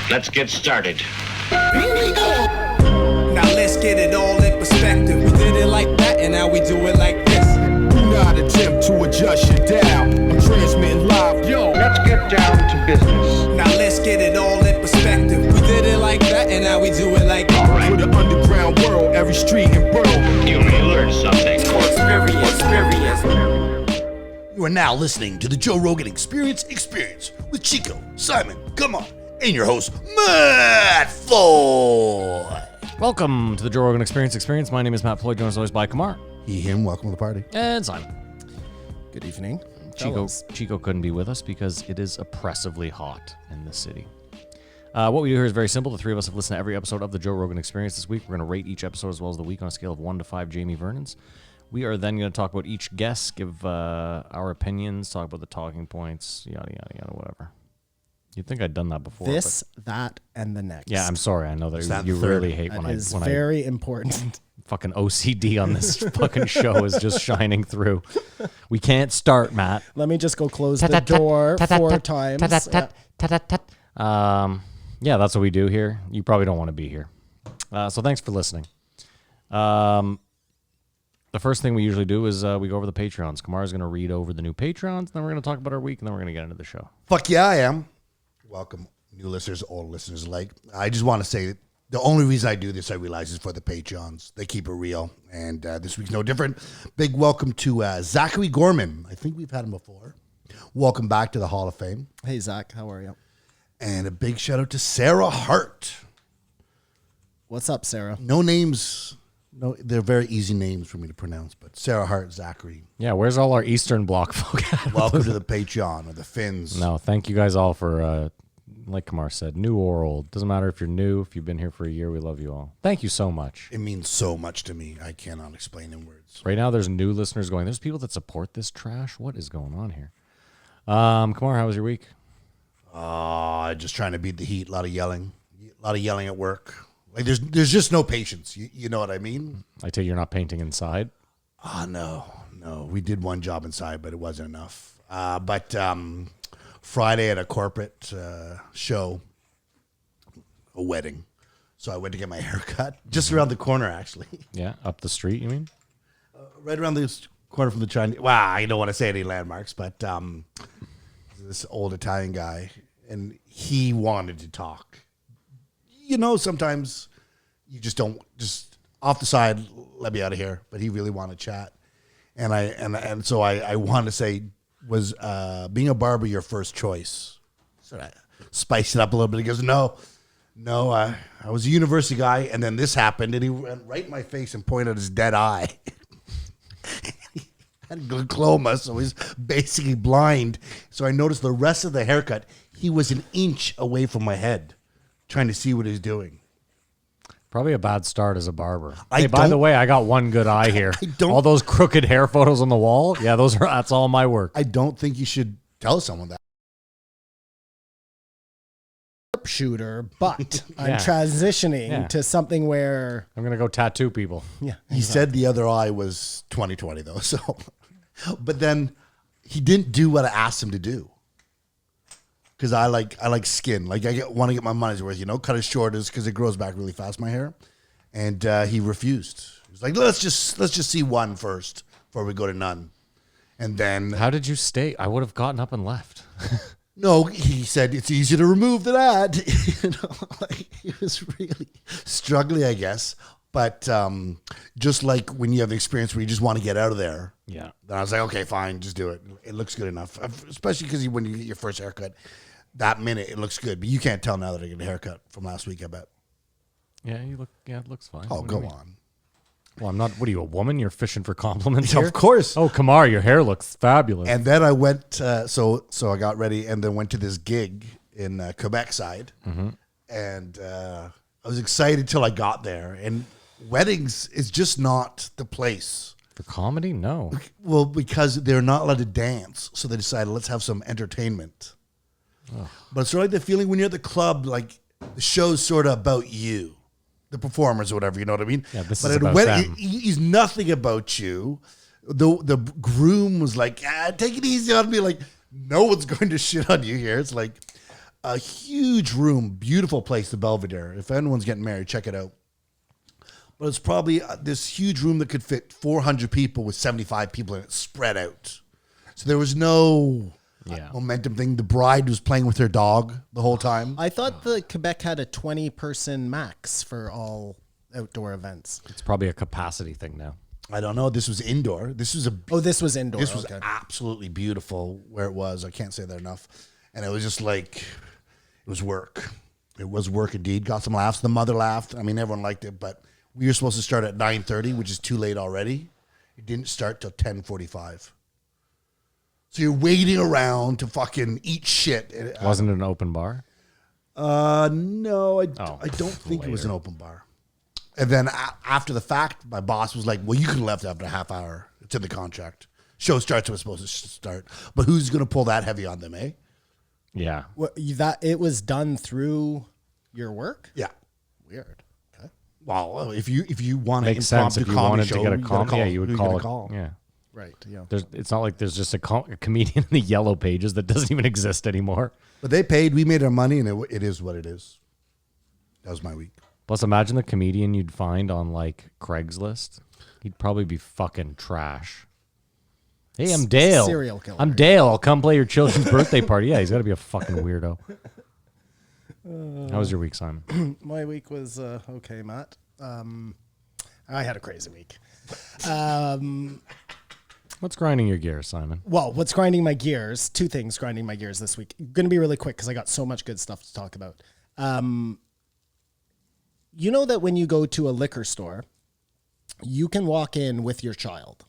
Let's get started. Now let's get it all in perspective. We did it like that, and now we do it like this. Do not attempt to adjust your dial. I'm transmitting live. Yo, Let's get down to business. Now let's get it all in perspective. We did it like that, and now we do it like this. All right. for the underground world, every street and borough. You may learn something. You are now listening to the Joe Rogan Experience with Chico, Simon, come on, and your host, Matt Floyd. Welcome to the Joe Rogan Experience. My name is Matt Floyd, joined as always by Kamar He, him, welcome to the party. and Simon. Good evening. Chico couldn't be with us because it is oppressively hot in the city. What we do here is very simple. The three of us have listened to every episode of the Joe Rogan Experience this week. We're going to rate each episode as well as the week on a scale of 1 to 5 Jamie Vernons. We are then going to talk about each guest, give our opinions, talk about the talking points, yada, yada, yada, whatever. You'd think I'd done that before. This, that, and the next. Yeah, I'm sorry. I know that that you the third? really hate That when is I very important. fucking OCD on this fucking show is just shining through. We can't start, Matt. Let me just go close the door 4 times. Yeah, that's what we do here. You probably don't want to be here. So thanks for listening. The first thing we usually do is we go over the Patreons. Kamar's going to read over the new Patreons, then we're going to talk about our week, and then we're going to get into the show. Fuck yeah, I am. Welcome, new listeners, old listeners alike. I just want to say that the only reason I do this, I realize, is for the Patreons. They keep it real, and this week's no different. Big welcome to Zachary Gorman. I think we've had him before. Welcome back to the Hall of Fame. Hey, Zach, how are you? And a big shout out to Sarah Hart. What's up, Sarah? No names. No, they're very easy names for me to pronounce, but Sarah Hart, Zachary. Yeah, where's all our Eastern Bloc folk at? Welcome to the Patreon or the Finns. No, thank you guys all for, like Kamar said, new or old. Doesn't matter if you're new, if you've been here for a year, we love you all. Thank you so much. It means so much to me. I cannot explain in words. Right now, there's new listeners going, there's people that support this trash? What is going on here? Kamar, how was your week? Just trying to beat the heat. A lot of yelling at work. Like there's just no patience. You know what I mean? I take it you're not painting inside. Oh, no. We did one job inside, but it wasn't enough. But Friday at a corporate show, a wedding. So I went to get my hair cut just around the corner, actually. Yeah, up the street, you mean? Right around the corner from the Chinese. Wow, I don't want to say any landmarks, but this old Italian guy, and he wanted to talk. You know, sometimes you just don't, just off the side, let me out of here. But he really wanted to chat. And so I wanted to say, was being a barber your first choice? So I spiced it up a little bit. He goes, no, I was a university guy. And then this happened. And he went right in my face and pointed at his dead eye. He had glaucoma, so he's basically blind. So I noticed the rest of the haircut, he was an inch away from my head, trying to see what he's doing. Probably a bad start as a barber. I Hey, by the don't- way, I got one good eye here. I don't- All those crooked hair photos on the wall, yeah, that's all my work. I don't think you should tell someone that. Shooter, but I'm Yeah. transitioning Yeah. to something where, I'm gonna go tattoo people. yeah, He said the other eye was 20/20 though. So, but then he didn't do what I asked him to do. Because I like skin. Like want to get my money's worth. Cut it short because it grows back really fast. My hair, and he refused. He was like, let's just see one first before we go to none. And then How did you stay? I would have gotten up and left. no, he said it's easy to remove than add. He was really struggling, I guess. But just like when you have the experience where you just want to get out of there. Yeah. Then I was like, okay, fine, just do it. It looks good enough. Especially because when you get your first haircut, that minute it looks good. But you can't tell now that I get a haircut from last week, I bet. Yeah, it looks fine. Oh, What do you go mean? on. Well, I'm not. What are you, a woman? You're fishing for compliments here? Of course. Oh, Kamar, your hair looks fabulous. And then I went, so I got ready and then went to this gig in Quebec side. Mm-hmm. And I was excited till I got there. And weddings is just not the place. For comedy? No. Well, because they're not allowed to dance. So they decided, let's have some entertainment. But it's sort of like the feeling when you're at the club, like the show's sort of about you, the performers or whatever, you know what I mean? Yeah, this but is at a about wedding, them. he's nothing about you. The groom was like, take it easy on me. Like, no one's going to shit on you here. It's like, a huge room, beautiful place, the Belvedere. If anyone's getting married, check it out. But it's probably this huge room that could fit 400 people with 75 people in it spread out. So there was no momentum thing. The bride was playing with her dog the whole time. I thought the Quebec had a 20-person max for all outdoor events. It's probably a capacity thing now. I don't know. This was indoor. This was This was indoor. This was okay. absolutely beautiful where it was. I can't say that enough. And it was just like, it was work. It was work indeed. Got some laughs. The mother laughed. I mean, everyone liked it, but we were supposed to start at 9:30, which is too late already. It didn't start till 10:45. So you're waiting around to fucking eat shit. Wasn't it an open bar? No, I don't think it was an open bar. And then after the fact, my boss was like, well, you could have left after a half hour. It's in the contract. Show starts when it's supposed to start. But who's going to pull that heavy on them, eh? Yeah. That it was done through your work? Yeah. Weird. Okay. Well, if you want to Makes sense. If you wanted to get a call, call, yeah, you would who call call. it. Yeah. Right. Yeah. It's not like there's just a comedian in the yellow pages that doesn't even exist anymore. But they paid. We made our money, and it is what it is. That was my week. Plus, imagine the comedian you'd find on like Craigslist. He'd probably be fucking trash. Hey, I'm Dale. Serial killer. I'm Dale. I'll come play your children's birthday party. Yeah, he's got to be a fucking weirdo. How was your week, Simon? My week was okay, Matt. I had a crazy week. What's grinding your gears, Simon? Well, what's grinding my gears? Two things grinding my gears this week. Going to be really quick because I got so much good stuff to talk about. You know that when you go to a liquor store, you can walk in with your child.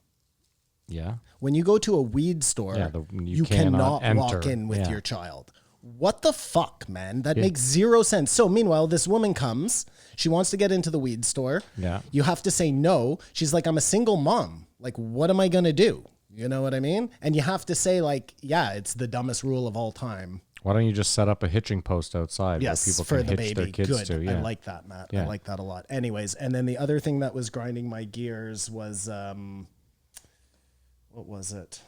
Yeah. When you go to a weed store, you cannot walk in with your child. What the fuck, man? That makes zero sense. So meanwhile, this woman comes. She wants to get into the weed store. Yeah. You have to say no. She's like, I'm a single mom. Like, what am I going to do? You know what I mean? And you have to say like, yeah, it's the dumbest rule of all time. Why don't you just set up a hitching post outside Yes, where people for can the hitch baby. their kids Good. to? Yeah. I like that, Matt. Yeah. I like that a lot. Anyways, and then the other thing that was grinding my gears was, what was it?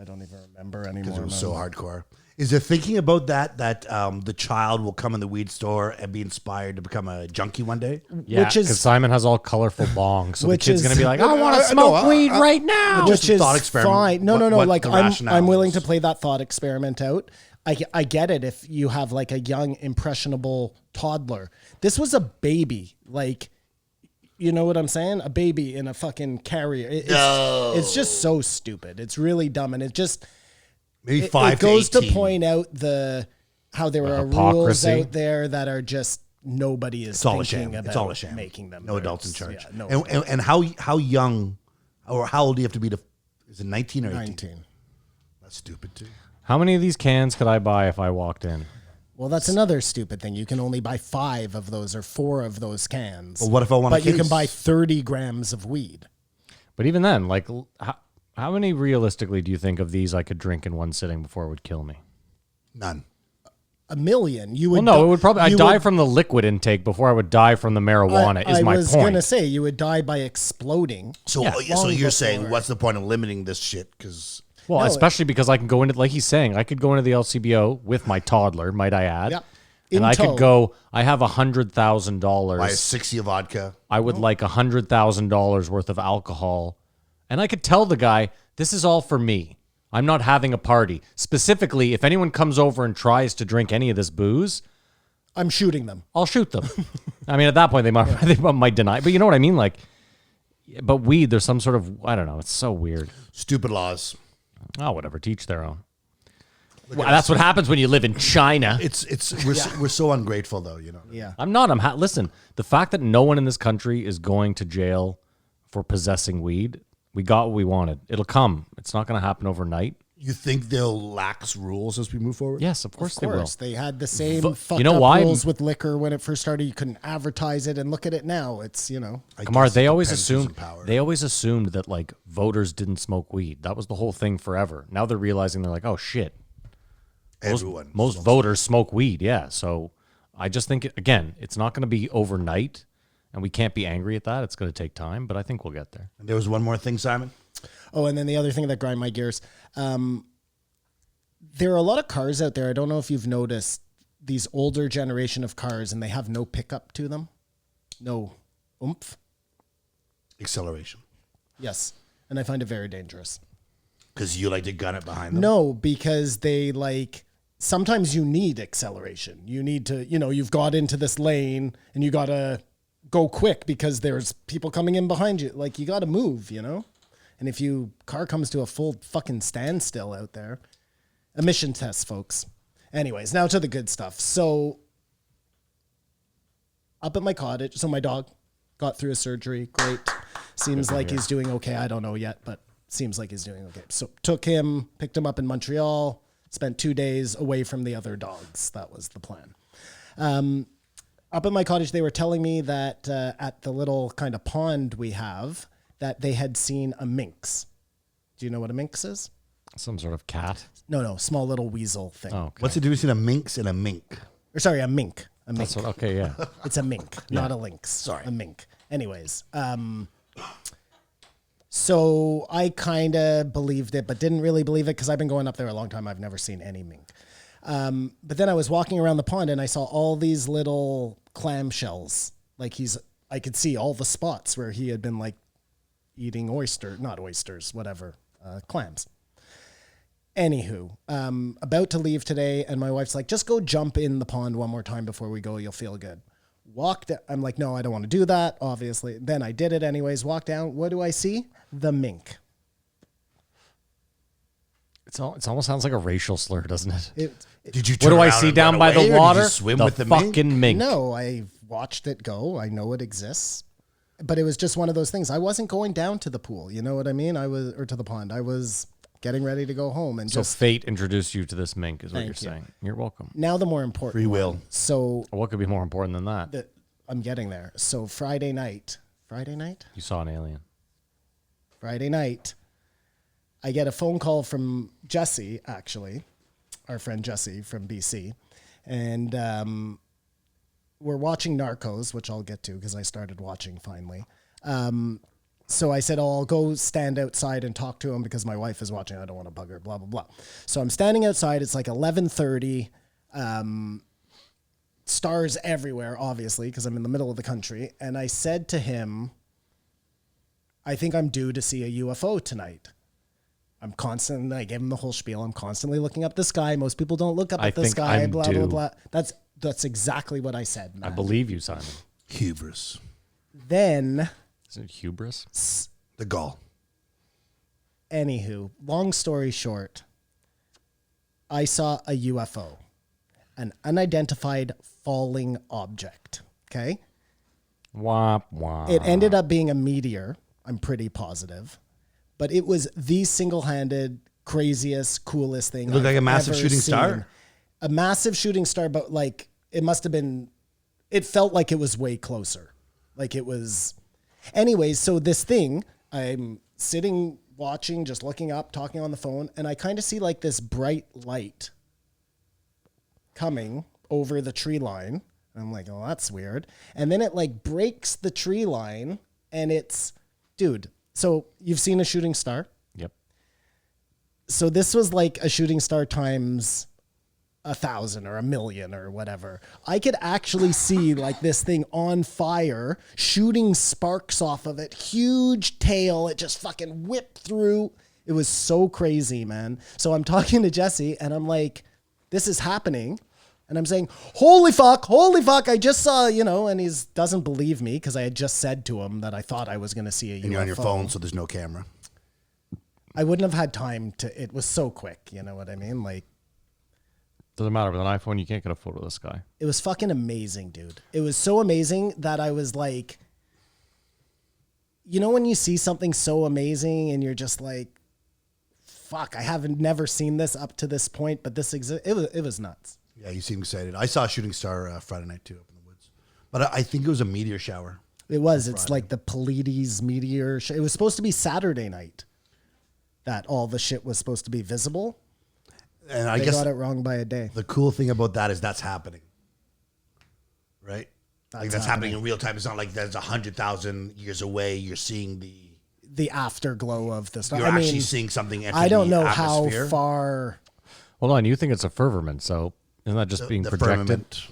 I don't even remember anymore. Because it was so hardcore. Is it thinking about that the child will come in the weed store and be inspired to become a junkie one day? Yeah, Which is- because Simon has all colorful bongs, so the Which kid's is- going to be like, I want to smoke weed right now. Just Which a is thought experiment. fine. No. What Like the I'm rationale willing is. to play that thought experiment out. I get it if you have like a young impressionable toddler. This was a baby, like, you know what I'm saying? A baby in a fucking carrier. It's just so stupid. It's really dumb, and it just Maybe it 5 goes to to 18. point out how there are rules hypocrisy. out there that are just nobody is It's all a thinking sham. about It's all a sham. making them. No They're adults in just- charge. yeah, no And how young or how old do you have to be to? Is it 19 or 18? 19. That's stupid too. How many of these cans could I buy if I walked in? Well, that's another stupid thing. You can only buy 5 of those or 4 of those cans. Well, what if I want a But you can case? buy 30 grams of weed. But even then, like, how many realistically do you think of these I could drink in one sitting before it would kill me? None. A million. You would. Well, no, it would probably. I'd you die would- from the liquid intake before I would die from the marijuana. I is my was point. gonna say you would die by exploding. So Yeah. so Long you're saying before. what's the point of limiting this shit? Because Well, No, especially because I can go into, like he's saying, I could go into the LCBO with my toddler, might I add. Yep. And In I tow. could go, I have buy a $100,000. 60 of vodka. I would like $100,000 worth of alcohol. And I could tell the guy, this is all for me. I'm not having a party. Specifically, if anyone comes over and tries to drink any of this booze, I'm shooting them. I'll shoot them. I mean, at that point, they might deny. But you know what I mean? Like, but weed, there's some sort of, I don't know. It's so weird. Stupid laws. Oh, whatever. Teach their own. Well, that's what happens when you live in China. We're so ungrateful though, you know. Yeah. I'm not. Listen, the fact that no one in this country is going to jail for possessing weed, we got what we wanted. It'll come. It's not going to happen overnight. You think they'll lax rules as we move forward? Yes, of course, Of course, they will. they had the same fucked you know up why? rules with liquor when it first started. You couldn't advertise it, and look at it now. It's Kamar, they always depends who's in assumed power. that like voters didn't smoke weed. That was the whole thing forever. Now they're realizing they're like, oh shit, Everyone. most voters smoke weed. Yeah, so I just think again, it's not going to be overnight, and we can't be angry at that. It's going to take time, but I think we'll get there. And there was one more thing, Simon. Oh, and then the other thing that grind my gears. there are a lot of cars out there. I don't know if you've noticed these older generation of cars, and they have no pickup to them, no oomph. Acceleration. Yes, and I find it very dangerous. Because you like to gun it behind them? No, because they like, sometimes you need acceleration. You need to, you've got into this lane and you got to go quick because there's people coming in behind you. Like, you got to move, And if car comes to a full fucking standstill out there, emission tests, folks. Anyways, now to the good stuff. So up at my cottage, so my dog got through a surgery. Great. Seems like he's doing okay. I don't know yet, but seems like he's doing okay. So picked him up in Montreal, spent 2 days away from the other dogs. That was the plan. Up at my cottage, they were telling me that at the little kind of pond we have, that they had seen a minx. Do you know what a minx is? Some sort of cat. No, small little weasel thing. Oh, okay. What's the difference between a minx and a mink? Or sorry, a mink. A mink. That's what, okay, yeah. It's a mink, not a lynx. Sorry. A mink. Anyways, so I kind of believed it, but didn't really believe it because I've been going up there a long time. I've never seen any mink. But then I was walking around the pond and I saw all these little clam shells. Like I could see all the spots where he had been like eating clams. Anywho, about to leave today, and my wife's like, just go jump in the pond one more time before we go. You'll feel good. I'm like, no, I don't want to do that, obviously. Then I did it anyways. Walk down. What do I see? The mink. It almost sounds like a racial slur, doesn't it? Did you What turn do I around see and down run by away, the or water? Did you swim the with the mink? fucking mink. No, I watched it go. I know it exists. But it was just one of those things. I wasn't going down to the pool. You know what I mean? Or to the pond. I was getting ready to go home. And So fate introduced you to this mink, is what you're Thank you. saying. You're welcome. now the more important Free will. one. So What could be more important than that? I'm getting there. So Friday night, You saw an alien. I get a phone call from Jesse, actually, our friend Jesse from BC. And we're watching Narcos, which I'll get to because I started watching finally. So I said, I'll go stand outside and talk to him because my wife is watching. I don't want to bug her, blah, blah, blah. So I'm standing outside. It's like 11:30. Stars everywhere, obviously, because I'm in the middle of the country. And I said to him, I think I'm due to see a UFO tonight. I gave him the whole spiel. I'm constantly looking up the sky. Most people don't look up at the sky, I'm blah, due. blah, blah. That's exactly what I said, man. I believe you, Simon. Hubris. Then, Is it hubris? The gall. anywho, long story short, I saw a UFO, an unidentified falling object, okay? Womp womp. It ended up being a meteor, I'm pretty positive. But it was the single-handed, craziest, coolest thing. It looked like a massive ever shooting seen. star? A massive shooting star, but like it must have been, it felt like it was way closer. Like it was. Anyways, so this thing, I'm sitting, watching, just looking up, talking on the phone, and I kind of see like this bright light coming over the tree line. I'm like, oh, that's weird. And then it like breaks the tree line, and it's, dude. So you've seen a shooting star? Yep. So this was like a shooting star times 1,000 or 1,000,000 or whatever. I could actually see like this thing on fire, shooting sparks off of it, huge tail. It just fucking whipped through. It was so crazy, man. So I'm talking to Jesse and I'm like, this is happening. And I'm saying, holy fuck, I just saw, and he doesn't believe me because I had just said to him that I thought I was going to see a UFO. And you're on your phone, so there's no camera. I wouldn't have had time to, it was so quick. You know what I mean? Like, Doesn't matter. With an iPhone, you can't get a photo of the sky. it was fucking amazing, dude. It was so amazing that I was like, when you see something so amazing and you're just like, fuck, I haven't never seen this up to this point, but this it was nuts. Yeah, you seem excited. I saw a shooting star Friday night too up in the woods. But I think it was a meteor shower. It was. It's like the Pleiades meteor. It was supposed to be Saturday night that all the shit was supposed to be visible. And I They guess got it wrong by a day. the cool thing about that is that's happening. Right? That's happening in real time. It's not like there's 100,000 years away. You're seeing The afterglow of the star. you're actually seeing something enter I don't the know atmosphere. how far. Well, no, and you think it's a firmament, so isn't that just being The projected? firmament.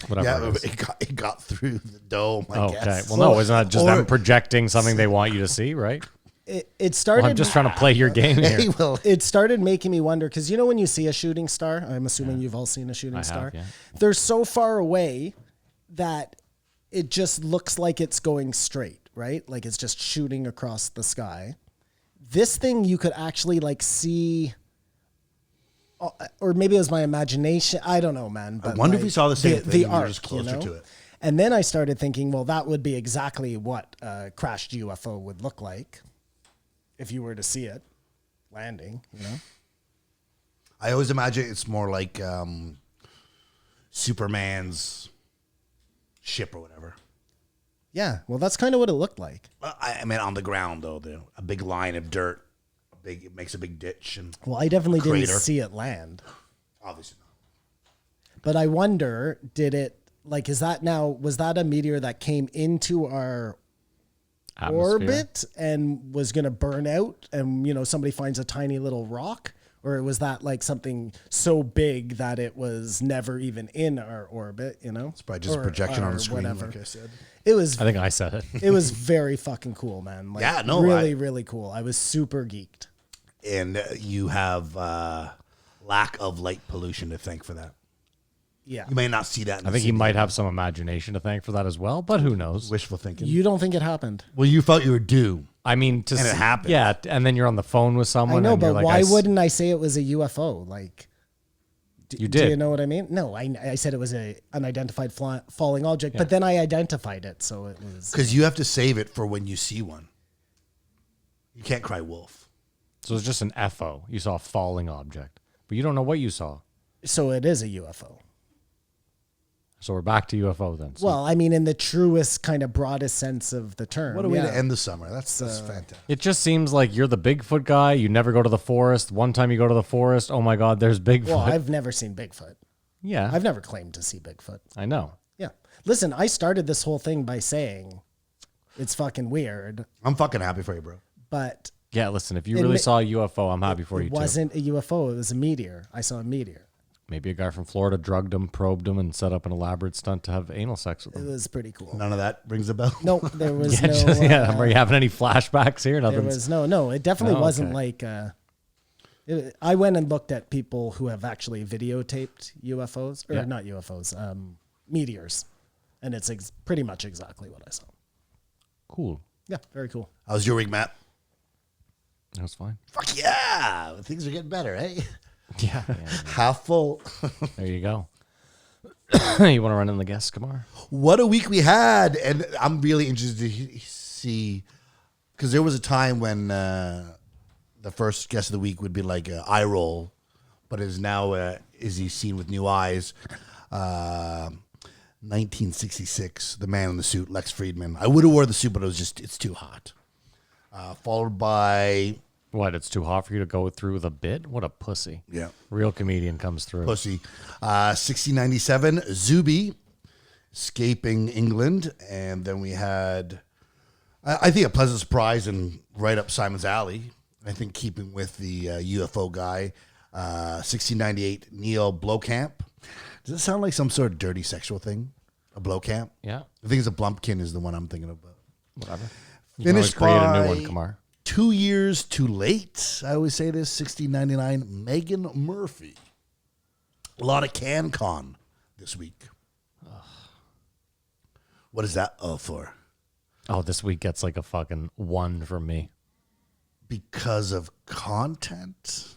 Whatever. Yeah, it is. it got through the dome, I Okay. guess. Well, no, isn't that just Or- them projecting something they want you to see, right? It started. Well, I'm just trying to play your game here. Hey, well, It started making me wonder because you know when you see a shooting star, I'm assuming you've all seen a shooting star. yeah. They're so far away that it just looks like it's going straight, right? Like it's just shooting across the sky. This thing you could actually like see, or maybe it was my imagination. I don't know, man. But wonder if like, we saw the same thing and we were just closer to it. And then I started thinking, well, that would be exactly what a crashed UFO would look like if you were to see it landing, you know? I always imagine it's more like Superman's ship or whatever. Yeah, well, that's kind of what it looked like. I mean, on the ground though, a big line of dirt, it makes a big ditch, and Well, I definitely didn't Crater. see it land. obviously not. But I wonder, was that a meteor that came into our Atmosphere. orbit and was going to burn out and, somebody finds a tiny little rock? Or was that like something so big that it was never even in our orbit, It's probably just a Or projection on our the screen, whatever. like I said. It was I think I said it. it was very fucking cool, man. Like, Yeah, no, really cool. I was super geeked. And you have lack of light pollution to thank for that. Yeah. You may not see that. In I think he might have some imagination to thank for that as well, but who knows? wishful thinking. You don't think it happened? Well, you felt you were due. I mean, And it happened. Yeah, and then you're on the phone with someone. I know, and you're but like, why s- wouldn't I say it was a UFO? Like, You do did. you know what I mean? No, I said it was a unidentified falling object, but then I identified it, so it was. Because you have to save it for when you see one. You can't cry wolf. So it's just an FO. You saw a falling object, but you don't know what you saw. So it is a UFO. So we're back to UFO then. So Well, I mean, in the truest kind of broadest sense of the term. What a way yeah. to end the summer. That's fantastic. it just seems like you're the Bigfoot guy. You never go to the forest. One time you go to the forest, oh my God, there's Bigfoot. Well, I've never seen Bigfoot. yeah, I've never claimed to see Bigfoot. I know. Yeah. Listen, I started this whole thing by saying it's fucking weird, I'm fucking happy for you, bro. but Yeah, listen, if you It really ma- saw a UFO, I'm happy for you it too. wasn't a UFO. It was a meteor. I saw a meteor. Maybe a guy from Florida drugged him, probed him, and set up an elaborate stunt to have anal sex with It him. was pretty cool. None of that rings a bell. No, there was Yeah, no. yeah, are you having any flashbacks here? There Nothing. was no. It definitely Oh, wasn't okay. like. I went and looked at people who have actually videotaped UFOs, or Yeah. not UFOs, meteors, and it's pretty much exactly what I saw. Cool. Yeah, very cool. How's your week, Matt? That was fine. Fuck yeah. Things are getting better, eh? Yeah. Half full. There you go. You want to run in the guest, Kamar? What a week we had. And I'm really interested to see, because there was a time when the first guest of the week would be like an eye roll, but is now, is he seen with new eyes? 1966, the man in the suit, Lex Friedman. I would have wore the suit, but it's too hot. Followed by What? It's too hot for you to go through with a bit? What a pussy. Yeah. Real comedian comes through. Pussy. 1697, Zuby, escaping England. And then we had, I think, a pleasant surprise and right up Simon's alley. I think keeping with the UFO guy. 1698, Neil Blomkamp. Does it sound like some sort of dirty sexual thing? A Blomkamp? Yeah. I think it's a Blumpkin is the one I'm thinking about. Whatever. You can always Finished create a by new one, Kamar. 2 years too late. I always say this. 1699, Meghan Murphy. A lot of CanCon this week. What is that for? Oh, this week gets like a fucking 1 from me. Because of content?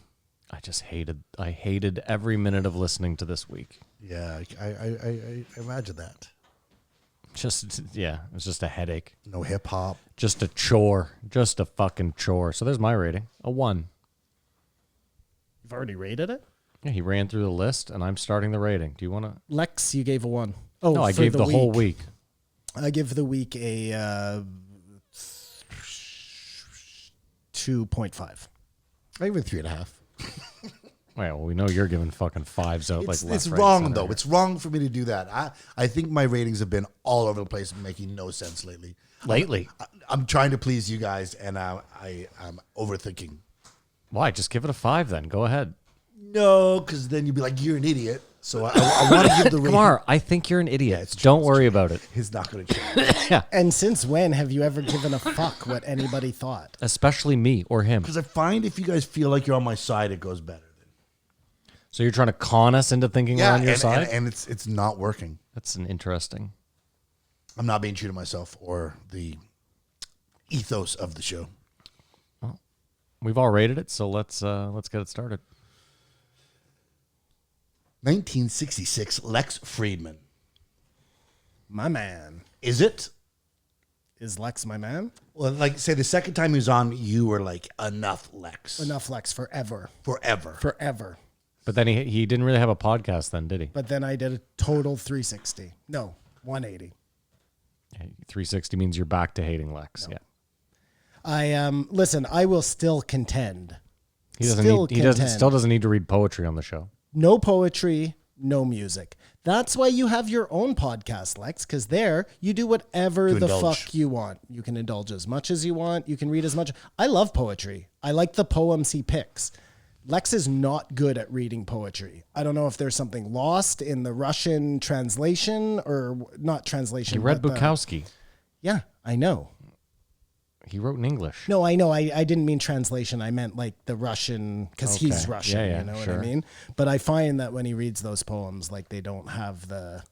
I hated every minute of listening to this week. Yeah, I imagine that. Yeah, it was just a headache. No hip hop. Just a chore. Just a fucking chore. So there's my rating. A 1. You've already rated it? Yeah, he ran through the list, and I'm starting the rating. Do you want to? Lex, you gave a 1. Oh, No, I for gave the whole week. I give the week a 2.5. I give it 3.5. Well, we know you're giving fucking 5s out like It's left, right, wrong, center though. here. It's wrong for me to do that. I think my ratings have been all over the place, making no sense lately. Lately. I'm trying to please you guys, and I'm overthinking. Why? Just give it a 5 then. Go ahead. No, because then you'd be like, you're an idiot. So I want to give the rating. Kamar, I think you're an idiot. Don't worry about it. He's not going to change. And since when have you ever given a fuck what anybody thought? Especially me or him. Because I find if you guys feel like you're on my side, it goes better. So you're trying to con us into thinking we're on your side? And it's not working. That's an interesting. I'm not being true to myself or the ethos of the show. Well, we've all rated it, so let's get it started. 1966, Lex Friedman. My man. Is it? Is Lex my man? Well, like, say the second time he was on, you were like, enough, Lex. Enough Lex forever. Forever. But then he didn't really have a podcast then, did he? But then I did a total 360. No, 180. 360 means you're back to hating Lex. No. Yeah. Listen, I will still contend. He still doesn't need to read poetry on the show. No poetry, no music. That's why you have your own podcast, Lex, because there you do whatever the fuck you want. You can indulge as much as you want. You can read as much. I love poetry. I like the poems he picks. Lex is not good at reading poetry. I don't know if there's something lost in the Russian translation or not translation. He read Bukowski. Yeah, I know. He wrote in English. No, I know. I didn't mean translation. I meant like the Russian, because he's Russian. Yeah, you know sure. what I mean? But I find that when he reads those poems, like they don't have the...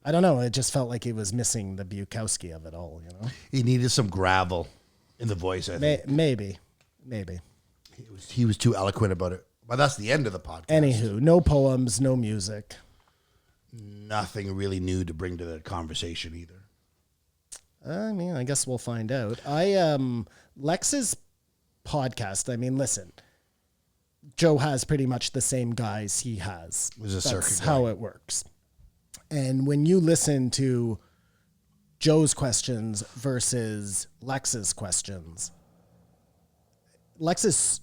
I don't know. It just felt like he was missing the Bukowski of it all, you know? He needed some gravel in the voice, I think. Maybe. He was too eloquent about it. But that's the end of the podcast. Anywho, no poems, no music. Nothing really new to bring to the conversation either. I mean, I guess we'll find out. Lex's podcast, I mean, listen, Joe has pretty much the same guys he has. That's how it works. And when you listen to Joe's questions versus Lex's questions, Lex is,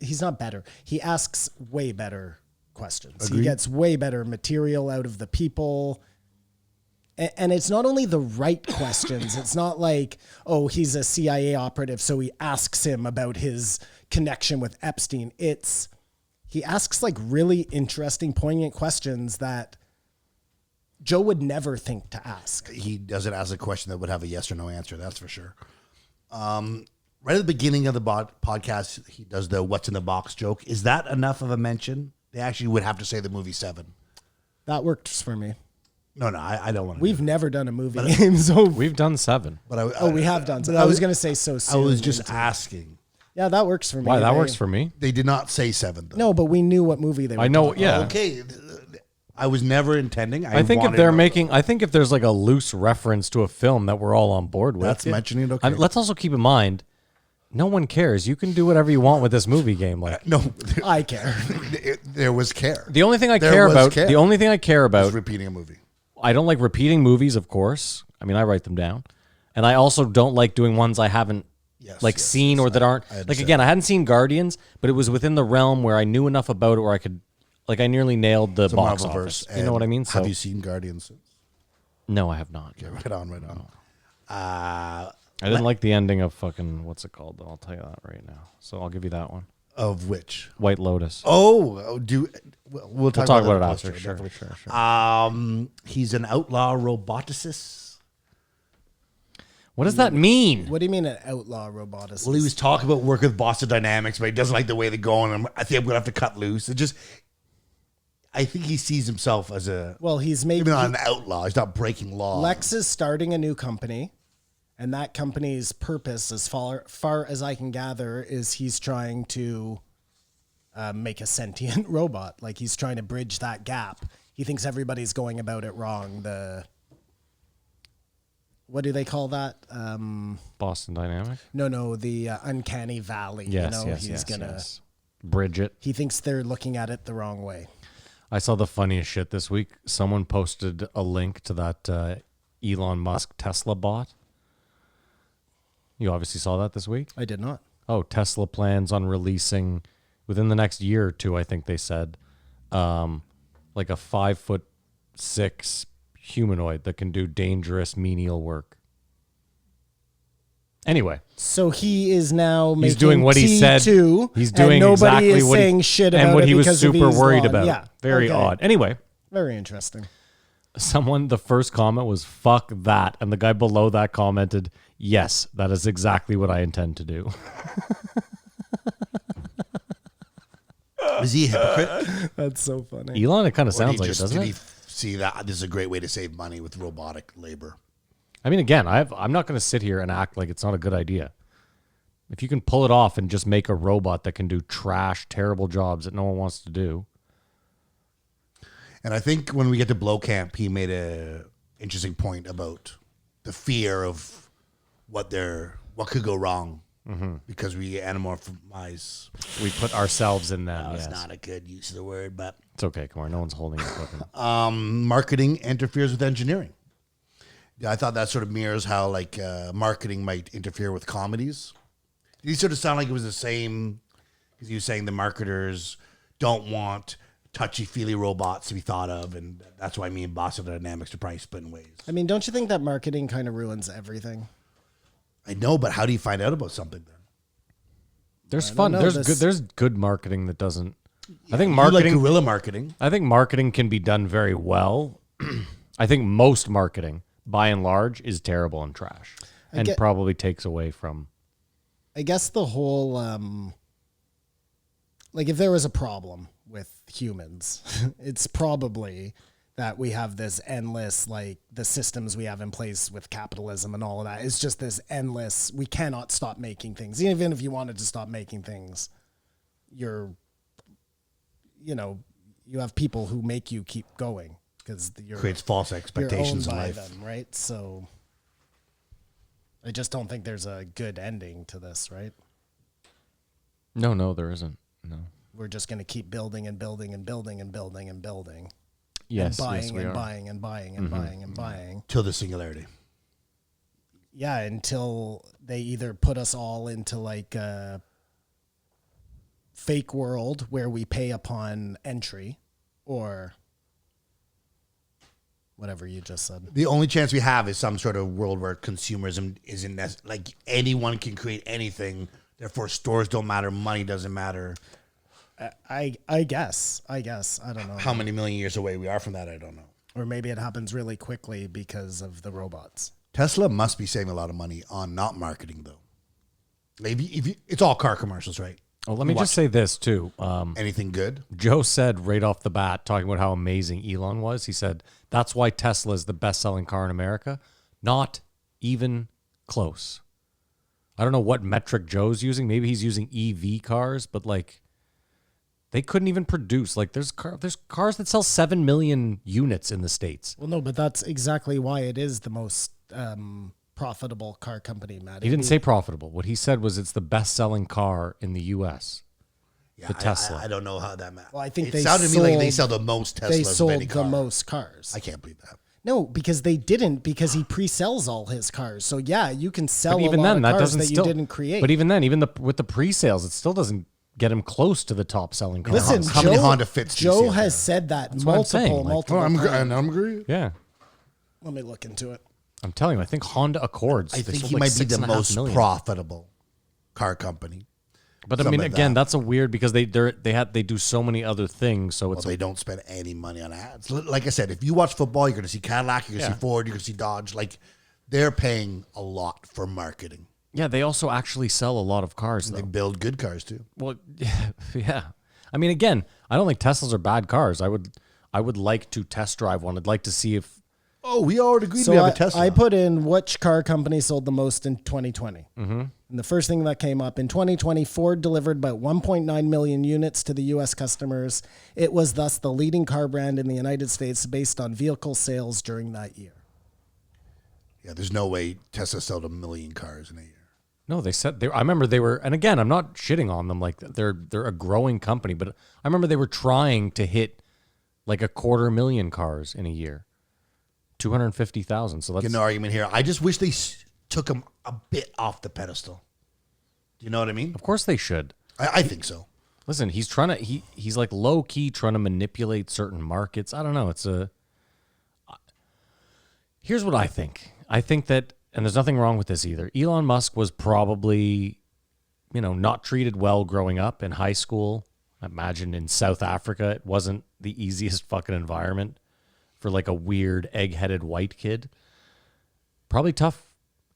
he's not better. He asks way better questions. Agreed. He gets way better material out of the people. And it's not only the right questions. It's not like, oh, he's a CIA operative, so he asks him about his connection with Epstein. He asks like really interesting, poignant questions that Joe would never think to ask. He doesn't ask a question that would have a yes or no answer, that's for sure. Right at the beginning of the podcast, he does the what's in the box joke. Is that enough of a mention? They actually would have to say the movie Seven. That works for me. No, I don't want to. We've never done a movie game, so we've done Seven. But we have done. I was going to say so soon. I was just asking. Yeah, that works for me. Why that works for me? They did not say Seven, though. No, but we knew what movie they were. I know. talking Yeah. about. Okay. I was never intending. I think if there's like a loose reference to a film that we're all on board with, that's mentioning it. Okay. Let's also keep in mind, no one cares. You can do whatever you want with this movie game. Like, no, I care. There was care. The only thing I care about is repeating a movie. I don't like repeating movies, of course. I mean, I write them down. And I also don't like doing ones I haven't seen or that aren't. Like, again, I hadn't seen Guardians, but it was within the realm where I knew enough about it where I could, like, I nearly nailed the box office. You know what I mean? Have you seen Guardians? No, I have not. Okay, right on. I didn't like the ending of fucking, what's it called, though? I'll tell you that right now. So I'll give you that one. Of which? White Lotus. We'll talk about it after. Sure. He's an outlaw roboticist. What does that mean? What do you mean an outlaw roboticist? Well, he was talking about work with Boston Dynamics, but he doesn't like the way they're going. I think I'm going to have to cut loose. I think he sees himself as he's maybe not an outlaw. He's not breaking law. Lex is starting a new company. And that company's purpose, as far as I can gather, is he's trying to make a sentient robot. Like, he's trying to bridge that gap. He thinks everybody's going about it wrong. What do they call that? Boston Dynamics? No, the uncanny valley. Yes, he's gonna bridge it. He thinks they're looking at it the wrong way. I saw the funniest shit this week. Someone posted a link to that Elon Musk Tesla bot. You obviously saw that this week? I did not. Oh, Tesla plans on releasing within the next year or two, I think they said, like a 5'6" humanoid that can do dangerous menial work. Anyway, So he is now making he's doing what he said. T2, He's doing and nobody exactly is what saying he, shit about and what it he was because of super worried Elon. about. Yeah. Very Okay. odd. Anyway, Very interesting. the first comment was "fuck that," and the guy below that commented, "Yes, that is exactly what I intend to do." Is he a hypocrite? That's so funny. Elon, it kind of Or sounds did like he it, doesn't did he it? see that this is a great way to save money with robotic labor? I mean, again, I'm not going to sit here and act like it's not a good idea. If you can pull it off and just make a robot that can do trash, terrible jobs that no one wants to do. And I think when we get to Blomkamp, he made a interesting point about the fear of what could go wrong because we anamorphize. We put ourselves in them. It's Yes. not a good use of the word, but It's okay, Kumar. No one's holding it. marketing interferes with engineering. Yeah, I thought that sort of mirrors how like marketing might interfere with comedies. These sort of sound like it was the same because he was saying the marketers don't want touchy-feely robots to be thought of, and that's why me and Boston Dynamics are probably split in ways. I mean, don't you think that marketing kind of ruins everything? I know, but how do you find out about something then? There's I fun. don't know, There's good marketing that doesn't. I think You marketing. like guerrilla marketing. I think marketing can be done very well. I think most marketing, by and large, is terrible and trash, and get- probably takes away from. I guess the whole, like if there was a problem with humans, it's probably that we have this endless, like the systems we have in place with capitalism and all of that. It's just this endless, we cannot stop making things. Even if you wanted to stop making things, you have people who make you keep going because you're Creates false expectations in you're owned by life. them, right? So I just don't think there's a good ending to this, right? No, there isn't. No. We're just going to keep building and building and building and building and building. Yes, and buying yes, we and are. buying and buying and buying and buying. Till the singularity. Yeah, until they either put us all into like a fake world where we pay upon entry or whatever you just said. The only chance we have is some sort of world where consumerism isn't like anyone can create anything. Therefore, stores don't matter. Money doesn't matter. I guess. I don't know. How many million years away we are from that, I don't know. Or maybe it happens really quickly because of the robots. Tesla must be saving a lot of money on not marketing, though. Maybe it's all car commercials, right? Oh, let me just say this too. Anything good? Joe said right off the bat, talking about how amazing Elon was, he said, that's why Tesla is the best-selling car in America. Not even close. I don't know what metric Joe's using. Maybe he's using EV cars, but like they couldn't even produce. Like there's cars that sell 7 million units in the States. Well, no, but that's exactly why it is the most profitable car company, Matt. He didn't say profitable. What he said was it's the best-selling car in the U.S. Yeah, The Tesla. I don't know how that matters. Well, I think it they sounded to me like they sold- sell the most Teslas They of sold any the car. most cars. I can't believe that. No, because they didn't, because he pre-sells all his cars. So yeah, you can sell But a even lot then, of that cars doesn't that still. you didn't create. But even then, with the pre-sales, it still doesn't get him close to the top-selling car. Listen, How many Honda Fits do you see Joe out has there? said that what I'm saying, like- multiple I'm times. agree. Yeah. Let me look into it. I'm telling you, I think Honda Accords. I they think sold he like might be the 6.5 most million. profitable car company. But I something mean, like again, that. that's a weird because they do so many other things. So Well, it's they don't spend any money on ads. Like I said, if you watch football, you're going to see Cadillac, you're going to see Ford, you're going to see Dodge. Like they're paying a lot for marketing. yeah. They also actually sell a lot of cars, They though. build good cars too. Well, yeah. I mean, again, I don't think Teslas are bad cars. I would like to test drive one. I'd like to see if. Oh, we already agreed So we have a Tesla. I put in which car company sold the most in 2020. Mm-hmm. And the first thing that came up in 2020, Ford delivered about 1.9 million units to the U.S. customers. It was thus the leading car brand in the United States based on vehicle sales during that year. Yeah, there's no way Tesla sold 1 million cars in a year. No, they said I remember they were, and again, I'm not shitting on them. Like they're a growing company, but I remember they were trying to hit like 250,000 cars in a year, 250,000. So that's Get an argument here. I just wish they took him a bit off the pedestal. Do you know what I mean? of course they should. I think so. Listen, he's trying to he's like low key trying to manipulate certain markets. I don't know. Here's what I think. I think that and there's nothing wrong with this either. Elon Musk was probably, not treated well growing up in high school. I imagine in South Africa, it wasn't the easiest fucking environment for like a weird egg-headed white kid. Probably tough.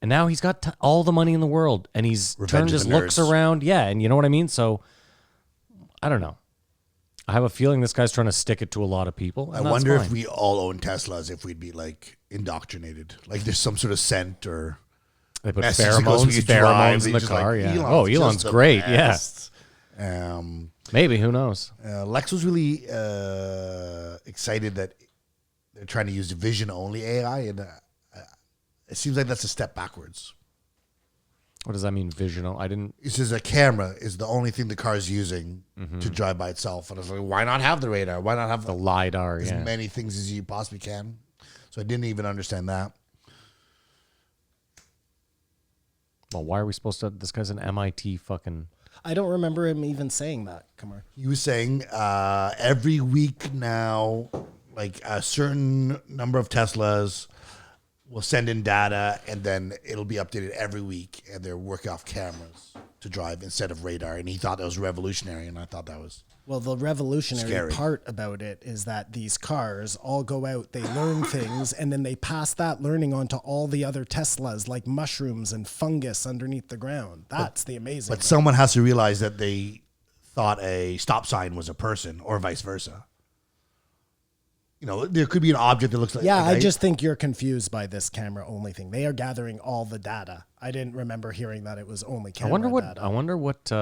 And now he's got all the money in the world, and he's Revenge turned of his the looks nerds. around. Yeah, and you know what I mean? So, I don't know. I have a feeling this guy's trying to stick it to a lot of people. I And that's wonder if fine. we all own Teslas, if we'd be like indoctrinated. Like there's some sort of scent or They put message that goes when you drive, pheromones in the you're just car. like, Yeah. Elon's Elon's just the great. best. Maybe. Who knows? Lex was really excited that they're trying to use vision only AI, and it seems like that's a step backwards. What does that mean? Visional? I didn't. It says a camera is the only thing the car is using to drive by itself. And I was like, why not have the radar? Why not have The LiDAR. as Yeah. many things as you possibly can? So I didn't even understand that. Well, why are we supposed to? This guy's an MIT fucking. I don't remember him even saying that. Come on. He was saying every week now, like a certain number of Teslas will send in data, and then it'll be updated every week, and they're working off cameras to drive instead of radar. And he thought that was revolutionary, and I thought that was Well, the revolutionary Scary. part about it is that these cars all go out, they learn things, and then they pass that learning on to all the other Teslas, like mushrooms and fungus underneath the ground. That's the amazing But part. someone has to realize that they thought a stop sign was a person, or vice versa. There could be an object that looks like. Yeah, like I just think you're confused by this camera only thing. They are gathering all the data. I didn't remember hearing that it was only camera data. I wonder what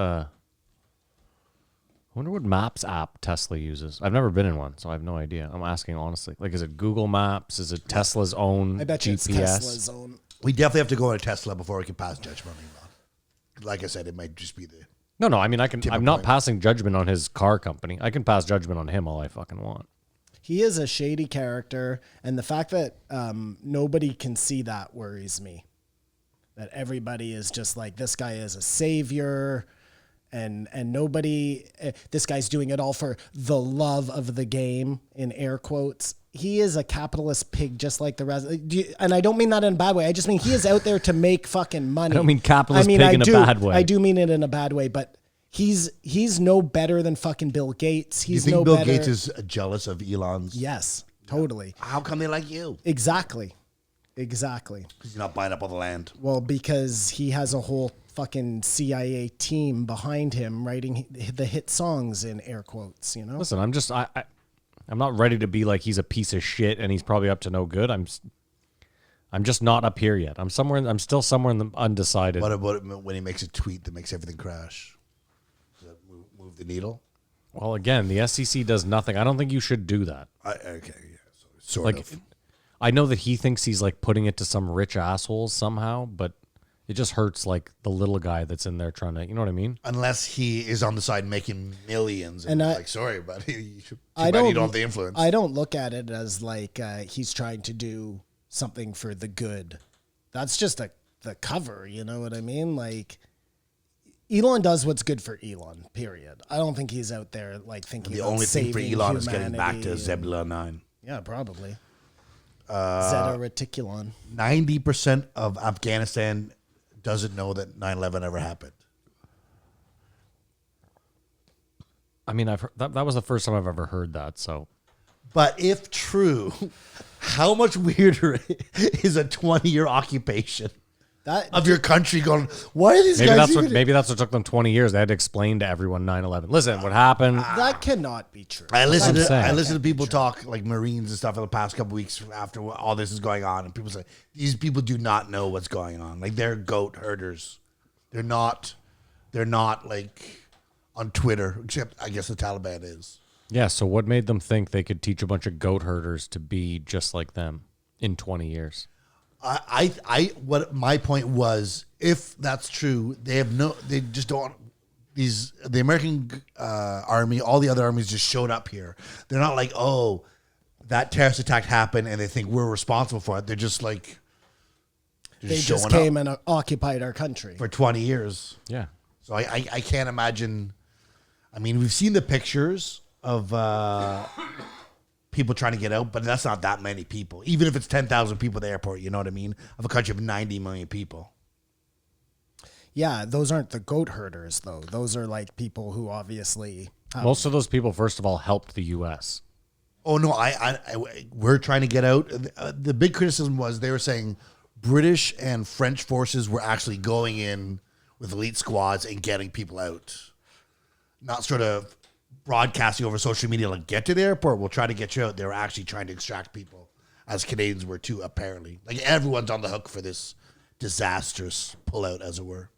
Maps app Tesla uses. I've never been in one, so I have no idea. I'm asking honestly. Like, is it Google Maps? Is it Tesla's own I bet you GPS? it's Tesla's own. We definitely have to go on a Tesla before we can pass judgment on Elon. Like I said, it might just be the. No. I mean, I'm Tipping not point. passing judgment on his car company. I can pass judgment on him all I fucking want. He is a shady character, and the fact that nobody can see that worries me. That everybody is just like, this guy is a savior, and nobody, this guy's doing it all for the love of the game, in air quotes. He is a capitalist pig just like the rest. And I don't mean that in a bad way. I just mean he is out there to make fucking money. I don't mean capitalist pig in a bad way. I do mean it in a bad way, but he's no better than fucking Bill Gates. Do you He's think no Bill better. Gates is jealous of Elon's? Yes, totally. How come they like you? Exactly. Because you're not buying up all the land. Well, because he has a whole fucking CIA team behind him writing the hit songs in air quotes, Listen, I'm not ready to be like he's a piece of shit and he's probably up to no good. I'm just not up here yet. I'm still somewhere in the undecided. What about when he makes a tweet that makes everything crash? Does that move the needle? Well, again, the SEC does nothing. I don't think you should do that. Okay, yeah, sort Like, of. I know that he thinks he's like putting it to some rich assholes somehow, but it just hurts like the little guy that's in there trying to, you know what I mean? Unless he is on the side making millions, and And like, sorry, but you I don't don't have the influence. I don't look at it as like he's trying to do something for the good. That's just the cover, you know what I mean? Like, Elon does what's good for Elon, period. I don't think he's out there like thinking The about only thing for saving Elon is getting back to humanity Zebulon 9. and- Yeah, probably. Zeta Reticulon. 90% of Afghanistan doesn't know that 9/11 ever happened. I mean, I've heard, that was the first time I've ever heard that. So But if true, how much weirder is a 20-year occupation That of your country going, why are these guys even... maybe that's what took them 20 years. They had to explain to everyone 9/11. Listen, what happened? that cannot be true. I listen I'm to saying. people talk like Marines and stuff in the past couple weeks after all this is going on, and people say these people do not know what's going on. Like, they're goat herders. They're not like on Twitter, except I guess the Taliban is. Yeah. So what made them think they could teach a bunch of goat herders to be just like them in 20 years? What my point was, if that's true, they just don't. The American army, all the other armies just showed up here. They're not like, oh, that terrorist attack happened, and they think we're responsible for it. They're just like, They just showing came up and occupied our country. for 20 years. Yeah. So I can't imagine. I mean, we've seen the pictures of people trying to get out, but that's not that many people. Even if it's 10,000 people at the airport, you know what I mean? Of a country of 90 million people. Yeah, those aren't the goat herders, though. Those are like people who obviously... Most of those people, first of all, helped the U.S. Oh, no, we're trying to get out. The big criticism was they were saying British and French forces were actually going in with elite squads and getting people out. Not sort of broadcasting over social media, like, get to the airport, we'll try to get you out. They were actually trying to extract people, as Canadians were too, apparently. Like, everyone's on the hook for this disastrous pullout, as it were.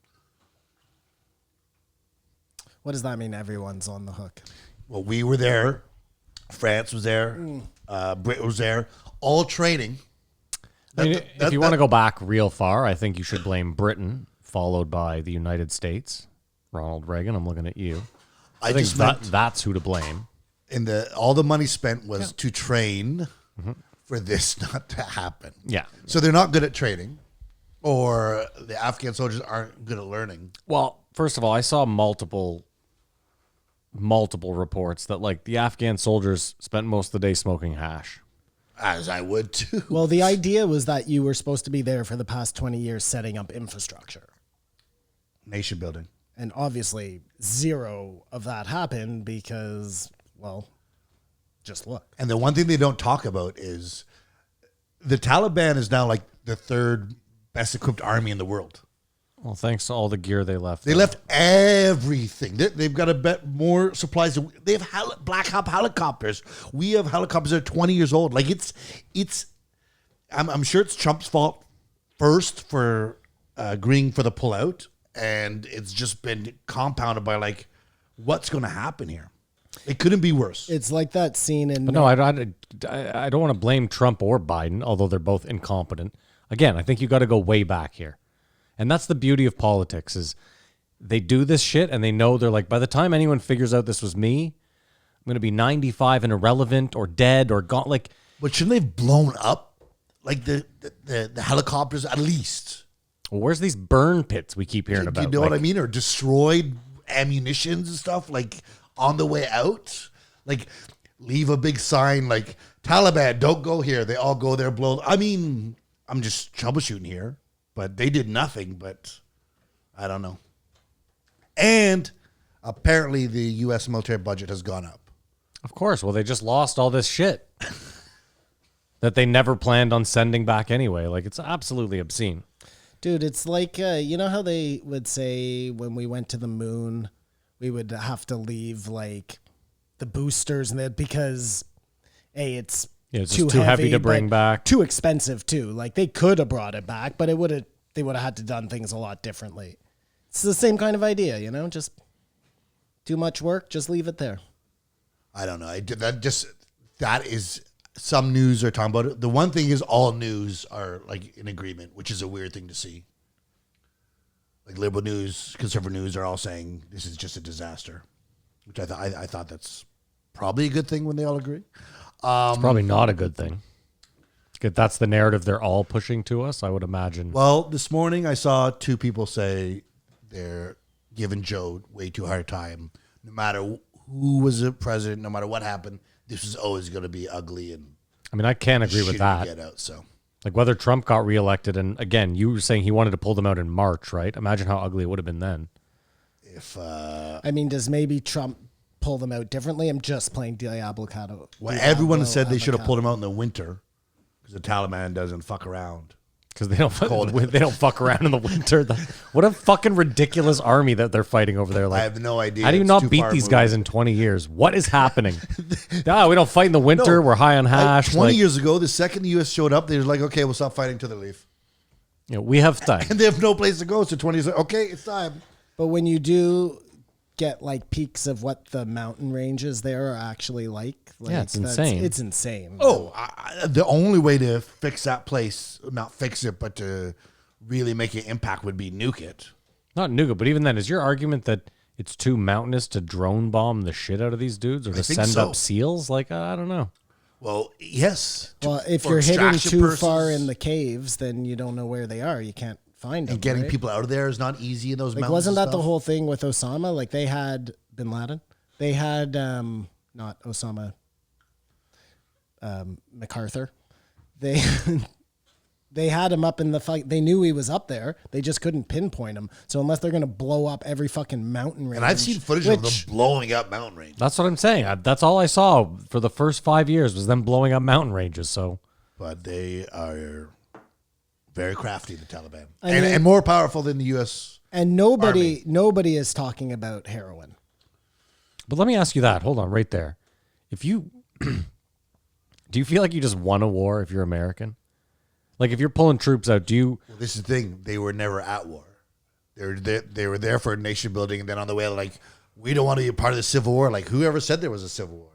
What does that mean, everyone's on the hook? Well, we were there. France was there. Britain was there. All training. If you want to go back real far, I think you should blame Britain, followed by the United States. Ronald Reagan, I'm looking at you. I think that's who to blame. And all the money spent was to train for this not to happen. Yeah. So they're not good at training, or the Afghan soldiers aren't good at learning. Well, first of all, I saw multiple reports that like the Afghan soldiers spent most of the day smoking hash. As I would too. Well, the idea was that you were supposed to be there for the past 20 years setting up infrastructure. Nation building. And obviously, zero of that happened because, well, just look. And the one thing they don't talk about is the Taliban is now like the third best equipped army in the world. Well, thanks to all the gear they left. They left everything. They've got to bet more supplies. They have Black Hawk helicopters. We have helicopters that are 20 years old. Like I'm sure it's Trump's fault first for agreeing for the pullout, and it's just been compounded by like, what's going to happen here? It couldn't be worse. It's like that scene in... But no, I don't want to blame Trump or Biden, although they're both incompetent. Again, I think you got to go way back here. And that's the beauty of politics is they do this shit and they know they're like, by the time anyone figures out this was me, I'm going to be 95 and irrelevant or dead or gone. Like, but shouldn't they have blown up like the helicopters at least? Well, where's these burn pits we keep hearing about? You know what I mean? Or destroyed ammunitions and stuff like on the way out? Like leave a big sign like Taliban, don't go here. They all go there, blow. I mean, I'm just troubleshooting here. But they did nothing, but I don't know. And apparently the U.S. military budget has gone up. Of course. Well, they just lost all this shit that they never planned on sending back anyway. Like, it's absolutely obscene. Dude, it's like, you know how they would say when we went to the moon, we would have to leave, like, the boosters and that because, A, it's... Yeah, it's just too heavy to bring back. Too expensive too. Like they could have brought it back, but they would have had to done things a lot differently. It's the same kind of idea, you know. Just too much work, just leave it there. I don't know. That is some news are talking about it. The one thing is all news are like in agreement, which is a weird thing to see. Like liberal news, conservative news are all saying this is just a disaster, which I thought that's probably a good thing when they all agree. It's probably not a good thing. That's the narrative they're all pushing to us, I would imagine. Well, this morning I saw two people say they're giving Joe way too hard time. No matter who was the president, no matter what happened, this was always going to be ugly. And I mean, I can't agree with that. Get out, so. Like whether Trump got reelected, and again, you were saying he wanted to pull them out in March, right? Imagine how ugly it would have been then. I mean, does maybe Trump pull them out differently? I'm just playing Diablo. Well, everyone said they should have pulled them out in the winter because the Taliban doesn't fuck around. Because they don't fuck around in the winter. What a fucking ridiculous army that they're fighting over there. Like, I have no idea. How do you not beat these guys in 20 years? What is happening? We don't fight in the winter. We're high on hash. 20 years ago, the second the U.S. showed up, they were like, okay, we'll stop fighting till they leave. You know, we have time. And they have no place to go. So 20 years, okay, it's time. But when you do get like peaks of what the mountain ranges there are actually like yeah, it's insane. It's insane. Oh, the only way to fix that place, not fix it, but to really make an impact would be nuke it. Not nuke it, but even then, is your argument that it's too mountainous to drone bomb the shit out of these dudes or to send up SEALs? Like, I don't know. Well, yes. Well, if you're hitting too far in the caves, then you don't know where they are. You can't find them. And getting people out of there is not easy in those mountains. Wasn't that the whole thing with Osama? Like they had Bin Laden. They had not Osama. MacArthur. They they had him up in the fight. They knew he was up there. They just couldn't pinpoint him. So unless they're gonna blow up every fucking mountain range, And I've seen footage of them blowing up mountain range. That's what I'm saying. That's all I saw for the first 5 years was them blowing up mountain ranges. So But they are very crafty, the Taliban. I mean- And more powerful than the U.S. and nobody is talking about heroin. But let me ask you that. Hold on, right there. If you do you feel like you just won a war if you're American? Like if you're pulling troops out, do you? Well, this is the thing. They were never at war. They were there for nation building, and then on the way, like, we don't want to be a part of the Civil War. Like, whoever said there was a Civil War?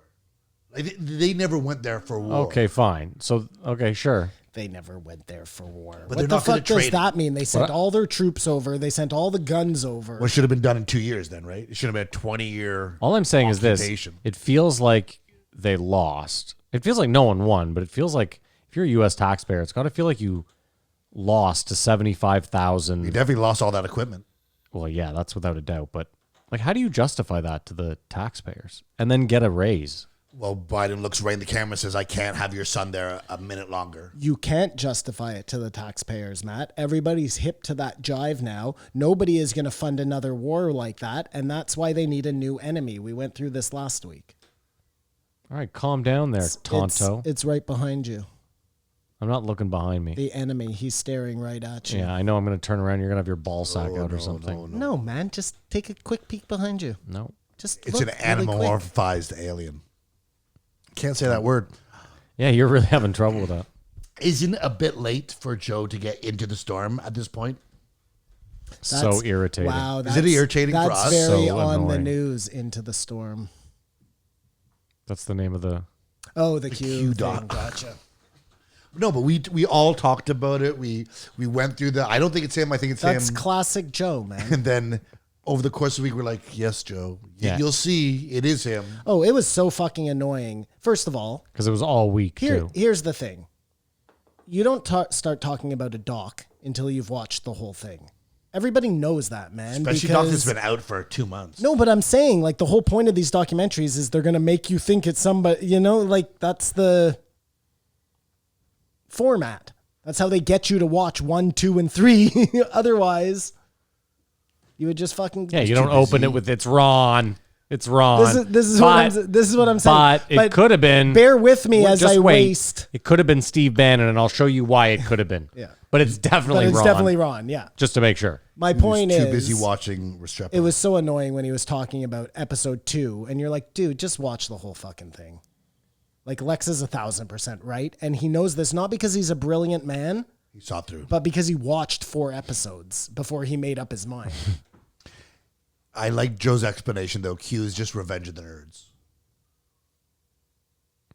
Like, they never went there for war. Okay, fine. So okay, sure. They never went there for war. But What they're the not gonna fuck does trade that mean? They sent all their troops over. They sent all the guns over. Well, it should have been done in 2 years then, right? It should have been a 20-year All I'm saying is this: occupation. it feels like they lost. It feels like no one won, but it feels like if you're a U.S. taxpayer, it's got to feel like you lost to 75,000. They definitely lost all that equipment. Well, yeah, that's without a doubt. But like, how do you justify that to the taxpayers and then get a raise? Well, Biden looks right in the camera and says, I can't have your son there a minute longer. You can't justify it to the taxpayers, Matt. Everybody's hip to that jive now. Nobody is going to fund another war like that, and that's why they need a new enemy. We went through this last week. All right, calm down there, Tonto. It's right behind you. I'm not looking behind me. The enemy, he's staring right at you. Yeah, I know I'm going to turn around. You're going to have your ball sack out or something. No, man, just take a quick peek behind you. No. Just It's look an really quick. anamorphized alien. Can't say that word. Yeah, you're really having trouble with that. Isn't it a bit late for Joe to get into the storm at this point? So That's- irritating. Wow, Is it irritating for that's us? very So on the annoying. news. Into the storm. That's the name of the. Oh, the Q Q thing. dot. Gotcha. No, but we all talked about it. We went through the. I don't think it's him. I think it's That's him. classic Joe, man. And then over the course of the week, we're like, yes, Joe. Yeah. You'll see it is him. Oh, it was so fucking annoying. First of all, Because it was all week, too. here's the thing. You don't start talking about a doc until you've watched the whole thing. Everybody knows that, man. Especially because Doc that's been out for 2 months. No, but I'm saying, like, the whole point of these documentaries is they're going to make you think it's somebody, you know, like, that's the format. That's how they get you to watch 1, 2, and 3. Otherwise, you would just fucking. Yeah, you don't open it with "It's Ron." It's Ron. This is what I'm saying. But it could have been. Bear with me as just I wait. waste. It could have been Steve Bannon, and I'll show you why it could have been. Yeah. But it's definitely But it's Ron. definitely Ron. Yeah. Just to make sure. My He was point too is, busy watching Restrepo. it was so annoying when he was talking about episode 2, and you're like, dude, just watch the whole fucking thing. Like, Lex is 1,000% right, and he knows this not because he's a brilliant man, He saw through. but because he watched 4 episodes before he made up his mind. I like Joe's explanation though. Q is just Revenge of the Nerds.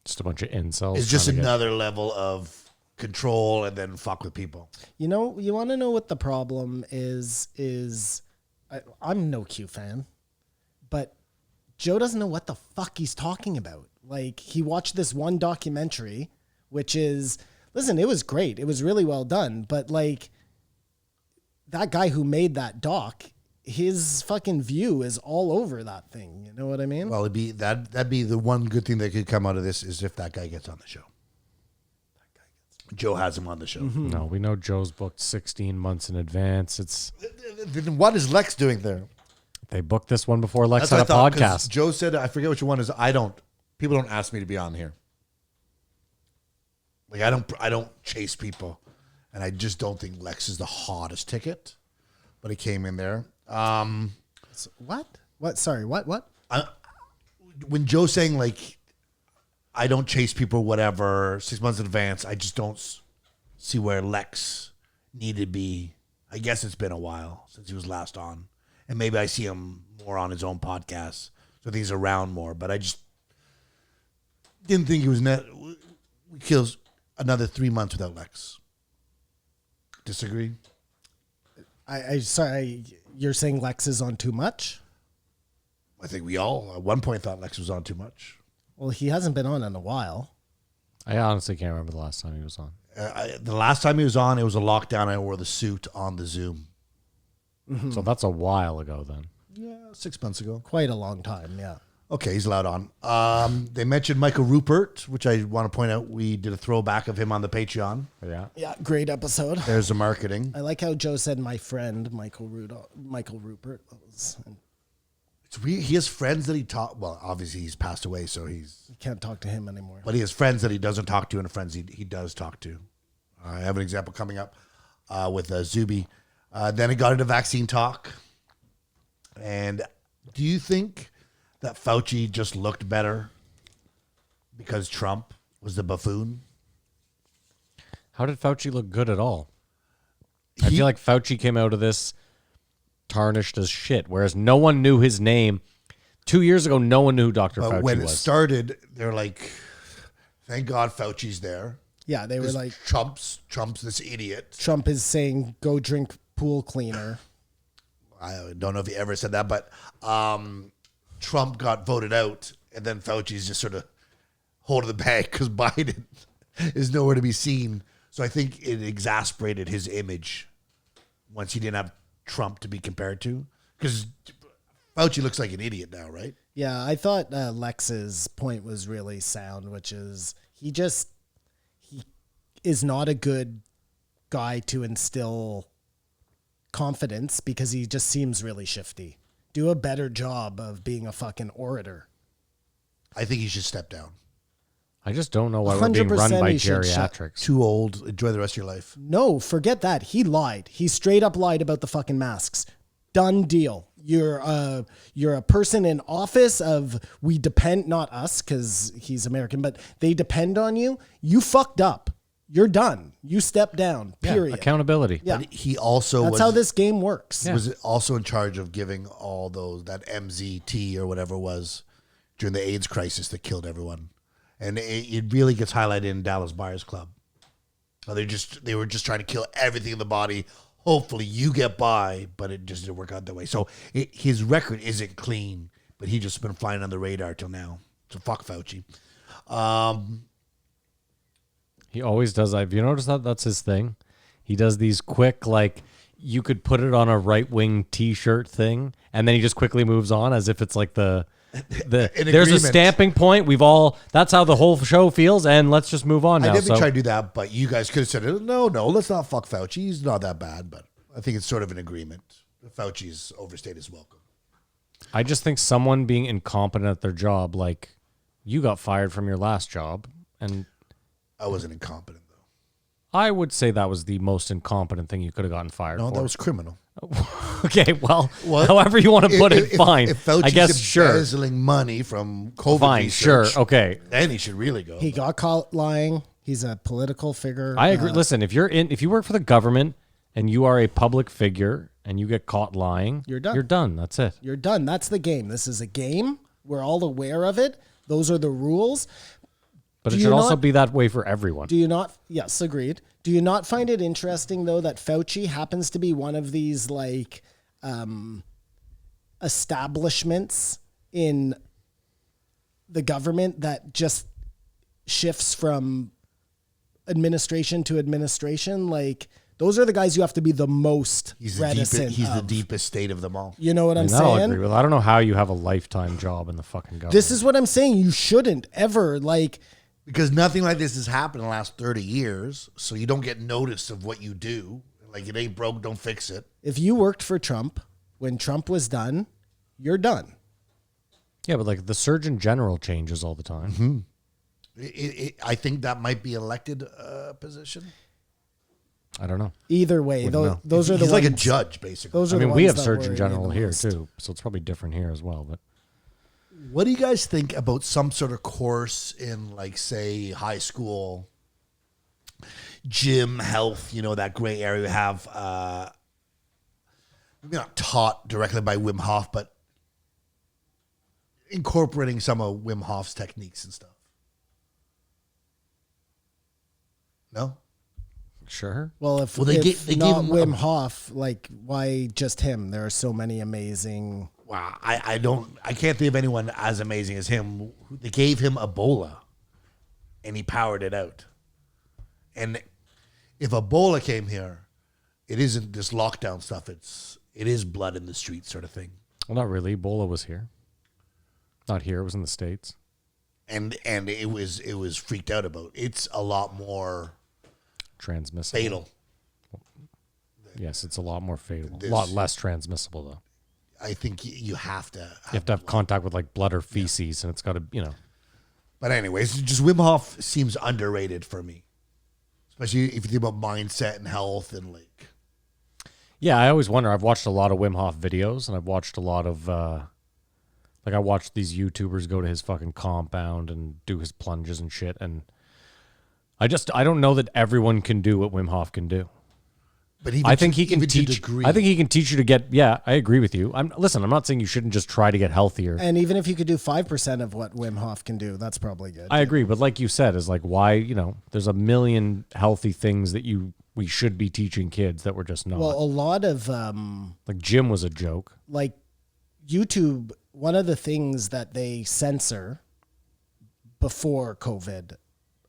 Just a bunch of incels. It's just trying to get- another level of control and then fuck with people. You know, you want to know what the problem is I'm no Q fan, but Joe doesn't know what the fuck he's talking about. Like, he watched this one documentary, which is, listen, it was great. It was really well done, but like, that guy who made that doc, his fucking view is all over that thing. You know what I mean? Well, that'd be the one good thing that could come out of this is if that guy gets on the show. Joe has him on the show. No, we know Joe's booked 16 months in advance. It's Then what is Lex doing there? they booked this one before Lex That's had a what I thought, 'cause podcast. Joe said, I forget which one is. People don't ask me to be on here. Like I don't chase people, and I just don't think Lex is the hottest ticket. But he came in there. What? What? Sorry, what? When Joe's saying like, I don't chase people, whatever, 6 months in advance, I just don't see where Lex needed to be. I guess it's been a while since he was last on, and maybe I see him more on his own podcast, so I think he's around more. But I just didn't think he was we kills another 3 months without Lex. Disagree? I sorry, you're saying Lex is on too much? I think we all at one point thought Lex was on too much. Well, he hasn't been on in a while. I honestly can't remember the last time he was on. The last time he was on, it was a lockdown. I wore the suit on the Zoom. So that's a while ago then. Yeah, 6 months ago. Quite a long time, yeah. Okay, he's allowed on. They mentioned Michael Rupert, which I want to point out. We did a throwback of him on the Patreon. Yeah. Yeah, great episode. There's the marketing. I like how Joe said my friend Michael Rupert. That was, It's weird. He has friends that he talk. Well, obviously he's passed away, so you can't talk to him anymore. But he has friends that he doesn't talk to, and friends he does talk to. I have an example coming up with Zuby. Then it got into vaccine talk. And do you think that Fauci just looked better because Trump was the buffoon? How did Fauci look good at all? I feel like Fauci came out of this tarnished as shit, whereas no one knew his name. 2 years ago, no one knew who Dr. Fauci when was. it started, they're like, thank God Fauci's there. Yeah, they were like, Trump's this idiot. Trump is saying, go drink pool cleaner. I don't know if he ever said that, but Trump got voted out, and then Fauci's just sort of holding the bag because Biden is nowhere to be seen. So I think it exasperated his image once he didn't have Trump to be compared to, because Fauci looks like an idiot now, right? Yeah, I thought Lex's point was really sound, which is he is not a good guy to instill confidence because he just seems really shifty. Do a better job of being a fucking orator. I think he should step down. I just don't know why we're being run 100% by he should geriatrics. Too old. Enjoy the rest of your life. No, forget that. He lied. He straight up lied about the fucking masks. Done deal. You're a person in office of, we depend, not us because he's American, but they depend on you. You fucked up. You're done. You step down. Period. Accountability. Yeah. But he also That's how this game works. was also in charge of giving all that MZT or whatever it was during the AIDS crisis that killed everyone. And it really gets highlighted in Dallas Buyers Club. They were just trying to kill everything in the body. Hopefully you get by, but it just didn't work out that way. So his record isn't clean, but he just been flying on the radar till now. So fuck Fauci. He always does that. Have you noticed that? That's his thing. He does these quick, like, you could put it on a right-wing T-shirt thing, and then he just quickly moves on as if it's like there's agreement. a stamping point. That's how the whole show feels, and let's just move on now. I didn't try to do that, but you guys could have said, no, let's not fuck Fauci. He's not that bad, but I think it's sort of an agreement. Fauci's overstayed his welcome. I just think someone being incompetent at their job, like, you got fired from your last job, and I wasn't incompetent, though. I would say that was the most incompetent thing you could have gotten fired No, for. that was criminal. Okay, well, however you want to put it, fine. If Fauci's I guess, sure. embezzling money from COVID Fine, research, sure, okay. then he should really go. He got caught lying. He's a political figure. I agree. Listen, if you work for the government and you are a public figure and you get caught lying, You're done. You're done. That's it. You're done. That's the game. This is a game. We're all aware of it. Those are the rules. But Do it you should also not- be that way for everyone. Do you not? Yes, agreed. Do you not find it interesting, though, that Fauci happens to be one of these, like, establishments in the government that just shifts from administration to administration? Like, those are the guys you have to be the most reticent He's the of. deepest state of them all. You know what I'm I'll saying? agree with. I don't know how you have a lifetime job in the fucking government. This is what I'm saying. You shouldn't ever, like, Because nothing like this has happened in the last 30 years, so you don't get notice of what you do. Like, it ain't broke, don't fix it. if you worked for Trump, when Trump was done, you're done. Yeah, but like the Surgeon General changes all the time. I think that might be elected position. I don't know. Either way, know. those are the He's like a ones- judge, basically. Those are I mean, the we ones have that Surgeon worry me General the here most. too, so it's probably different here as well. But What do you guys think about some sort of course in, like, say, high school, gym, health, that gray area we have, maybe not taught directly by Wim Hof, but incorporating some of Wim Hof's techniques and stuff? No? sure. Well, if, Well, they if gave not him Wim a- Hof, like, why just him? There are so many amazing. Wow, I can't think of anyone as amazing as him. They gave him Ebola, and he powered it out. And if Ebola came here, it isn't this lockdown stuff. It is blood in the street sort of thing. Well, not really. Ebola was here. Not here. It was in the States. and it was freaked out about. It's a lot more Transmissible. fatal. Yes, it's a lot more fatal. This- A lot less transmissible, though. I think you have to. You have to have contact with like blood or feces, and it's got to, But anyways, just Wim Hof seems underrated for me, especially if you think about mindset and health and like. Yeah, I always wonder. I've watched a lot of Wim Hof videos, and I've watched a lot of, I watched these YouTubers go to his fucking compound and do his plunges and shit, and I don't know that everyone can do what Wim Hof can do. But even I think he can even to teach. degree. I think he can teach you to get. Yeah, I agree with you. I'm not saying you shouldn't just try to get healthier. And even if you could do 5% of what Wim Hof can do, that's probably good. I agree, but like you said, is like why there's a million healthy things that we should be teaching kids that we're just not. Well, a lot of like gym was a joke. like YouTube, one of the things that they censor before COVID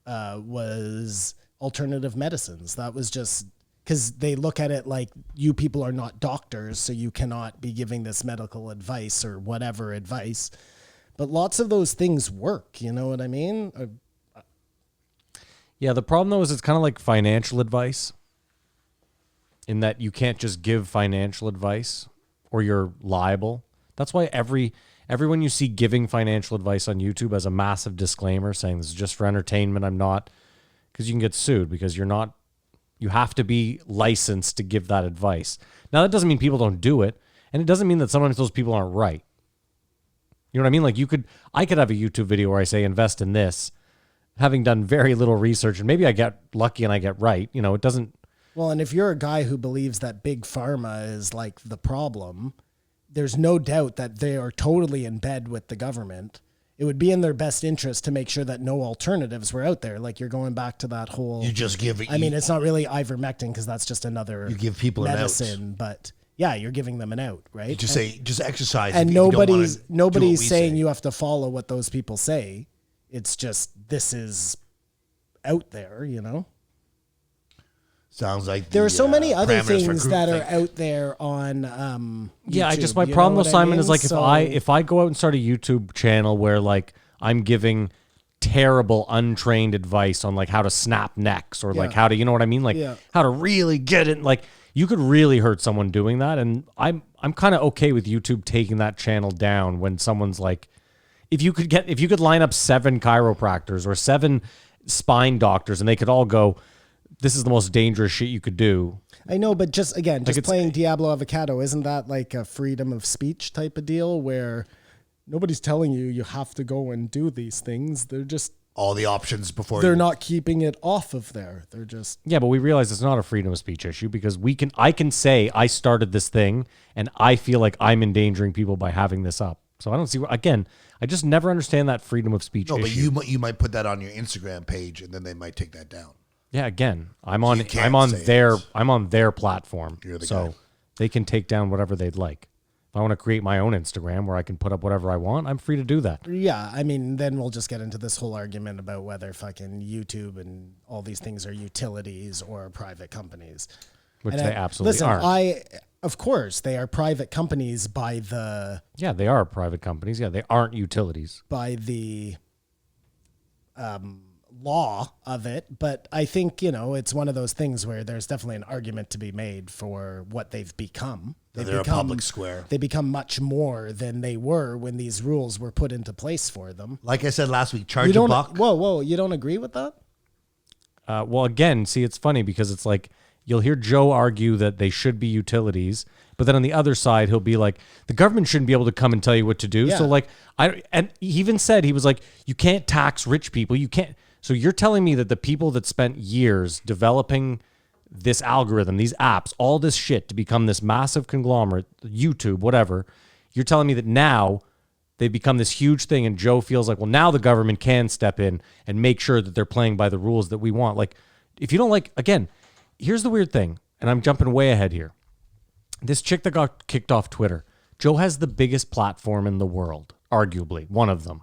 was alternative medicines. That was just because they look at it like you people are not doctors, so you cannot be giving this medical advice or whatever advice. But lots of those things work. You know what I mean? Yeah, the problem though is it's kind of like financial advice in that you can't just give financial advice or you're liable. That's why everyone you see giving financial advice on YouTube has a massive disclaimer saying this is just for entertainment. I'm not, because you can get sued because you have to be licensed to give that advice. Now that doesn't mean people don't do it, and it doesn't mean that sometimes those people aren't right. You know what I mean? Like I could have a YouTube video where I say invest in this, having done very little research, and maybe I get lucky and I get right. It doesn't. Well, and if you're a guy who believes that big pharma is like the problem, there's no doubt that they are totally in bed with the government. It would be in their best interest to make sure that no alternatives were out there. Like you're going back to that whole. You just give. I mean, it's not really ivermectin because that's just another. You give people medicine, but yeah, you're giving them an out, right? You just say just exercise. And if you don't wanna nobody's do what nobody's we saying say. you have to follow what those people say. It's just this is out there, Sounds like There are so many other parameters for things that are groupthink. out there on Yeah, I YouTube, just my you know problem though, what I Simon, mean? is like So- if I go out and start a YouTube channel where like I'm giving terrible untrained advice on like how to snap necks or like Yeah. how to, you know what I mean, like Yeah. how to really get it, like you could really hurt someone doing that, and I'm kind of okay with YouTube taking that channel down when someone's like, if you could line up 7 chiropractors or 7 spine doctors and they could all go, this is the most dangerous shit you could do. I know, but just it's- playing Diablo Avocado, isn't that like a freedom of speech type of deal where nobody's telling you have to go and do these things? They're just all the options before. they're you. not keeping it off of there. They're just Yeah, but we realize it's not a freedom of speech issue because I can say I started this thing and I feel like I'm endangering people by having this up. So I don't see, again, I just never understand that freedom of speech No, but issue. you might put that on your Instagram page and then they might take that down. Yeah, again, I'm on say their platform. You're the So guy. they can take down whatever they'd like. If I want to create my own Instagram where I can put up whatever I want, I'm free to do that. yeah. I mean, then we'll just get into this whole argument about whether fucking YouTube and all these things are utilities or private companies. Which And they absolutely listen, aren't. Of course, they are private companies by the Yeah, they are private companies. Yeah, they aren't utilities. law of it, but I think it's one of those things where there's definitely an argument to be made for what they've become. They're a public square. They become much more than they were when these rules were put into place for them. Like I said last week, charge You a don't. buck. Whoa! You don't agree with that? Well, again, see, it's funny because it's like you'll hear Joe argue that they should be utilities, but then on the other side, he'll be like, the government shouldn't be able to come and tell you what to do. Yeah. So like, and he even said, he was like, you can't tax rich people. You can't. So you're telling me that the people that spent years developing this algorithm, these apps, all this shit to become this massive conglomerate, YouTube, whatever, you're telling me that now they become this huge thing and Joe feels like, well, now the government can step in and make sure that they're playing by the rules that we want. Like, if you don't like, again, here's the weird thing, and I'm jumping way ahead here. This chick that got kicked off Twitter, Joe has the biggest platform in the world, arguably, one of them.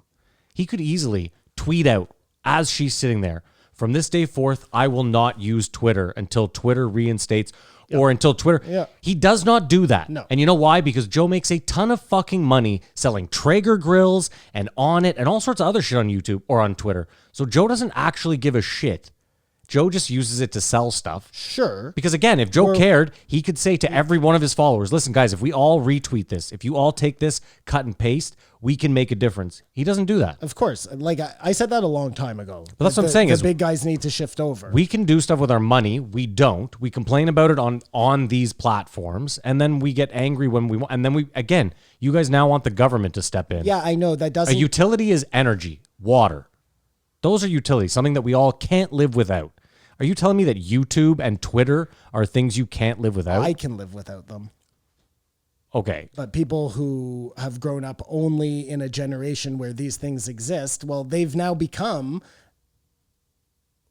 He could easily tweet out as she's sitting there, from this day forth, I will not use Twitter until Twitter reinstates or until Twitter. Yeah. He does not do that. No. And you know why? Because Joe makes a ton of fucking money selling Traeger grills and On It and all sorts of other shit on YouTube or on Twitter. So Joe doesn't actually give a shit. Joe just uses it to sell stuff. Sure. Because again, if Joe cared, he could say to every one of his followers, listen, guys, if we all retweet this, if you all take this, cut and paste, we can make a difference. He doesn't do that. Of course. Like I said that a long time ago. But that's what I'm saying The is big guys need to shift over. we can do stuff with our money. We don't. We complain about it on these platforms, and then we get angry when we want. And then you guys now want the government to step in. Yeah, I know that A doesn't. utility is energy, water. Those are utilities, something that we all can't live without. Are you telling me that YouTube and Twitter are things you can't live without? I can live without them. Okay. But people who have grown up only in a generation where these things exist, well, they've now become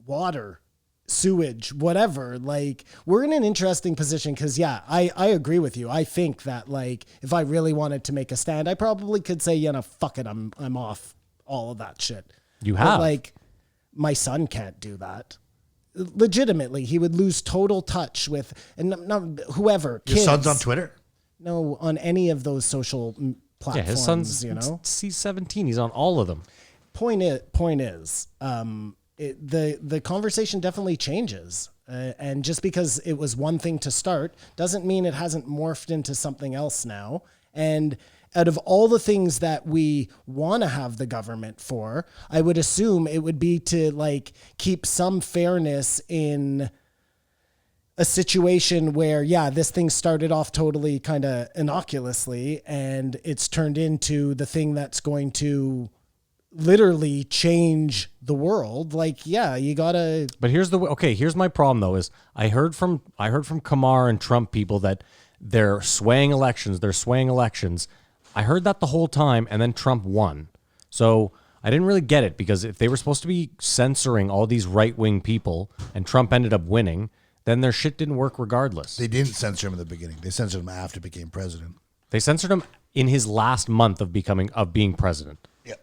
water, sewage, whatever. Like, we're in an interesting position because, yeah, I agree with you. I think that, like, if I really wanted to make a stand, I probably could say, yeah, no, fuck it, I'm off all of that shit. You But, have. like, my son can't do that. Legitimately, he would lose total touch with, and not whoever. Your kids. son's on Twitter? No, on any of those social platforms. Yeah, his son's you know. he's 17. He's on all of them. Point is, the conversation definitely changes, and just because it was one thing to start doesn't mean it hasn't morphed into something else now. And out of all the things that we want to have the government for, I would assume it would be to like keep some fairness in a situation where, yeah, this thing started off totally kind of innocuously and it's turned into the thing that's going to literally change the world. Like, yeah, you gotta. But here's my problem though, is I heard from Kamar and Trump people that they're swaying elections. I heard that the whole time, and then Trump won. So I didn't really get it, because if they were supposed to be censoring all these right-wing people and Trump ended up winning, then their shit didn't work regardless. They didn't censor him in the beginning. They censored him after he became president. They censored him in his last month of being president. Yeah.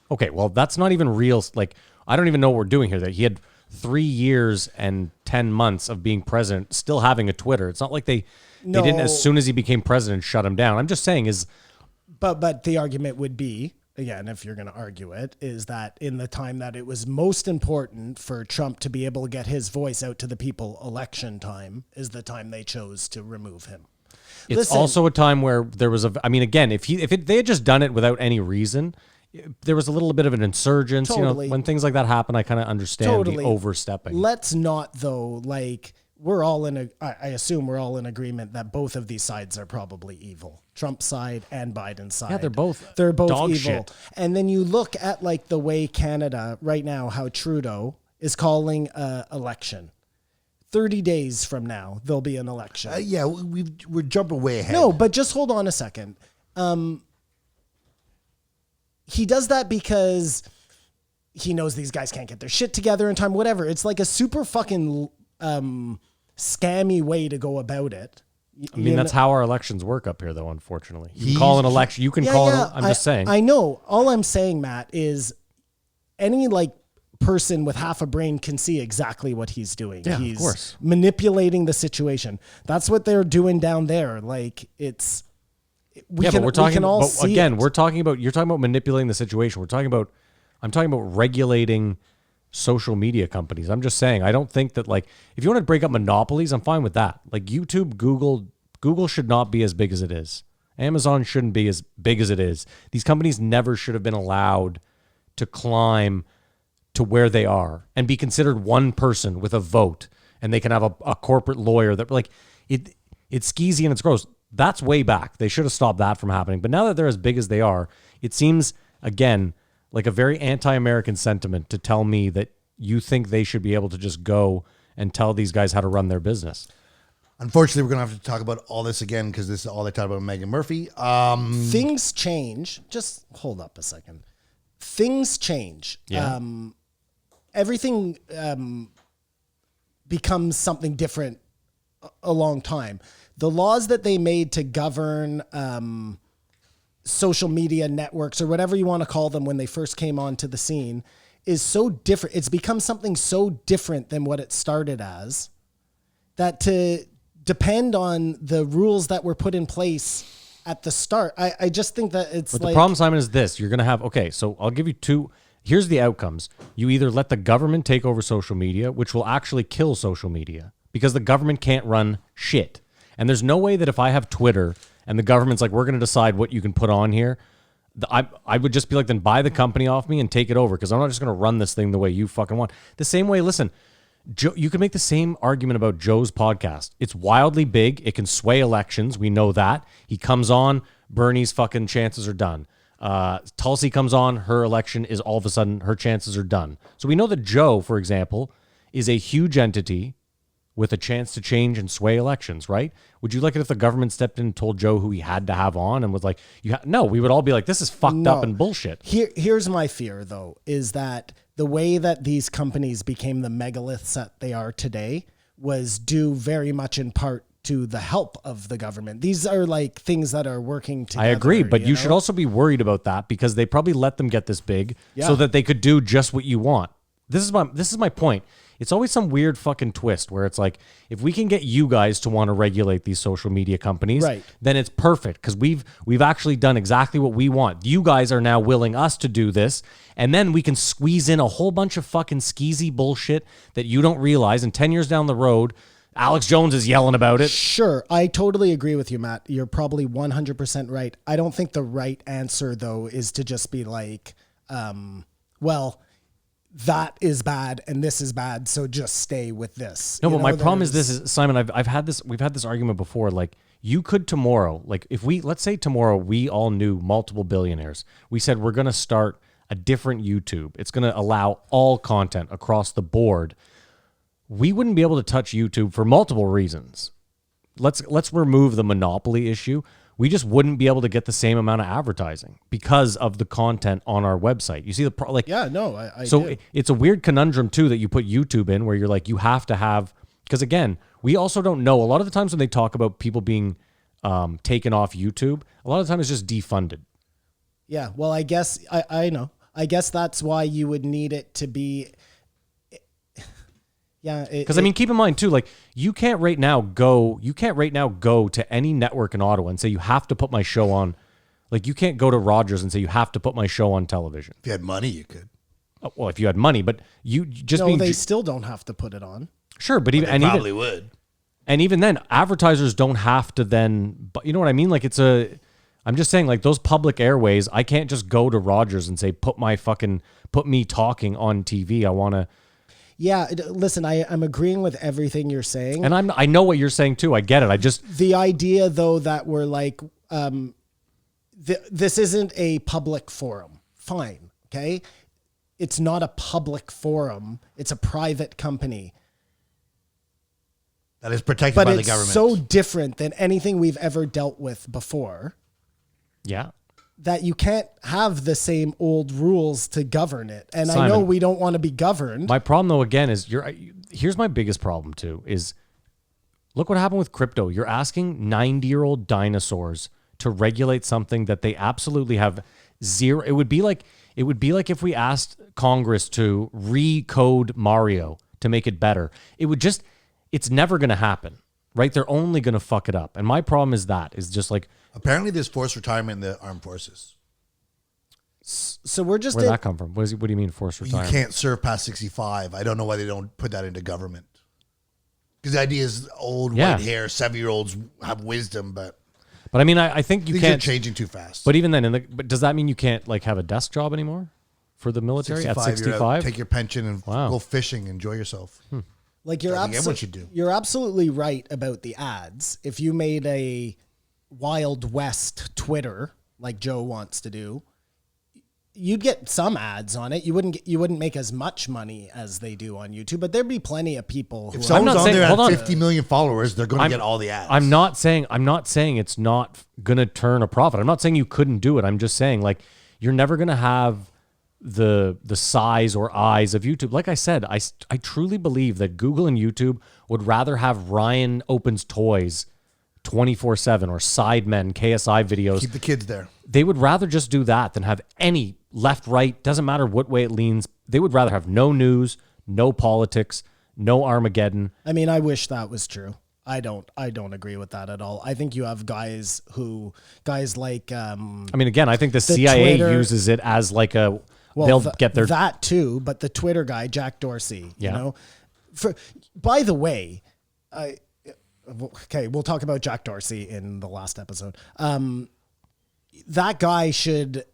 Okay, well, that's not even real. Like, I don't even know what we're doing here. That he had 3 years and 10 months of being president, still having a Twitter. It's not like they didn't, as soon as he became president, shut him down. I'm just saying is... But the argument would be, again, if you're going to argue it, is that in the time that it was most important for Trump to be able to get his voice out to the people, election time is the time they chose to remove him. It's also a time where there was again, if they had just done it without any reason, there was a little bit of an insurgence. Totally. You know, when things like that happen, I kind of understand the overstepping. Let's not, though, like, I assume we're all in agreement that both of these sides are probably evil. Trump's side and Biden's side. Yeah, they're both evil. dog shit. And then you look at like the way Canada right now, how Trudeau is calling election. 30 days from now, there'll be an election. Yeah, we're jumping way ahead. No, but just hold on a second. He does that because he knows these guys can't get their shit together in time, whatever. It's like a super fucking scammy way to go about it. I mean, that's how our elections work up here, though, unfortunately. You can call an election. You can I'm just saying. I know. All I'm saying, Matt, is any like person with half a brain can see exactly what he's doing. Yeah, he's of course. manipulating the situation. That's what they're doing down there. Like, it's... But we're talking all about, see again, it. you're talking about manipulating the situation. I'm talking about regulating social media companies. I'm just saying, I don't think that, like, if you want to break up monopolies, I'm fine with that. Like YouTube, Google should not be as big as it is. Amazon shouldn't be as big as it is. These companies never should have been allowed to climb to where they are and be considered one person with a vote, and they can have a corporate lawyer that, like, it's skeezy and it's gross. That's way back. They should have stopped that from happening. But now that they're as big as they are, it seems, again, like a very anti-American sentiment to tell me that you think they should be able to just go and tell these guys how to run their business. Unfortunately, we're going to have to talk about all this again because this is all they talk about Meghan Murphy. Things change. Just hold up a second. Things change. Yeah. Everything becomes something different a long time. The laws that they made to govern social media networks, or whatever you want to call them, when they first came onto the scene, is so different. It's become something so different than what it started as, that to depend on the rules that were put in place at the start. I just think that it's But like... the problem, Simon, is this. You're going to have, okay, so I'll give you two. Here's the outcomes. You either let the government take over social media, which will actually kill social media because the government can't run shit. And there's no way that if I have Twitter and the government's like, we're going to decide what you can put on here, I would just be like, then buy the company off me and take it over because I'm not just going to run this thing the way you fucking want. The same way, listen, Joe, you can make the same argument about Joe's podcast. It's wildly big. It can sway elections. We know that. He comes on, Bernie's fucking chances are done. Tulsi comes on, her election is all of a sudden, her chances are done. So we know that Joe, for example, is a huge entity with a chance to change and sway elections, right? Would you like it if the government stepped in and told Joe who he had to have on and was like, no, we would all be like, this is fucked up and bullshit. Here's my fear, though, is that the way that these companies became the megaliths that they are today was due very much in part to the help of the government. These are like things that are working together. I agree, but you know? should also be worried about that because they probably let them get this big so that they could do just what you want. This is my point. It's always some weird fucking twist where it's like, if we can get you guys to want to regulate these social media companies, right, then it's perfect because we've actually done exactly what we want. You guys are now willing us to do this, and then we can squeeze in a whole bunch of fucking skeezy bullshit that you don't realize. And 10 years down the road, Alex Jones is yelling about it. Sure, I totally agree with you, Matt. You're probably 100% right. I don't think the right answer, though, is to just be like, well, that is bad and this is bad, so just stay with this. No, but my problem is this, is Simon, we've had this argument before. Like, you could tomorrow, like if let's say tomorrow we all knew multiple billionaires. We said we're going to start a different YouTube. It's going to allow all content across the board. We wouldn't be able to touch YouTube for multiple reasons. Let's remove the monopoly issue. We just wouldn't be able to get the same amount of advertising because of the content on our website. You see it's a weird conundrum too that you put YouTube in where you're like, you have to have, because again, we also don't know. A lot of the times when they talk about people being taken off YouTube, a lot of the time it's just defunded. Yeah, well, I guess I know. I guess that's why you would need it to be. Yeah, because I mean, keep in mind too, like you can't right now go to any network in Ottawa and say you have to put my show on. Like you can't go to Rogers and say you have to put my show on television. If you had money, you could. Well, if you had money, but you just no, they still don't have to put it on. Sure, but even they probably would. And even then, advertisers don't have to then. But you know what I mean? Like I'm just saying, like those public airways, I can't just go to Rogers and say put me talking on TV. I want to. Yeah, listen, I'm agreeing with everything you're saying. And I know what you're saying too. I get it. The idea though that we're like, this isn't a public forum. Fine. Okay. It's not a public forum. It's a private company. That is protected by the government. But it's so different than anything we've ever dealt with before. Yeah. That you can't have the same old rules to govern it. And Simon, I know we don't want to be governed. My problem though, again, is here's my biggest problem too, is look what happened with crypto. You're asking 90-year-old dinosaurs to regulate something that they absolutely have zero. It would be like if we asked Congress to recode Mario to make it better. It's never going to happen, right? They're only going to fuck it up. And my problem is just like, apparently there's forced retirement in the armed forces. So we're just... Where'd that come from? What do you mean forced retirement? You can't serve past 65. I don't know why they don't put that into government. Because the idea is old, white hair, 70-year-olds have wisdom, but I mean, I think you can't... Things are changing too fast. But even then, but does that mean you can't like have a desk job anymore for the military at 65? Take your pension and go fishing, enjoy yourself. Like everyone should do. You're absolutely right about the ads. If you made a Wild West Twitter like Joe wants to do, you'd get some ads on it. You wouldn't make as much money as they do on YouTube, but there'd be plenty of people who if someone's on there at 50 million followers, they're going to get all the ads. I'm not saying it's not going to turn a profit. I'm not saying you couldn't do it. I'm just saying like you're never going to have the size or eyes of YouTube. Like I said, I truly believe that Google and YouTube would rather have Ryan Opens Toys 24/7 or Sidemen KSI videos. Keep the kids there. They would rather just do that than have any left, right, doesn't matter what way it leans. They would rather have no news, no politics, no Armageddon. I mean, I wish that was true. I don't agree with that at all. I think you have guys like I mean, again, I think the CIA Twitter- uses it as like a they'll get their that too, but the Twitter guy Jack Dorsey, Yeah. you know. By the way, okay, we'll talk about Jack Dorsey in the last episode. That guy should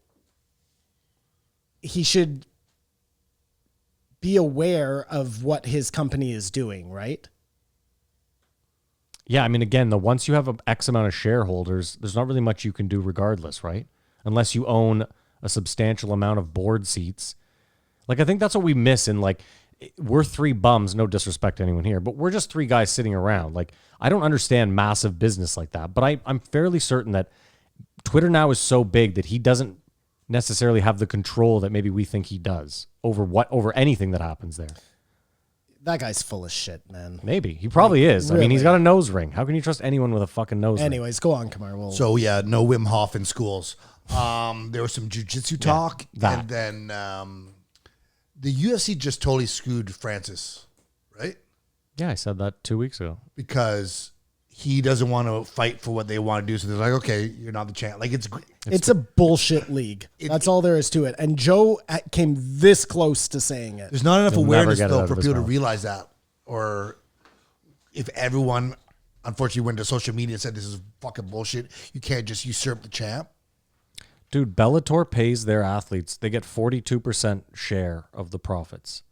be aware of what his company is doing, right? Yeah, I mean, again, once you have a X amount of shareholders, there's not really much you can do regardless, right? Unless you own a substantial amount of board seats. Like, I think that's what we miss in, like, we're three bums, no disrespect to anyone here, but we're just three guys sitting around. Like, I don't understand massive business like that, but I'm fairly certain that Twitter now is so big that he doesn't necessarily have the control that maybe we think he does over anything that happens there. That guy's full of shit, man. Maybe. He probably is. I mean, he's really. got a nose ring. How can you trust anyone with a fucking nose ring? Anyways, go on, Kamar. So yeah, no Wim Hof in schools. There was some jujitsu talk, that. and then the UFC just totally screwed Francis, right? Yeah, I said that 2 weeks ago. Because he doesn't want to fight for what they want to do. So they're like, okay, you're not the champ. Like It's a bullshit league. That's all there is to it. And Joe came this close to saying it. there's not enough He'll never awareness get it though out for of his people to mouth. realize that, or if everyone unfortunately went to social media and said this is fucking bullshit, you can't just usurp the champ. Dude, Bellator pays their athletes. They get 42% share of the profits.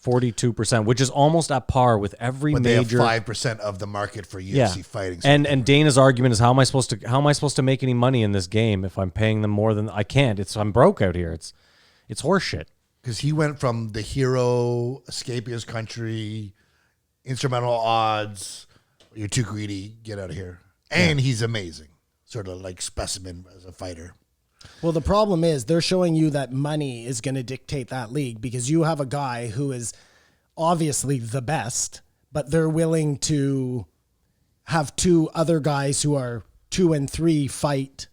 42%, which is almost at par with every But major. they have 5% of the market for UFC fighting. And Dana's argument is how am I supposed to make any money in this game if I'm paying them more than I can't? I'm broke out here. It's horseshit. Because he went from the hero, escaping his country, instrumental odds. You're too greedy. Get out of here. And he's amazing, sort of like specimen as a fighter. Well, the problem is they're showing you that money is going to dictate that league because you have a guy who is obviously the best, but they're willing to have two other guys who are 2 and 3 fight,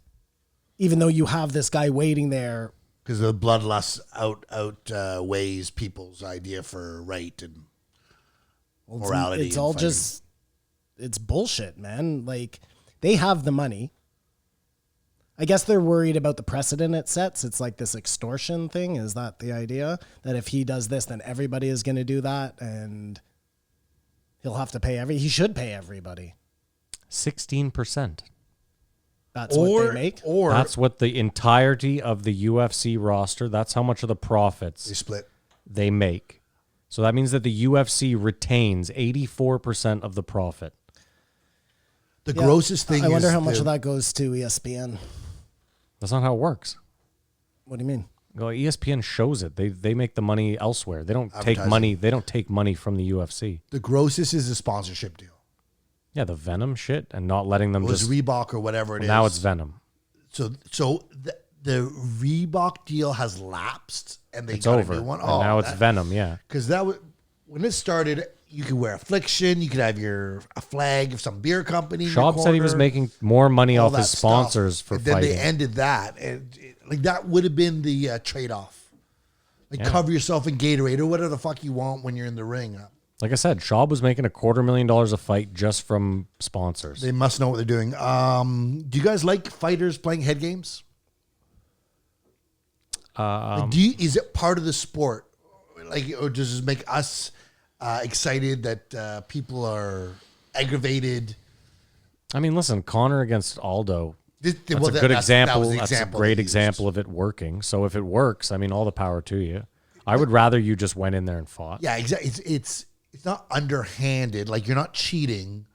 even though you have this guy waiting there. Because the bloodlust outweighs people's idea for right and morality. It's and all fighting. it's bullshit, man. Like, they have the money. I guess they're worried about the precedent it sets. It's like this extortion thing. Is that the idea? That if he does this, then everybody is going to do that, and he'll have to pay he should pay everybody. 16%. That's what they make. Or That's what the entirety of the UFC roster, that's how much of the they profits split. they make. So that means that the UFC retains 84% of the profit. The Yeah. grossest thing I wonder is how much of that goes to ESPN. That's not how it works. What do you mean? Well, ESPN shows it. They make the money elsewhere. They don't take Advertising. money. They don't take money from the UFC. The grossest is a sponsorship deal. Yeah, the Venom shit and not letting them It was just. Reebok or whatever it is. Now it's Venom. So the Reebok deal has lapsed and they It's got over. a new one. And now it's Venom. Yeah. Because that was when it started. You could wear Affliction. You could have a flag of some beer company. in your Schaub said he was corner, making more money all off that his stuff. sponsors for And then fighting. they ended that, and like that would have been the trade-off. Like cover yourself in Gatorade or whatever the fuck you want when you're in the ring. Like I said, Schaub was making $250,000 a fight just from sponsors. They must know what they're doing. Do you guys like fighters playing head games? Is it part of the sport? Like, or does it make us excited that people are aggravated? I mean, listen, Connor against Aldo. That's That's a good example. That was the That's a example great they used. example of it working. So if it works, I mean, all the power to you. I would rather you just went in there and fought. Yeah, exactly. It's not underhanded. Like you're not cheating,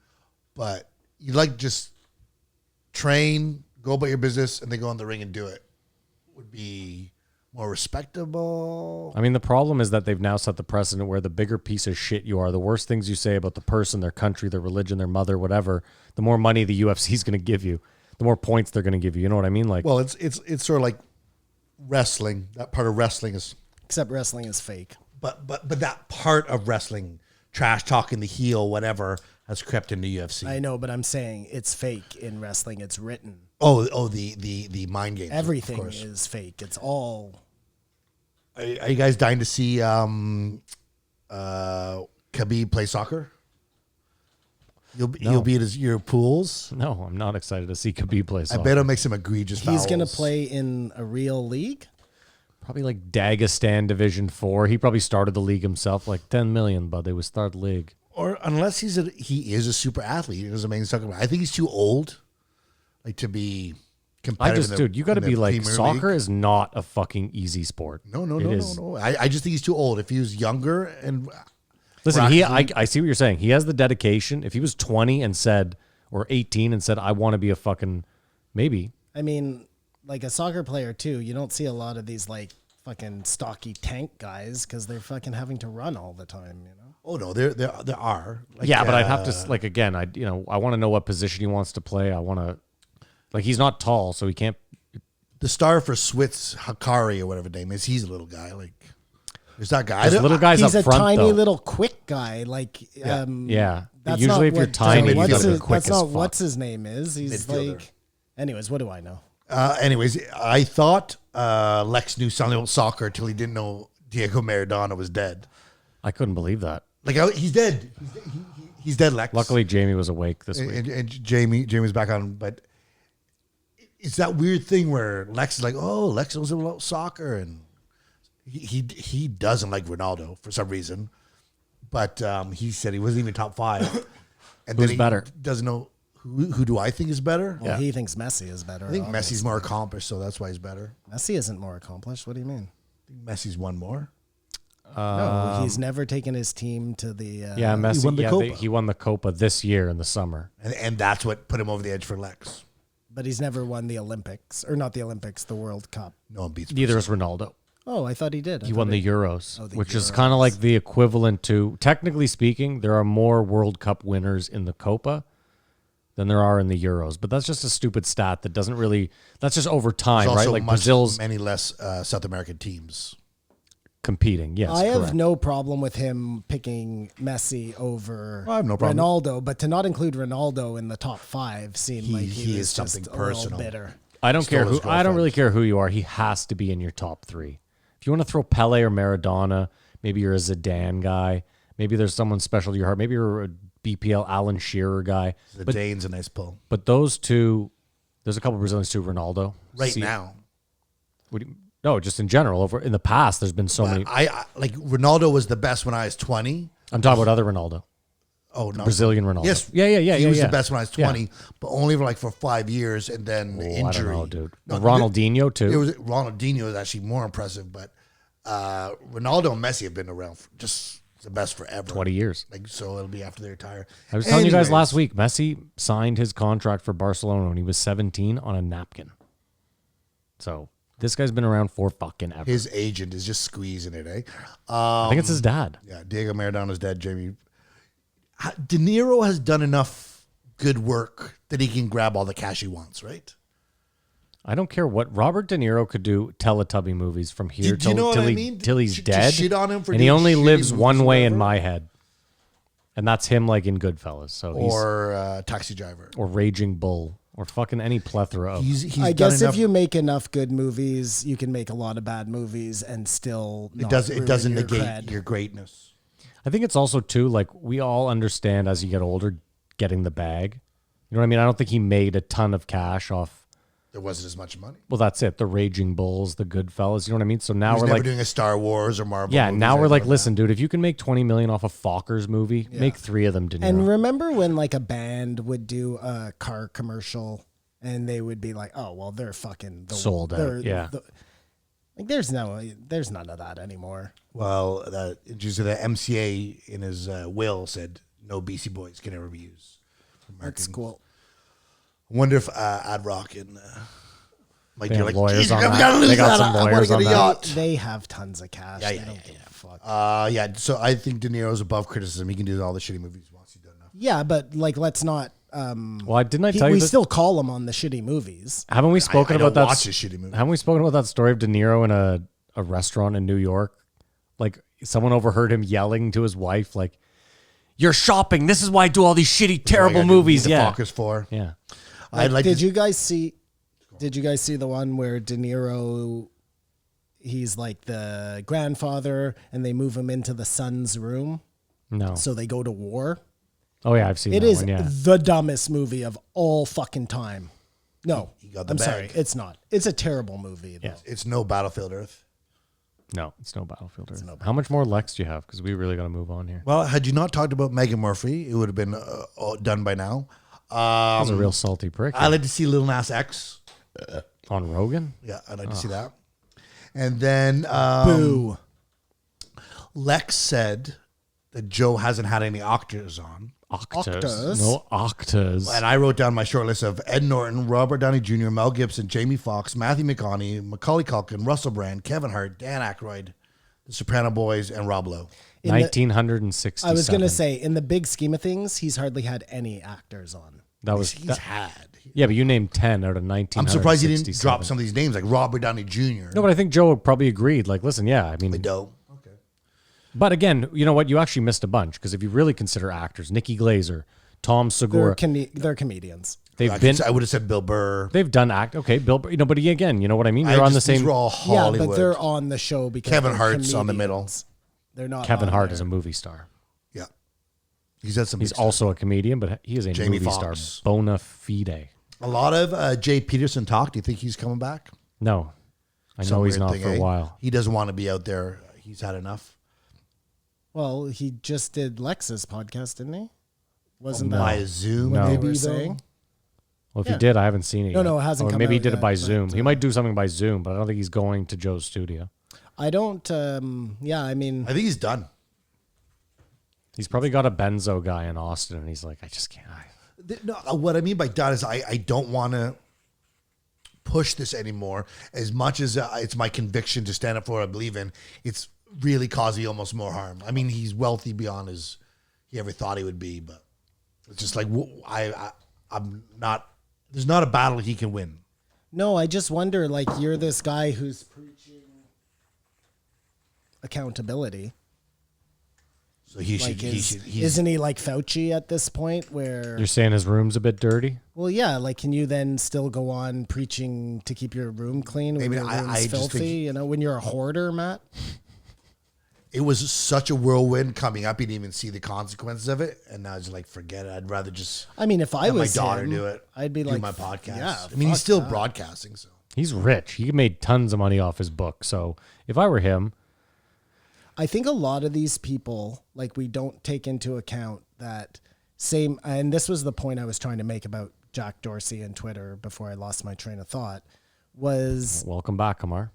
but you like just train, go about your business, and then go in the ring and do it. Would be more respectable. I mean, the problem is that they've now set the precedent where the bigger piece of shit you are, the worse things you say about the person, their country, their religion, their mother, whatever, the more money the UFC is going to give you, the more points they're going to give you. You know what I mean? Like, Well, it's sort of like wrestling. That part of wrestling is, Except wrestling is fake. but that part of wrestling, trash talking the heel, whatever, has crept into UFC. I know, but I'm saying it's fake in wrestling. It's written. The mind games. of Everything course. is fake. It's all. Are you guys dying to see Khabib play soccer? He'll be at your pools. No, I'm not excited to see Khabib play I soccer. bet he'll make some egregious fouls. He's gonna play in a real league. Probably like Dagestan Division 4. He probably started the league himself, like 10 million, but they would start the league. Or unless he is a super athlete. He doesn't make soccer. I think he's too old, like to be competitive. Dude, you got to be like, Premier soccer League. is not a fucking easy sport. No. It is. I just think he's too old. If he was younger and Listen, practically- I see what you're saying. He has the dedication. If he was 20 and said, or 18 and said, I want to be a fucking, maybe. I mean, like a soccer player too. You don't see a lot of these like fucking stocky tank guys because they're fucking having to run all the time. You know. oh no, there are. Like, Yeah, but I'd have to, like, again, I want to know what position he wants to play. I want to, like, he's not tall, so he can't. the star for Switz Hakari or whatever his name is. He's a little guy. Like there's that guy. There's little guys He's up a front, tiny though. little quick guy. Like Yeah. That's Usually not if you're what, tiny, you what's gotta be his- quick that's as not fuck. what's his name is. He's Midfielder. like. Anyways, what do I know? Anyways, I thought Lex knew something about soccer until he didn't know Diego Maradona was dead. I couldn't believe that. Like he's dead. He's dead, Lex. Luckily, Jamie was awake this week. and Jamie's back on, but it's that weird thing where Lex is like, oh, Lex knows about soccer, and he doesn't like Ronaldo for some reason, but he said he wasn't even top 5. And Who's he better? Doesn't know who do I think is better? Well, he thinks Messi is better. I think obviously. Messi's more accomplished, so that's why he's better. Messi isn't more accomplished. What do you mean? I think Messi's won more. No, he's never taken his team to the. Yeah, Messi won the Copa. he won the Copa this year in the summer. And that's what put him over the edge for Lex. But he's never won the Olympics, or not the Olympics, the World Cup. No one beats Neither is Ronaldo. Oh, I thought he did. He won the Euros, the which is kind of like the equivalent to, technically speaking, there are more World Cup winners in the Copa than there are in the Euros. But that's just a stupid stat that doesn't really, that's just over time, There's right? also Like Brazil's many less South American teams. competing. Yes, I have correct. no problem with him picking Messi over I have no problem. Ronaldo, but to not include Ronaldo in the top 5 seemed like he he is was something just a little personal. bitter. I don't Stole care his who. I don't girlfriend. really care who you are. He has to be in your top 3. If you want to throw Pele or Maradona, maybe you're a Zidane guy. Maybe there's someone special to your heart. Maybe you're a BPL Alan Shearer guy. The But Dane's a nice pull. but those two, there's a couple Brazilians too. Ronaldo Right now. What do you, no, just in general. Over in the past, there's been so many. I like Ronaldo was the best when I was 20. I'm talking about other Ronaldo. Oh no, Brazilian Ronaldo. Yes, Yeah. He was yeah. the best when I was Yeah. 20, but only for 5 years, and then Oh, I injury. don't know, dude. No, Ronaldinho too. It was Ronaldinho is actually more impressive, but Ronaldo and Messi have been around for just the best forever. 20 years. Like so, it'll be after they retire. I was telling you guys Anyways, last week, Messi signed his contract for Barcelona when he was 17 on a napkin. So this guy's been around for fucking ever. his agent is just squeezing it, eh? I think it's his dad. Yeah, Diego Maradona's dead. Jamie De Niro has done enough good work that he can grab all the cash he wants, right? I don't care what Robert De Niro could do Teletubby movies from here Do you know what I till mean? till he's To dead. shit on him for and he doing only shitty lives movies one or way in whatever? my head. And that's him like in Goodfellas. So he's Or Taxi Driver. or Raging Bull or fucking any plethora of He's I done guess enough. if you make enough good movies, you can make a lot of bad movies and still it not doesn't ruin your negate cred. your greatness. I think it's also too like we all understand as you get older getting the bag. You know what I mean? I don't think he made a ton of cash off. There wasn't as much money. Well, that's it. The Raging Bulls, the Goodfellas. You know what I mean? So now He's we're never like, doing a Star Wars or Marvel. yeah. movies Now or we're like, anything listen, dude. If you can make 20 million off a Fockers movie, make 3 of them. De Niro. And remember when like a band would do a car commercial and they would be like, "Oh, well, they're fucking Sold out, they're yeah. like there's none of that anymore. Well, the MCA in his will said no BC Boys can ever be used. for That's marketing. cool. I wonder if Ad Rock and Mike They are have like, lawyers "Jeez, on we that. gotta lose They got that. some I wanna lawyers get on a that." yacht." They have tons of cash. Yeah, They yeah, don't yeah, give a fuck. Yeah, so I think De Niro's above criticism. He can do all the shitty movies once he's done enough. Yeah, but like let's not. Well, didn't I tell you we that? still call him on the shitty movies. Haven't we spoken I about don't that? watch his shitty movie. Haven't we spoken about that story of De Niro in a restaurant in New York? Like someone overheard him yelling to his wife, like, "You're shopping. This is why I do all these shitty, terrible movies." The Yeah, Fockers for. yeah. I'd like Did to, you guys see? Did you guys see the one where De Niro? He's like the grandfather, and they move him into the son's room, No. so they go to war. Oh yeah, I've seen It that is one. Yeah. the dumbest movie of all fucking time. No, got the I'm bag. sorry, it's not. It's a terrible movie. Though. Yeah. It's no Battlefield Earth. No, it's no Battlefield Earth. How much more Lex do you have? Because we really got to move on here. Well, had you not talked about Meghan Murphy, it would have been done by now. That was a real salty prick. I'd like to see Lil Nas X. On Rogan? Yeah, I'd like to see that. And then Boo. Lex said that Joe hasn't had any actors on. Octas. No Octas. And I wrote down my short list of Ed Norton, Robert Downey Jr., Mel Gibson, Jamie Foxx, Matthew McConaughey, Macaulay Culkin, Russell Brand, Kevin Hart, Dan Aykroyd, The Soprano Boys, and Rob Lowe. 1967. I was going to say, in the big scheme of things, he's hardly had any actors on. That was He's had. Yeah, but you named 10 out of 19. I'm surprised he didn't drop some of these names, like Robert Downey Jr. No, but I think Joe probably agreed. Like, listen, yeah, I mean, Doe. Okay. but again, you know what? You actually missed a bunch because if you really consider actors, Nikki Glazer, Tom Segura, They're comedians. I would have said Bill Burr. they've done act. Okay, Bill, but again, you know what I mean? You're on the These same. were all Hollywood. Yeah, but they're on the show because Kevin they're Hart's on the middle. comedians. They're not. Kevin on Hart there. is a movie star. Yeah. He's had some. He's big stuff. also a comedian, but he is a Jamie movie Foxx. star bona fide. A lot of Jay Peterson talk. Do you think he's coming back? No, I Some know he's weird not thing, for a eh? while. He doesn't want to be out there. He's had enough. Well, he just did Lex's podcast, didn't he? Wasn't By that Zoom, No. what they maybe were though? saying? Well, if Yeah. he did, I haven't seen it. No, yet. no, it hasn't Or come maybe he out did it yet, by but, Zoom. He might do something by Zoom, but I don't think he's going to Joe's studio. I don't. Yeah, I mean, I think he's done. He's probably got a benzo guy in Austin, and he's like, I just can't. No, what I mean by done is I don't want to push this anymore. As much as it's my conviction to stand up for what I believe in, it's really causing almost more harm. I mean, he's wealthy beyond he ever thought he would be, but it's just like I'm not. There's not a battle he can win. no, I just wonder. Like, you're this guy who's preaching accountability. So he Like, should. He's, isn't he like Fauci at this point? Where You're saying his room's a bit dirty? well, yeah, like, can you then still go on preaching to keep your room clean when Maybe your I room's just filthy? think- You know, when you're a hoarder, Matt. it was such a whirlwind coming up. He didn't even see the consequences of it, and now he's like, forget it. I'd rather just. I mean, if I have was my daughter him, do it. I'd be do like, my podcast. Yeah, I mean, he's fuck still that. broadcasting, so. He's rich. He made tons of money off his book. So if I were him, I think a lot of these people, like, we don't take into account that same, and this was the point I was trying to make about Jack Dorsey and Twitter before I lost my train of thought, was welcome back, Kamar.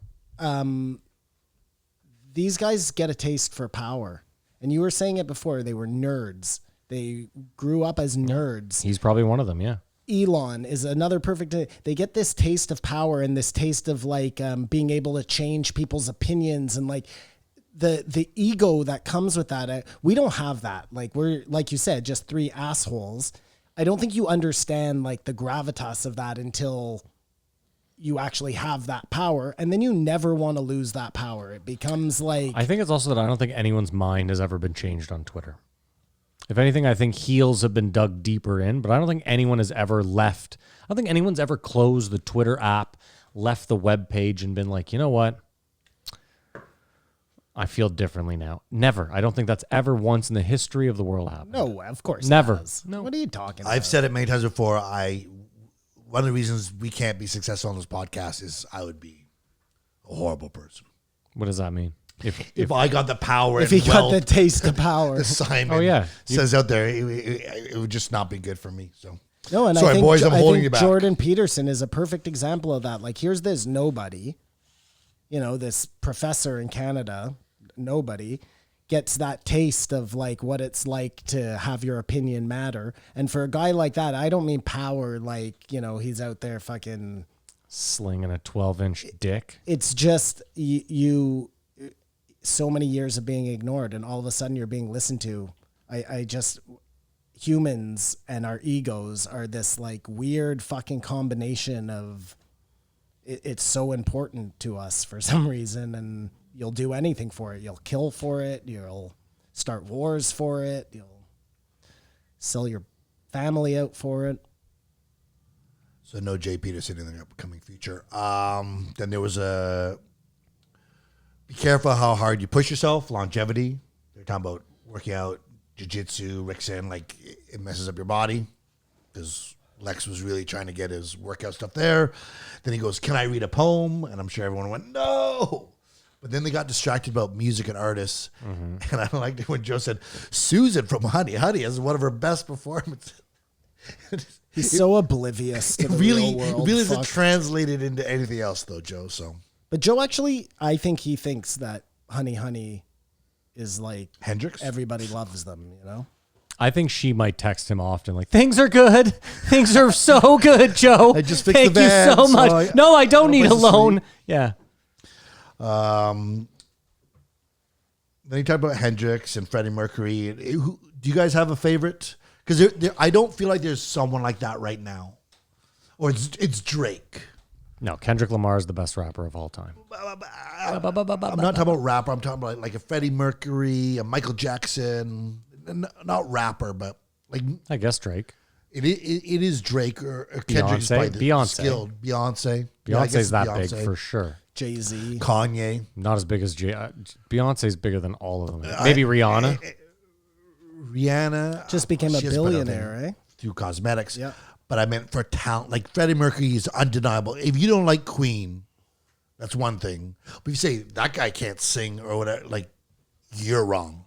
these guys get a taste for power. And you were saying it before, they were nerds. They grew up as nerds. He's probably one of them, yeah. Elon is another perfect. They get this taste of power and this taste of like being able to change people's opinions and like the ego that comes with that. We don't have that. Like, we're, like you said, just three assholes. I don't think you understand like the gravitas of that until you actually have that power, and then you never want to lose that power. It becomes like, I think it's also that I don't think anyone's mind has ever been changed on Twitter. If anything, I think heels have been dug deeper in, but I don't think anyone has ever left. I don't think anyone's ever closed the Twitter app, left the web page, and been like, you know what? I feel differently now. Never. I don't think that's ever once in the history of the world happened. no, of course, it Never. has. No. What are you talking about? I've said it many times before. One of the reasons we can't be successful on this podcast is I would be a horrible person. What does that mean? If I got the power, if and he got wealth the taste of power. that Simon Oh, yeah. says out there, it would just not be good for me. So No, and sorry, I think, boys, I'm I holding think you back. Jordan Peterson is a perfect example of that. Like, here's this nobody, you know, this professor in Canada, nobody, gets that taste of like what it's like to have your opinion matter. And for a guy like that, I don't mean power like, you know, he's out there fucking. Slinging a 12-inch dick. It's just you so many years of being ignored, and all of a sudden you're being listened to. I just, humans and our egos are this like weird fucking combination of it's so important to us for some reason, and you'll do anything for it. You'll kill for it. You'll start wars for it. You'll sell your family out for it. So no Jay Peterson in the upcoming future. Then there was be careful how hard you push yourself, longevity. They're talking about working out, jiu-jitsu, Rickson. Like, it messes up your body because Lex was really trying to get his workout stuff there. Then he goes, can I read a poem? And I'm sure everyone went, no. But then they got distracted about music and artists. And I liked it when Joe said, Susan from Honey. Honey is one of her best performances. He's so oblivious to the really, real world. really isn't Fuck. translated into anything else, though, Joe. So But Joe actually, I think he thinks that Honey Honey is like Hendrix? everybody loves them, you know? I think she might text him often, like, things are good. Things are so good, Joe. I just fixed Thank the you van, so so much. No, I don't need a place to loan. sleep. Yeah. Then you talk about Hendrix and Freddie Mercury. Do you guys have a favorite? Because I don't feel like there's someone like that right now. Or it's Drake. No, Kendrick Lamar is the best rapper of all time. I'm not talking about rapper. I'm talking about like a Freddie Mercury, a Michael Jackson. Not rapper, but like I guess Drake. it is Drake or Kendrick is Beyonce? probably the Beyonce. skilled. Beyonce. Yeah, I guess Beyonce's that Beyonce. big for sure. Jay-Z. Kanye. Not as big as Beyonce's bigger than all of them. Maybe Rihanna. Rihanna Just became a she has better billionaire, thing eh? through cosmetics. Yeah. But I meant for talent. Like Freddie Mercury is undeniable. If you don't like Queen, that's one thing. But if you say that guy can't sing or whatever, like you're wrong.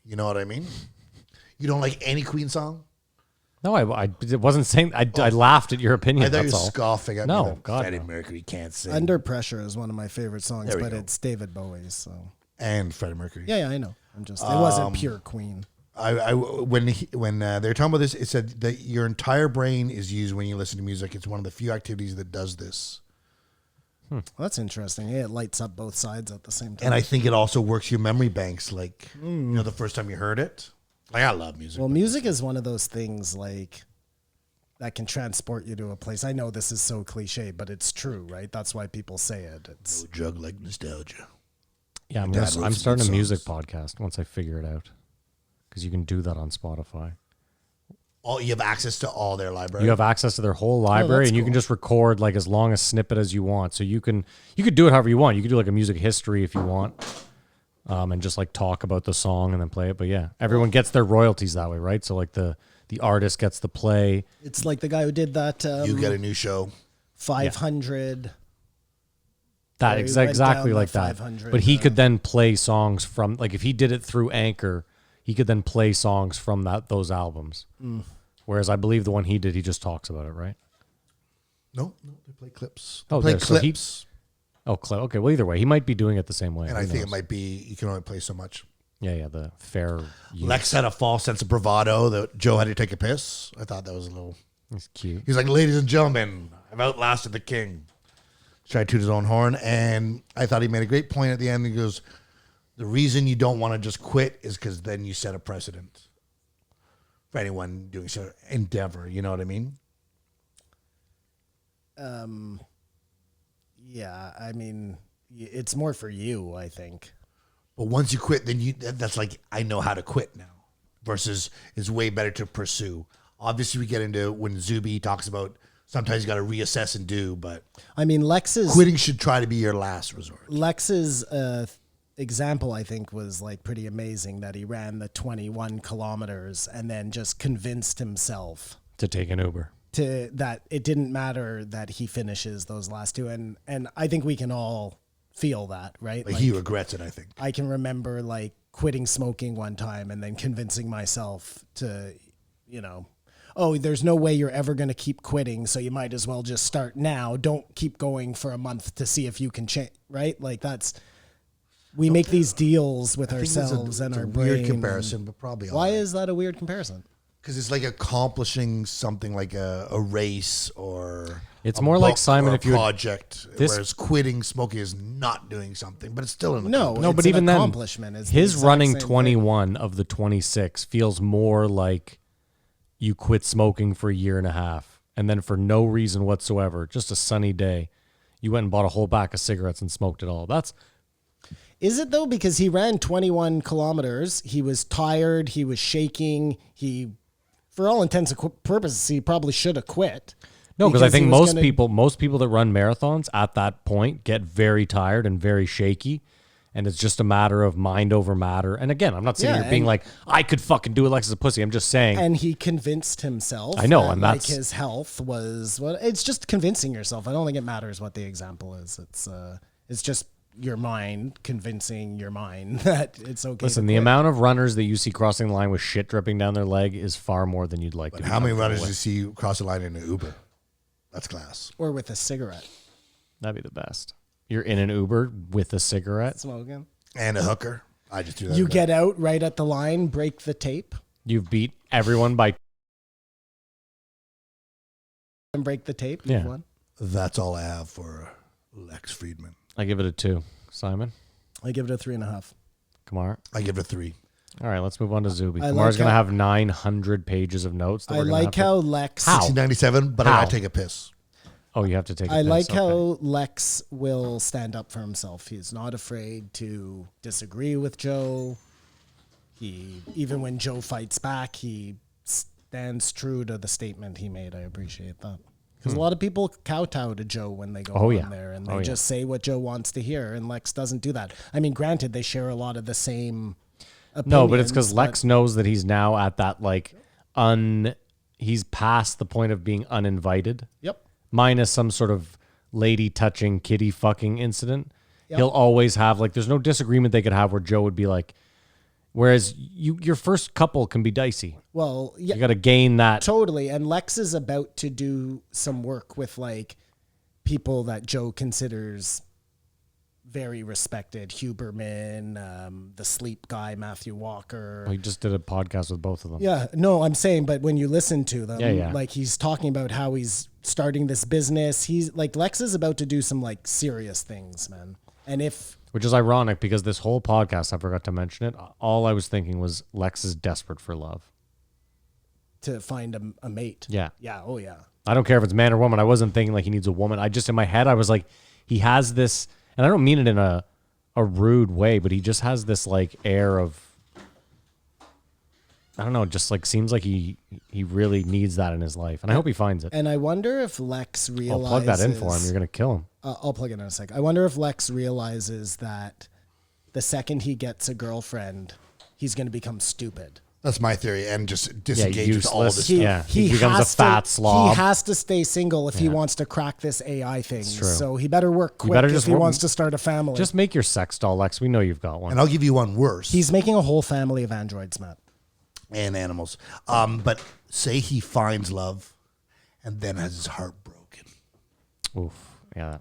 You know what I mean? You don't like any Queen song? No, I wasn't saying. I laughed at your opinion. I thought you That's were all. scoffing at me. No, that God, Freddie no. Mercury can't sing. Under Pressure is one of my favorite songs, There we but go. it's David Bowie's, so. And Freddie Mercury. Yeah, I know. It wasn't pure Queen. When they were talking about this, it said that your entire brain is used when you listen to music. It's one of the few activities that does this. Well, that's interesting. Yeah, it lights up both sides at the same time. And I think it also works your memory banks. Like, you know, the first time you heard it. Like, I love music. Well, music is one of those things like that can transport you to a place. I know this is so cliche, but it's true, right? That's why people say it. It's No drug like nostalgia. Yeah, I'm, dad wrote I'm some starting a good music songs. podcast once I figure it out, because you can do that on Spotify. You have access to all their library. You have access to their whole library, that's and you can cool. just record like as long a snippet as you want. So you could do it however you want. You could do like a music history if you want, and just like talk about the song and then play it. But yeah, everyone gets their royalties that way, right? So like the artist gets the play. It's like the guy who did that You get a new show. 500. That he exactly went down like the that. 500, But he could then play songs from, like, if he did it through Anchor, he could then play songs from those albums. Whereas I believe the one he did, he just talks about it, right? No, they play clips. Oh, They play there, so he- clips. Oh, okay. Well, either way, he might be doing it the same way. and Who I think it knows? might be, you can only play so much. Yeah, the fair use. Lex had a false sense of bravado that Joe had to take a piss. I thought that was a little. He's cute. He's like, ladies and gentlemen, I've outlasted the king. Tried to toot his own horn. And I thought he made a great point at the end. He goes, the reason you don't want to just quit is because then you set a precedent for anyone doing some endeavor. You know what I mean? Yeah, I mean, it's more for you, I think. But once you quit, then that's like, I know how to quit now. Versus it's way better to pursue. Obviously, we get into when Zuby talks about sometimes you got to reassess and do, but I mean, Lex's quitting should try to be your last resort. Lex's example, I think, was like pretty amazing that he ran the 21 kilometers and then just convinced himself To take an Uber. to that it didn't matter that he finishes those last two. And I think we can all feel that, right? Like he regrets it, I think. I can remember like quitting smoking one time and then convincing myself to, oh, there's no way you're ever going to keep quitting, so you might as well just start now. Don't keep going for a month to see if you can change, right? Like we make these deals with I think it's a- ourselves and it's a our brain. weird comparison, but probably Why is that a weird comparison? because it's like accomplishing something like a race or It's a more like, book Simon, or a if you had- project. Whereas quitting smoking is not doing something, but it's still an No, accomplishment. No, it's but an even then, accomplishment. It's the his exact running same thing. 21 of the 26 feels more like you quit smoking for a year and a half, and then for no reason whatsoever, just a sunny day, you went and bought a whole pack of cigarettes and smoked it all. Is it though? Because he ran 21 kilometers. He was tired. He was shaking. For all intents and purposes, he probably should have quit. No, because I think he was most people that run marathons at that point get very tired and very shaky, and it's just a matter of mind over matter. And again, I'm not sitting Yeah, here being and- like, I could fucking do Alexis a pussy. I'm just saying. And he convinced himself. I know, that, and like that's- his health was what. It's just convincing yourself. I don't think it matters what the example is. It's just your mind convincing your mind that it's okay. Listen, to the quit. amount of runners that you see crossing the line with shit dripping down their leg is far more than you'd like to. But be how many comfortable runners with. do you see cross the line in an Uber? That's class. or with a cigarette That'd be the best. You're in an Uber with a cigarette. smoking. And a hooker. I just do that. You every get out right at the line, break the tape, You've beat everyone by. and break the tape. Yeah. You've won. That's all I have for Lex Friedman. I give it a 2. Simon, I give it a 3.5. Kamar. I give it a 3. All right, let's move on to Zuby. I Kamar's like gonna how- have 900 pages of notes. That I we're gonna like have to- how Lex. How? 1997, but I How? gotta take a piss. Oh, you have to take. I like how Okay. Lex will stand up for himself. He's not afraid to disagree with Joe. Even when Joe fights back, he stands true to the statement he made. I appreciate that. Because a lot of people kowtow to Joe when they go Oh, on yeah. there and Oh, they yeah. just say what Joe wants to hear, and Lex doesn't do that. I mean, granted, they share a lot of the same opinions. No, but it's because but- Lex knows that he's now at that he's past the point of being uninvited. Yep. Minus some sort of lady touching, kitty fucking incident. Yep. He'll always have there's no disagreement they could have where Joe would be like, whereas your first couple can be dicey. Well, yeah. You got to gain that. Totally. And Lex is about to do some work with people that Joe considers very respected. Huberman, the sleep guy, Matthew Walker. He just did a podcast with both of them. Yeah, no, I'm saying, but when you listen to them, Yeah. he's talking about how he's starting this business. He's Lex is about to do some serious things, man. And Which is ironic because this whole podcast, I forgot to mention it. All I was thinking was Lex is desperate for love. to find a mate. Yeah. Yeah. Oh yeah. I don't care if it's man or woman. I wasn't thinking he needs a woman. I just, in my head, I was like, he has this, and I don't mean it in a rude way, but he just has this air of, I don't know, just seems like he really needs that in his life. And I hope he finds it. And I wonder if Lex I'll realizes. plug that in for him. You're going to kill him. I'll plug it in a sec. I wonder if Lex realizes that the second he gets a girlfriend, he's going to become stupid. That's my theory, and just disengage with all useless. this He- stuff. Yeah, he becomes a fat slob. He has to stay single if he wants to crack this AI thing. true. So he better work quick better if just he work- wants to start a family. Just make your sex doll, Lex. We know you've got one. And I'll give you one worse. He's making a whole family of androids, Matt. and animals. But say he finds love and then has his heart broken. Oof. Yeah.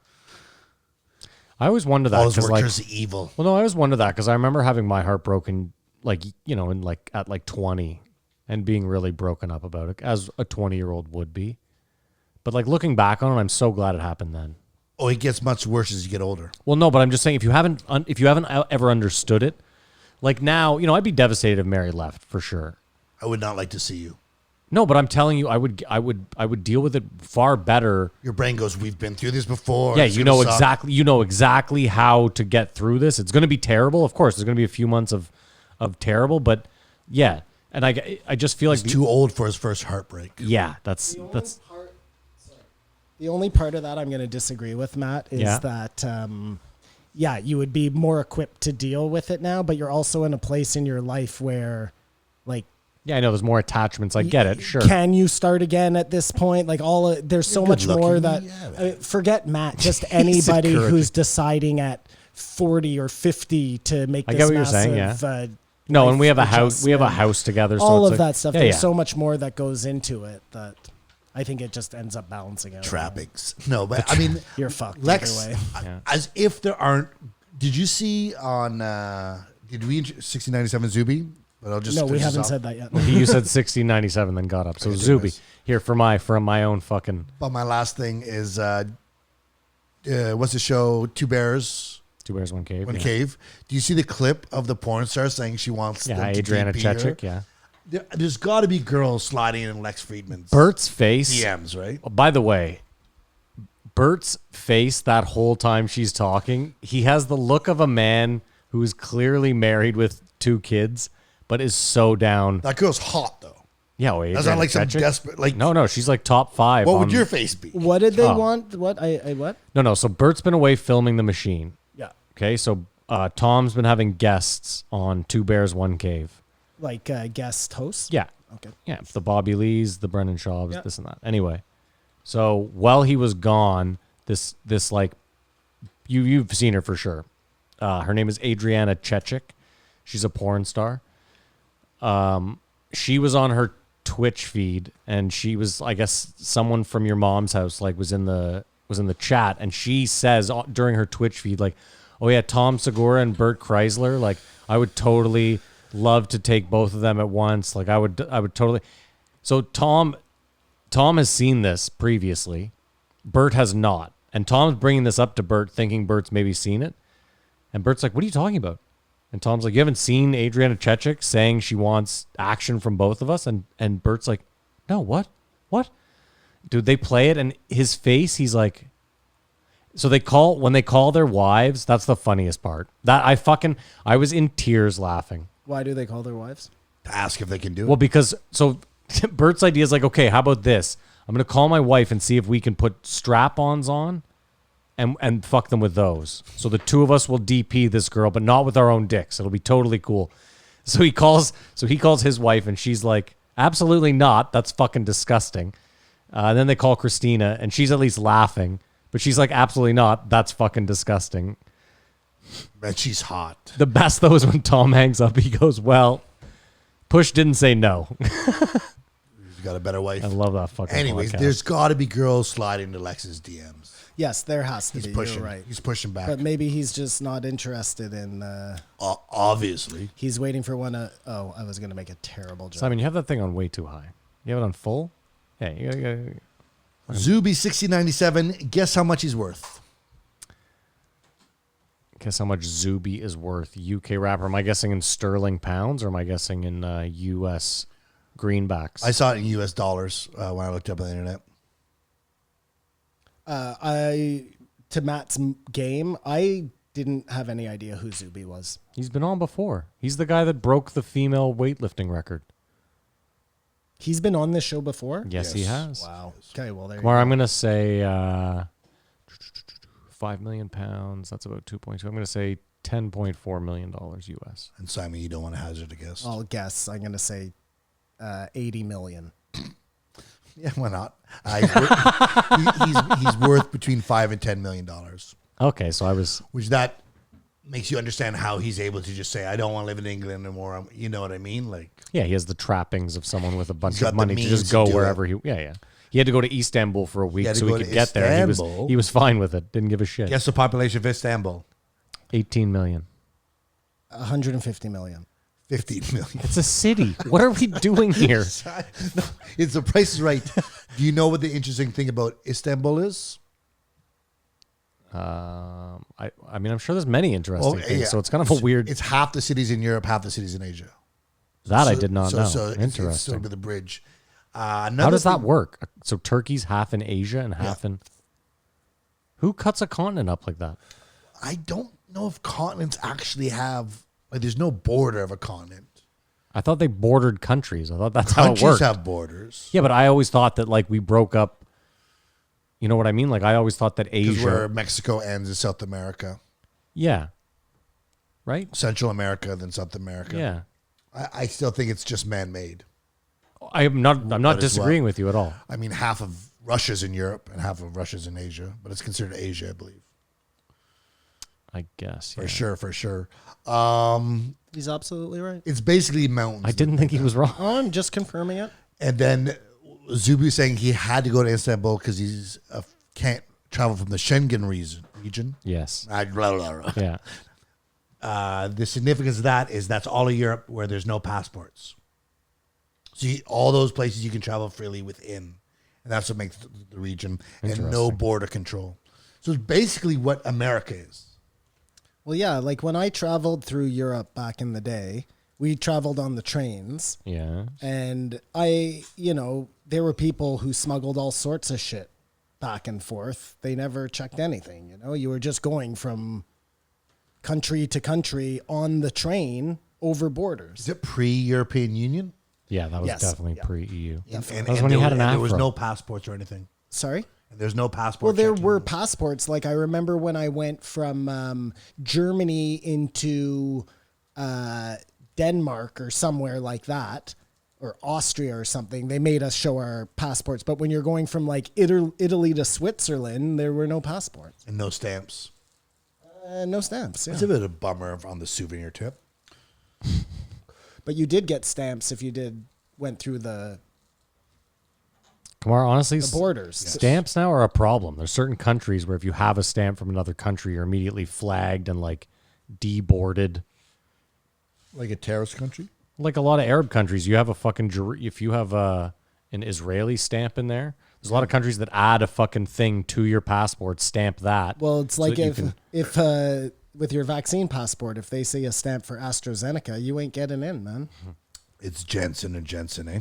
I always wonder that All his because work turns to evil. well, no, I always wonder that because I remember having my heart broken, at 20, and being really broken up about it, as a 20-year-old would be. But looking back on it, I'm so glad it happened then. Oh, it gets much worse as you get older. Well, no, but I'm just saying if you haven't ever understood it, now, I'd be devastated if Mary left for sure. I would not like to see you. No, but I'm telling you, I would deal with it far better. Your brain goes, we've been through this before. Yeah, It's you gonna know suck." exactly. You know exactly how to get through this. It's going to be terrible, of course. There's going to be a few months of terrible, but yeah. And I just feel like He's too old for his first heartbreak. yeah, that's The only part of that I'm going to disagree with, Matt, is Yeah. that, you would be more equipped to deal with it now, but you're also in a place in your life where, yeah. I know there's more attachments. I get it. Sure. Can you start again at this point? There's so much good more looking. that Yeah, forget Matt. Just anybody encouraging. who's deciding at 40 or 50 to make I this get what you're massive. saying, no, and life we have a house. We have a adjustment. house together. So All it's of that stuff. Yeah, There's yeah. so much more that goes into it that I think it just ends up balancing out. Trappings. No, but I mean, You're fucked Lex, either way. Yeah. as if there aren't. Did you see on, did we, 1697 Zuby? But I'll just No, we finish this haven't off. said that yet. You said 1697, then got up. So Okay, Zuby nice. here for my own fucking But my last thing is, what's the show? Two Bears, Two Bears, One Cave. One yeah. Cave. Do you see the clip of the porn star saying she wants Yeah, them to Adriana DP her? Chechik. Yeah. There's got to be girls sliding in Lex Friedman's Bert's face. DMs, right? By the way, Bert's face that whole time she's talking, he has the look of a man who is clearly married with 2 kids, but is so down. That girl's hot though. Yeah, wait. That's not like some desperate. No, she's top 5. What would your face be? What did they Oh. want? What? I what? No. So Bert's been away filming The Machine. Yeah. Okay, so Tom's been having guests on Two Bears, One Cave. Like guest host? Yeah. Okay. Yeah, the Bobby Lees, the Brendan Schaubs, Yeah. this and that. Anyway, so while he was gone, this like, you've seen her for sure. Her name is Adriana Chechik. She's a porn star. She was on her Twitch feed, and she was, I guess, someone from your mom's house like was in the chat, and she says during her Twitch feed like, "Oh yeah, Tom Segura and Bert Kreisler. Like, I would totally love to take both of them at once. Like, I would totally." So Tom has seen this previously. Bert has not, and Tom's bringing this up to Bert, thinking Bert's maybe seen it, and Bert's like, "What are you talking about?" And Tom's like, "You haven't seen Adriana Chechik saying she wants action from both of us?" And Bert's like, "No, what? Dude, they play it, and his face, he's like, so when they call their wives, that's the funniest part. I was in tears laughing. Why do they call their wives? To ask if they can do it. Well, because, so Bert's idea is like, okay, how about this? I'm going to call my wife and see if we can put strap-ons on and fuck them with those. So the two of us will DP this girl, but not with our own dicks. It'll be totally cool. So he calls his wife, and she's like, absolutely not. That's fucking disgusting. And then they call Christina, and she's at least laughing, but she's like, absolutely not. That's fucking disgusting. Bet she's hot. The best, though, is when Tom hangs up. He goes, well, Push didn't say no. He's got a better wife. I love that fucking Anyways, podcast. there's got to be girls sliding to Lex's DMs. Yes, there has to He's be. pushing. You're right. He's pushing back. But maybe he's just not interested in. Obviously. He's waiting for one. Oh, I was going to make a terrible joke. Simon, you have that thing on way too high. You have it on full? Yeah, you gotta Zuby 6097. Guess how much he's worth? guess how much Zuby is worth. UK rapper. Am I guessing in sterling pounds, or am I guessing in US greenbacks? I saw it in US dollars when I looked up on the internet. To Matt's game, I didn't have any idea who Zuby was. He's been on before. He's the guy that broke the female weightlifting record. He's been on this show before? Yes, he has. Wow. Okay, well, there you Kamar, go. I'm going to say 5 million pounds. That's about 2.2. I'm going to say $10.4 million US. And Simon, you don't want to hazard a guess. I'll guess. I'm going to say 80 million. Yeah, why not? He's worth between $5 and $10 million. Okay, so I was... Which that makes you understand how he's able to just say, I don't want to live in England anymore. You know what I mean? Like, Yeah, he has the trappings of someone with a bunch got of the money to means just to go do wherever it. he had to go to Istanbul for a week had to so he go could to get there. And Istanbul? he was fine with it. Didn't give a shit. guess the population of Istanbul. 18 million. 150 million. 15 million. It's a city. What are we doing here? No, it's the Price is Right. Do you know what the interesting thing about Istanbul is? I mean, I'm sure there's many interesting things, yeah. so it's kind of a weird... It's half the cities in Europe, half the cities in Asia. I did not know. So it's Interesting. sort of the bridge. How does that work? So Turkey's half in Asia and half in... Who cuts a continent up like that? I don't know if continents actually have, like, there's no border of a continent. I thought they bordered countries. I thought that's how it Countries worked. have borders. Yeah, but I always thought that, like, we broke up... You know what I mean? Like, I always thought that Because where Asia... Mexico ends is South America. Yeah. Right? Central America, then South America. Yeah. I still think it's just man-made. I'm not That is disagreeing what- with you at all. I mean, half of Russia's in Europe and half of Russia's in Asia, but it's considered Asia, I believe. I guess. Yeah. For sure. He's absolutely right. It's basically mountains. I didn't think he was wrong. Oh, I'm just confirming it. And then Zuby was saying he had to go to Istanbul because he's can't travel from the Schengen region. Yes. Blah, blah, blah. Yeah. The significance of that is that's all of Europe where there's no passports. So all those places you can travel freely within. And that's what makes the region. And no border control. So it's basically what America is. Well, yeah, like when I traveled through Europe back in the day, we traveled on the trains. Yeah. And there were people who smuggled all sorts of shit back and forth. They never checked anything, You were just going from country to country on the train over borders. Is it pre-European Union? Yeah, that was Yes. definitely Yeah. pre-EU. And That was when he had an there was afro. no passports or anything. Sorry? And there's no passport. Well, there checking. were passports. Like I remember when I went from Germany into Denmark or somewhere like that, or Austria or something. They made us show our passports. But when you're going from like Italy to Switzerland, there were no passports. And no stamps. No stamps. Yeah. It's a bit of a bummer on the souvenir tip. But you did get stamps if you went through the Kamar, honestly, borders. stamps now are a problem. There's certain countries where if you have a stamp from another country, you're immediately flagged and like deboarded. Like a terrorist country? Like a lot of Arab countries, you have a fucking, if you have an Israeli stamp in there, there's a lot of countries that add a fucking thing to your passport, stamp that. Well, it's so like that if with your vaccine passport, if they say a stamp for AstraZeneca, you ain't getting in, man. It's Jensen and Jensen, eh?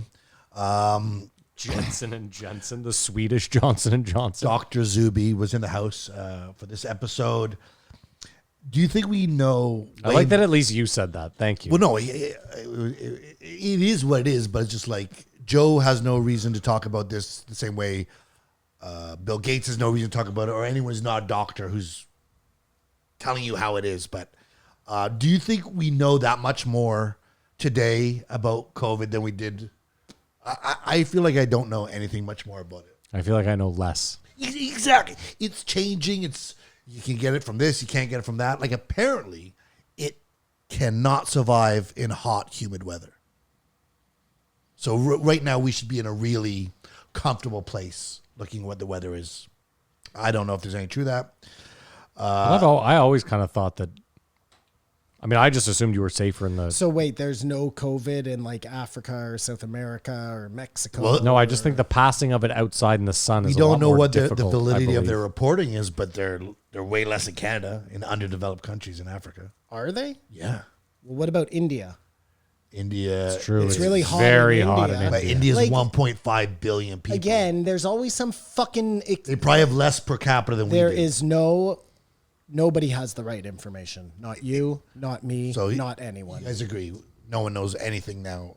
Jensen and Jensen, the Swedish Johnson and Johnson. Dr. Zuby was in the house for this episode. Do you think we know? I like that at least you said that. Thank you. Well, no, it is what it is, but it's just like Joe has no reason to talk about this the same way Bill Gates has no reason to talk about it, or anyone who's not a doctor who's telling you how it is. But do you think we know that much more today about COVID than we did? I feel like I don't know anything much more about it. I feel like I know less. Exactly. It's changing. You can get it from this. You can't get it from that. Like apparently it cannot survive in hot, humid weather. So right now we should be in a really comfortable place looking what the weather is. I don't know if there's any truth to that. I always kind of thought that. I mean, I just assumed you were safer in the. So wait, there's no COVID in like Africa or South America or Mexico? Well, No, I just think the passing of it outside in the sun We is. don't a lot know more what the difficult, I validity of believe. their reporting is, but they're way less in Canada, in underdeveloped countries in Africa. Are they? Yeah. Well, what about India? India. It's true. It's really hot Very in hot India. in But India. India's Like, 1.5 billion people. Again, there's always some fucking. They probably have less per capita than There we do. is nobody has the right information. Not you, not me, So not anyone. You guys agree? No one knows anything now.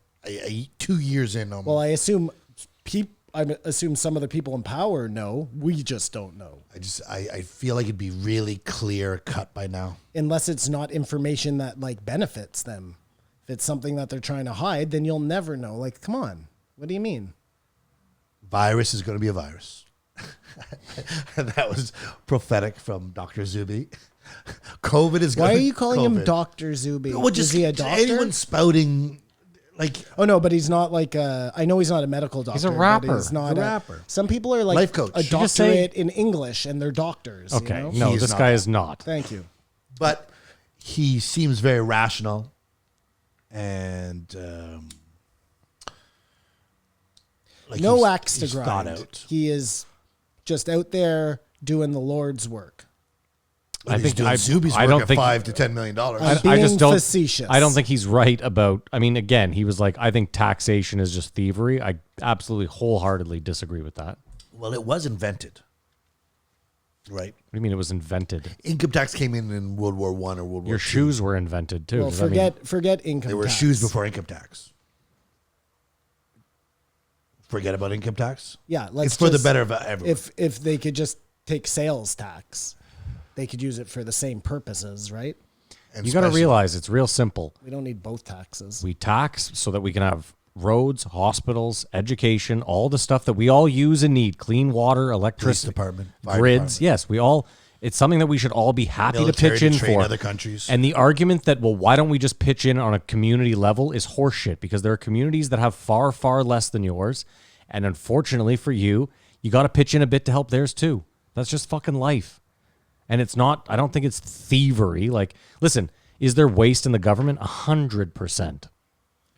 2 years in. Well, I assume some of the people in power know. We just don't know. I feel like it'd be really clear cut by now. Unless it's not information that like benefits them. If it's something that they're trying to hide, then you'll never know. Like, come on. What do you mean? Virus is going to be a virus. And that was prophetic from Dr. Zuby. COVID is going Why to are you calling him COVID. Dr. Zuby? Well, just Is he a doctor? anyone spouting like Oh no, but he's not like I know he's not a medical doctor. He's a but rapper. He's not He's a rapper. Some people are like Life coach. a You just say- doctorate in English and they're doctors. Okay, You know? no, He is this not. guy is not. Thank you. but he seems very rational and like No he's- axe to he's thought grind. out. He is just out there doing the Lord's work. I He's think doing Zuby's I work don't at think $5 to $10 million. I'm I just being don't. facetious. I don't think he's right about. I mean, again, he was like, I think taxation is just thievery. I absolutely wholeheartedly disagree with that. Well, it was invented, right? What do you mean it was invented? Income tax came in World War I or World War Your II. shoes were invented too. Well, Does that mean- forget income. There were tax. shoes before income tax. Forget about income tax. Yeah, let's It's for the just- better of everyone. If they could just take sales tax, they could use it for the same purposes, right? And you got to especially- realize it's real simple. We don't need both taxes. We tax so that we can have roads, hospitals, education, all the stuff that we all use and need: clean water, electricity, department, fire grids. department. Yes, we all. It's something that we should all be happy Military to pitch in train for. other countries. And the argument that, well, why don't we just pitch in on a community level is horseshit, because there are communities that have far, far less than yours. And unfortunately for you, you got to pitch in a bit to help theirs too. That's just fucking life. And it's not, I don't think it's thievery. Like, listen, is there waste in the government? 100%.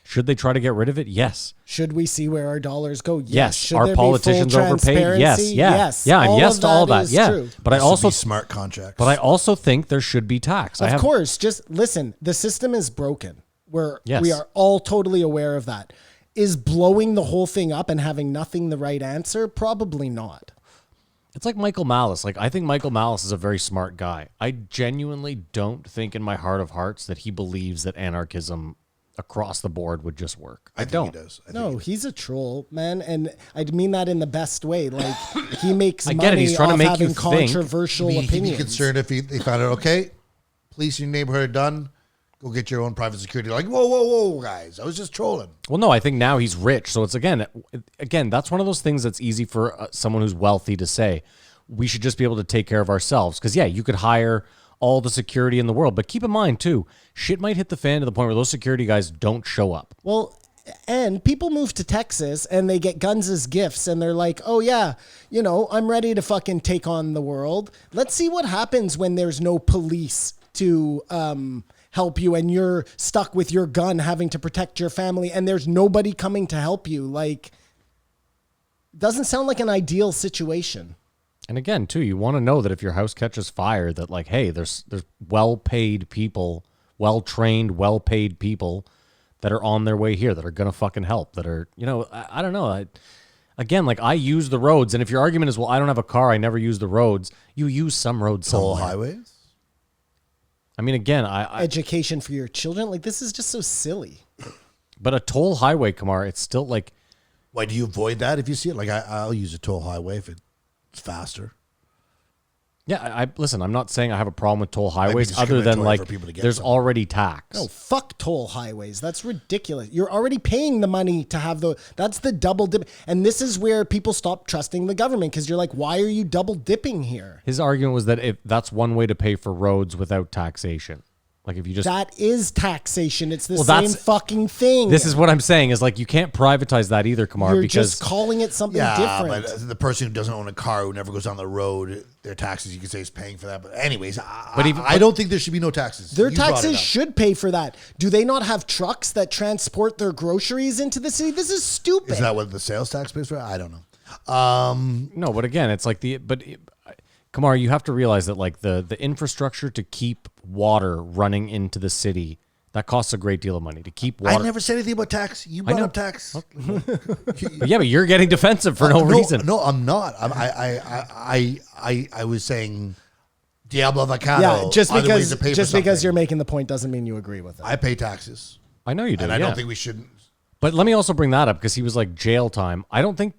Should they try to get rid of it? Yes. Should we see where our dollars go? Yes. Should Are there be full politicians overpaid? Yes. transparency? Yeah. Yes. Yeah. I'm All yes of to all that. is Yeah. true. But I This would also be smart contracts. But I also think there should be tax. Of course, just listen. The system is broken. Yes. We are all totally aware of that. Is blowing the whole thing up and having nothing the right answer? Probably not. It's like Michael Malice. Like, I think Michael Malice is a very smart guy. I genuinely don't think in my heart of hearts that he believes that anarchism across the board would just work. I think he does. No, he's a troll, man, and I mean that in the best way. Like he makes I money get it. He's trying to off make you having think. controversial He'd be opinions. concerned if they found out, okay, police in your neighborhood are done, go get your own private security. Like, whoa, guys, I was just trolling. Well, no, I think now he's rich. So it's again, that's one of those things that's easy for someone who's wealthy to say. We should just be able to take care of ourselves. Because, yeah, you could hire all the security in the world. But keep in mind, too, shit might hit the fan to the point where those security guys don't show up. Well, and people move to Texas and they get guns as gifts and they're like, oh, yeah, you know, I'm ready to fucking take on the world. Let's see what happens when there's no police to help you and you're stuck with your gun having to protect your family and there's nobody coming to help you. Like, doesn't sound like an ideal situation. And again, too, you want to know that if your house catches fire, that like, hey, there's well-paid people, well-trained, well-paid people that are on their way here that are going to fucking help, that are, you know, I don't know. Again, like I use the roads. And if your argument is, well, I don't have a car, I never use the roads. You use some roads Toll somewhere. highways? I mean, again, I education for your children. Like this is just so silly. But a toll highway, Kamar, it's still like. Why do you avoid that if you see it? Like I'll use a toll highway if it's faster. Yeah, I listen. I'm not saying I have a problem with toll highways, other than discriminatory like for people to get there's them. already tax. No, fuck toll highways. That's ridiculous. You're already paying the money to have that's the double dip. And this is where people stop trusting the government because you're like, why are you double dipping here? His argument was that if that's one way to pay for roads without taxation. Like if you just that is taxation. It's the Well, same that's- fucking thing. This is what I'm saying is like you can't privatize that either, Kamar, You're because just calling it something Yeah, different. but the person who doesn't own a car, who never goes on the road, their taxes, you could say, is paying for that. But anyways, I don't think there should be no taxes. Their You brought it taxes up. should pay for that. Do they not have trucks that transport their groceries into the city? This is stupid. Is that what the sales tax pays for? I don't know. no, but again, it's like Kamar, you have to realize that like the infrastructure to keep water running into the city, that costs a great deal of money to keep water. I never said anything about tax. You brought know. up tax. But yeah, but you're getting defensive for no reason. No, I'm not. I was saying Diablo Avocado. yeah, just other ways because to pay for just because something. you're making the point doesn't mean you agree with it. I pay taxes, I know you do. and I yeah. don't think we shouldn't. But let me also bring that up because he was like jail time. I don't think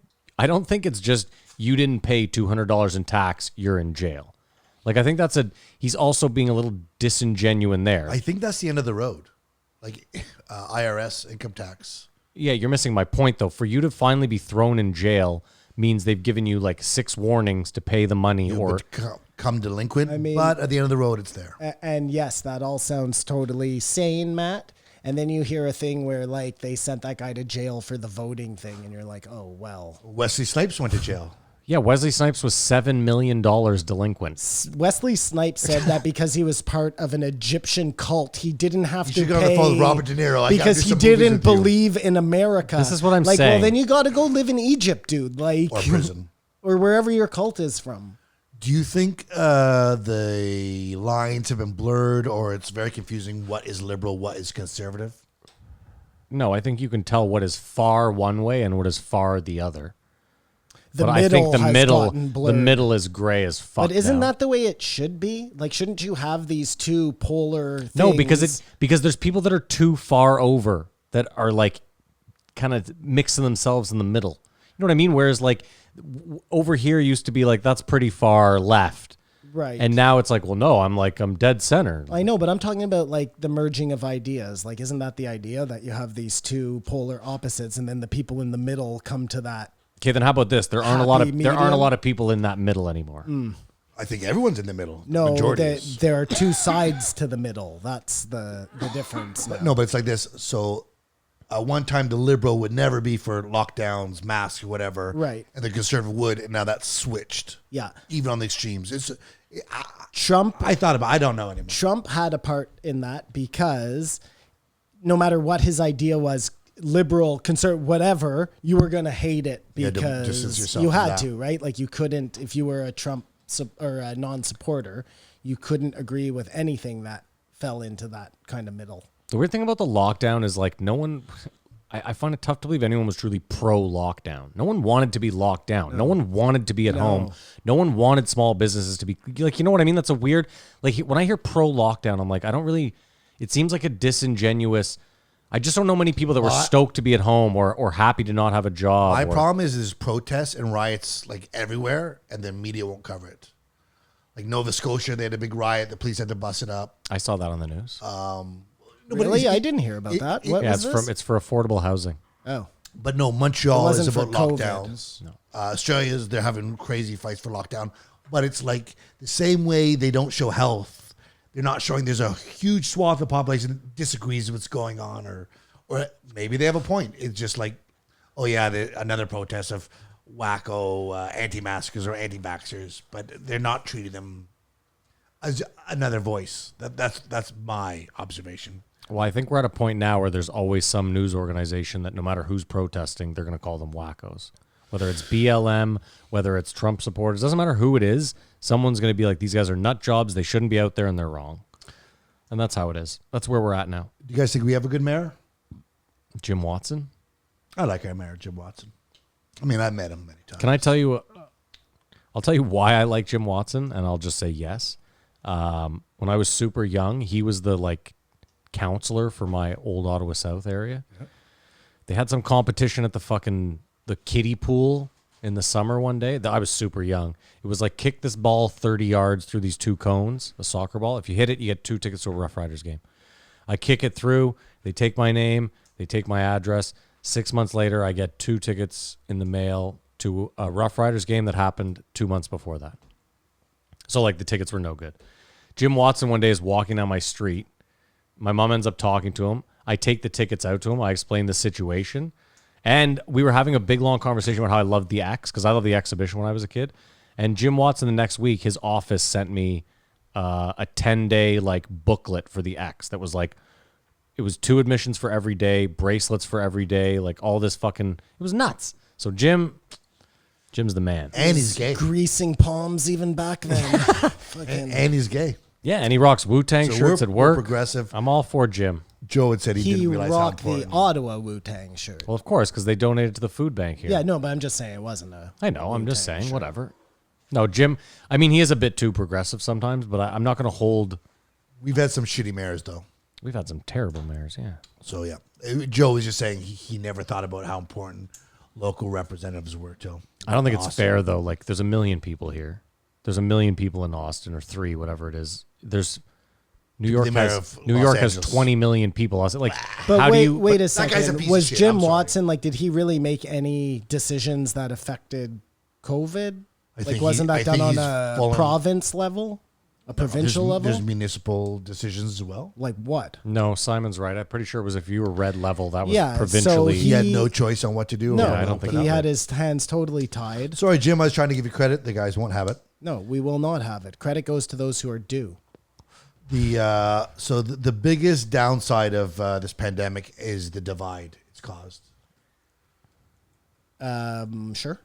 it's just you didn't pay $200 in tax, you're in jail. Like I think he's also being a little disingenuous there. I think that's the end of the road. Like IRS, income tax. Yeah, you're missing my point though. For you to finally be thrown in jail means they've given you like 6 warnings to pay the money or Come delinquent. I mean- but at the end of the road, it's there. And yes, that all sounds totally sane, Matt. And then you hear a thing where like they sent that guy to jail for the voting thing, and you're like, oh well. Wesley Snipes went to jail. Yeah, Wesley Snipes was $7 million delinquent. Wesley Snipes said that because he was part of an Egyptian cult, he didn't have You to should go on pay the phone with Robert De Niro. I gotta because do he some movies didn't with you. believe in America. This is what I'm like, saying. Well, then you got to go live in Egypt, dude. Like Or prison. or wherever your cult is from. Do you think the lines have been blurred, or it's very confusing? What is liberal? What is conservative? No, I think you can tell what is far one way and what is far the other. The But middle I think has gotten blurred. the middle is gray as fuck. But isn't now. that the way it should be? Like, shouldn't you have these two polar things? No, because there's people that are too far over that are like kind of mixing themselves in the middle. You know what I mean? Whereas like over here used to be like that's pretty far left. Right. And now it's like, well, no, I'm dead center. I know, but I'm talking about like the merging of ideas. Like, isn't that the idea that you have these two polar opposites and then the people in the middle come to that? Okay, then how about this? There aren't a lot Happy medium? of people in that middle anymore. I think everyone's in the middle. No, Majority is. there are two sides to the middle. That's the difference. now. No, but it's like this. So, one time the liberal would never be for lockdowns, masks, or whatever. Right. And the conservative would, and now that's switched. Yeah. Even on the extremes. Trump I thought about. I don't know anymore. Trump had a part in that because no matter what his idea was, liberal, conservative, whatever, you were going to hate it You had to distance because yourself you from had that. to, right? Like you couldn't, if you were a Trump or a non-supporter, you couldn't agree with anything that fell into that kind of middle. The weird thing about the lockdown is like no one. I find it tough to believe anyone was truly pro-lockdown. No one wanted to be locked down. No one wanted to be at home. No one wanted small businesses to be like, you know what I mean? That's a weird, like when I hear pro-lockdown, I'm like, I don't really, it seems like a disingenuous, I just don't know many people that were stoked to be at home or happy to not have a job. My problem is there's protests and riots like everywhere, and the media won't cover it. Like Nova Scotia, they had a big riot. The police had to bust it up. I saw that on the news. Really? I didn't hear about that. What was this? It's for affordable housing. Oh. But no, Montreal is wasn't about for COVID. lockdowns. No. Australia's, they're having crazy fights for lockdown. But it's like the same way they don't show health. They're not showing there's a huge swath of the population that disagrees with what's going on. Or maybe they have a point. It's just like, oh yeah, another protest of wacko anti-maskers or anti-vaxxers. But they're not treating them as another voice. That's my observation. Well, I think we're at a point now where there's always some news organization that no matter who's protesting, they're going to call them wackos. Whether it's BLM, whether it's Trump supporters, doesn't matter who it is, someone's going to be like, these guys are nut jobs, they shouldn't be out there, and they're wrong. And that's how it is. That's where we're at now. Do you guys think we have a good mayor? Jim Watson? I like our mayor, Jim Watson. I mean, I've met him many times. Can I tell you, I'll tell you why I like Jim Watson, and I'll just say yes. When I was super young, he was the counselor for my old Ottawa South area. Yep. They had some competition at the kiddie pool in the summer one day. I was super young. It was like kick this ball 30 yards through these two cones, a soccer ball. If you hit it, you get 2 tickets to a Rough Riders game. I kick it through. They take my name. They take my address. 6 months later, I get 2 tickets in the mail to a Rough Riders game that happened 2 months before that. So the tickets were no good. Jim Watson one day is walking down my street. My mom ends up talking to him. I take the tickets out to him. I explain the situation. And we were having a big, long conversation about how I loved the X, because I loved the exhibition when I was a kid. And Jim Watson, the next week, his office sent me a 10-day booklet for the X that was it was 2 admissions for every day, bracelets for every day, all this it was nuts. So Jim's the man. And he's gay. Greasing palms even back then. and he's gay. Yeah, and he rocks Wu-Tang shirts at work. We're progressive. I'm all for Jim. Joe had said he didn't realize how rocked important. the Ottawa Wu-Tang shirt. Well, of course, because they donated to the food bank here. Yeah, no, but I'm just saying it wasn't a I know, I'm just Wu-Tang saying, shirt. whatever. No, Jim, I mean, he is a bit too progressive sometimes, but I'm not going to hold... We've had some shitty mayors, though. We've had some terrible mayors, yeah. So, yeah. Joe was just saying he never thought about how important local representatives were, too. I don't think it's fair, though. There's 1 million people here. There's 1 million people in Austin, or 3, whatever it is. There's... New York has 20 million people. I was But how wait, do you... wait a that guy's a second. piece of Was shit, Jim I'm sorry. Watson did he really make any decisions that affected COVID? I think Wasn't that done on he's a fallen- province level, a provincial level? There's municipal decisions as well. Like what? No, Simon's right. I'm pretty sure it was if you were red level, that was Yeah, so provincially... He had no choice on what to do. No, I don't think he that had way. his hands totally tied. Sorry, Jim. I was trying to give you credit. The guys won't have it. No, we will not have it. Credit goes to those who are due. The biggest downside of this pandemic is the divide it's caused. Sure.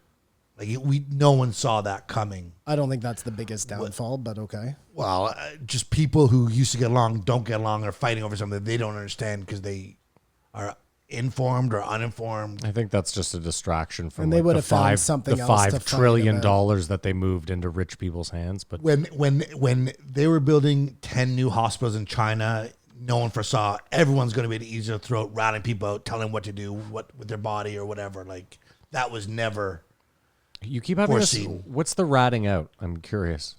No one saw that coming. I don't think that's the biggest downfall, but okay. Well, just people who used to get along don't get along or fighting over something that they don't understand because they are informed or uninformed. I think that's just a distraction from And they would the have found five, something the else to $5 fight trillion about. that they moved into rich people's hands. But When they were building 10 new hospitals in China, no one foresaw everyone's going to be at easier throat, ratting people out, telling them what to do with their body or whatever. That was never... you keep having this. foreseen. What's the ratting out? I'm curious.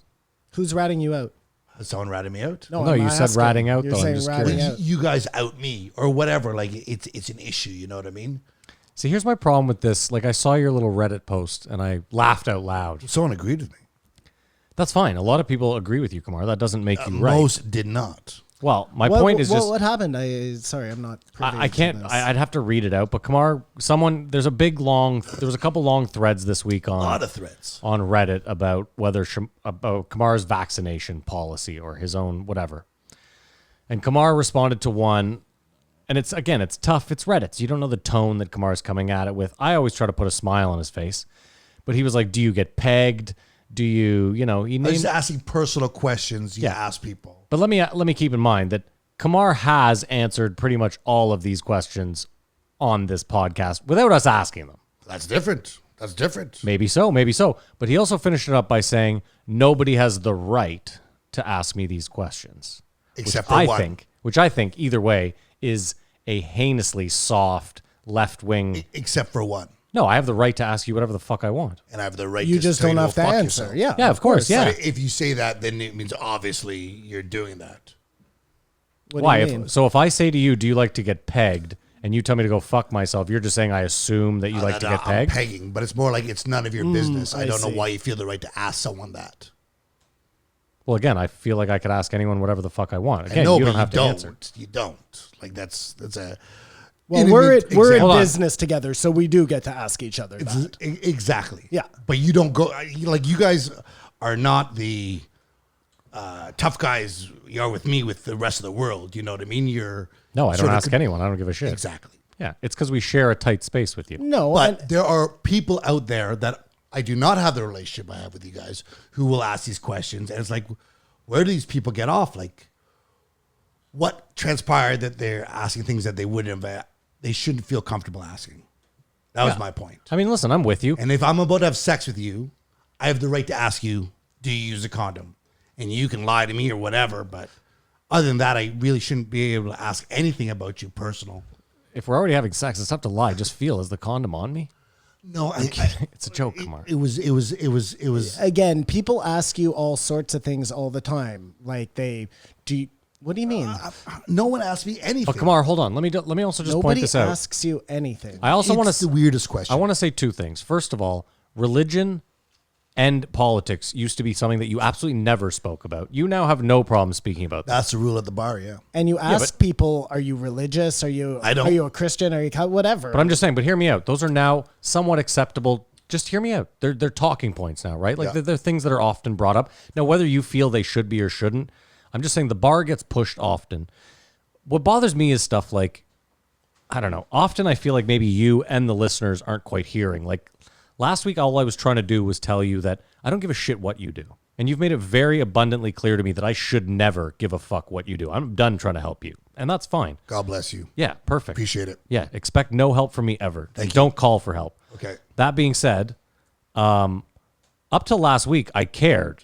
Who's ratting you out? Has someone ratted me out? No, I'm you not said asking. ratting out, You're though. I'm saying just ratting curious. out. You guys out me or whatever. It's an issue. You know what I mean? See, here's my problem with this. I saw your little Reddit post, and I laughed out loud. Someone agreed with me. That's fine. A lot of people agree with you, Kumar. That doesn't make you right. Most did not. Well, my point is just... What happened? Sorry, I'm not privy I can't. to this. I'd have to read it out. But Kumar, there's a couple long threads this week A on lot of threats. on Reddit about about Kamar's vaccination policy or his own whatever. And Kamar responded to one, and it's tough. It's Reddit. So you don't know the tone that Kamar's coming at it with. I always try to put a smile on his face, but he was like, "Do you get pegged? Do you, he I was named just asking personal questions you ask people. But let me keep in mind that Kamar has answered pretty much all of these questions on this podcast without us asking them. That's different. Maybe so. But he also finished it up by saying nobody has the right to ask me these questions. Except for one. Which I think either way is a heinously soft left-wing. Except for one. No, I have the right to ask you whatever the fuck I want. And I have the right You to just tell don't you have to fuck answer. yourself. Yeah. Yeah, of course. Yeah. But if you say that, then it means obviously you're doing that. What Why? do you mean? If I say to you, do you like to get pegged? And you tell me to go fuck myself, you're just saying I assume that you like to get I'm pegged? pegging, but it's more like it's none of your business. I don't know see. why you feel the right to ask someone that. Well, again, I feel like I could ask anyone whatever the fuck I want. I Again, know, you but don't have to answer. You don't. Like that's a. Well, we're in Hold on. business together, so we do get to ask each other that. Exactly. Yeah. But you don't go like you guys are not the tough guys you are with me with the rest of the world. You know what I mean? You're No, I don't sort of ask anyone. I don't give a shit. Exactly. Yeah, it's because we share a tight space with you. No, But there are people out there that I do not have the relationship I have with you guys who will ask these questions, and it's like, where do these people get off? Like, what transpired that they're asking things that they wouldn't have? They shouldn't feel comfortable asking. That was my point. I mean, listen, I'm with you. And if I'm about to have sex with you, I have the right to ask you, do you use a condom? And you can lie to me or whatever, but other than that, I really shouldn't be able to ask anything about you personal. If we're already having sex, it's tough to lie. Just feel, is the condom on me? No, It's a joke, Kamar. it was. again, people ask you all sorts of things all the time. Like what do you mean? No one asked me anything. But Kamar, hold on. Let me also just point Nobody this out. asks you anything. I also want It's to the weirdest question. I want to say two things. First of all, religion and politics used to be something that you absolutely never spoke about. You now have no problem speaking about that. That's the rule at the bar, yeah. And you ask people, are you religious? Are you I don't- Are you a Christian? Are you whatever? But I'm just saying, but hear me out. Those are now somewhat acceptable. Just hear me out. They're talking points now, right? Like Yeah. they're things that are often brought up. Now, whether you feel they should be or shouldn't, I'm just saying the bar gets pushed often. What bothers me is stuff like, I don't know. Often I feel like maybe you and the listeners aren't quite hearing. Like last week, all I was trying to do was tell you that I don't give a shit what you do. And you've made it very abundantly clear to me that I should never give a fuck what you do. I'm done trying to help you. And that's fine. God bless you. Yeah, perfect. Appreciate it. Yeah, expect no help from me ever. Thank you. Don't call for help. Okay. That being said, up till last week, I cared,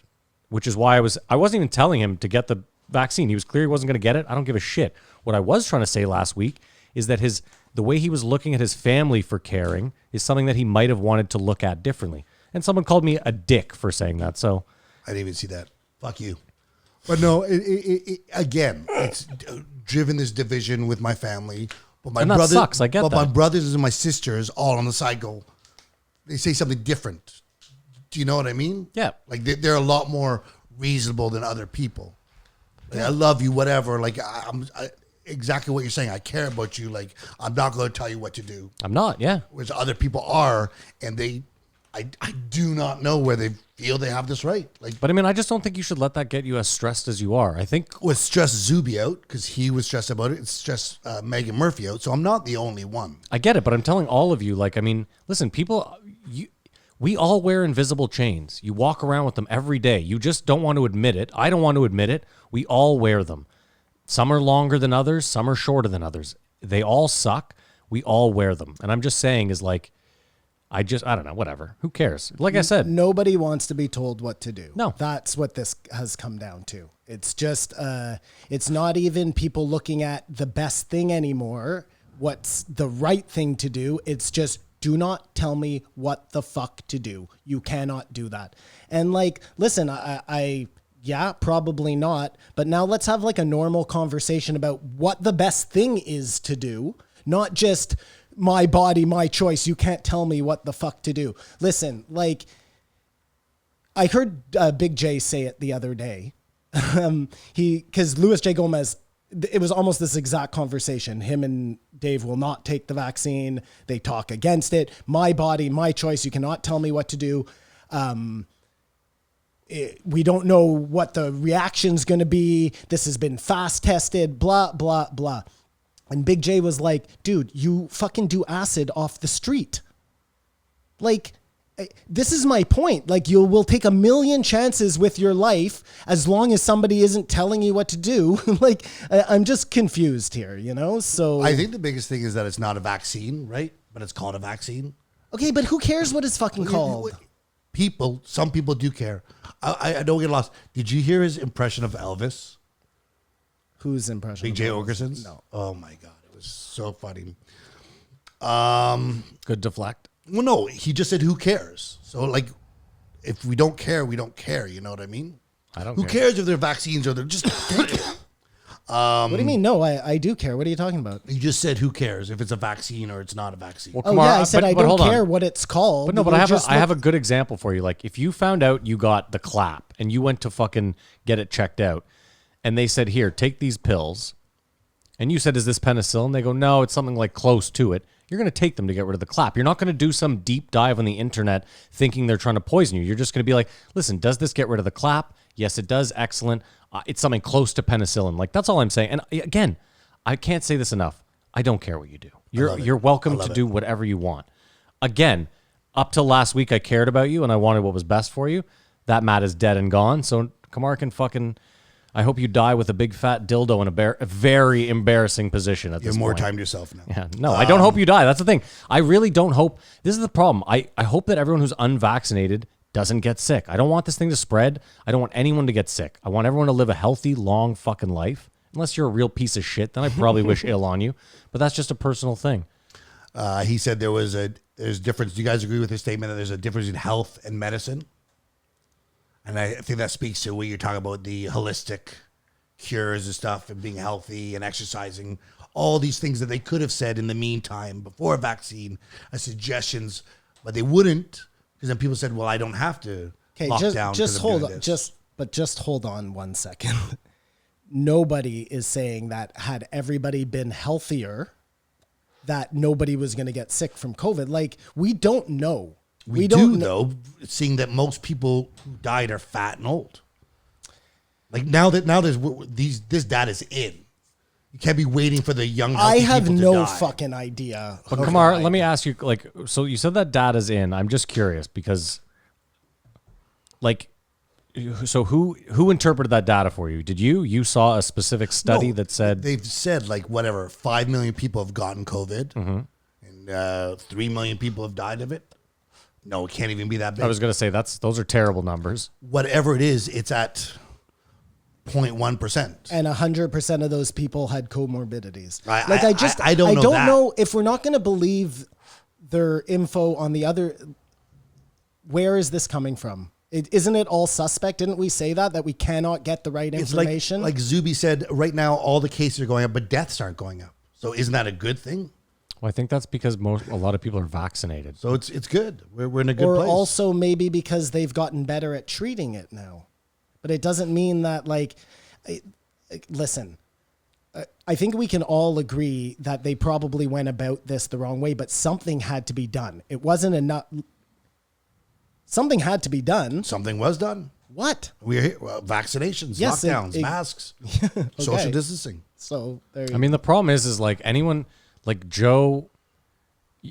which is why I wasn't even telling him to get the vaccine. He was clear he wasn't going to get it. I don't give a shit. What I was trying to say last week is that the way he was looking at his family for caring is something that he might have wanted to look at differently. And someone called me a dick for saying that. So I didn't even see that. Fuck you. But no, again, it's driven this division with my family. But my And that sucks. I get but my that. brothers and my sisters all on the side they say something different. Do you know what I mean? Yeah. Like they're a lot more reasonable than other people. Like, I love you, whatever. Like exactly what you're saying. I care about you. Like I'm not going to tell you what to do. I'm not. Yeah. Whereas other people are, and I do not know where they feel they have this right. Like, But I mean, I just don't think you should let that get you as stressed as you are. I think was stressed Zuby out because he was stressed about it. It's stressed Meghan Murphy out. So I'm not the only one. I get it, but I'm telling all of you, like, I mean, listen, we all wear invisible chains. You walk around with them every day. You just don't want to admit it. I don't want to admit it. We all wear them. Some are longer than others. Some are shorter than others. They all suck. We all wear them. And I'm just saying is like, I don't know, whatever. Who cares? Like I said, Nobody wants to be told what to do. No. That's what this has come down to. It's just, it's not even people looking at the best thing anymore. What's the right thing to do? It's just, do not tell me what the fuck to do. You cannot do that. And like, listen, yeah, probably not. But now let's have like a normal conversation about what the best thing is to do, not just my body, my choice. You can't tell me what the fuck to do. Listen, like I heard Big J say it the other day. Because Louis J. Gomez, it was almost this exact conversation. Him and Dave will not take the vaccine. They talk against it. My body, my choice. You cannot tell me what to do. We don't know what the reaction's going to be. This has been fast tested, blah, blah, blah. And Big J was like, dude, you fucking do acid off the street. Like, this is my point. Like, you will take a million chances with your life as long as somebody isn't telling you what to do. Like, I'm just confused here, you know? So I think the biggest thing is that it's not a vaccine, right? But it's called a vaccine. okay, but who cares what it's fucking called? Some people do care. I don't get lost. Did you hear his impression of Elvis? Whose impression? Big of J. it? Ogerson's? No. Oh my God. It was so funny. Good deflect. Well, no, he just said, "Who cares?" So, like, if we don't care, we don't care. You know what I mean? I don't Who care. cares if they're vaccines or they're just take it? What do you mean? No, I do care. What are you talking about? You just said, "Who cares if it's a vaccine or it's not a vaccine?" Well, Oh Kumar, yeah, I said but- I but don't hold on. care what it's called. But no, but You I have just I have a look- good example for you. Like, if you found out you got the clap and you went to fucking get it checked out, and they said, "Here, take these pills," and you said, "Is this penicillin?" They go, "No, it's something like close to it." You're going to take them to get rid of the clap. You're not going to do some deep dive on the internet thinking they're trying to poison you. You're just going to be like, "Listen, does this get rid of the clap? Yes, it does. Excellent. It's something close to penicillin." Like, that's all I'm saying. And again, I can't say this enough. I don't care what you do. You're welcome to do whatever you want. Again, up till last week, I cared about you and I wanted what was best for you. That Matt is dead and gone. So Kamar can fucking. I hope you die with a big fat dildo in a very embarrassing position at You this have more point. time to yourself now. Yeah, no, I don't hope you die. That's the thing. I really don't hope. This is the problem. I hope that everyone who's unvaccinated doesn't get sick. I don't want this thing to spread. I don't want anyone to get sick. I want everyone to live a healthy, long fucking life. Unless you're a real piece of shit, then I probably wish ill on you. But that's just a personal thing. He said there's difference. Do you guys agree with his statement that there's a difference in health and medicine? And I think that speaks to what you're talking about, the holistic cures and stuff and being healthy and exercising, all these things that they could have said in the meantime before a vaccine as suggestions, but they wouldn't because then people said, well, I don't have to Okay, lock down. just 'cause I'm hold doing on, this. just hold on 1 second. Nobody is saying that had everybody been healthier, that nobody was going to get sick from COVID. Like, we don't know. We don't do, know. though, seeing that most people who died are fat and old. Like now there's this data's in. You can't be waiting for the young. I healthy have people to no die. fucking idea. But Kamar, let me ask you, like, so you said that data's in. I'm just curious because, like, so who interpreted that data for you? Did you? You saw a specific study No, that said they've said like whatever 5 million people have gotten COVID, Mm-hmm. and 3 million people have died of it. No, it can't even be that big. I was going to say those are terrible numbers. Whatever it is, it's at 0.1%. And 100% of those people had comorbidities. I don't know don't that. know if we're not going to believe their info on the other. Where is this coming from? Isn't it all suspect? Didn't we say that we cannot get the right It's information? like Zuby said. Right now, all the cases are going up, but deaths aren't going up. So isn't that a good thing? Well, I think that's because a lot of people are vaccinated. So it's good. We're in a good or place. also maybe because they've gotten better at treating it now. But it doesn't mean that listen, I think we can all agree that they probably went about this the wrong way, but something had to be done. It wasn't enough. Something had to be done. Something was done. What? We're here. Well, vaccinations, Yes, lockdowns, masks, social distancing. So there you I mean, the problem is like anyone like Joe,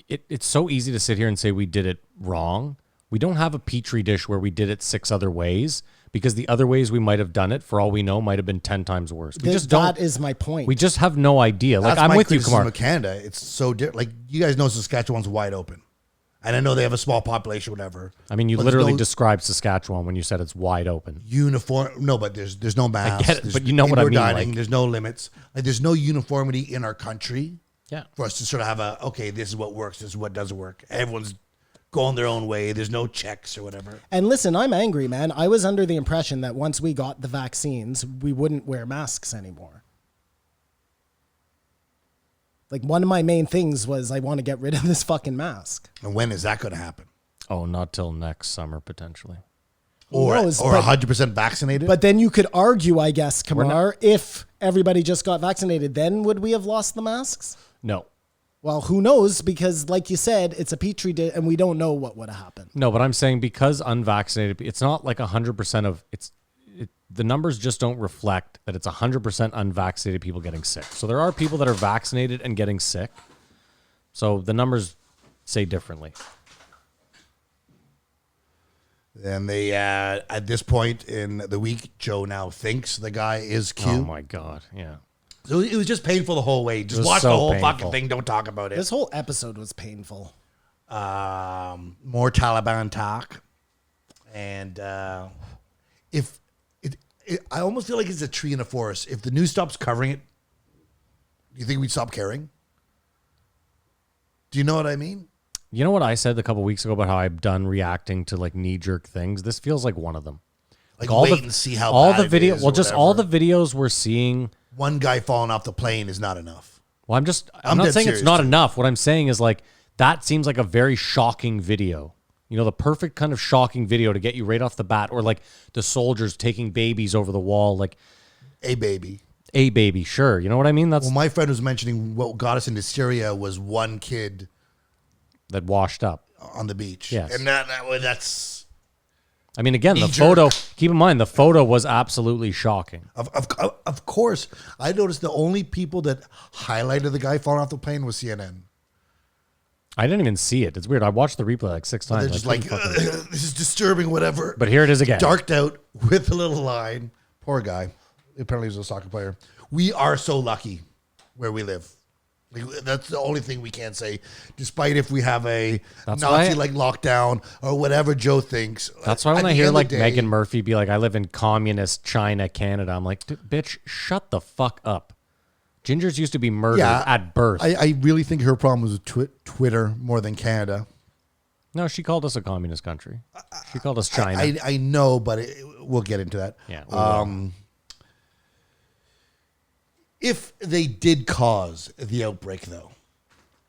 it's so easy to sit here and say we did it wrong. We don't have a petri dish where we did it 6 other ways because the other ways we might have done it, for all we know, might have been 10 times worse. We just don't. That is my point. We just have no idea. Like, That's I'm my with you, criticism Kumar. of Canada. It's so different. Like you guys know, Saskatchewan's wide open, and I know they have a small population, whatever. I mean, you But literally there's no described Saskatchewan when you said it's wide open. uniform. No, but there's no mask. get it, There's but you know what I indoor mean, dining, like- there's no limits. Like there's no uniformity in our country. Yeah. For us to sort of have okay, this is what works. This is what doesn't work. Everyone's going their own way. There's no checks or whatever. And listen, I'm angry, man. I was under the impression that once we got the vaccines, we wouldn't wear masks anymore. Like one of my main things was I want to get rid of this fucking mask. And when is that going to happen? Oh, not till next summer, potentially. Or knows, or but- 100% vaccinated? But then you could argue, I guess, Kamar, if everybody just got vaccinated, then would we have lost the masks? No. Well, who knows? Because like you said, it's a petri dish and we don't know what would have happened. No, but I'm saying because unvaccinated, it's not like 100% of the numbers just don't reflect that it's 100% unvaccinated people getting sick. So there are people that are vaccinated and getting sick. So the numbers say differently. And they, at this point in the week, Joe now thinks the guy is Q. Oh my God. Yeah. So it was just painful the whole way. Just was watch so the whole painful. fucking thing. Don't talk about it. This whole episode was painful. More Taliban talk. And if I almost feel like it's a tree in a forest. If the news stops covering it, do you think we'd stop caring? Do you know what I mean? You know what I said a couple weeks ago about how I'm done reacting to like knee-jerk things? This feels like one of them. Like wait and see how bad it is Well, or just all the whatever. videos we're seeing. One guy falling off the plane is not enough. Well, I'm I'm not dead saying it's serious, not too. enough. What I'm saying is like that seems like a very shocking video. You know, the perfect kind of shocking video to get you right off the bat, or like the soldiers taking babies over the wall, like A baby. a baby. Sure, you know what I mean. That's Well, my friend was mentioning what got us into Syria was one kid that washed up. on the beach. Yes. And that's I mean, again, the Knee-jerk. photo. Keep in mind, the photo was absolutely shocking. of course. I noticed the only people that highlighted the guy falling off the plane was CNN. I didn't even see it. It's weird. I watched the replay like 6 times. They're just like, this is disturbing, whatever. But here it is again. Darked out with a little line. Poor guy. Apparently he was a soccer player. We are so lucky where we live. Like, that's the only thing we can say, despite if we have a That's why- Nazi-like lockdown or whatever Joe thinks. That's why when At I the hear end of like the day- Meghan Murphy be like, I live in communist China, Canada, I'm like, bitch, shut the fuck up. Gingers used to be murdered at birth. I really think her problem was with Twitter more than Canada. No, she called us a communist country. She called us China. I know, but we'll get into that. Yeah, we will. If they did cause the outbreak, though,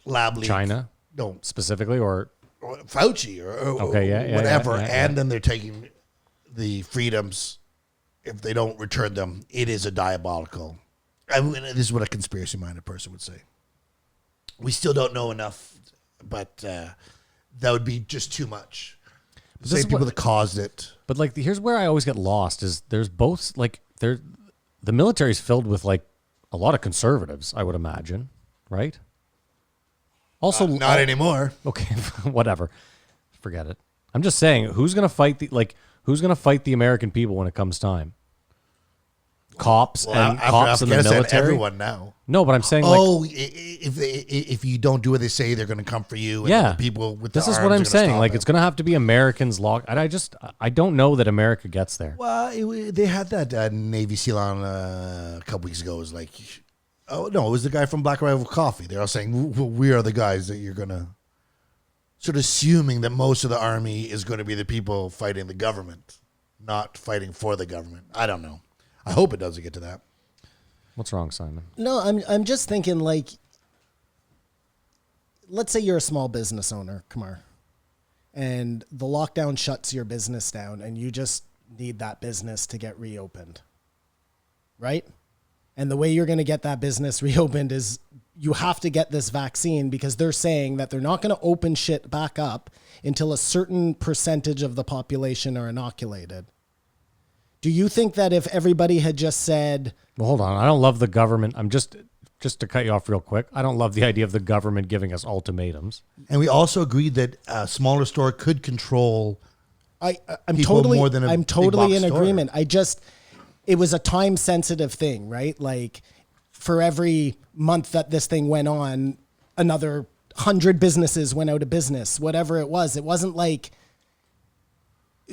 lab leak, China no, specifically, or Fauci or Okay, yeah, whatever, yeah, yeah. and then they're taking the freedoms. If they don't return them, it is a diabolical. I mean, this is what a conspiracy-minded person would say. We still don't know enough, but that would be just too much. this Say is people what- that caused it. but like here's where I always get lost is there's both like there, the military's filled with like a lot of conservatives, I would imagine, right? Also, Not anymore. Okay, whatever. Forget it. I'm just saying, who's gonna fight the American people when it comes time? Cops and After cops in the Afghanistan, military. everyone now. No, but I'm saying like, If you don't do what they say, they're going to come for you. And yeah, the people with this the is arms what are I'm gonna saying. stop Like, it. it's gonna have to be Americans locked. I don't know that America gets there. Well, they had that Navy SEAL on a couple weeks ago. It was like, oh no, it was the guy from Black Rifle Coffee. They're all saying we are the guys that you're gonna, sort of assuming that most of the army is going to be the people fighting the government, not fighting for the government. I don't know. I hope it doesn't get to that. What's wrong, Simon? No, I'm just thinking like, let's say you're a small business owner, Kamar, and the lockdown shuts your business down and you just need that business to get reopened, right? And the way you're going to get that business reopened is you have to get this vaccine because they're saying that they're not going to open shit back up until a certain percentage of the population are inoculated. Do you think that if everybody had just said, Well, hold on. I don't love the government. I'm just to cut you off real quick. I don't love the idea of the government giving us ultimatums. And we also agreed that a smaller store could control. I'm People totally, more than a I'm big totally box in store. agreement. It was a time sensitive thing, right? Like for every month that this thing went on, another 100 businesses went out of business, whatever it was. It wasn't like,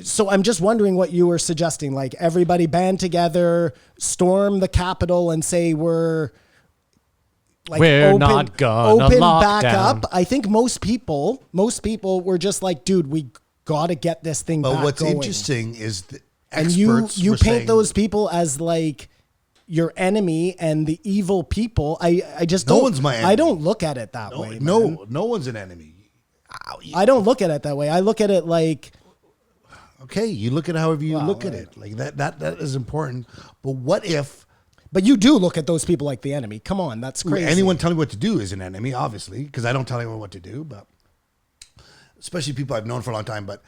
so I'm just wondering what you were suggesting, like everybody band together, storm the Capitol and say we're like We're not gonna open lock back down. up. I think most people were just like, dude, we got to get this thing But back what's going. interesting is the And experts you were paint saying those people as like your enemy and the evil people. I just No don't. one's my I enemy. don't look at it that way. man. no one's an enemy. I don't look at it that way. I look at it like, Okay, you look at however you look at it. Like that is important. But what if but you do look at those people like the enemy. Come on, that's crazy. anyone telling me what to do is an enemy, obviously, because I don't tell anyone what to do, but especially people I've known for a long time. But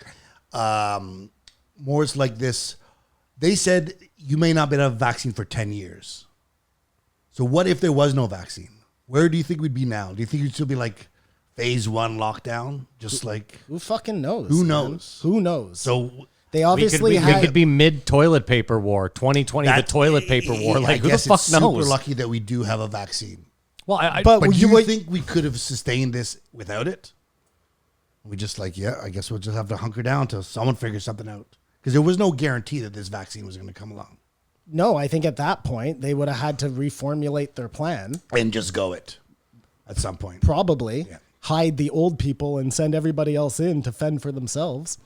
more it's like this. They said you may not be able to have a vaccine for 10 years. So what if there was no vaccine? Where do you think we'd be now? Do you think we'd still be like phase 1 lockdown? Just like, Who fucking knows? Who man? knows? Who knows? so they We obviously could be mid toilet paper war, 2020, the toilet paper war. Like, who the guess fuck it's knows? super lucky that we do have a vaccine. Well, But But do you you would- think we could have sustained this without it? We just like, yeah, I guess we'll just have to hunker down till someone figures something out. Because there was no guarantee that this vaccine was going to come along. no, I think at that point they would have had to reformulate their plan. And just go it at some point. Probably. Yeah. hide the old people and send everybody else in to fend for themselves.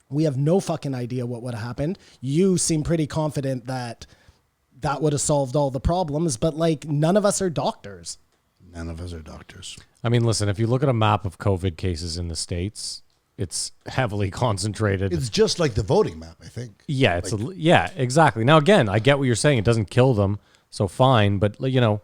We have no fucking idea what would have happened. You seem pretty confident that that would have solved all the problems, but like none of us are doctors. None of us are doctors. I mean, listen, if you look at a map of COVID cases in the States, it's heavily concentrated. It's just like the voting map, I think. Yeah, yeah, exactly. Now, again, I get what you're saying. It doesn't kill them, so fine. But, you know,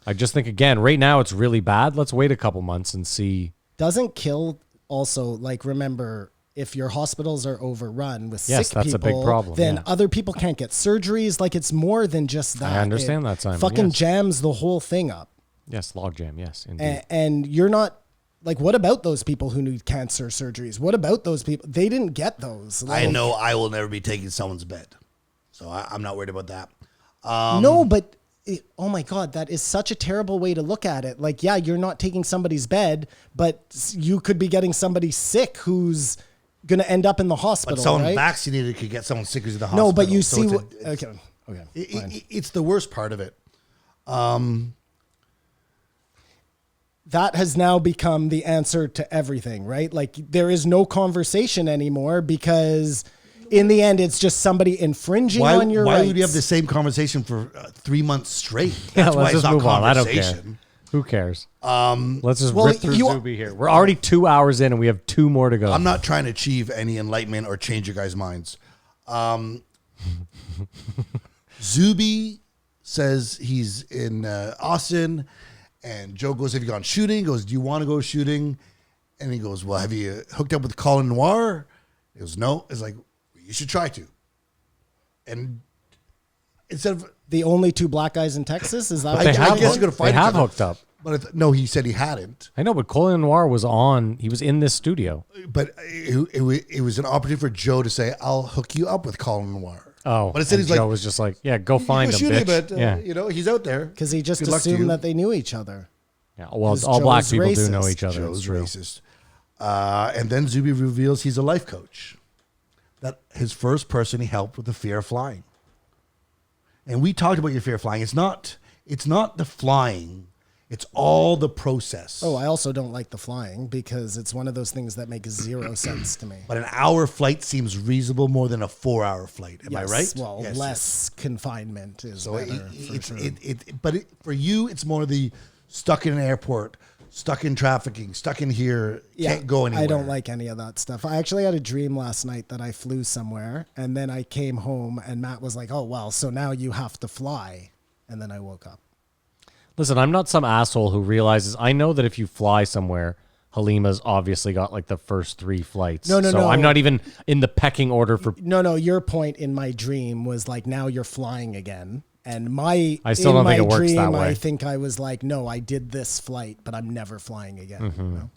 I just think, again, right now it's really bad. Let's wait a couple months and see. Doesn't kill also, like, remember, if your hospitals are overrun with Yes, sick that's people, a big problem, then yeah. other people can't get surgeries. Like, it's more than just that. I understand that, Simon, Fucking yes. jams the whole thing up. Yes, logjam, yes, indeed. And you're not... Like, what about those people who need cancer surgeries? What about those people? They didn't get those. Like, I know I will never be taking someone's bed. So I'm not worried about that. No, but oh my God, that is such a terrible way to look at it. Like, yeah, you're not taking somebody's bed, but you could be getting somebody sick who's going to end up in the hospital. But someone right? vaccinated could get someone sick who's in the hospital. No, but you So see it's a- what... Okay, fine. it's the worst part of it. That has now become the answer to everything, right? Like, there is no conversation anymore because in the end, it's just somebody infringing on your rights. Why would you have the same conversation for 3 months straight? Yeah, That's why let's it's just not move on. I don't care. conversation. Who cares? Let's just well, rip through you- Zuby here. We're already 2 hours in and we have 2 more to go. I'm not trying to achieve any enlightenment or change your guys' minds. Zuby says he's in Austin, and Joe goes, "Have you gone shooting?" He goes, "Do you want to go shooting?" And he goes, "Well, have you hooked up with Colin Noir?" He goes, "No." It's like, "You should try to." And instead of, The only 2 black guys in Texas? Is that I what guess happened? you're gonna fight They each have other. hooked up. But no, he said he hadn't. I know, but Colin Noir was on. He was in this studio. But it was an opportunity for Joe to say, "I'll hook you up with Colin Noir." Oh, but instead and he's Joe like, was just like, "Yeah, go find him, shoot bitch." But yeah, you know, he's out there Because he just Good luck to you. assumed that they knew each other. yeah. Well, 'Cause all black Joe's people do racist. know each other. Joe's It's true. racist. And then Zuby reveals he's a life coach. That his first person he helped with the fear of flying. And we talked about your fear of flying. It's not the flying. It's all the process. Oh, I also don't like the flying because it's one of those things that makes 0 sense to me. But an hour flight seems reasonable more than a 4-hour flight. Am I Yes, right? Well, Yes, less confinement is So better. for you, it's more the stuck in an airport, stuck in trafficking, stuck in here, can't go anywhere. I don't like any of that stuff. I actually had a dream last night that I flew somewhere, and then I came home, and Matt was like, "Oh, well, so now you have to fly." And then I woke up. Listen, I'm not some asshole who realizes. I know that if you fly somewhere, Halima's obviously got like the first 3 flights. No. So I'm not even in the pecking order for. No, your point in my dream was like, now you're flying again. And I still don't think it works dream, that way. I think I was like, no, I did this flight, but I'm never flying again. Mm-hmm. No?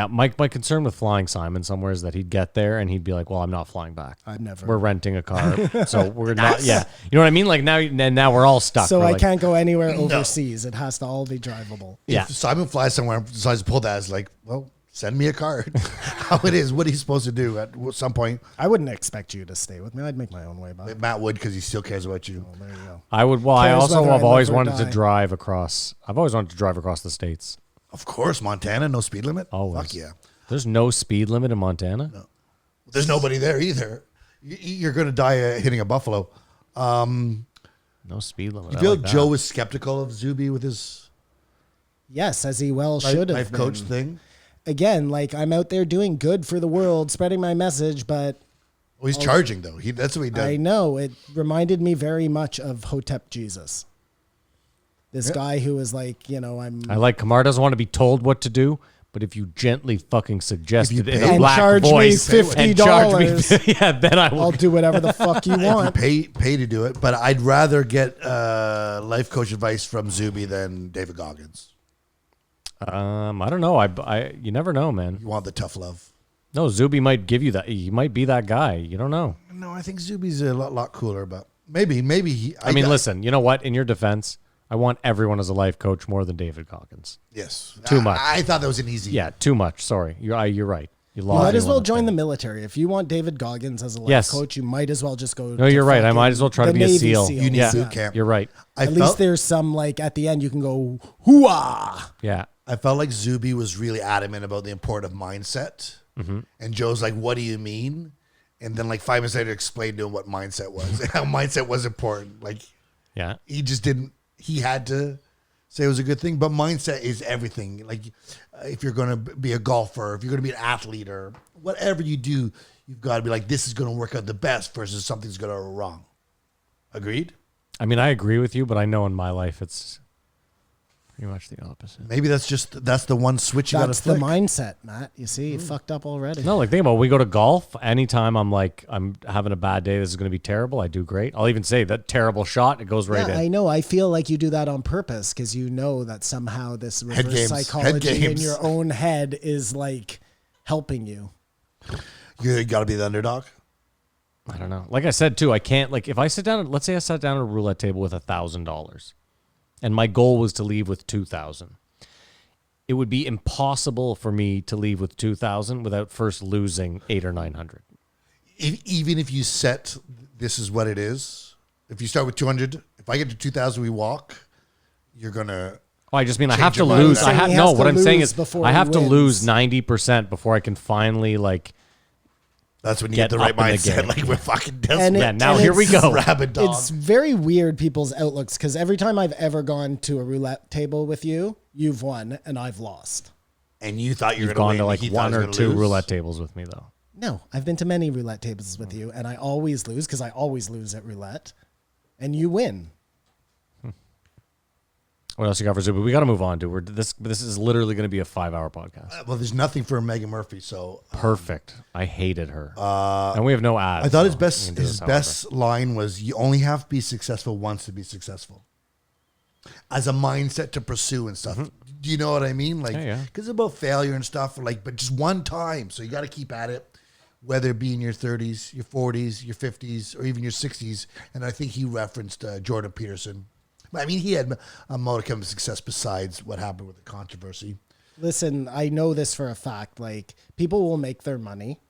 My concern with flying Simon somewhere is that he'd get there and he'd be like, "Well, I'm not flying back. I've never. We're renting a car, so we're not." Yeah, you know what I mean. Like now we're all stuck. So We're I like, can't go anywhere overseas. It has to all be drivable. Yeah. If Simon flies somewhere and decides to pull that, it's like, well, send me a card. How it is, what he's supposed to do at some point. I wouldn't expect you to stay with me. I'd make my own way back. Matt would because he still cares about you. There you go. I would. Well, I Cares also whether I have always live or wanted to die. drive across. I've always wanted to drive across the states. Of course, Montana, no speed limit. Always. Fuck yeah. There's no speed limit in Montana. No. There's nobody there either. You're going to die hitting a buffalo. No speed limit. You I feel like that. Joe was skeptical of Zuby with his Yes, as he well should have life been. coach thing? Again, like I'm out there doing good for the world, spreading my message, but Well, he's charging, though. That's what he does. I know it reminded me very much of Hotep Jesus. This guy who was like, I like Kamar doesn't want to be told what to do, but if you gently fucking suggest If it you in pay- a And black charge me voice and charge me, $50. yeah, then I will. I'll do whatever the fuck you If you want. pay to do it, but I'd rather get life coach advice from Zuby than David Goggins. I don't know. You never know, man. You want the tough love. No, Zuby might give you that. He might be that guy. You don't know. No, I think Zuby's a lot cooler, but maybe he. I mean, listen. You know what? In your defense, I want everyone as a life coach more than David Goggins. Yes, Too much. I thought that was an easy. Yeah, too much. Sorry, you're right. You might as well join the military. If you want David Goggins as a life coach, you might as well just go. No, you're right. I might as well try to be a SEAL. You need boot camp. You're right. At least there's some, like, at the end you can go, hoo-ah. Yeah. I felt like Zuby was really adamant about the importance of mindset. Mm-hmm. And Joe's like, what do you mean? And then like 5 minutes later explained to him what mindset was. How mindset was important. Like, yeah, he just didn't, he had to say it was a good thing. But mindset is everything. Like if you're going to be a golfer, if you're going to be an athlete or whatever you do, you've got to be like, this is going to work out the best versus something's going to go wrong. Agreed? I mean, I agree with you, but I know in my life it's pretty much the opposite. Maybe that's the one switch you got to That's flick. the mindset, Matt. You see, you fucked up already. No, like think about it. We go to golf. Anytime I'm like, I'm having a bad day, this is going to be terrible, I do great. I'll even say that terrible shot, it goes right in. I know. I feel like you do that on purpose because you know that somehow this reverse psychology in your own head is like helping you. You got to be the underdog. I don't know. Like I said too, I can't, like if I sit down, let's say I sat down at a roulette table with $1,000 and my goal was to leave with 2,000. It would be impossible for me to leave with 2,000 without first losing 800 or 900. Even if you set, this is what it is. If you start with 200, if I get to 2,000, we walk, you're going to. Oh, I just mean I have to your mind. lose. What I'm saying is I have to wins. lose 90% before I can finally like. That's when you Get get the right up in the mindset. game. Like we're fucking And desperate. it- Yeah, now and here we it's- go. Rabid dog. It's very weird, people's outlooks, because every time I've ever gone to a roulette table with you, you've won and I've lost. And you thought you were You've going gone to to win. like one or two roulette tables with me though. No, I've been to many roulette tables with you, and I always lose because I always lose at roulette, and you win. What else you got for Zuby? We got to move on, dude. This is literally going to be a 5-hour podcast. Well, there's nothing for Meghan Murphy, so Perfect. I hated her. And we have no ads. I thought his so best we can do this however. best line was, "You only have to be successful once to be successful." As a mindset to pursue and stuff. Do you know what I mean? Like, Yeah. because it's about failure and stuff. Like, but just one time, so you got to keep at it, whether it be in your 30s, your 40s, your 50s, or even your 60s. And I think he referenced Jordan Peterson. I mean, he had a modicum of success besides what happened with the controversy. Listen, I know this for a fact. Like, people will make their money.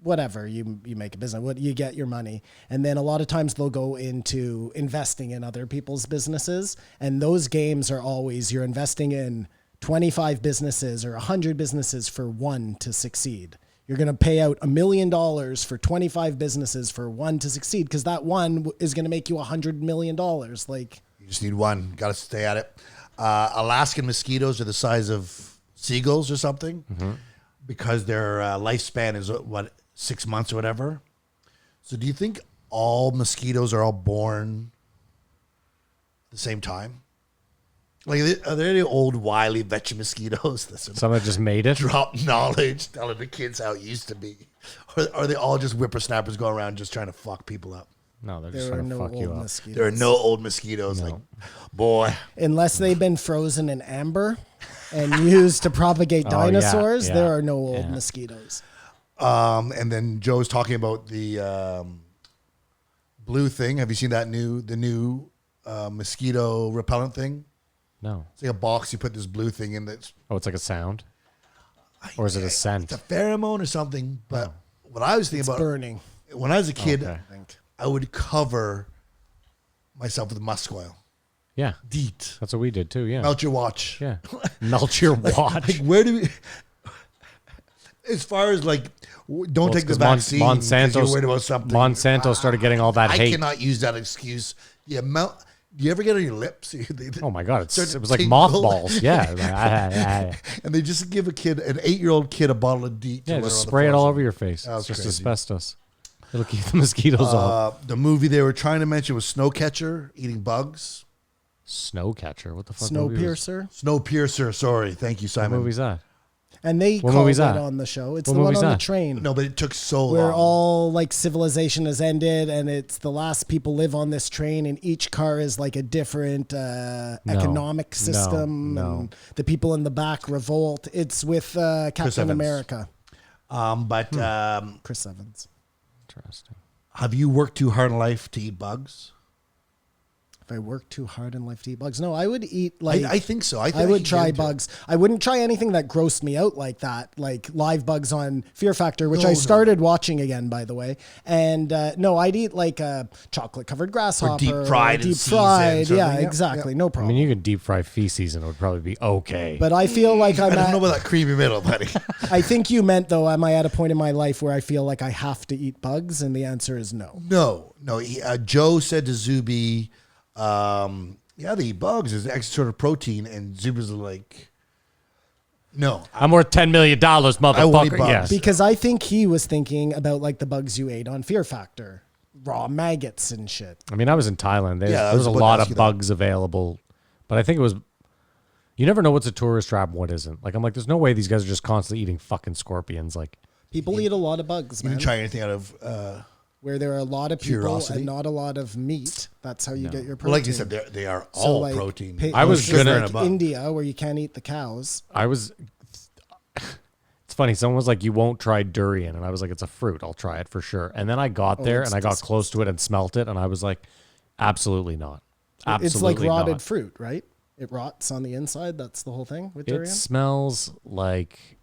Whatever, you make a business, what you get your money. And then a lot of times they'll go into investing in other people's businesses. And those games are always, you're investing in 25 businesses or 100 businesses for one to succeed. You're going to pay out $1 million for 25 businesses for one to succeed because that one is going to make you $100 million. Like, You just need one. Got to stay at it. Alaskan mosquitoes are the size of seagulls or something because their lifespan is, 6 months or whatever. So do you think all mosquitoes are all born at the same time? Like, are there any old wily veteran mosquitoes that sort of Some that just made it. drop knowledge, telling the kids how it used to be? Or are they all just whippersnappers going around just trying to fuck people up? No, they're just there are trying to no fuck you old up. mosquitoes. There are no old mosquitoes. Like, boy. Unless they've been frozen in amber and used to propagate Oh, yeah, dinosaurs, yeah, there are no old yeah. mosquitoes. And then Joe's talking about the blue thing. Have you seen the new mosquito repellent thing? No. It's like a box. You put this blue thing in. That's Oh, it's like a sound? Or is it a scent? it's a pheromone or something. But what I was thinking about Burning. when I was a kid, Okay. I would cover myself with musk oil. Yeah. DEET. That's what we did too, yeah. Melt your watch. Yeah. Melt your watch. Like, where do we? As far as like, don't take the vaccine because you're worried about something. Monsanto started getting all that I hate. cannot use that excuse. Yeah, do you ever get on your lips? Oh my God, Start to it was like tingle. mothballs. Yeah. And they just give an 8-year-old kid a bottle of DEET. Yeah, to wear just on the spray it all forehead. over your face. That was It's just crazy. asbestos. It'll keep the mosquitoes off. The movie they were trying to mention was Snowcatcher, eating bugs. Snowcatcher. What the fuck? movie was- Snowpiercer. Snowpiercer, sorry. Thank you, What Simon. movie's that? And they What called movie's it that? on the show. It's What the one movie's on the that? train. No, but it took so Where long. all like civilization has ended and it's the last people live on this train and each car is like a different economic system no. and the people in the back revolt. It's with Captain Evans. America. Chris Evans. Interesting. Have you worked too hard in life to eat bugs? If I work too hard in life to eat bugs, no, I would eat like. I think so. I would could try get into it. bugs. I wouldn't try anything that grossed me out like that, like live bugs on Fear Factor, which No, I no. started watching again, by the way. And no, I'd eat like a chocolate covered grasshopper, deep fried and deep seasoned fried. sort of Yeah, thing. Yeah, exactly, yeah. no I problem. mean, you could deep fry feces and it would probably be okay. But I feel like I I'm. don't know At, about that creamy middle, buddy. I think you meant though. Am I at a point in my life where I feel like I have to eat bugs? And the answer is no. No. Joe said to Zuby, yeah, they eat bugs. There's extra sort of protein. And Zuby's like, no. I'm worth $10 million, won't eat motherfucker. bugs. Yes. Because I think he was thinking about like the bugs you ate on Fear Factor, raw maggots and shit. I mean, I was in Thailand. There Yeah, I was was a about to lot ask of you that. bugs available, but I think it was. You never know what's a tourist trap and what isn't. Like, I'm like, there's no way these guys are just constantly eating fucking scorpions. Like, People eat a lot of bugs, You man. didn't try anything out of, Where there are a lot of people Curiosity. and not a lot of meat. That's how you get your protein. well, like you said, they are So, all like, protein. I was just gonna- like India, where you can't eat the cows. I was. It's funny. Someone was like, "You won't try durian," and I was like, "It's a fruit. I'll try it for sure." And then I got there it's and I got close to it and smelt it, and I was like, "Absolutely not. Absolutely It's like rotted not." fruit, right? It rots on the inside. That's the whole thing with It durian. smells like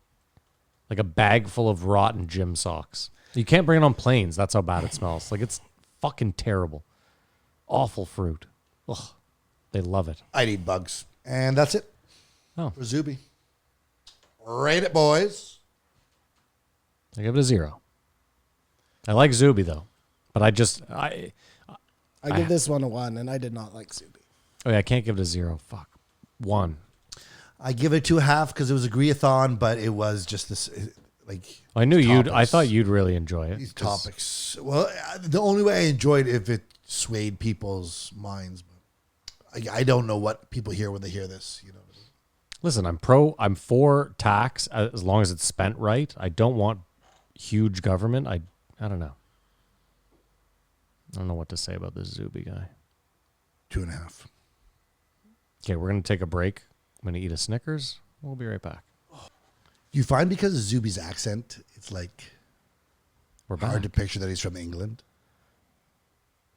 a bag full of rotten gym socks. You can't bring it on planes. That's how bad it smells. Like, it's fucking terrible. Awful fruit. Ugh. They love it. I'd eat bugs. And that's it Oh, for Zuby. Rate it, boys. I give it a 0. I like Zuby though, but I I give this one a 1, and I did not like Zuby. oh yeah, I can't give it a 0. Fuck. 1. I give it 2.5 because it was a agree-a-thon, but it was just this, like... I knew I topics. thought you'd really enjoy it. These 'cause topics. Well, the only way I enjoyed it if it swayed people's minds. But I don't know what people hear when they hear this. You know. Listen, I'm for tax as long as it's spent right. I don't want huge government. I don't know. I don't know what to say about this Zuby guy. 2.5. Okay, we're gonna take a break. I'm gonna eat a Snickers. We'll be right back. Do you find because of Zuby's accent, it's like We're back. hard to picture that he's from England?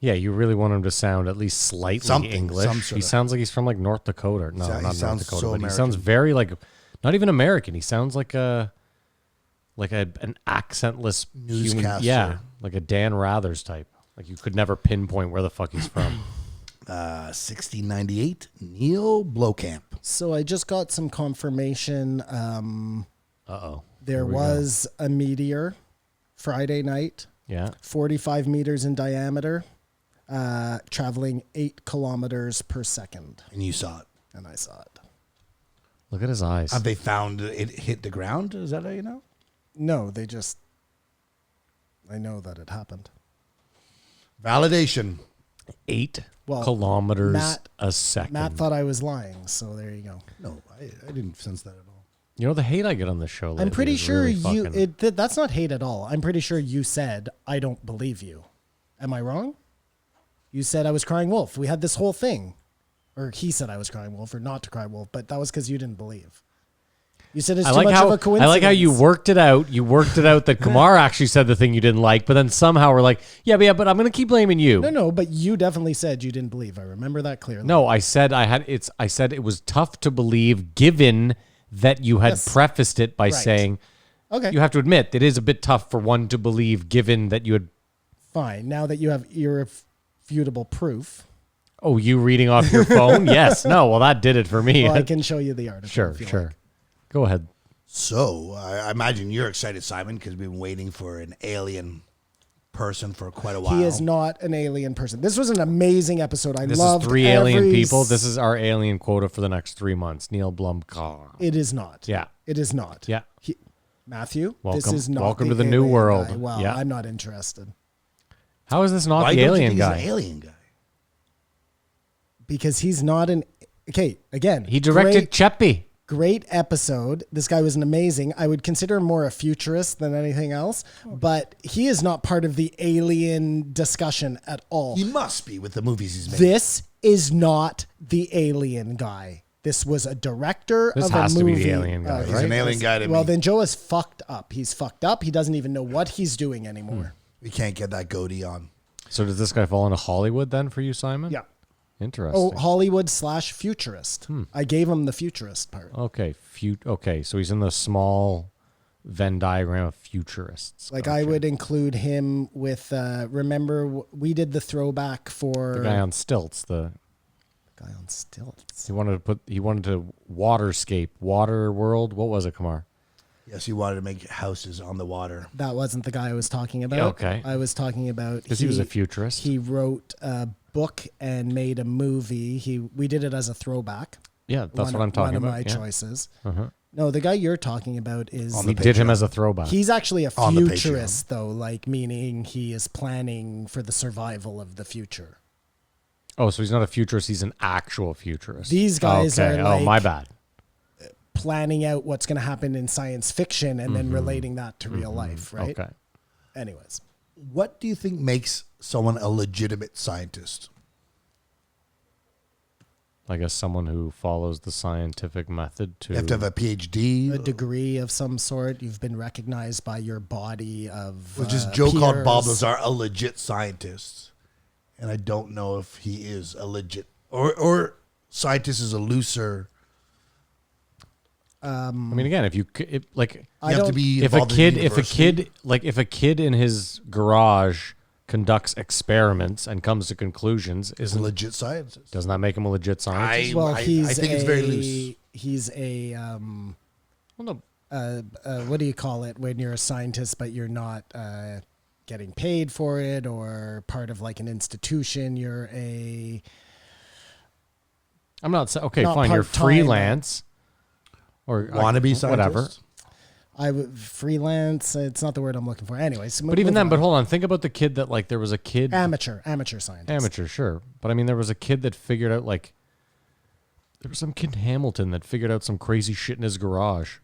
Yeah, you really want him to sound at least slightly Something, English. some sort He of- sounds like he's from like North Dakota. No, He not North sounds Dakota, so but he sounds American. very like not even American. He sounds like an accentless human. Newscaster. Yeah, like a Dan Rathers type. Like you could never pinpoint where the fuck he's from. 1698, Neil Blomkamp. So I just got some confirmation. Uh-oh. There was a meteor Friday night, Yeah. 45 meters in diameter, traveling 8 kilometers per second. And you saw it. And I saw it. Look at his eyes. Have they found it hit the ground? Is that how you know? No, I know that it happened. Validation. 8 Well, kilometers Matt- a second. Matt thought I was lying, so there you go. No, I didn't sense that at all. You know the hate I get on this show lately I'm pretty is sure really you. fucking- That's not hate at all. I'm pretty sure you said I don't believe you. Am I wrong? You said I was crying wolf. We had this whole thing, or he said I was crying wolf, or not to cry wolf, but that was because you didn't believe. You said it's I too like much how of a coincidence. I like how you worked it out. You worked it out that Kamar actually said the thing you didn't like, but then somehow we're like, but I'm gonna keep blaming you. No, but you definitely said you didn't believe. I remember that clearly. No, I said I said it was tough to believe given that you had Yes. prefaced it by Right. saying Okay, you have to admit it is a bit tough for one to believe given that you had fine. Now that you have irrefutable proof, you reading off your phone? Yes. No, well that did it for me. well, I can show you the article. Sure, if you sure. like. Go ahead. So I imagine you're excited, Simon, because we've been waiting for an alien person for quite a while. He is not an alien person. This was an amazing episode. I This loved is 3 alien every people. This is our alien quota for the next 3 months. Neil Blomkamp. It is not. Yeah. It is not. Yeah. Matthew, this Welcome- is not welcome to the new alien world. guy. Well, Yeah. I'm not interested How is this not Why the don't you alien think guy? he's an alien guy? because he's not an. Okay, again, He directed Cheppy. great episode. This guy was an amazing. I would consider him more a futurist than anything else, but he is not part of the alien discussion at all. He must be with the movies he's made. This is not the alien guy. This was a director This of a has to movie. be the alien guy, He's right? an alien guy to Well, me. then Joe is fucked up. He's fucked up. He doesn't even know what he's doing anymore. We can't get that goatee on. So does this guy fall into Hollywood then for you, Simon? Yeah. Interesting. Hollywood/futurist. I gave him the futurist part. Okay. Okay. So he's in the small Venn diagram of futurists. Like I would include him with. Remember, we did the throwback for the guy on stilts. The guy on stilts. he wanted to waterscape, water world. What was it, Kamar? Yes, he wanted to make houses on the water. That wasn't the guy I was talking about. Okay. I was talking about Because he was a futurist. He wrote a book and made a movie. We did it as a throwback. Yeah, that's what I'm talking about. One of my choices. No, the guy you're talking about is We did him as a throwback. he's actually a On the futurist though, like meaning he is planning for the survival of the future. Oh, so he's not a futurist. He's an actual futurist. These guys okay. are Oh, like my bad. planning out what's going to happen in science fiction and then relating that to real life, right? Okay. Anyways, What do you think makes someone a legitimate scientist? I guess someone who follows the scientific method to. You have to have a PhD. a degree of some sort. You've been recognized by your body of. Which is Joe called peers. Bob Lazar a legit scientist. And I don't know if he is a legit or scientist is a looser. I mean, again, if you like, I You have to don't- be if a involved in kid, university. if a kid in his garage conducts experiments and comes to conclusions, is a legit scientist. doesn't that make him a legit scientist? Well, I he's think it's very loose. He's a Well, no. what do you call it when you're a scientist but you're not getting paid for it or part of like an institution? You're a I'm not saying. Okay, Not fine. You're part-time, freelance or Wannabe scientist. whatever. I would freelance. It's not the word I'm looking for. Anyways, But even then, but hold on. Think about the kid that like there was a kid. amateur scientist. Amateur, sure. But I mean, there was a kid that figured out like there was some kid in Hamilton that figured out some crazy shit in his garage.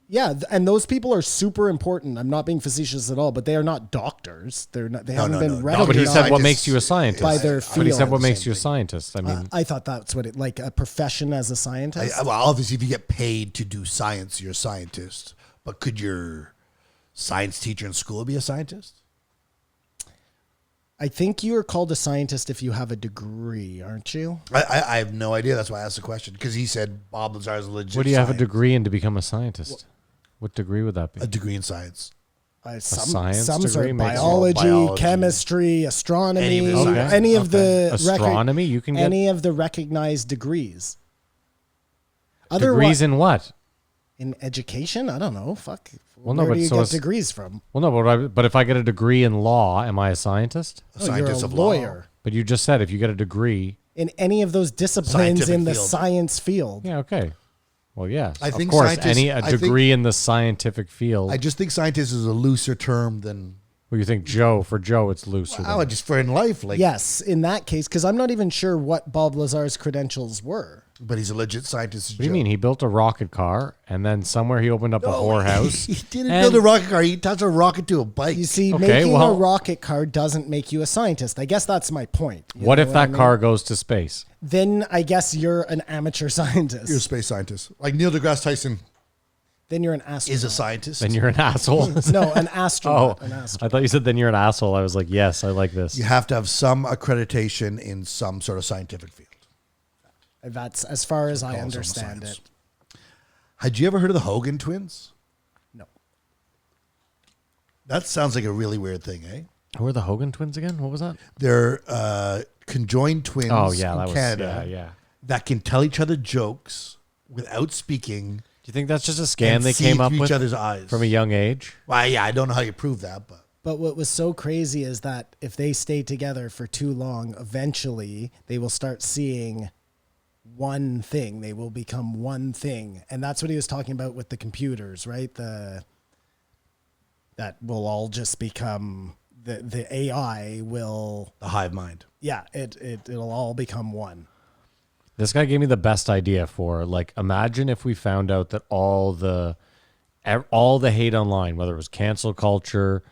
Yeah, and those people are super important. I'm not being facetious at all, but they are not doctors. They're not. They haven't no, been no. No, recognized. But he said what Scientists makes you a scientist. by their But he said field. what makes Same you a thing. scientist. I mean, I thought that's what it like a profession as a scientist. Well, obviously, if you get paid to do science, you're a scientist. But could your science teacher in school be a scientist? I think you are called a scientist if you have a degree, aren't you? I have no idea. That's why I asked the question. Because he said Bob Lazar is a legit what do you have a scientist. degree in to become a scientist? What degree would that be? A degree in science. Some science sort degree of makes sense. biology, Biology. chemistry, astronomy, Any of the sciences. any of the Astronomy, you can get any of the recognized degrees. degrees in what? in education? I don't know. Fuck. Well, no, Where but do you so get it's- degrees from? Well, no, but if I get a degree in law, am I a scientist? A Oh, you're scientist a of law. lawyer But you just said if you get a degree. in any of those disciplines Scientific in the field. science field. Yeah, okay. Well, yes. I think of course, scientists- a I think- degree in the scientific field. I just think scientist is a looser term than Well, you think for Joe, it's looser. I would just for in life. Like, Yes, in that case, because I'm not even sure what Bob Lazar's credentials were. but he's a legit scientist. What do you mean? He built a rocket car, and then somewhere he opened up a whorehouse. He didn't and- build a rocket car. He attached a rocket to a bike. You see, Okay, making a well- rocket car doesn't make you a scientist. I guess that's my point. You What know if that I mean? car goes to space? Then I guess you're an amateur scientist. You're a space scientist. Like Neil deGrasse Tyson Then you're an astronaut. is a scientist. Then you're an asshole. No, an Oh, astronaut. An I astronaut. thought you said then you're an asshole. I was like, yes, I like this. You have to have some accreditation in some sort of scientific field. That's as far as I Call someone understand science. it. Had you ever heard of the Hogan twins? No. That sounds like a really weird thing, eh? Who are the Hogan twins again? What was that? They're conjoined twins Oh, yeah, in that was Canada yeah. that can tell each other jokes without speaking Do you think that's just a scam and they see came up through with each other's eyes. from a young age? Well, yeah, I don't know how you prove that, but But what was so crazy is that if they stay together for too long, eventually they will start seeing one thing. They will become one thing. And that's what he was talking about with the computers, right? That will all just become the AI will the hive mind. it'll all become one. This guy gave me the best idea for like imagine if we found out that all the hate online, whether it was cancel culture,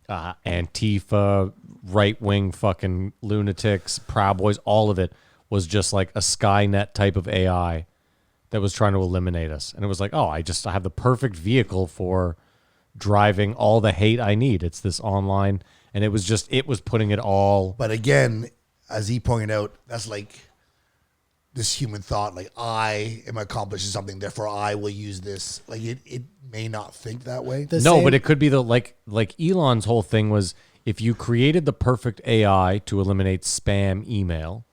Antifa, right wing fucking lunatics, Proud Boys, all of it was just like a Skynet type of AI that was trying to eliminate us. And it was like, oh, I have the perfect vehicle for driving all the hate I need. It's this online, and it was putting it all. But again, as he pointed out, that's like this human thought, like I am accomplishing something, therefore I will use this. Like it may not think that way. But it could be like Elon's whole thing was, if you created the perfect AI to eliminate spam email,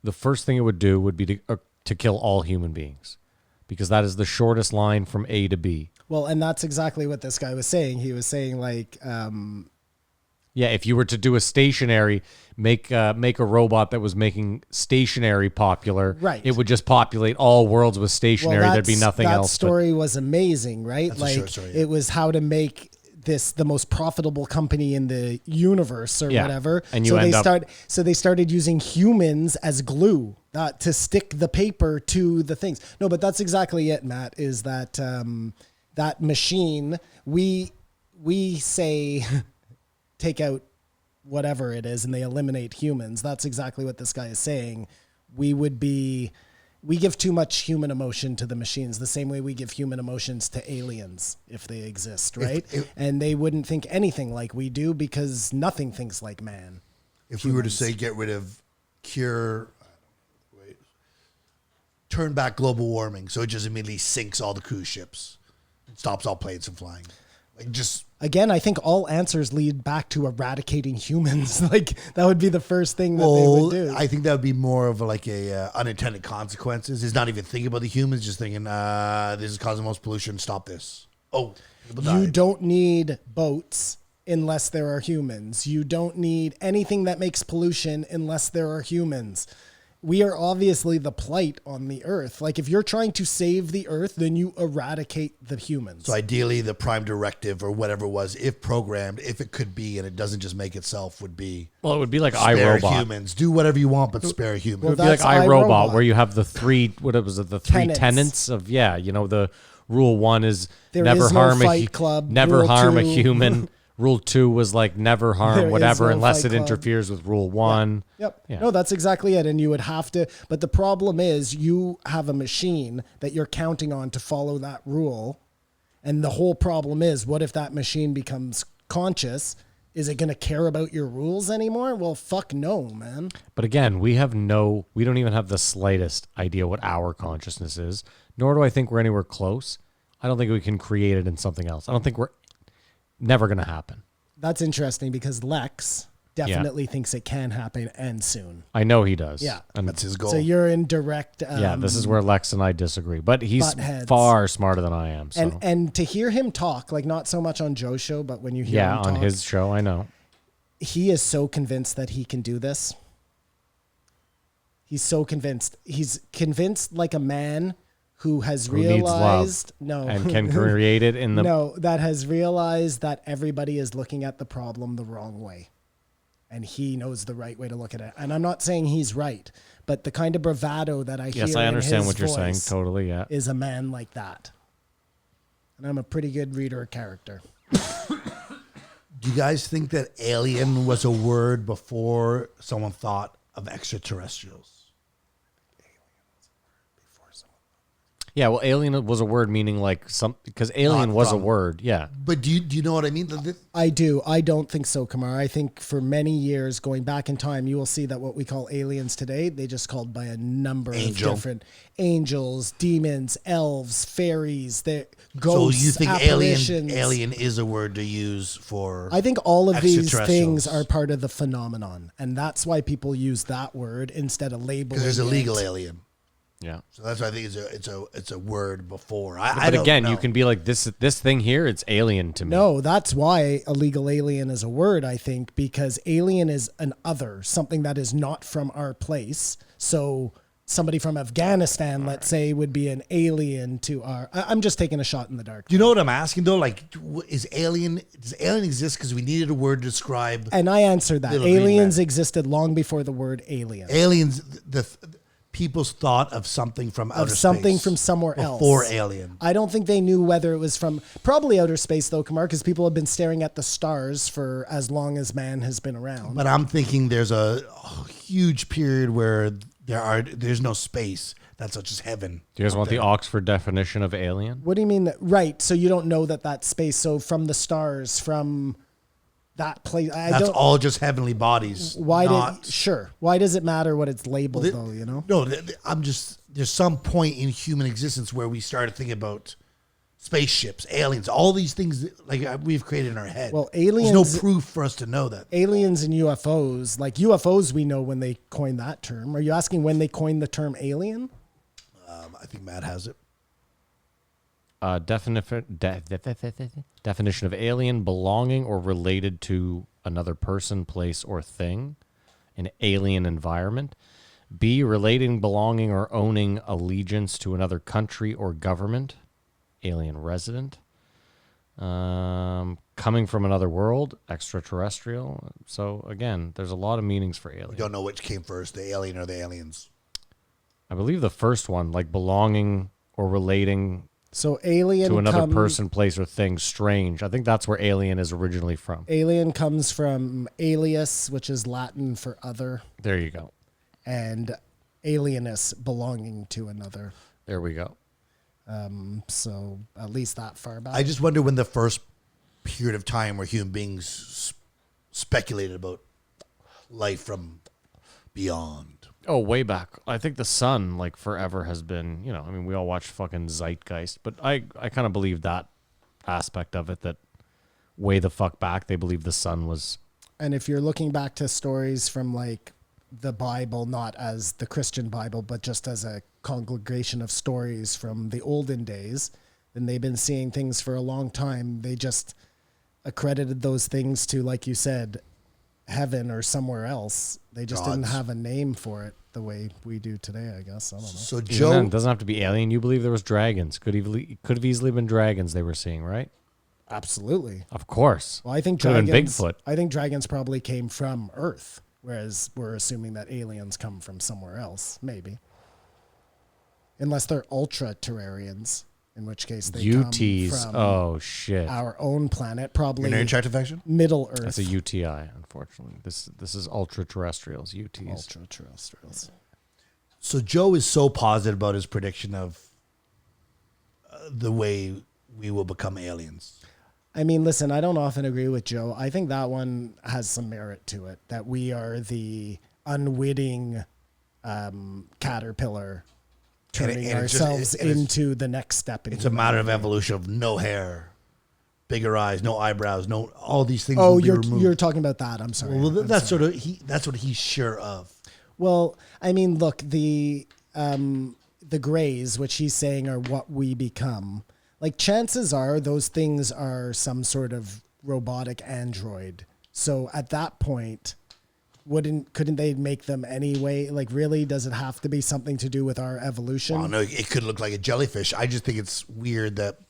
the first thing it would do would be to kill all human beings, because that is the shortest line from A to B. Well, and that's exactly what this guy was saying. He was saying like, if you were to do a stationary, make a robot that was making stationary popular, right, it would just populate all worlds with stationary. There'd be nothing else. That story was amazing, right? That's like a short story, yeah. It was how to make this the most profitable company in the universe or whatever. And they started using humans as glue to stick the paper to the things. No, but that's exactly it, Matt, is that that machine, we say take out whatever it is and they eliminate humans. That's exactly what this guy is saying. We give too much human emotion to the machines, the same way we give human emotions to aliens if they exist, right? And they wouldn't think anything like we do because nothing thinks like man. If we were to say turn back global warming, so it just immediately sinks all the cruise ships and stops all planes from flying. Like just again, I think all answers lead back to eradicating humans. Like that would be the first thing that they would do. I think that would be more of unintended consequences. It's not even thinking about the humans, just thinking this is causing most pollution. Stop this. Oh, you don't need boats unless there are humans. You don't need anything that makes pollution unless there are humans. We are obviously the plight on the earth. Like if you're trying to save the earth, then you eradicate the humans. So ideally the prime directive or whatever it was, if programmed, if it could be, and it doesn't just make itself, would be, well, it would be like spare iRobot. Humans. Do whatever you want, but spare humans. It would be like iRobot, where you have the three tenets of, the rule 1 is there never is harm no Fight Club. never Rule harm 2. a human. Rule 2 was like never harm There is whatever no unless Fight it Club. interferes with rule 1. Yep. Yeah. No, that's exactly it. And you would have to, but the problem is you have a machine that you're counting on to follow that rule. And the whole problem is, what if that machine becomes conscious? Is it going to care about your rules anymore? Well, fuck no, man. But again, we don't even have the slightest idea what our consciousness is, nor do I think we're anywhere close. I don't think we can create it in something else. I don't think we're never going to happen. That's interesting because Lex definitely thinks it can happen and soon. I know he does. Yeah. And that's his goal. So you're in direct. this is where Lex and I disagree, but he's Butt-heads. far smarter than I am. So. And to hear him talk, like not so much on Joe's show, but when you hear him talk, on his show, I know. He is so convinced that he can do this. He's so convinced. He's convinced like a man who has realized and can create it in the that has realized that everybody is looking at the problem the wrong way, and he knows the right way to look at it. And I'm not saying he's right, but the kind of bravado that I hear. Yes, I understand in his what you're saying. voice Totally, yeah. is a man like that. And I'm a pretty good reader of character. Do you guys think that alien was a word before someone thought of extraterrestrials? Yeah, well, alien was a word meaning like because alien Not was a from. word, yeah. But do you know what I mean? I do. I don't think so, Kamar. I think for many years, going back in time, you will see that what we call aliens today, they just called by a number of different angels, demons, elves, fairies, ghosts, so you think apparitions. alien is a word to use for? I think all of these extraterrestrials. things are part of the phenomenon, and that's why people use that word instead of labeling. Because there's a legal it. alien. Yeah. So that's why I think it's a word before. But again, you can be like this thing here, it's alien to me. No, that's why illegal alien is a word, I think, because alien is an other, something that is not from our place. So somebody from Afghanistan, let's say, would be an alien to our... I'm just taking a shot in the dark. Do you know what I'm asking, though? Like, does alien exist because we needed a word to describe... And I answered that. Little green Aliens man. existed long before the word alien. Aliens, people's thought of something from outer something space from somewhere else. before alien. I don't think they knew whether it was from probably outer space though, Kamar, because people have been staring at the stars for as long as man has been around. But I'm thinking there's a huge period where there's no space. That's just heaven. Do you guys want the Oxford definition of alien? What do you mean? Right. So you don't know that's space. So from the stars, from that place. That's all just heavenly bodies. Why not, sure. Why does it matter what it's labeled though, you know? No, I'm just, there's some point in human existence where we started thinking about spaceships, aliens, all these things that, like we've created in our head. Well, aliens. There's no proof for us to know that. Aliens and UFOs, like UFOs, we know when they coined that term. Are you asking when they coined the term alien? I think Matt has it. Definition of alien: belonging or related to another person, place, or thing, an alien environment. B, relating, belonging, or owning allegiance to another country or government, alien resident. Coming from another world, extraterrestrial. So again, there's a lot of meanings for alien. We don't know which came first, the alien or the aliens. I believe the first one, like belonging or relating So alien to another person, place, or thing. Strange. I think that's where alien is originally from. Alien comes from alias, which is Latin for other, There you go. and alienus, belonging to another. There we go. So at least that far back. I just wonder when the first period of time where human beings speculated about life from beyond. Oh, way back. I think the sun, like, forever has been, you know, I mean, we all watch fucking Zeitgeist, but I kind of believe that aspect of it, that way the fuck back, they believe the sun was. And if you're looking back to stories from like the Bible, not as the Christian Bible, but just as a congregation of stories from the olden days, then they've been seeing things for a long time. They just accredited those things to, like you said, heaven or somewhere else. They just didn't have a name for it the way we do today, I guess. I don't know. So Even Joe, then, it doesn't have to be alien. You believe there was dragons. Could have easily been dragons they were seeing, right? Absolutely. Of course. Well, I think Could have been dragons. Bigfoot. I think dragons probably came from Earth, whereas we're assuming that aliens come from somewhere else, maybe. Unless they're ultra terrarians, in which case they UTs. come from Oh, shit. our own planet, probably urinary tract infection? Middle Earth. That's a UTI, unfortunately. This is ultra terrestrials, UTs. ultra terrestrials. So Joe is so positive about his prediction of the way we will become aliens. I mean, listen, I don't often agree with Joe. I think that one has some merit to it, that we are the unwitting caterpillar turning and it's just- ourselves into the next step. In It's a matter of evolution of no hair, bigger eyes, no eyebrows, no all these things. Oh, will be you're removed. talking about that. I'm sorry. Well, I'm that's sorry. that's what he's sure of. Well, I mean, look, the grays, which he's saying are what we become. Like, chances are those things are some sort of robotic android. So at that point, couldn't they make them anyway? Like, really, does it have to be something to do with our evolution? Well, no, it could look like a jellyfish. I just think it's weird that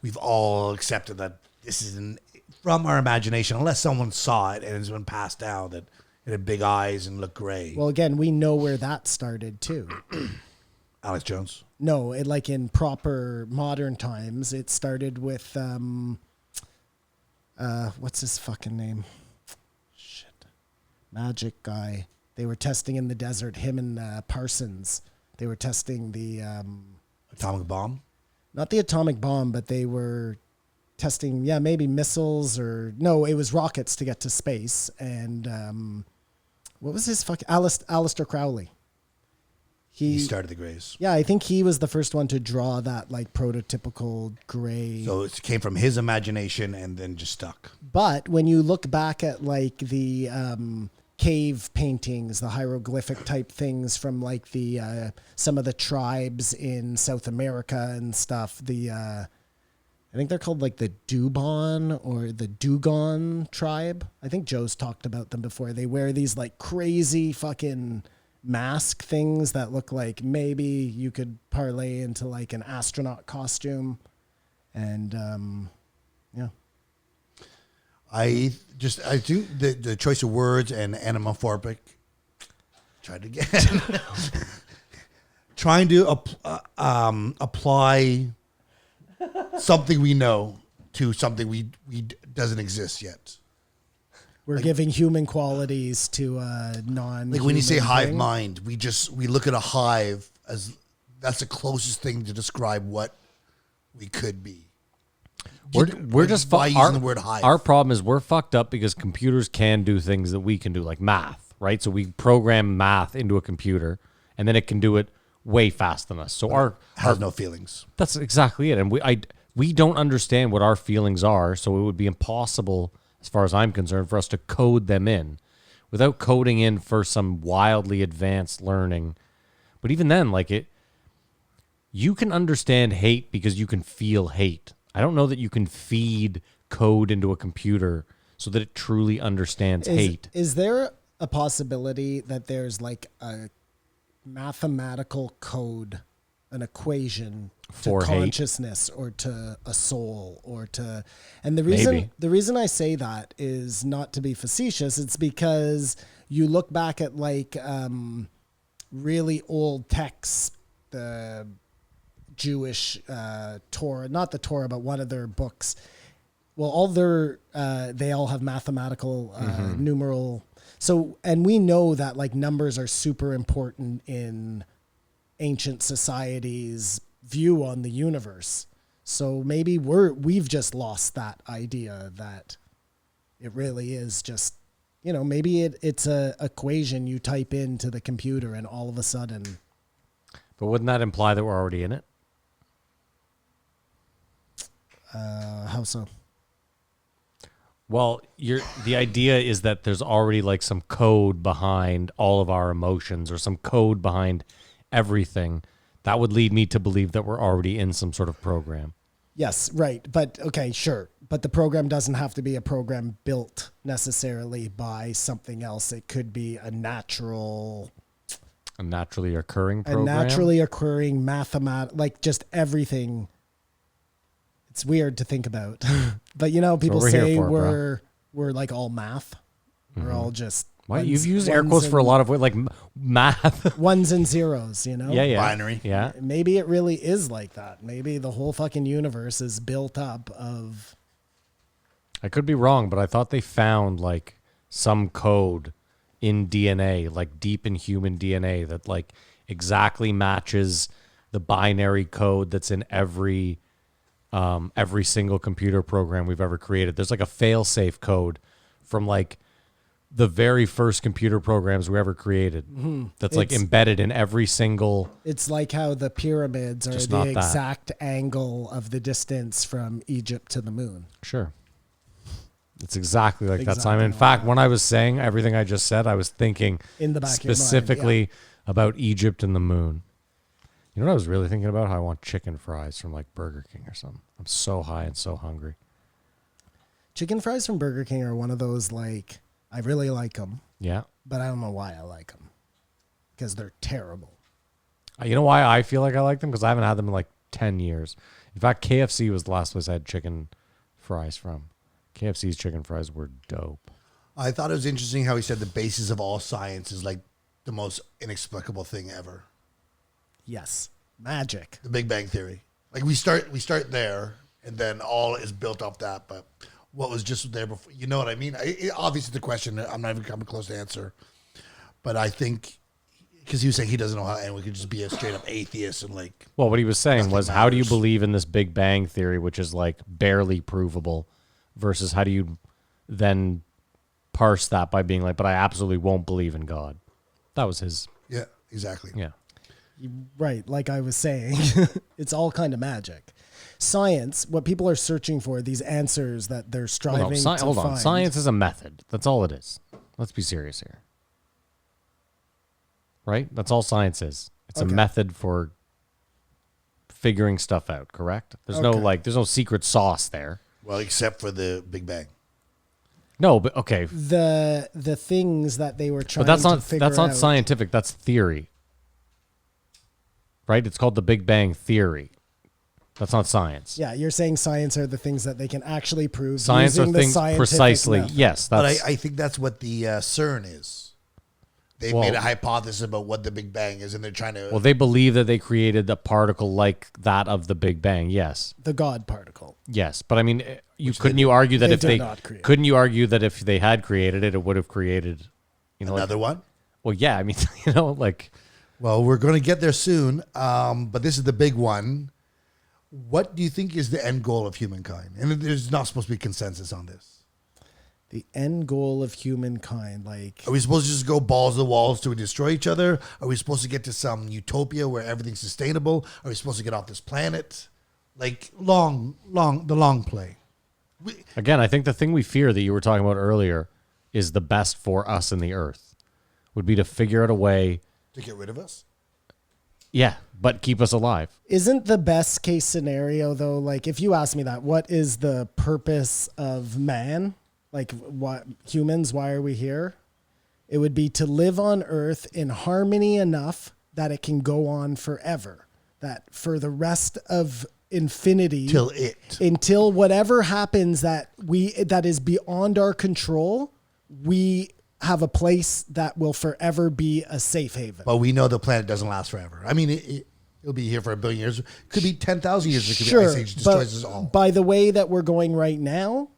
we've all accepted that this is from our imagination, unless someone saw it and it's been passed down that it had big eyes and looked gray. Well, again, we know where that started too. Alex Jones. No, it, like in proper modern times, it started with what's his fucking name? Shit, magic guy. They were testing in the desert. Him and Parsons. They were testing the Atomic bomb. not the atomic bomb, but they were testing, maybe missiles or no, it was rockets to get to space. And what was his Aleister Crowley? He started the grays. Yeah, I think he was the first one to draw that like prototypical gray. So it came from his imagination and then just stuck. But when you look back at like the cave paintings, the hieroglyphic type things from like the some of the tribes in South America and stuff, I think they're called like the Dubon or the Dugon tribe. I think Joe's talked about them before. They wear these like crazy fucking mask things that look like maybe you could parlay into like an astronaut costume. And yeah. I do the choice of words and anamorphic. Tried again. Trying to apply something we know to something we doesn't exist yet. We're giving human qualities to a non. Like when you say hive mind, we look at a hive as that's the closest thing to describe what we could be. We're just why fu- using the word hive? Our problem is we're fucked up because computers can do things that we can do, like math, right? So we program math into a computer, and then it can do it way faster than us. So has no feelings. that's exactly it. And we don't understand what our feelings are, so it would be impossible, as far as I'm concerned, for us to code them in without coding in for some wildly advanced learning. But even then, you can understand hate because you can feel hate. I don't know that you can feed code into a computer so that it truly understands hate. Is there a possibility that there's like a mathematical code, an equation For to hate? consciousness or to a soul or to, and the Maybe. reason I say that is not to be facetious. It's because you look back at really old texts, the Jewish Torah, not the Torah, but one of their books. Well, they all have mathematical numeral. So, and we know that like numbers are super important in ancient societies' view on the universe. So maybe we've just lost that idea that it really is just, maybe it's a equation you type into the computer and all of a sudden. But wouldn't that imply that we're already in it? How so? Well, the idea is that there's already like some code behind all of our emotions or some code behind everything. That would lead me to believe that we're already in some sort of program. Yes, right. But okay, sure. But the program doesn't have to be a program built necessarily by something else. It could be a naturally occurring like just everything. It's weird to think about. But people we're say here for, we're like all math. We're all just Why you've used air quotes for a lot of like math. ones and zeros, Yeah. Binary. Yeah. Maybe it really is like that. Maybe the whole fucking universe is built up of. I could be wrong, but I thought they found like some code in DNA, like deep in human DNA that like exactly matches the binary code that's in every single computer program we've ever created. There's like a fail-safe code from like the very first computer programs we ever created. That's like embedded in every single. It's like how the pyramids are Just the not that. exact angle of the distance from Egypt to the moon. Sure. It's exactly like that, Exactly Simon. In like fact, when I was saying everything I just said, I was thinking In the back of your mind, specifically about Egypt and the moon. You know what I was really thinking about? How I want chicken fries from like Burger King or something. I'm so high and so hungry. Chicken fries from Burger King are one of those like, I really like them, Yeah. but I don't know why I like them. Because they're terrible. You know why I feel like I like them? Because I haven't had them in like 10 years. In fact, KFC was the last place I had chicken fries from. KFC's chicken fries were dope. I thought it was interesting how he said the basis of all science is like the most inexplicable thing ever. Yes. Magic. The Big Bang Theory. Like we start there, and then all is built off that. But what was just there before? You know what I mean? Obviously, the question I'm not even coming close to answer. But I think because he was saying he doesn't know how anyone could just be a straight up atheist and like. Well, what he was saying Nothing was, how do you matters. believe in this Big Bang Theory, which is like barely provable, versus how do you then parse that by being like, but I absolutely won't believe in God. That was his. Yeah, exactly. Yeah. Right. Like I was saying, it's all kind of magic. Science, what people are searching for, these answers that they're striving to Hold on. find. Science is a method. That's all it is. Let's be serious here. Right? That's all science is. It's Okay. a method for figuring stuff out, correct? There's there's no secret sauce there. Well, except for the Big Bang. No, but okay. The things that they were trying But to figure that's not out. scientific. That's theory. Right? It's called the Big Bang Theory. That's not science. Yeah, you're saying science are the things that they can actually prove. Science are using the things scientific precisely. method. Yes, But that's I think that's what the CERN is. They Well- made a hypothesis about what the Big Bang is, and they're trying to. well, they believe that they created a particle like that of the Big Bang. Yes. The God particle. Yes, but I mean, couldn't you argue that they if did they not create. couldn't you argue that if they had created it, it would have created, like- another one. well, yeah, I mean, like Well, we're going to get there soon, but this is the big one. What do you think is the end goal of humankind? And there's not supposed to be consensus on this. The end goal of humankind, like... Are we supposed to just go balls to the walls till we destroy each other? Are we supposed to get to some utopia where everything's sustainable? Are we supposed to get off this planet? Like, the long play. Again, I think the thing we fear that you were talking about earlier is the best for us and the Earth. Would be to figure out a way... To get rid of us? Yeah, but keep us alive. Isn't the best case scenario, though, like, if you ask me that, what is the purpose of man? Like, what humans, why are we here? It would be to live on Earth in harmony enough that it can go on forever. That for the rest of infinity, until whatever happens that is beyond our control, we have a place that will forever be a safe haven. But we know the planet doesn't last forever. I mean, it'll be here for 1 billion years. It could be 10,000 years. It could be Ice Age destroys us all. By the way that we're going right now,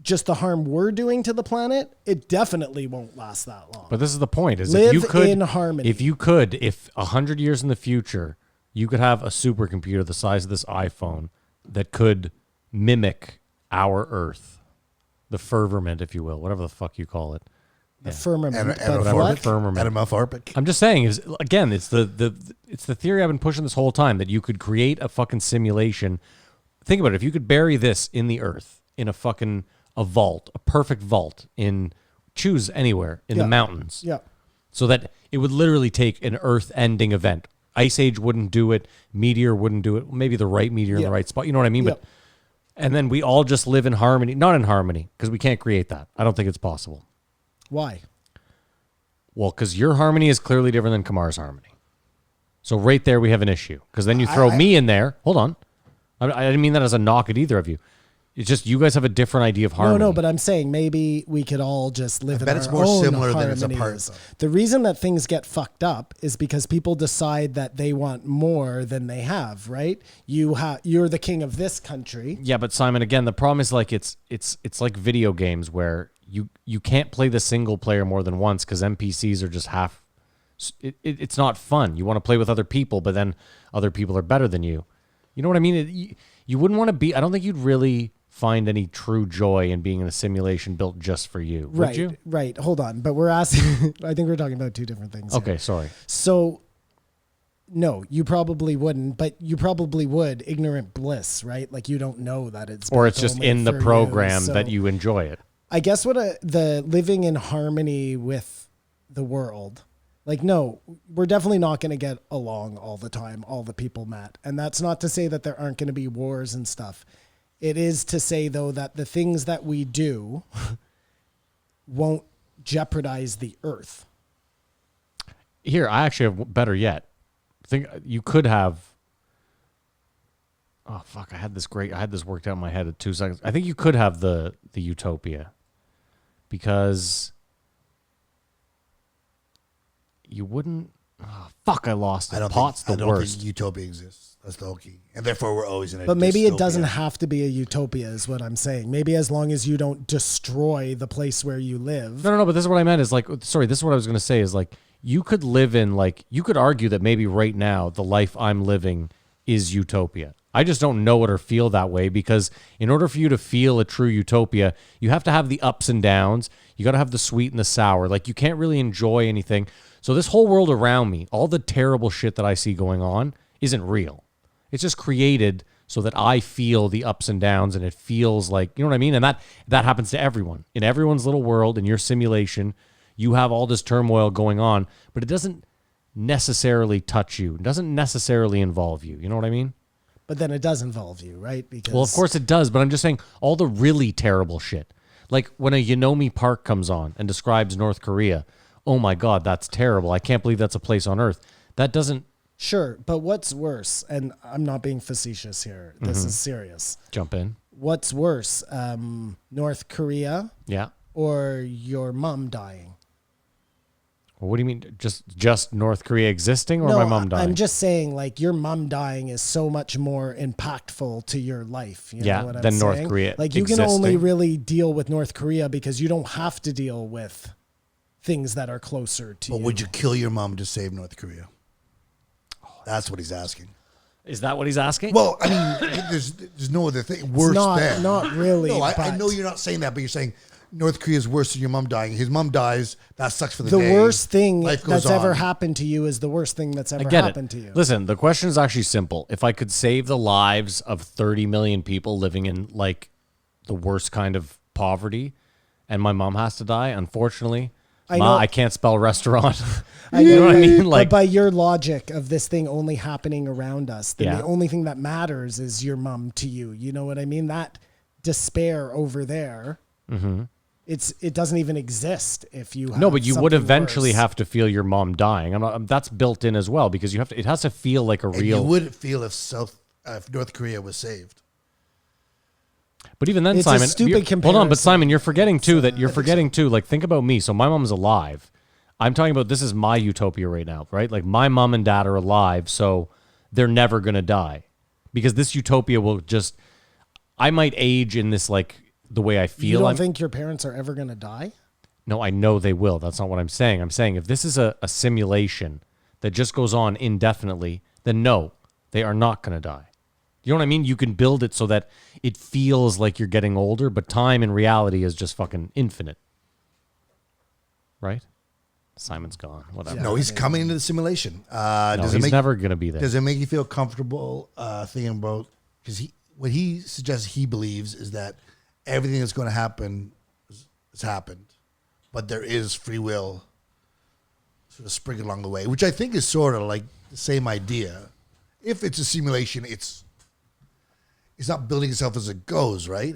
just the harm we're doing to the planet, it definitely won't last that long. But this is the point: is live if you could, in harmony. If 100 years in the future, you could have a supercomputer the size of this iPhone that could mimic our Earth, the firmament, if you will, whatever the fuck you call it. The firmament. Firmament. I'm just saying, is again, it's the theory I've been pushing this whole time that you could create a fucking simulation. Think about it: if you could bury this in the Earth, in a vault, a perfect vault choose anywhere in the mountains. Yeah. So that it would literally take an Earth-ending event. Ice Age wouldn't do it. Meteor wouldn't do it. Maybe the right meteor in the right spot. You know what I mean? But and then we all just live in harmony. Not in harmony, because we can't create that. I don't think it's possible. Why? Well, because your harmony is clearly different than Kamar's harmony. So right there we have an issue. Because then you throw me in there. Hold on. I didn't mean that as a knock at either of you. It's just you guys have a different idea of harmony. No, but I'm saying maybe we could all just live in our own it's more similar than it's apart. The reason that things get fucked up is because people decide that they want more than they have, right? You're the king of this country. Yeah, but Simon, again, the problem is like it's like video games where you can't play the single player more than once because NPCs are just half. It's not fun. You want to play with other people, but then other people are better than you. You know what I mean? You wouldn't want to be. I don't think you'd really find any true joy in being in a simulation built just for you. Would you? Right. Hold on. But we're asking, I think we're talking about two different things. Okay, here. sorry. So, no, you probably wouldn't, but you probably would. Ignorant bliss, right? Like you don't know that it's... Or it's just in the program that you enjoy it. I guess what the living in harmony with the world... Like, no, we're definitely not going to get along all the time, all the people, Matt. And that's not to say that there aren't going to be wars and stuff. It is to say, though, that the things that we do won't jeopardize the Earth. Here, I actually have better yet. Think you could have... Oh, fuck, I had this worked out in my head in 2 seconds. I think you could have the utopia. Because... You wouldn't... Oh, fuck, I lost it. I don't think utopia exists. That's the whole key. And therefore, we're always in a But maybe dystopia. it doesn't have to be a utopia is what I'm saying. Maybe as long as you don't destroy the place where you live. No, but this is what I meant is like... Sorry, this is what I was going to say is like... You could live in like... You could argue that maybe right now, the life I'm living is utopia. I just don't know it or feel that way because in order for you to feel a true utopia, you have to have the ups and downs. You got to have the sweet and the sour. Like you can't really enjoy anything. So this whole world around me, all the terrible shit that I see going on isn't real. It's just created so that I feel the ups and downs and it feels like, you know what I mean? And that happens to everyone. In everyone's little world, in your simulation, you have all this turmoil going on, but it doesn't necessarily touch you. It doesn't necessarily involve you. You know what I mean? But then it does involve you, right? Because well, of course it does, but I'm just saying all the really terrible shit. Like when a Yeonomi Park comes on and describes North Korea, oh my God, that's terrible. I can't believe that's a place on Earth. That doesn't... Sure, but what's worse, and I'm not being facetious here, this is serious. Jump in. What's worse, North Korea or your mom dying? Well, what do you mean? Just North Korea existing or my mom dying? I'm just saying, like, your mom dying is so much more impactful to your life. You know what I'm than saying? North Korea Like, you can only really deal with North Korea because you don't have to deal with things that are closer to you. But would you kill your mom to save North Korea? That's what he's asking. Is that what he's asking? Well, I mean, there's no other thing worse than. Not really. No, I but know you're not saying that, but you're saying North Korea is worse than your mom dying. His mom dies. That sucks for the the day. worst thing Life goes that's ever on. happened to you is the worst thing that's I ever get happened it. to you. Listen, the question is actually simple. If I could save the lives of 30 million people living in like the worst kind of poverty, and my mom has to die, unfortunately, I can't spell restaurant. You know what I mean? Like, but by your logic of this thing only happening around us, then Yeah. the only thing that matters is your mom to you. You know what I mean? That despair over there, it doesn't even exist if you have no, but you would something eventually worse. have to feel your mom dying. That's built in as well because you have to. It has to feel like a And real. you would feel if North Korea was saved. But even then, It's a Simon, stupid hold on. comparison. But Simon, you're forgetting too that you're forgetting too. Like, think about me. So my mom's alive. I'm talking about this is my utopia right now, right? Like my mom and dad are alive, so they're never gonna die, because this utopia will just. I might age in this like the way I feel. You don't think your parents are ever going to die? No, I know they will. That's not what I'm saying. I'm saying if this is a simulation that just goes on indefinitely, then no, they are not going to die. You know what I mean? You can build it so that it feels like you're getting older, but time in reality is just fucking infinite. Right? Simon's gone. Whatever. No, he's coming into the simulation. No, he's never going to be there. Does it make you feel comfortable thinking about, because what he suggests he believes is that everything that's going to happen has happened, but there is free will sort of sprinkled along the way, which I think is sort of like the same idea. If it's a simulation, it's not building itself as it goes, right?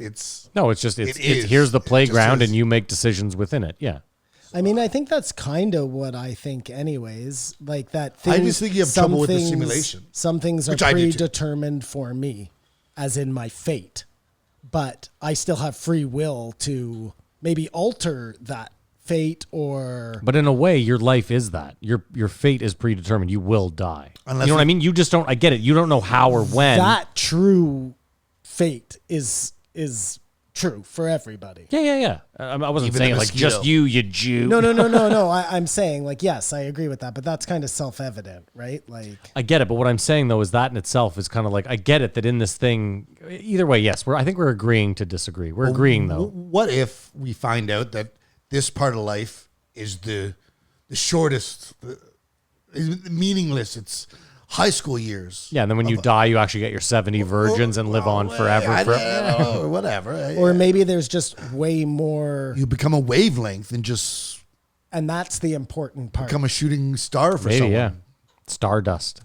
No, it's just it's is. here's the It just playground is. and you make decisions within it. Yeah. I mean, I think that's kind of what I think anyways. Like that I things, just think you have some trouble with the things- simulation. Some things are Which I do too. predetermined for me, as in my fate. But I still have free will to maybe alter that fate or... But in a way, your life is that. Your fate is predetermined. You will die. Unless you know what I you- mean? You just don't. I get it. You don't know how or when. that true fate is true for everybody. Yeah. I wasn't Even saying the like mosquito. just you Jew. No. I'm saying like, yes, I agree with that, but that's kind of self-evident, right? Like, I get it, but what I'm saying though is that in itself is kind of like I get it that in this thing, either way, yes, I think we're agreeing to disagree. We're agreeing though. What if we find out that this part of life is the shortest, is meaningless? It's high school years. Yeah, and then when you die, you actually get your 70 virgins and live on forever. Or whatever. or maybe there's just way more, You become a wavelength and just and that's the important part. become a shooting star for Maybe, someone. yeah. Stardust.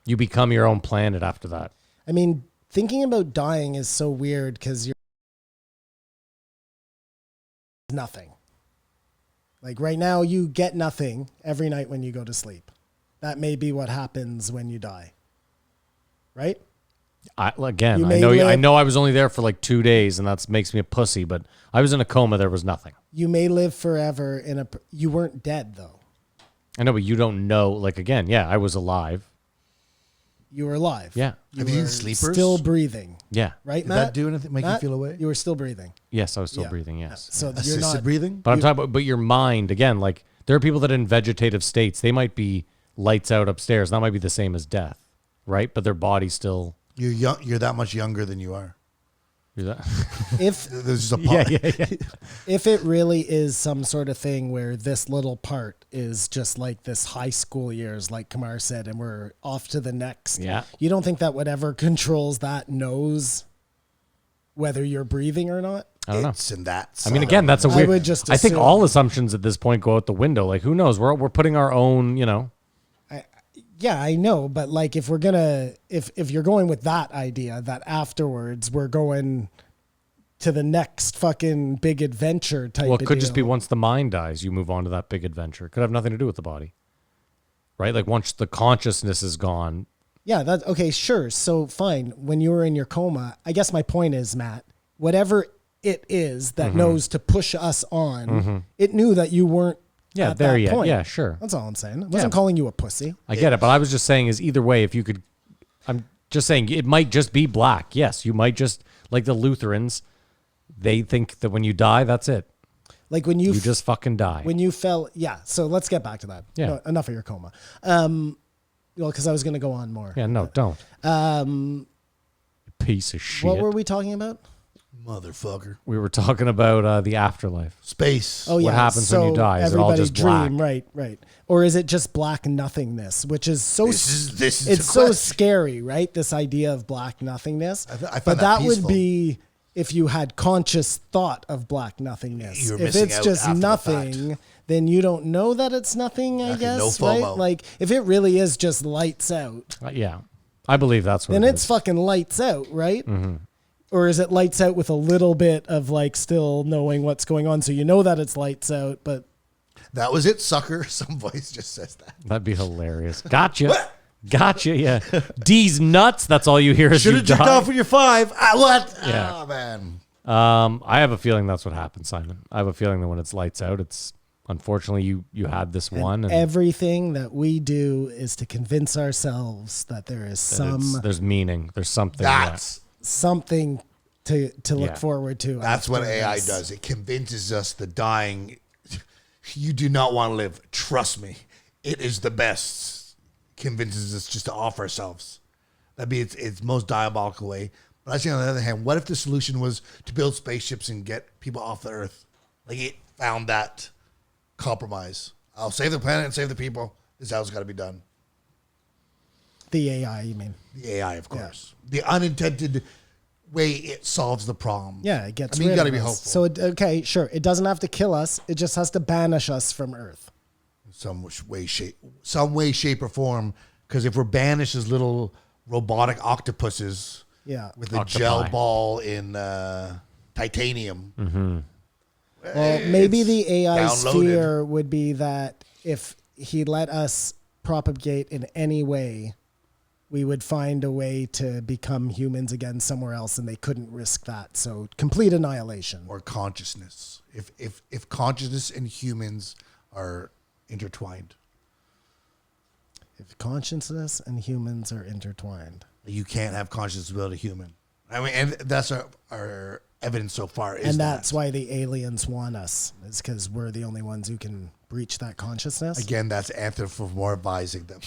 You become your own planet after that. I mean, thinking about dying is so weird because you're nothing. Like right now, you get nothing every night when you go to sleep. That may be what happens when you die. Right? I You may know. I live- know. I was only there for like 2 days, and that makes me a pussy. But I was in a coma. There was nothing. You may live forever you weren't dead though. I know, but you don't know. Like again, yeah, I was alive. You were alive. Yeah. Have you seen were Sleepers? Still breathing. Yeah. Right, Did Matt? that do anything? Make you Matt, feel away? You were still breathing. Yes, I was still Yeah. breathing. Yes. So you're Assisted not breathing? But I'm talking about, but your mind again. Like there are people that are in vegetative states. They might be lights out upstairs. That might be the same as death, right? But their body still. You're young. You're that much younger than you are. You're that. if There's a yeah. if it really is some sort of thing where this little part is just like this high school years, like Kamar said, and we're off to the next. Yeah. You don't think that whatever controls that knows whether you're breathing or not? I don't know. It's in that. I mean, again, that's a I weird. would just I think assume- all assumptions at this point go out the window. Like, who knows? We're putting our own. You know. Yeah, I know, but like if we're gonna if you're going with that idea that afterwards we're going to the next fucking big adventure type Well, it of could just be deal. once the mind dies, you move on to that big adventure. It could have nothing to do with the body, right? Like once the consciousness is gone. Yeah, that's okay, sure. So fine. When you were in your coma, I guess my point is, Matt, whatever it is that Mm-hmm. knows to push us on, it knew that you weren't Yeah, at there that yet. point. Yeah, sure. That's all I'm saying. I wasn't calling you a pussy. I get it, but I was just saying is either way, if you could, I'm just saying it might just be black. Yes, you might just like the Lutherans. They think that when you die, that's it. Like when you You just fucking die. when you fell, yeah. So let's get back to that. Yeah. No, enough of your coma. Well, because I was going to go on more. Yeah, no, don't. Piece of shit. What were we talking about? Motherfucker. We were talking about the afterlife. Space. Oh, yeah. What happens when you die? Is it all Everybody just dream, black? right. Or is it just black nothingness, which is so This is it's the so question. scary, right? This idea of black nothingness. I find but that that would peaceful. be if you had conscious thought of black nothingness. You're If missing it's out just after the nothing, fact. then you don't know that it's nothing, I Exactly, no guess, right? FOMO. Like if it really is just lights out, Yeah. I believe that's what then it it's is. fucking lights out, right? Or is it lights out with a little bit of like still knowing what's going on, so you know that it's lights out, but That was it, sucker. Some voice just says that. That'd be hilarious. Gotcha. Gotcha, yeah. D's nuts. That's all you hear as Should you have jerked die. off when you're 5. What? Yeah. Oh, man. I have a feeling that's what happened, Simon. I have a feeling that when it's lights out, it's unfortunately you had this one. And everything that we do is to convince ourselves that there is there's meaning. There's something. there. something to look Yeah. forward to. That's what after AI this. does. It convinces us the dying, you do not want to live. Trust me. It is the best. Convinces us just to off ourselves. That'd be its most diabolical way. But I say on the other hand, what if the solution was to build spaceships and get people off the Earth? Like it found that compromise. I'll save the planet and save the people. This is how it's got to be done. The AI, you mean? The AI, of course. The unintended way it solves the problem. Yeah, it gets. I mean, you rid got to of be us. hopeful. So okay, sure. It doesn't have to kill us. It just has to banish us from Earth. some way, shape, or form. Because if we're banished as little robotic octopuses, Yeah. with a Octopi. gel ball in titanium, Well, maybe it's the AI's downloaded. fear would be that if he let us propagate in any way, we would find a way to become humans again somewhere else, and they couldn't risk that. So complete annihilation. or consciousness. If consciousness and humans are intertwined, If consciousness and humans are intertwined. you can't have consciousness without a human. I mean, and that's our evidence so far. Is And that's that. why the aliens want us, is because we're the only ones who can breach that consciousness. Again, that's anthropomorphizing them.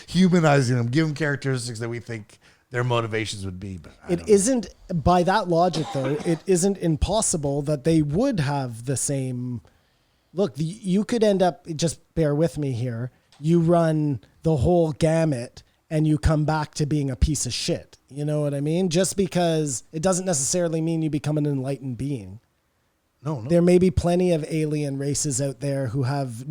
Humanizing them, give them characteristics that we think their motivations would be. But I don't It isn't, by that logic, though, it isn't impossible that they would have the same. Look, you could end up, just bear with me here, you run the whole gamut and you come back to being a piece of shit. You know what I mean? Just because it doesn't necessarily mean you become an enlightened being. No. There may be plenty of alien races out there who have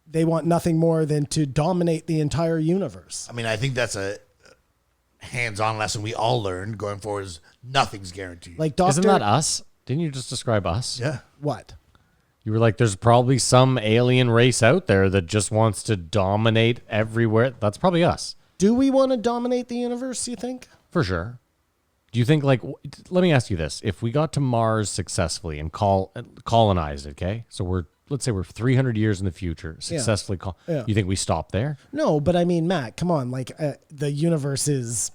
they want nothing more than to dominate the entire universe. I mean, I think that's a hands-on lesson we all learned going forward. Is nothing's guaranteed. Like Doctor, Isn't that us? Didn't you just describe us? yeah. what? You were like, there's probably some alien race out there that just wants to dominate everywhere. That's probably us. Do we want to dominate the universe, you think? For sure. Do you think, like, let me ask you this. If we got to Mars successfully and colonize it, okay? So let's say we're 300 years in the future, successfully, Yeah. you think we stop there? No, but I mean, Matt, come on. Like, the universe is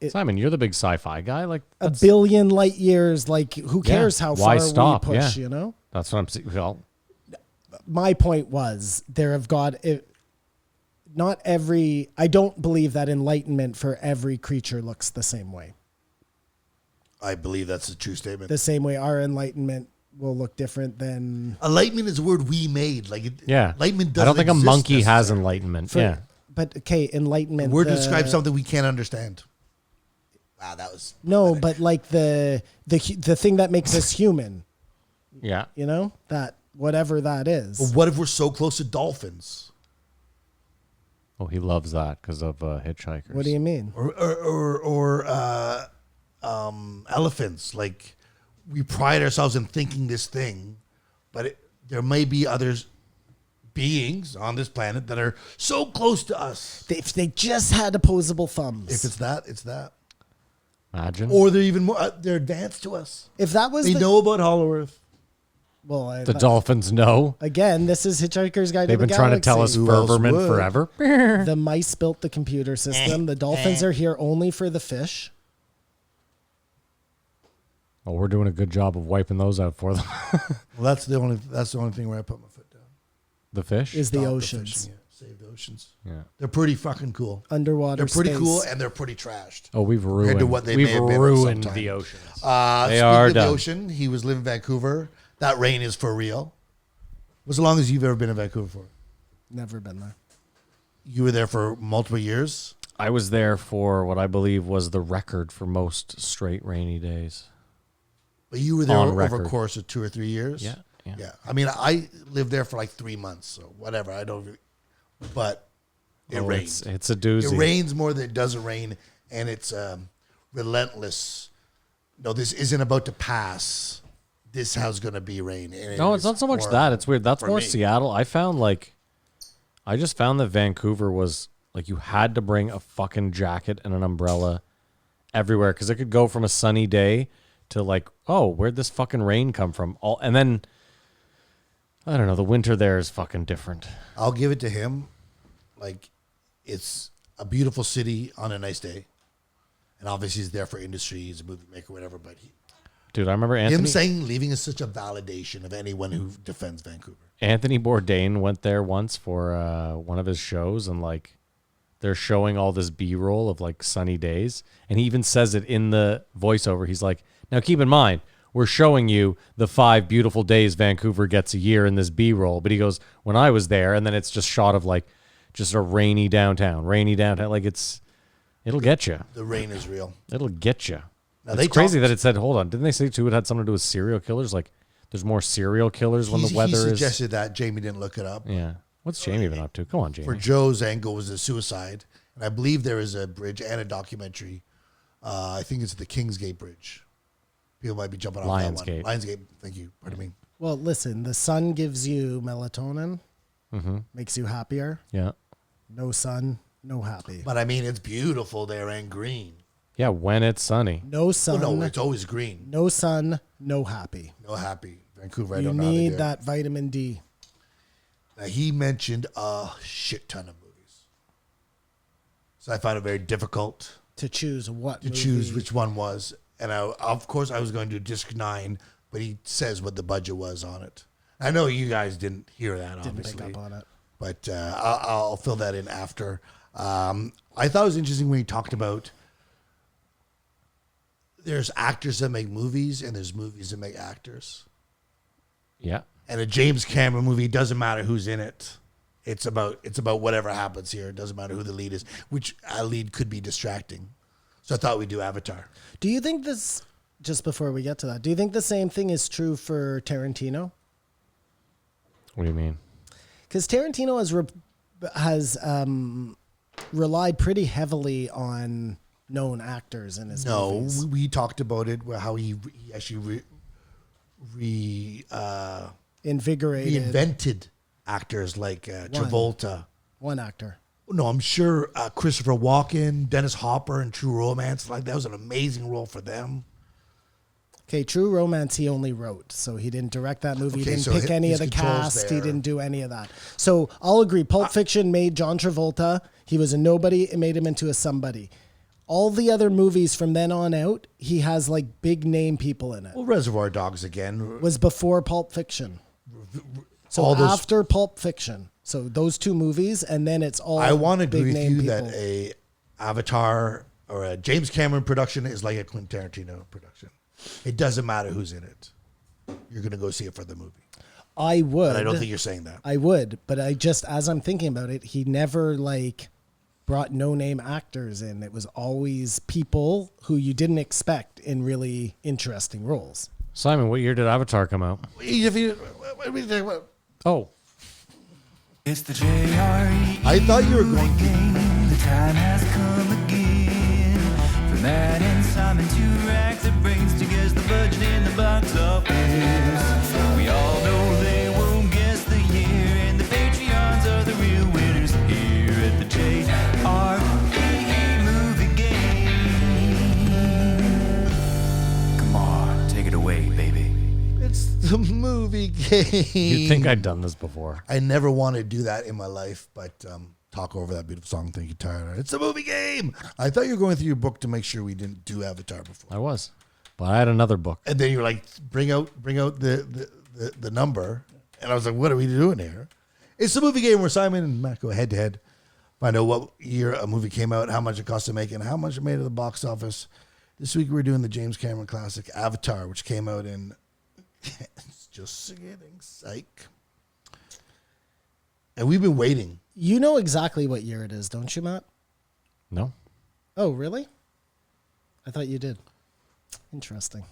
Simon, you're the big sci-fi guy. Like, a billion light years. Like, who cares how Why far stop? we push, Yeah. you know? That's what I'm saying. Well, My point was there have got not every, I don't believe that enlightenment for every creature looks the same way. I believe that's a true statement. The same way our enlightenment will look different than. Enlightenment is a word we made. Like, yeah. enlightenment I doesn't don't think a exist monkey has necessarily. enlightenment. For, yeah. But okay, enlightenment. The word the- describes something we can't understand. Wow, that was No, pathetic. but like the thing that makes us human, Yeah. you know, that whatever that is. But what if we're so close to dolphins Oh, he loves that because of hitchhikers. What do you mean? or elephants? Like, we pride ourselves in thinking this thing, but there may be others beings on this planet that are so close to us. If they just had opposable thumbs. If it's that, it's that. Imagine. Or they're even more. They're advanced to us. If that was They know about Hollow Earth. well, the dolphins know. again, this is Hitchhiker's Guide They've to the been trying to tell us Galaxy. Who else Berberman would? forever. The mice built the computer system. The dolphins are here only for the fish. Well, we're doing a good job of wiping those out for them. Well, that's the only thing where I put my foot The fish? is the Stop oceans. fishing, yeah. Save the oceans. Yeah. They're pretty fucking cool. Underwater They're pretty space. cool and they're pretty trashed. Oh, we've Compared ruined. to what they we've may have been ruined sometime. the oceans. They Speaking are of the done. ocean, he was living in Vancouver. That rain is for real. What's the longest you've ever been in Vancouver for? Never been there. You were there for multiple years. I was there for what I believe was the record for most straight rainy days. But you were there On over a record. course of 2 or 3 years? Yeah. Yeah. I mean, I lived there for like 3 months, so whatever. I don't really, but it rains. It's a doozy. It rains more than it doesn't rain, and it's relentless. No, this isn't about to pass. This how's going to be rain. And it No, it's is not so much horrible that. It's weird. That's for more me. Seattle. I just found that Vancouver was like you had to bring a fucking jacket and an umbrella everywhere because it could go from a sunny day to like, oh, where'd this fucking rain come from? And then I don't know. The winter there is fucking different. I'll give it to him. Like, it's a beautiful city on a nice day. And obviously he's there for industry. He's a movie maker, whatever. But Dude, I remember Anthony. him saying leaving is such a validation of anyone who defends Vancouver. Anthony Bourdain went there once for one of his shows, and like they're showing all this B-roll of like sunny days, and he even says it in the voiceover. He's like, "Now keep in mind, we're showing you the 5 beautiful days Vancouver gets a year in this B-roll." But he goes, "When I was there," and then it's just shot of like just a rainy downtown. Like it'll get you. The rain is real. It'll get you. Now, It's they crazy talked- that it said, hold on, didn't they say too it had something to do with serial killers? Like there's more serial killers when the He weather is. suggested that. Jamie didn't look it up. Yeah. What's Jamie been up to? Come on, Jamie. For Joe's angle was a suicide. And I believe there is a bridge and a documentary. I think it's the Kingsgate Bridge. People might be jumping off that Lionsgate. one. Lionsgate. Thank you. Pardon me. Well, listen, the sun gives you melatonin, makes you happier. Yeah. No sun, no happy. But I mean, it's beautiful there and green. Yeah, when it's sunny. No sun, Oh, no, it's always green. no sun, no happy. No happy. Vancouver, I You don't know how they need do it. that vitamin D. Now, he mentioned a shit ton of movies. So I found it very difficult To choose what to movie. choose which one was. And of course, I was going to Disc 9, but he says what the budget was on it. I know you guys didn't hear that, Didn't obviously. pick up on it. But I'll fill that in after. I thought it was interesting when he talked about there's actors that make movies and there's movies that make actors. Yeah. And a James Cameron movie doesn't matter who's in it. It's about whatever happens here. It doesn't matter who the lead is, which a lead could be distracting. So I thought we'd do Avatar. Do you think this, just before we get to that, do you think the same thing is true for Tarantino? What do you mean? Because Tarantino has relied pretty heavily on known actors in his No, movies. we talked about it, how he actually Invigorated reinvented actors like Travolta. one actor. No, I'm sure Christopher Walken, Dennis Hopper in True Romance, like that was an amazing role for them. Okay, True Romance he only wrote, so he didn't direct that movie. Okay, He didn't so pick any his of the control's cast. He there. didn't do any of that. So I'll agree. Pulp Fiction made John Travolta. He was a nobody. It made him into a somebody. All the other movies from then on out, he has like big name people in it. Well, Reservoir Dogs again. Was before Pulp Fiction. So all those- after Pulp Fiction. So those two movies, and then it's all I want to big agree with name you people. that a Avatar or a James Cameron production is like a Quentin Tarantino production. It doesn't matter who's in it. You're going to go see it for the movie. I would. But I don't think you're saying that. I would, but I just, as I'm thinking about it, he never like brought no-name actors in. It was always people who you didn't expect in really interesting roles. Simon, what year did Avatar come out? Oh, It's the JRE. I thought you were going to. The time has come again. For Matt and Simon, 2 racks of brains to guess the budget in the box office. We all know they won't guess the year, and the Patreons are the real winners here at the JRE movie game. Come on, take it away, baby. It's the movie game. you'd think I'd done this before. I never wanted to do that in my life, but talk over that beautiful song. Thank you, Tyler. It's a movie game. I thought you were going through your book to make sure we didn't do Avatar before. I was. But I had another book. And then you were like, bring out the number. And I was like, what are we doing here? It's the movie game where Simon and Matt go head to head. Find out what year a movie came out, how much it cost to make, and how much it made at the box office. This week we're doing the James Cameron classic Avatar, which came out in... it's just getting psych. And we've been waiting. You know exactly what year it is, don't you, Matt? No. Oh, really? I thought you did. Interesting.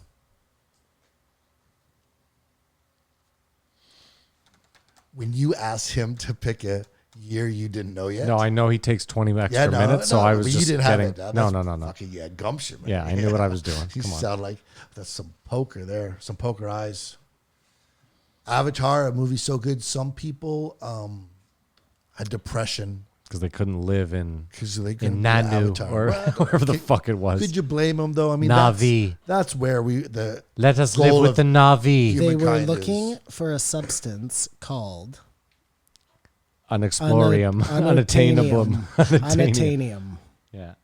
When you asked him to pick a year you didn't know yet. No, I know he takes 20 extra minutes, so I was but just you didn't getting... have it. No. Fucking, you had gumption, man. Yeah, I knew what I was doing. You Come on. sound like that's some poker there. Some poker eyes. Avatar, a movie so good, some people had depression. Because they couldn't live in couldn't Nanu Avatar. or wherever the fuck it was. Could you blame them, though? I mean, Navi. That's where Let us goal live with of the Navi. They were humankind looking is- for a substance called Unexplorium. Unattainable. Unatanium. Yeah.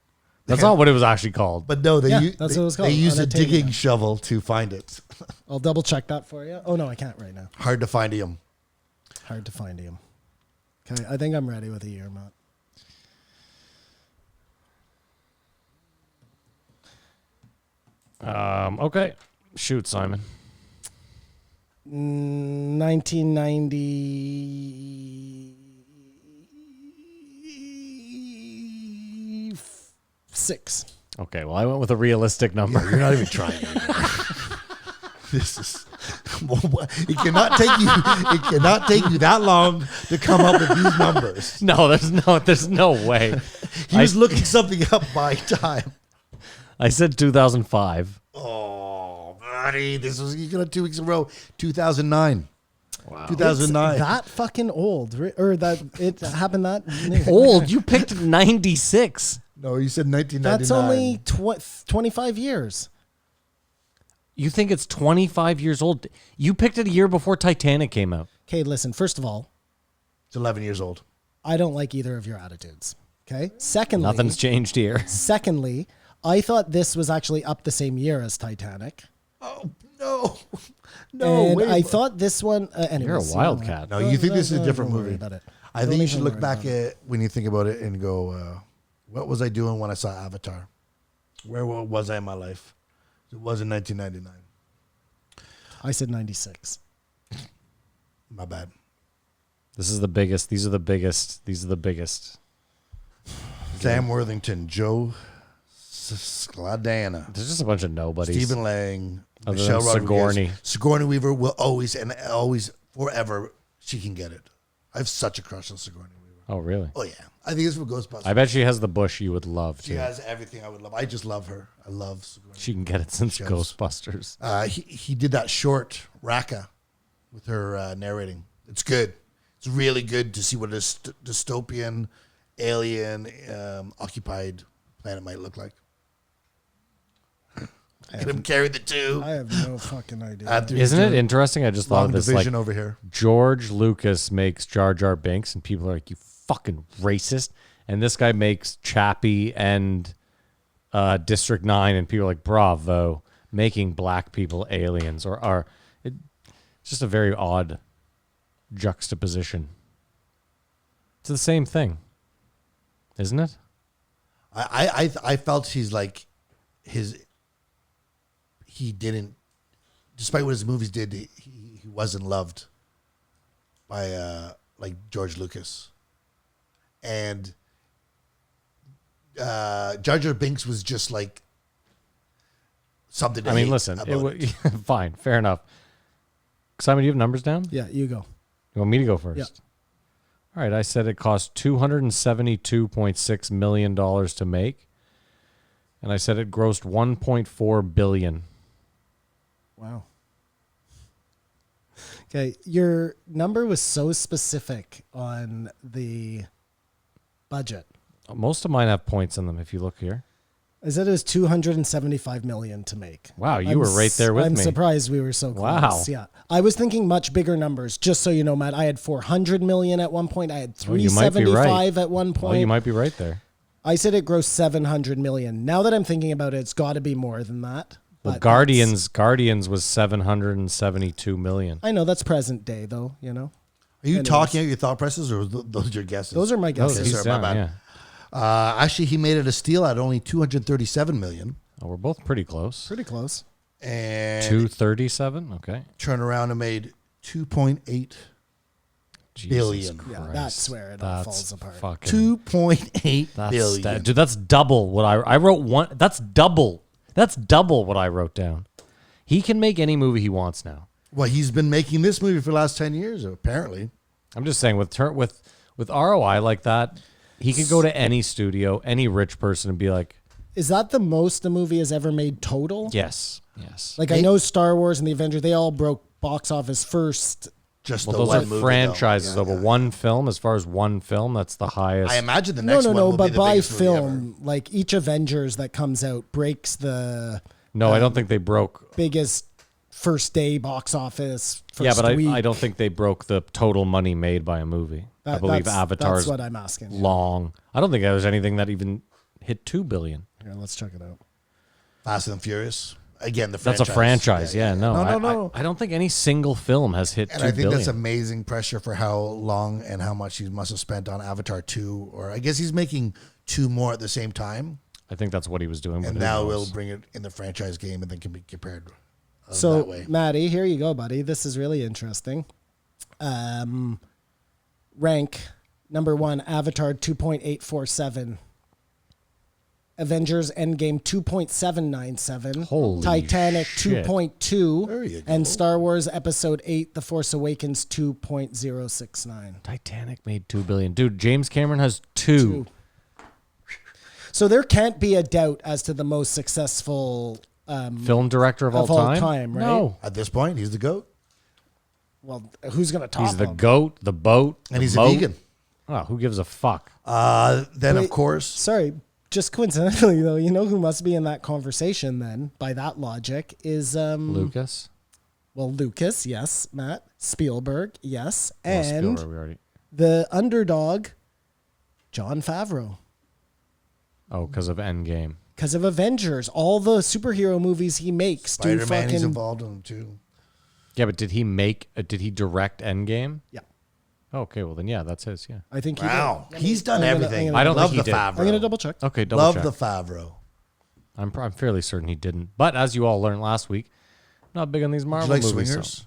That's not what it was actually called. But no, Yeah, that's what it was called, They use a unattain digging him. shovel to find it. I'll double check that for you. Oh, no, I can't right now. Hard to find him. Hard to find him. Okay, I think I'm ready with a year, Matt. Okay. Shoot, Simon. 1996. Okay, well, I went with a realistic number. You're not even trying anymore. This is... It cannot take you that long to come up with these numbers. No, there's no way. He was looking something up by time. I said 2005. Oh, buddy, you got 2 weeks in a row. 2009. Wow. 2009. It's that fucking old, or that it happened that new. Old? You picked 96. No, you said 1999. That's only 25 years. You think it's 25 years old? You picked it a year before Titanic came out. Okay, listen. First of all, It's 11 years old. I don't like either of your attitudes. Okay. Secondly, Nothing's changed here. Secondly, I thought this was actually up the same year as Titanic. Oh, no. No, And wait. I thought this one. Anyways, You're a wildcat. No, you think this is a different don't worry movie. about it. I Don't think you even should look worry back about it. at when you think about it and go, what was I doing when I saw Avatar? Where was I in my life? It was in 1999. I said 96. My bad. This is the biggest. These are the biggest. These are the biggest. Sam Worthington, Joe Skladana, There's just a bunch of nobodies. Stephen Lang, Other Michelle than Rodriguez. Sigourney Weaver will always forever, she can get it. I have such a crush on Sigourney Weaver. Oh, really? Oh, yeah. I think it's for Ghostbusters. I bet she has the bush you would love, She too. has everything I would love. I just love her. I love Sigourney. She can get it since Shows. Ghostbusters. He did that short, Raqqa, with her narrating. It's good. It's really good to see what a dystopian, alien, occupied planet might look like. Get him carry the two. I have no fucking idea. Isn't it interesting? I just thought Long of this. division Like, over here. George Lucas makes Jar Jar Binks, and people are like, "You fucking racist!" And this guy makes Chappie and District 9, and people are like, "Bravo!" Making black people aliens, it's just a very odd juxtaposition. It's the same thing, isn't it? I felt he didn't, despite what his movies did, he wasn't loved by like George Lucas. And Jar Jar Binks was just like something to I mean, hate listen, about it. fine, fair enough. Simon, do you have numbers down? Yeah, you go. You want me to go first? Yeah. All right, I said it cost $272.6 million to make, and I said it grossed $1.4 billion. Wow. Okay, your number was so specific on the budget. Most of mine have points in them. If you look here, I said it was $275 million to make. Wow, you were right there with I'm me. surprised we were so close. Wow. Yeah, I was thinking much bigger numbers. Just so you know, Matt, I had $400 million at one point. I had Oh, you might be right. $375 at one point. Well, you might be right there. I said it grossed $700 million. Now that I'm thinking about it, it's got to be more than that. Well, But Guardians was $772 million. I know that's present day, though. You know. Are you talking out your thought processes, or those your guesses? Those are my guesses. Okay, He's sorry, my down, bad. yeah. Actually, he made it a steal at only $237 million, Oh, we're both pretty close. Pretty close. and 237. Okay. turned around and made 2.8 Jesus billion. Yeah, Christ. that's where it all falls apart. Fucking, 2.8 that's billion. dude, that's double what I wrote. One. That's double. That's double what I wrote down. He can make any movie he wants now. Well, he's been making this movie for the last 10 years, apparently. I'm just saying with ROI like that, he could go to any studio, any rich person, and be like, Is that the most the movie has ever made total? yes. Like I know Star Wars and the Avengers, they all broke box office first. Just Well, the those one are movie, franchises, though. though. But one film, as far as one film, that's the highest. I imagine the No, next one will but be the by biggest movie ever. film, like each Avengers that comes out breaks the No, I don't think they broke. biggest first day box office. First Yeah, but week. I don't think they broke the total money made by a movie. I believe Avatar's That's what I'm asking. long. I don't think there's anything that even hit 2 billion. Here, let's check it out. Fast and Furious. Again, the That's franchise. a franchise. Yeah, no. No. I don't think any single film has hit And 2 I think billion. that's amazing pressure for how long and how much he must have spent on Avatar 2. Or I guess he's making 2 more at the same time. I think that's what he was doing. And but who now knows? we'll bring it in the franchise game and then can be compared that So, way. Maddie, here you go, buddy. This is really interesting. Rank number 1, Avatar 2.847. Avengers Endgame 2.797. Holy Titanic shit. 2.2. There you go. And Star Wars Episode 8, The Force Awakens 2.069. Titanic made 2 billion. Dude, James Cameron has 2. So there can't be a doubt as to the most successful. Film director of all time? Right? No. At this point, he's the GOAT. Well, who's going to top He's the him? goat, the boat, And the he's moat. a vegan. Oh, who gives a fuck? Then, Wait, of course, Sorry, just coincidentally though, you know who must be in that conversation then? By that logic, is Lucas. Well, Lucas, yes. Matt Spielberg, yes, Well, and Spielberg, we already. the underdog, Jon Favreau, Oh, because of Endgame. because of Avengers. All the superhero movies he makes do Spider-Man, he's fucking involved in them too. Yeah, but did he direct Endgame? yeah. Okay, well then, yeah, that's his. Yeah. I think he Wow. did. He's done I'm gonna- everything. I'm gonna- I don't Love think the he did. Favreau. I'm gonna double check. Okay, double Love check. the Favreau. I'm fairly certain he didn't. But as you all learned last week, not big on these Do you Marvel like movies. Swingers? So.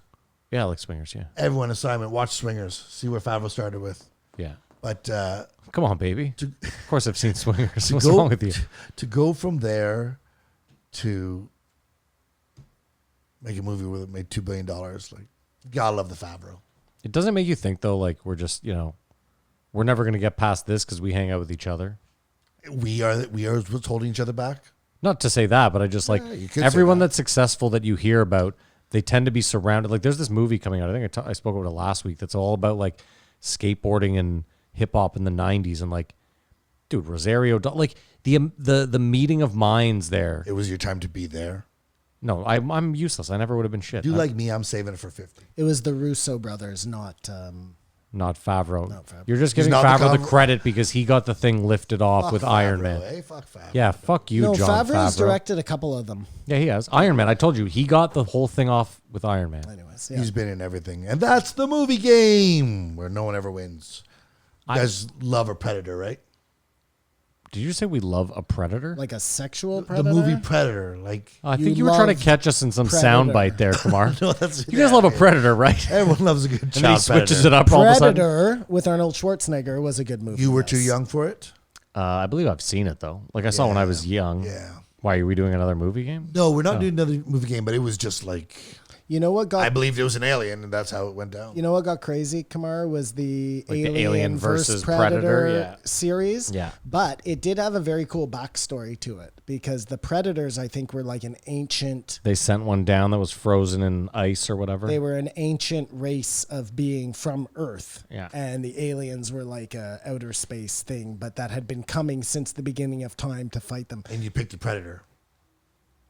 Yeah, I like Swingers. Yeah, Everyone assignment, watch Swingers. See where Favreau started with. yeah. But Come on, baby. Of course, I've seen Swingers. What's go, wrong with you? to go from there to make a movie with it made $2 billion, like, you gotta love the Favreau. It doesn't make you think though, like we're just, we're never gonna get past this because we hang out with each other. We are what's holding each other back. Not to say that, but I just like you could say everyone that. that's successful that you hear about, they tend to be surrounded. Like there's this movie coming out. I think I spoke about it last week. That's all about like skateboarding and hip hop in the '90s and like, dude, Rosario, like the meeting of minds there. It was your time to be there. No, I'm useless. I never would have been shit. You like me? I'm saving it for 50. It was the Russo brothers, not Not Favreau. Favreau. You're just He's giving not the Favreau the cover- credit because he got the thing lifted off Fuck with Iron Favreau, Man. eh? Fuck Favreau. Yeah, fuck you, no. John Favreau's Favreau. directed a couple of them. Yeah, he has. Iron Man. I told you he got the whole thing off with Iron Man. Anyways, yeah. He's been in everything. And that's the movie game where no one ever wins. You guys love a Predator, right? Did you say we love a Predator? Like a sexual The predator. movie Predator. Like, I You think you were trying to love catch us in some Predator. soundbite there, Kumar. no, that's, You guys love a Predator, right? Everyone loves a good And then he child switches Predator. it up all of a sudden. Predator with Arnold Schwarzenegger was a good movie. You were yes. too young for it? I believe I've seen it though. Like I saw when I was young. Yeah. Why are we doing another movie game? No, we're not doing another movie game, but it was just like, You know what I got believed it was an alien, and that's how it went down. you know what got crazy, Kamar, was the Like the Alien, Alien versus versus Predator, Predator, yeah. series. Yeah. But it did have a very cool backstory to it because the Predators, I think, were like an ancient. They sent one down that was frozen in ice or whatever. They were an ancient race of being from Earth. Yeah. And the aliens were like a outer space thing, but that had been coming since the beginning of time to fight them. And you picked the Predator.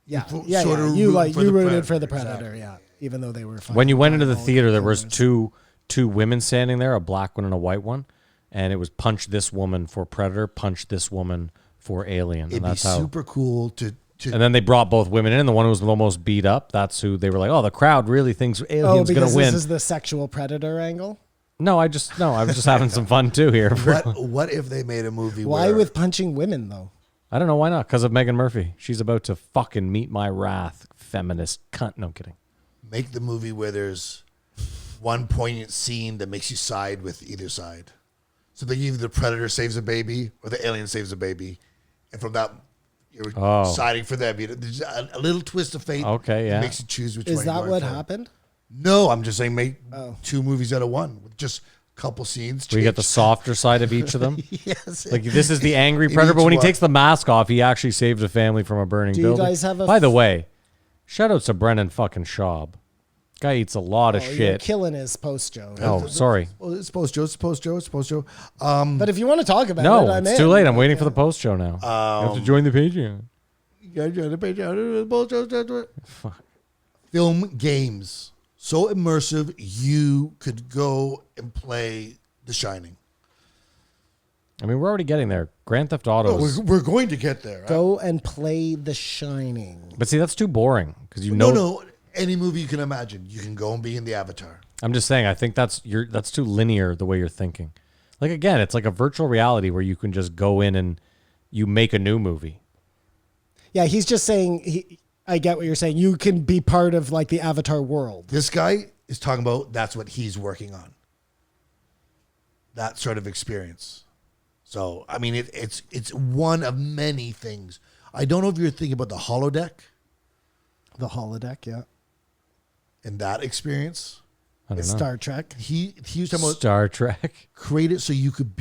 Yeah. You Yeah. sort yeah. of You root like for you the rooted Predator, for the Predator, exactly. yeah. Even though they were fighting When you went into the all theater, there was aliens. two women standing there, a black one and a white one, and it was punch this woman for Predator, punch this woman for Alien, It'd and be that's how. super cool to And then they brought both women in. And the one who was the most beat up, that's who they were like, oh, the crowd really thinks Alien's going because to win. this is the sexual predator angle. No, I was just having some fun too here. What if they made a movie Why where with punching women though? I don't know why not. Because of Meghan Murphy. She's about to fucking meet my wrath, feminist cunt. No, I'm kidding. make the movie where there's one poignant scene that makes you side with either side. So that either the predator saves a baby or the alien saves a baby, and from that you're siding for them. You know, there's a little twist of fate. Okay, yeah. That makes you choose which one. Is that what happened? No, I'm just saying make two movies out of one with just a couple scenes. We get the softer side of each of them. Yes. Like this is the angry In predator, but each when he one. takes the mask off, he actually saves a family from a burning Do you building. guys have a By the way, shout out to Brennan fucking Schaub. Guy eats a lot of You're shit. killing his post, Joe. Oh, sorry. Well, it's post Joe. It's post Joe. It's post Joe. But if you want to talk about No, it, I'm it's in. too late. I'm waiting for the post show now. You have to join the Patreon. Film games so immersive you could go and play The Shining. I mean, we're already getting there. Grand Theft Auto. We're going to get there. Go and play The Shining. But see, that's too boring because No. Any movie you can imagine, you can go and be in the Avatar. I'm just saying. I think that's too linear the way you're thinking. Like again, it's like a virtual reality where you can just go in and you make a new movie. Yeah, he's just saying. I get what you're saying. You can be part of like the Avatar world. This guy is talking about that's what he's working on. That sort of experience. So, I mean, it's one of many things. I don't know if you're thinking about the holodeck The holodeck, yeah. and that experience. I don't know. Star Trek. He was talking about Star Trek. create it so you could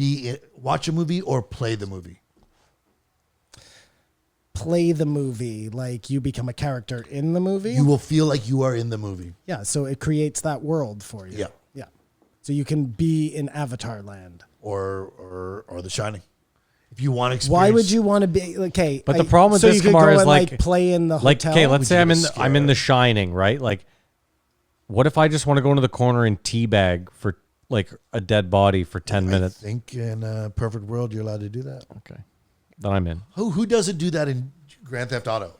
watch a movie or play the movie. Play the movie, like you become a character in the movie. You will feel like you are in the movie. Yeah, so it creates that world for you. Yeah. Yeah. So you can be in Avatar land. Or The Shining. If you want to experience. Why would you want to be okay? But the problem with so this, you could Kamar, go is and, like play in the like hotel. okay, let's say Would you I'm in get The Shining, right? Like, what if I just want to go into the corner and teabag for like a dead body for 10 minutes? I think in a perfect world you're allowed to do that. Okay, then I'm in. Who doesn't do that in Grand Theft Auto?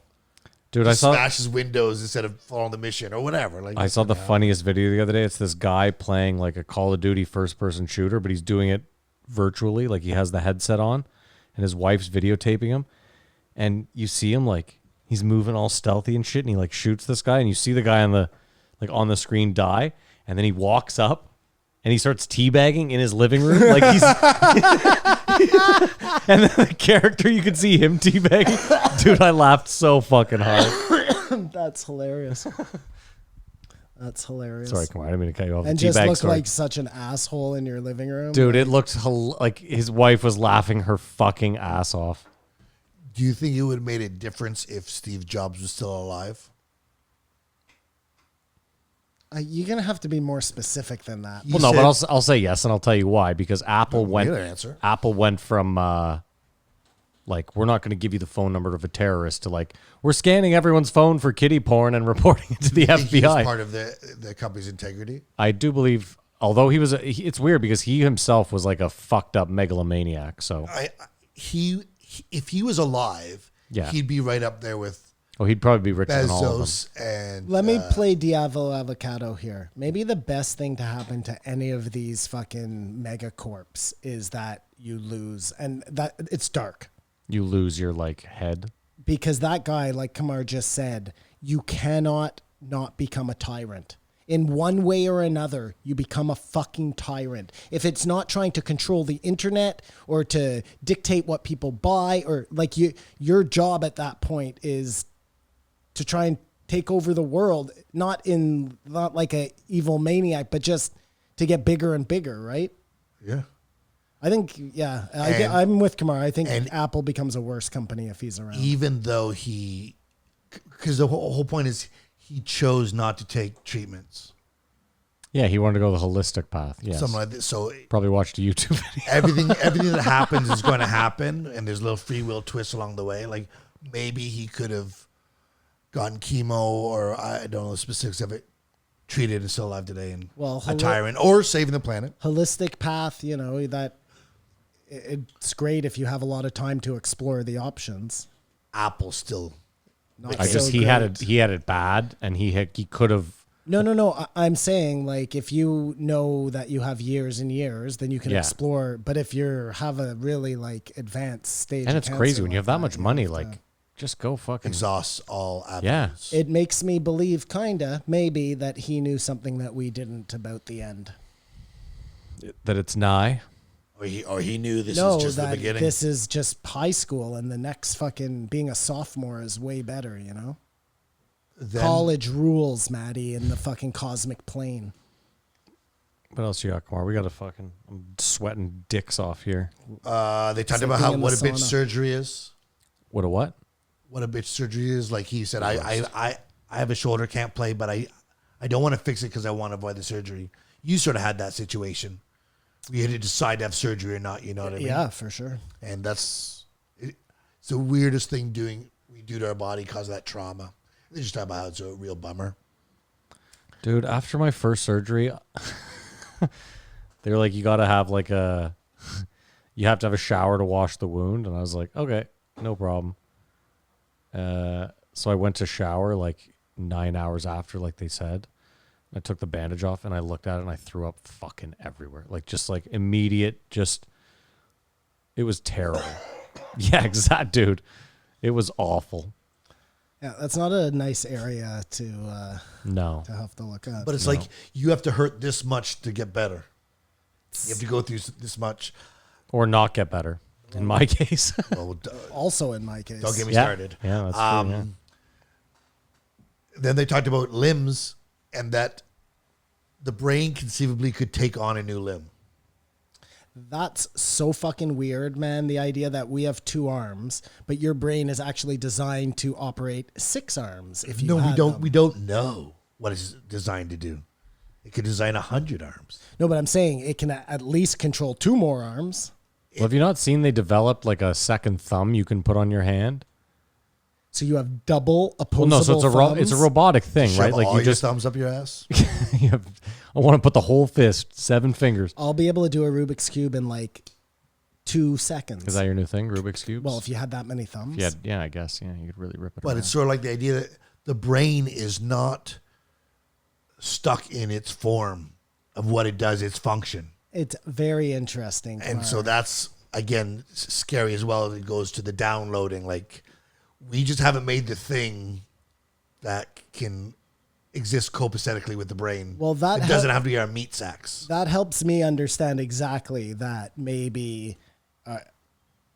Dude, Just smashes windows instead of following the mission or whatever. Like I saw the funniest video the other day. It's this guy playing like a Call of Duty first-person shooter, but he's doing it virtually. Like he has the headset on, and his wife's videotaping him. And you see him like he's moving all stealthy and shit, and he like shoots this guy, and you see the guy on the screen die, and then he walks up and he starts teabagging in his living room, like he's. And then the character, you can see him teabagging. Dude, I laughed so fucking hard. That's hilarious. That's hilarious. Sorry, come on, I didn't mean to cut you off. And The just teabag look story. like such an asshole in your living room. Dude, it looked like his wife was laughing her fucking ass off. Do you think it would have made a difference if Steve Jobs was still alive? You're gonna have to be more specific than that. You Well, no, but said- I'll say yes, and I'll tell you why. Because Apple went. Good answer. Apple went from like we're not going to give you the phone number of a terrorist to like we're scanning everyone's phone for kiddie porn and reporting it to the I think he was FBI. part of the company's integrity. I do believe, although he was, it's weird because he himself was like a fucked up megalomaniac. So If he was alive, Yeah. he'd be right up there with he'd probably be richer than all of them. Bezos and. Let me play Diablo Avocado here. Maybe the best thing to happen to any of these fucking megacorps is that you lose, and that it's dark. You lose your like head. Because that guy, like Kamar just said, you cannot not become a tyrant. In one way or another, you become a fucking tyrant. If it's not trying to control the internet or to dictate what people buy, or like your job at that point is to try and take over the world, not like a evil maniac, but just to get bigger and bigger, right? Yeah. I think, yeah, I'm with Kamar. I think and- Apple becomes a worse company if he's around. Even though because the whole point is he chose not to take treatments. Yeah, he wanted to go the holistic path. Yes. Something like this. So Probably watched a YouTube video. everything that happens is going to happen, and there's little free will twists along the way. Like maybe he could have gotten chemo, or I don't know the specifics of it, treated and still alive today, and a tyrant, or saving the planet. Holistic path, that it's great if you have a lot of time to explore the options. Apple still. Not I so just great. he had it bad, and he could have No. I'm saying like if you know that you have years and years, then you can Yeah. explore. But if you have a really like advanced stage, And of it's crazy cancer when you have like that much you money. have to- Like, just go fucking. Exhausts all Yeah. avenues. it makes me believe, kinda, maybe that he knew something that we didn't about the end. That it's nigh. Or he knew this No, is just the that beginning. this is just high school, and the next fucking being a sophomore is way better. You know, Then- college rules, Maddie, in the fucking cosmic plane. What else you got, Kumar? We got to fucking. I'm sweating dicks off here. They talked It's like about being in what a the bitch sauna. surgery is. What a what? What a bitch surgery is. Like he said, I have a shoulder, can't play, but I don't want to fix it because I want to avoid the surgery. You sort of had that situation. We had to decide to have surgery or not. You know what I mean? Yeah, for sure. And it's the weirdest thing we do to our body because of that trauma. They just talk about how it's a real bummer. Dude, after my first surgery, they were like, you got to have like you have to have a shower to wash the wound. And I was like, okay, no problem. So I went to shower like 9 hours after, like they said. I took the bandage off and I looked at it and I threw up fucking everywhere. Like just like immediate, it was terrible. Yeah, exact, dude. It was awful. Yeah, that's not a nice area to No. have to look at. But it's like you have to hurt this much to get better. You have to go through this much. Or not get better. In my case. Well, also in my case. don't get me Yeah. started. Yeah, that's true. Yeah. Then they talked about limbs and that the brain conceivably could take on a new limb. That's so fucking weird, man. The idea that we have 2 arms, but your brain is actually designed to operate 6 arms. If you No, we had don't. them. We don't know what it's designed to do. It could design 100 arms. No, but I'm saying it can at least control 2 more arms. Well, have you not seen they developed like a second thumb you can put on your hand? So you have double Well, opposable no, so it's thumbs. a robotic thing, Shove right? Like all you your just thumbs up your ass. you have, I want to put the whole fist, 7 fingers. I'll be able to do a Rubik's Cube in like 2 seconds. Is that your new thing, Rubik's cubes? Well, if you had that many thumbs. yeah, I guess. Yeah, you could really rip it. But around. it's sort of like the idea that the brain is not stuck in its form of what it does, its function. It's very interesting. And so that's, again, scary as well. It goes to the downloading. Like, we just haven't made the thing that can exist copacetically with the brain. Well, that it doesn't have to be our meat sacks. That helps me understand exactly that maybe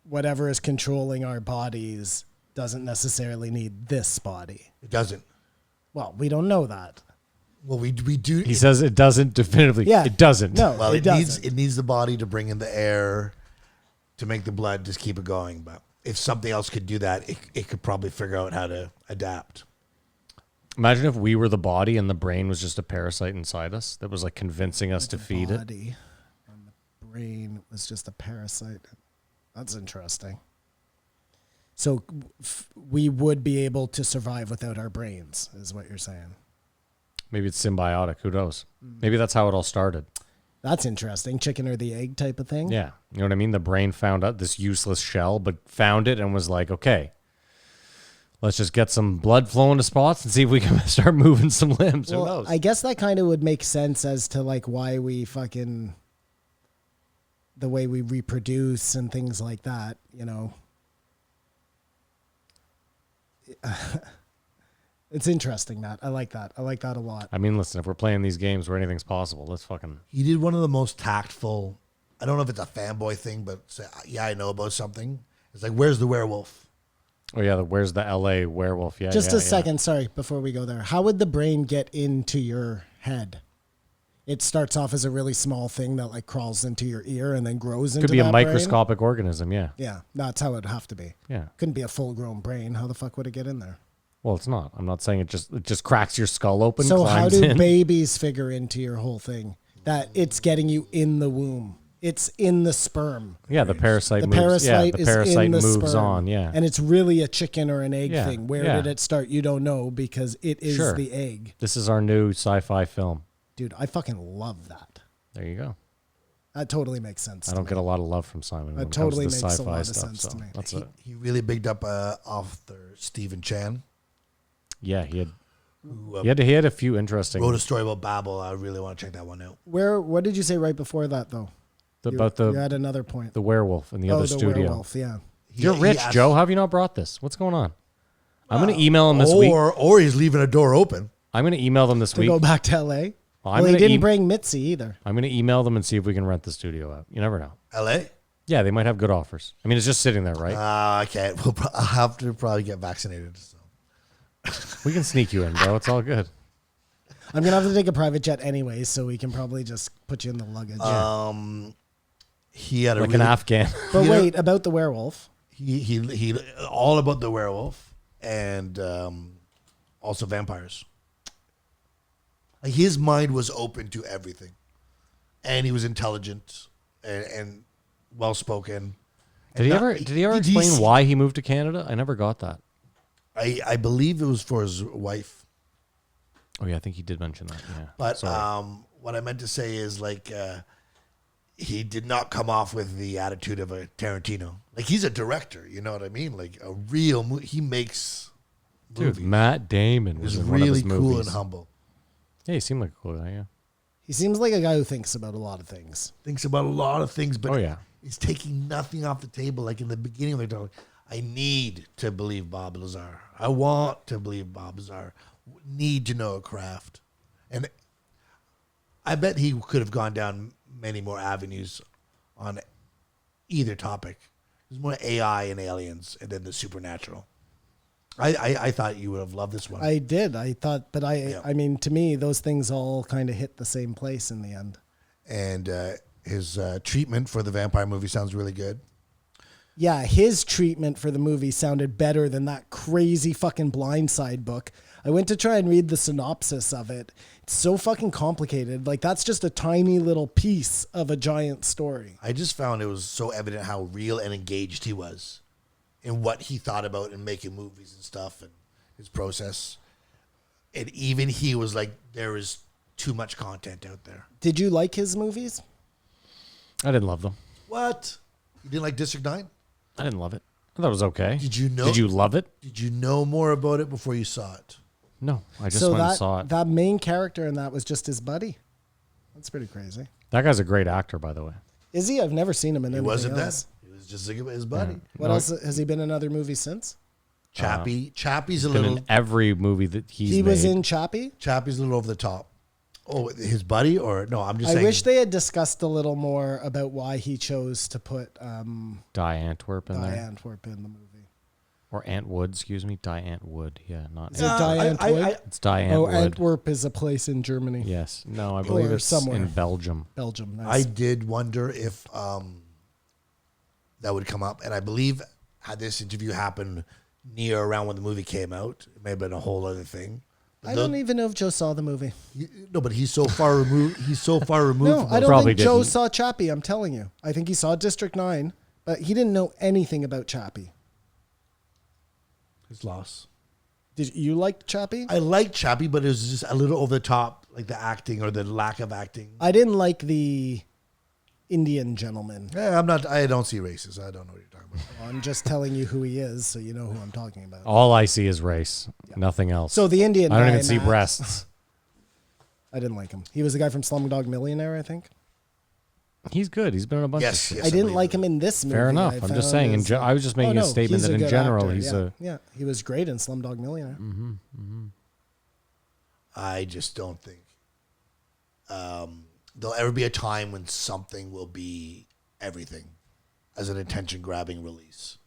whatever is controlling our bodies doesn't necessarily need this body. It doesn't. Well, we don't know that. Well, we do. He says it doesn't definitively. Yeah. It doesn't. No, Well, it doesn't. needs the body to bring in the air to make the blood just keep it going. But if something else could do that, it could probably figure out how to adapt. Imagine if we were the body and the brain was just a parasite inside us that was like convincing us to feed it. Body and the brain was just a parasite. That's interesting. So we would be able to survive without our brains, is what you're saying. Maybe it's symbiotic. Who knows? Maybe that's how it all started. That's interesting. Chicken or the egg type of thing. Yeah. You know what I mean? The brain found out this useless shell, but found it and was like, okay, let's just get some blood flowing to spots and see if we can start moving some limbs. Who Well, knows? I guess that kind of would make sense as to like why we fucking the way we reproduce and things like that, you know. It's interesting, Matt. I like that. I like that a lot. I mean, listen, if we're playing these games where anything's possible, let's fucking... He did one of the most tactful, I don't know if it's a fanboy thing, but say, yeah, I know about something. It's like, where's the werewolf? Oh, yeah, where's the L.A. werewolf? Yeah, Just yeah, a second, sorry, before we go there. How would the brain get into your head? It starts off as a really small thing that like crawls into your ear and then grows into Could be a that brain? microscopic organism, yeah. Yeah, that's how it'd have to be. Yeah. Couldn't be a full-grown brain. How the fuck would it get in there? Well, it's not. I'm not saying it just cracks your skull open, So how climbs do in. babies figure into your whole thing? That it's getting you in the womb. It's in the sperm. Yeah, the parasite The moves. parasite the is parasite in the moves sperm. on, yeah. And it's really a chicken or an egg Yeah, thing. Where yeah. did it start? You don't know because it is Sure. the egg. This is our new sci-fi film. Dude, I fucking love that. There you go. That totally makes sense. I don't get a lot of love from Simon when That it totally comes to makes a sci-fi lot of stuff. sense So to me. that's it. He really bigged up author Stephen Chan. Yeah, he had He had a few interesting wrote a story about Babel. I really want to check that one out. What did you say right before that though? about You had another point. the werewolf in the other the studio. werewolf, yeah. You're He rich, asked- Joe. How have you not brought this? What's going on? I'm going to email him this week. Or he's leaving a door open. I'm going to email them this To week. go back to LA. I'm Well, he gonna didn't bring Mitzi either. I'm going to email them and see if we can rent the studio out. You never know. L.A. Yeah, they might have good offers. I mean, it's just sitting there, right? I can't. I'll have to probably get vaccinated. So. We can sneak you in, bro. It's all good. I'm gonna have to take a private jet anyway, so we can probably just put you in the luggage. He had a Like really, an Afghan. but you know- wait, about the werewolf. he all about the werewolf and also vampires. Like, his mind was open to everything, and he was intelligent and well spoken. Did he ever explain why he moved to Canada? I never got that. I believe it was for his wife. Oh yeah, I think he did mention that. Yeah. But Sorry. what I meant to say is, like, he did not come off with the attitude of a Tarantino. Like, he's a director, you know what I mean? Like, a real he makes Dude, movies. Matt Damon was He's in one of really his cool movies. and humble. Yeah, he seemed like a cool guy. Yeah. He seems like a guy who thinks about a lot of things. Thinks about a lot of things, but Oh, yeah. he's taking nothing off the table. Like, in the beginning, they're talking, I need to believe Bob Lazar. I want to believe Bob Lazar. Need to know a craft. And I bet he could have gone down many more avenues on either topic. There's more AI and aliens and then the supernatural. I thought you would have loved this one. I did. I thought, but Yeah. I mean, to me, those things all kind of hit the same place in the end. And his treatment for the vampire movie sounds really good. Yeah, his treatment for the movie sounded better than that crazy fucking Blindside book. I went to try and read the synopsis of it. It's so fucking complicated. Like, that's just a tiny little piece of a giant story. I just found it was so evident how real and engaged he was in what he thought about in making movies and stuff and his process. And even he was like, there is too much content out there. Did you like his movies? I didn't love them. What? You didn't like District 9? I didn't love it. I thought it was okay. Did you know? Did you love it? Did you know more about it before you saw it? No, I just So went and that, saw it. that main character in that was just his buddy. That's pretty crazy. That guy's a great actor, by the way. Is he? I've never seen him in He anything wasn't else. that. He was just like his buddy. What No, else? Has he been in other movies since? Chappie's a Been little in every movie that he's He was made. in Chappie? Chappie's a little over the top. Oh, his buddy, or no? I'm just I saying. wish they had discussed a little more about why he chose to put Die Antwerp in Die there. Antwerp in the movie. Or Antwood, excuse me. Die Antwood. Yeah, not Is it Die Antwerp? It's Die Oh, Antwood. Antwerp is a place in Germany. Yes. No, I believe Or it's somewhere. in Belgium. Belgium. I Nice. did wonder if that would come up, and I believe had this interview happened near around when the movie came out, it may have been a whole other thing. But I don't even know if Joe saw the movie. No, but he's so far removed. He's so far removed. No, from I those- don't Probably think Joe didn't. saw Chappie. I'm telling you. I think he saw District 9, but he didn't know anything about Chappie. his loss. Did you like Chappie? I liked Chappie, but it was just a little over the top, like the acting or the lack of acting. I didn't like the Indian gentleman. Yeah, I don't see races. I don't know what you're talking about. I'm just telling you who he is, so you know who I'm talking about. All I see is race. Nothing else. So the Indian I don't guy, even see Matt, breasts. I didn't like him. He was the guy from Slumdog Millionaire, I think. He's good. He's been in a bunch of Yes, shit. yes, I didn't believe like it. him in this movie. Fair enough. I I'm just found saying. his- I was just making a statement he's that in good general, actor, he's yeah. a. Yeah, he was great in Slumdog Millionaire. I just don't think there'll ever be a time when something will be everything as an attention-grabbing release.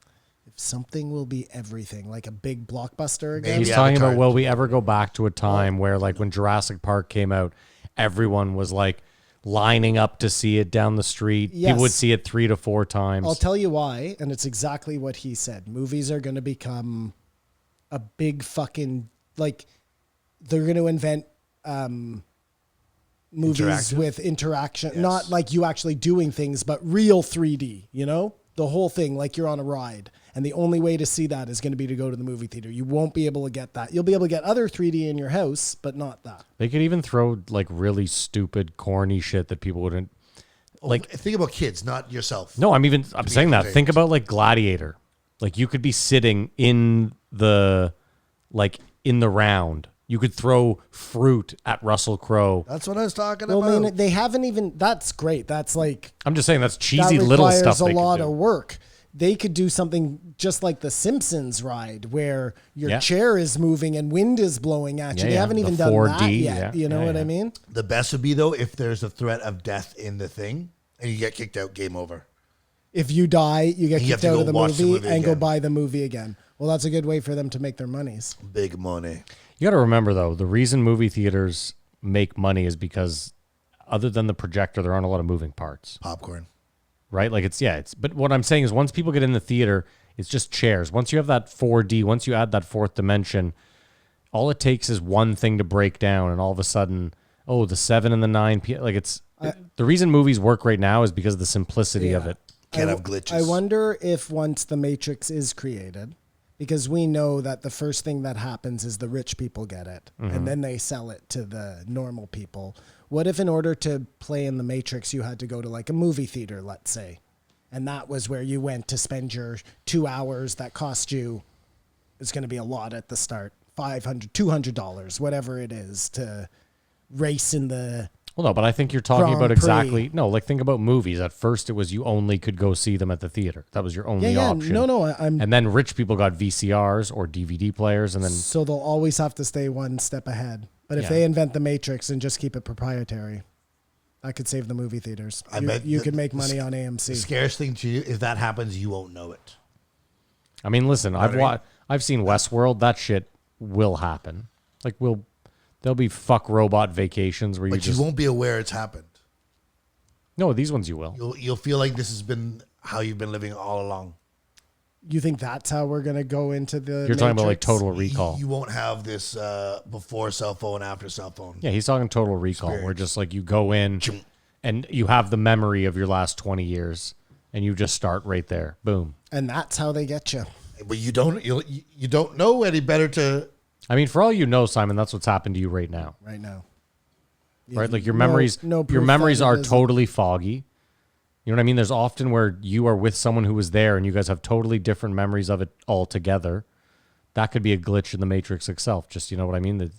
If something will be everything, like a big blockbuster again. Maybe He's talking Avatar. about, will we ever go back to a time where, like, when Jurassic Park came out, everyone was like lining up to see it down the street. Yes. People would see it 3 to 4 times. I'll tell you why, and it's exactly what he said. Movies are going to become a big fucking, like, they're going to invent movies Interactive? with interaction, Yes. not like you actually doing things, but real 3D, you know? The whole thing, like you're on a ride. And the only way to see that is going to be to go to the movie theater. You won't be able to get that. You'll be able to get other 3D in your house, but not that. They could even throw like really stupid, corny shit that people wouldn't. Like, think about kids, not yourself. No, I'm saying that. entertained. Think about like Gladiator. Like you could be sitting in the round You could throw fruit at Russell Crowe. That's what I was talking Well, about. I mean, they haven't even. That's great. That's like I'm just saying that's that cheesy little requires stuff. a they could lot do. of work. They could do something just like the Simpsons ride, where your Yeah. chair is moving and wind is blowing at you. Yeah, They yeah. haven't The even done 4D, that yet. yeah. You know Yeah, what I yeah. mean? The best would be, though, if there's a threat of death in the thing and you get kicked out, game over. If you die, you get And you have kicked to out go of the watch the movie movie and go again. buy the movie again. Well, that's a good way for them to make their monies. Big money. You got to remember, though, the reason movie theaters make money is because other than the projector, there aren't a lot of moving parts, Popcorn. right? Like but what I'm saying is once people get in the theater, it's just chairs. Once you have that 4D, once you add that fourth dimension, all it takes is one thing to break down, and all of a sudden, the 7 and the 9 like the reason movies work right now is because of the simplicity of it. Can't have glitches. I wonder if once the Matrix is created, because we know that the first thing that happens is the rich people get it, and then they sell it to the normal people. What if in order to play in the Matrix, you had to go to like a movie theater, let's say, and that was where you went to spend your 2 hours that cost you, it's going to be a lot at the start, $500, $200, whatever it is, to race in the... Well, no, but I think you're talking Grand about Prix. exactly like think about movies. At first, it was you only could go see them at the theater. That was your only option. I'm... And then rich people got VCRs or DVD players, and then So they'll always have to stay one step ahead. But if Yeah. they invent the Matrix and just keep it proprietary, that could save the movie theaters. I you bet you the- could make the money sc- on The AMC. scariest thing to you, if that happens, you won't know it. I mean, listen, what I mean? I've seen Westworld. That shit will happen. Like there'll be fuck robot vacations where But you won't be aware it's happened. No, these ones you will. You'll feel like this has been how you've been living all along. You think that's how we're gonna go into the? You're talking about like Matrix? Total Recall. You won't have this before cell phone, after cell phone. Yeah, he's talking Total Recall, where just like you go in and you have the memory of your last 20 years, and you just start right there. Boom. And that's how they get you. But you don't know any better to. I mean, for all you know, Simon, that's what's happened to you right now. Right now, Right? Like your No- memories, no your proof memories that it are isn't. totally foggy. You know what I mean? There's often where you are with someone who was there and you guys have totally different memories of it altogether. That could be a glitch in the Matrix itself. Just, you know what I mean? That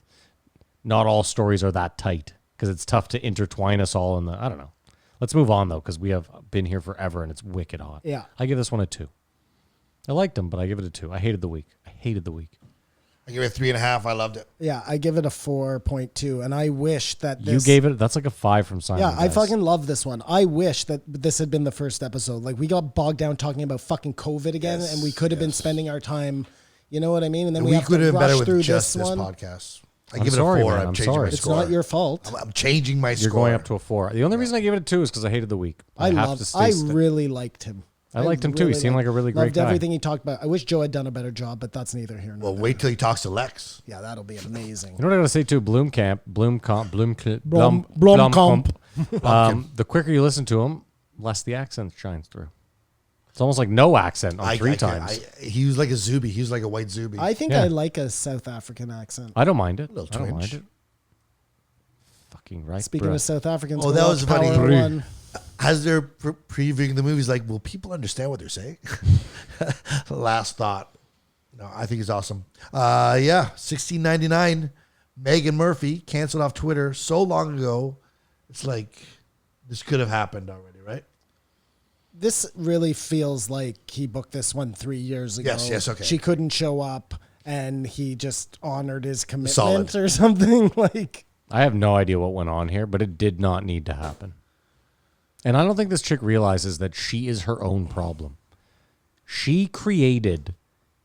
not all stories are that tight because it's tough to intertwine us all in the, I don't know. Let's move on though, because we have been here forever and it's wicked hot. Yeah. I give this one a 2. I liked them, but I give it a 2. I hated the week. I give it 3.5. I loved it. Yeah, I give it a 4.2, and I wish that this. You gave it, that's like a 5 from Simon. Yeah, I guys. fucking love this one. I wish that this had been the first episode. Like we got bogged down talking about fucking COVID again, and we could have been spending our time. You know what I mean? And then we have could to have been better rush with through just this this one. podcast. I I'm give sorry, it a 4. man. I'm I'm changing sorry. my It's score. not your fault. I'm changing my score. You're going up to a 4. The only reason I gave it a 2 is because I hated the week. I stay really liked him. I liked him too. He seemed like a really great loved guy. everything he talked about. I wish Joe had done a better job, but that's neither here nor Well, there. wait till he talks to Lex. Yeah, that'll be amazing. You know what I gotta say too? Blomkamp. The quicker you listen to him, less the accent shines through. It's almost like no accent on 3 times. He was like a Zuby. He was like a white Zuby. I think Yeah. I like a South African accent. I don't mind it. Little I don't twinge. mind it. Fucking right. Speaking bruh. of South Africans, Oh, we that was watched funny. Power One. As they're previewing the movies, like, will people understand what they're saying? Last thought. No, I think it's awesome. Yeah, 1699. Meghan Murphy canceled off Twitter so long ago. It's like this could have happened already, right? This really feels like he booked this one 3 years ago. Yes, okay. She couldn't show up, and he just honored his commitment Solid. or something. Like, I have no idea what went on here, but it did not need to happen. And I don't think this chick realizes that she is her own problem. She created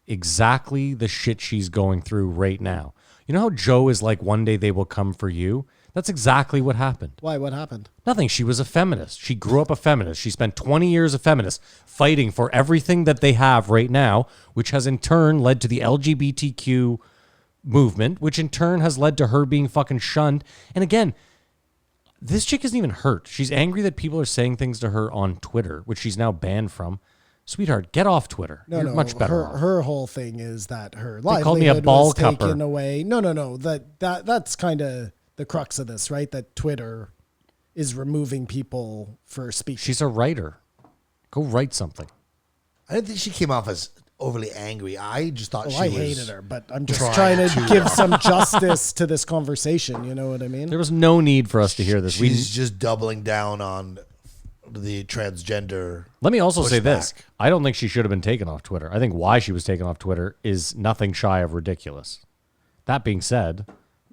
exactly the shit she's going through right now. You know how Joe is like, one day they will come for you? That's exactly what happened. why? What happened? Nothing. She was a feminist. She grew up a feminist. She spent 20 years a feminist fighting for everything that they have right now, which has in turn led to the LGBTQ movement, which in turn has led to her being fucking shunned. And again, this chick isn't even hurt. She's angry that people are saying things to her on Twitter, which she's now banned from. Sweetheart, get off Twitter. No, You're no. much better off. Her whole thing is that her called livelihood me a ball was taken cupper. away. No. That's kind of the crux of this, right? That Twitter is removing people for speaking. She's a writer. Go write something. I didn't think she came off as overly angry. I just thought she I was. hated her, but I'm just trying trying to to- give some justice to this conversation. You know what I mean? There was no need for us to hear this. She's just doubling down on the transgender. Let me also say pushback. this. I don't think she should have been taken off Twitter. I think why she was taken off Twitter is nothing shy of ridiculous. That being said,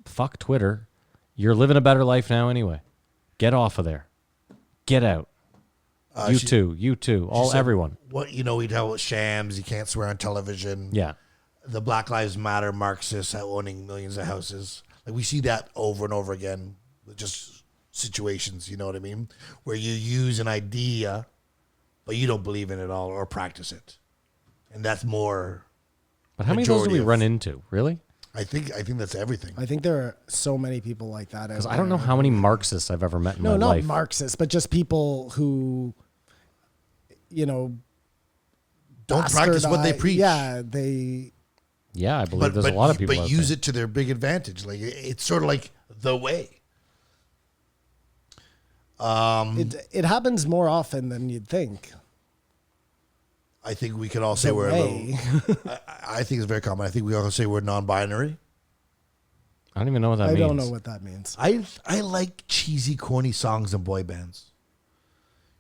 fuck Twitter. You're living a better life now anyway. Get off of there. Get out. You too. All said, everyone. What we tell shams. You can't swear on television. Yeah. The Black Lives Matter Marxists owning millions of houses. Like we see that over and over again with just situations. You know what I mean? Where you use an idea, but you don't believe in it all or practice it, and that's more. But how many of those do we majority run into? Really? I think that's everything. I think there are so many people like that. Because I don't know how many Marxists I've ever met in my No, not life. Marxists, but just people who, Don't practice what they bastardize- preach. Yeah, they. Yeah, I believe there's a lot of people But out use there. it to their big advantage. Like it's sort of like the way. It happens more often than you'd think. I think we could all say The we're a way. little. I think it's very common. I think we all say we're non-binary. I don't even know what that I means. don't know what that means. I like cheesy, corny songs and boy bands.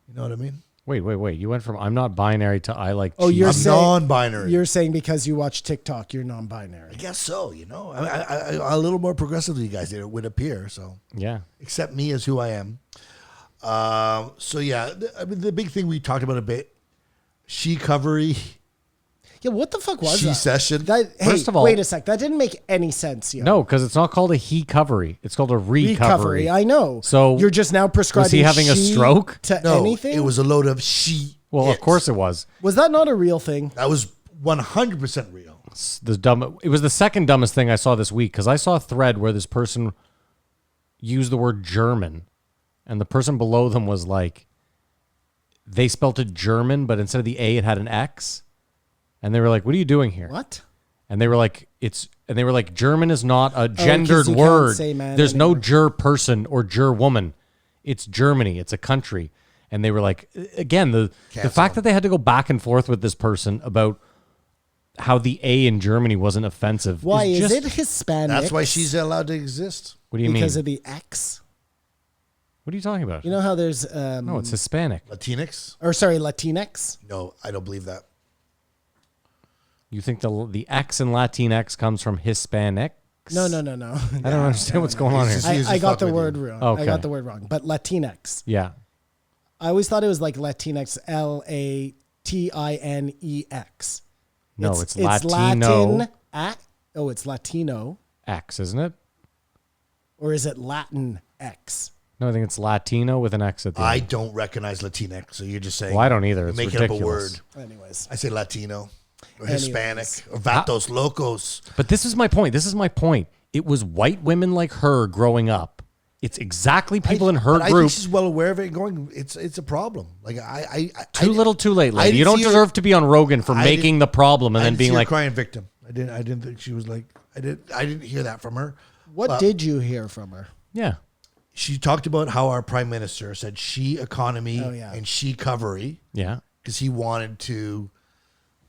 You know what I mean? Wait. You went from I'm not binary to I like Oh, cheese. you're I'm saying non-binary. You're saying because you watch TikTok, you're non-binary. I guess so. I a little more progressive than you guys did. It would appear so. Yeah. Accept me as who I am. So yeah, the big thing we talked about a bit. She covery. Yeah, what the fuck was She that? session. First of all- wait a sec. That didn't make any sense. Yo. No, because it's not called a he covery. It's called a recovery. I know. So you're just now prescribing. was he having a she stroke? to No, anything? it was a load of she. Well, of course it was. Was that not a real thing? That was 100% real. It was the second dumbest thing I saw this week because I saw a thread where this person used the word German, and the person below them was like, they spelt it German, but instead of the A, it had an X, and they were like, "What are you doing here?" What? And they were like, German is not a gendered 'cause you can't word. say man There's no anymore. ger person or ger woman. It's Germany. It's a country. And they were like, again, the fact that they had to go back and forth with this person about how the A in Germany wasn't offensive. Why is just, it Hispanic? That's why she's allowed to exist. What do you because mean? of the X. What are you talking about? You know how there's No, it's Hispanic. Latinx? Latinx. No, I don't believe that. You think the X in Latinx comes from Hispanic? No. I don't understand what's going on here. It's just- I got the fuck with word you. wrong. Okay. I got the word wrong. But Latinx. Yeah. I always thought it was like Latinx, Latinex. No, it's It's Latino Latin. It's Latino. X, isn't it? Or is it Latin X? No, I think it's Latino with an X at the I end. don't recognize Latinx, so you're just saying. Well, I don't either. You're It's making up a ridiculous. word. Anyways. I say Latino or Anyways. Hispanic or Vatos Locos. But this is my point. It was white women like her growing up. It's exactly people in her But I group. think she's well aware of it and going, it's a problem. Like I Too little, too late, I lady. didn't You don't see her- deserve to be on Rogan for I making didn't- the problem and I then didn't being see her like, crying victim. I didn't think she was like I didn't hear that from her. What did you hear from her? yeah. She talked about how our prime minister said she economy Oh, yeah. and she covery Yeah. because he wanted to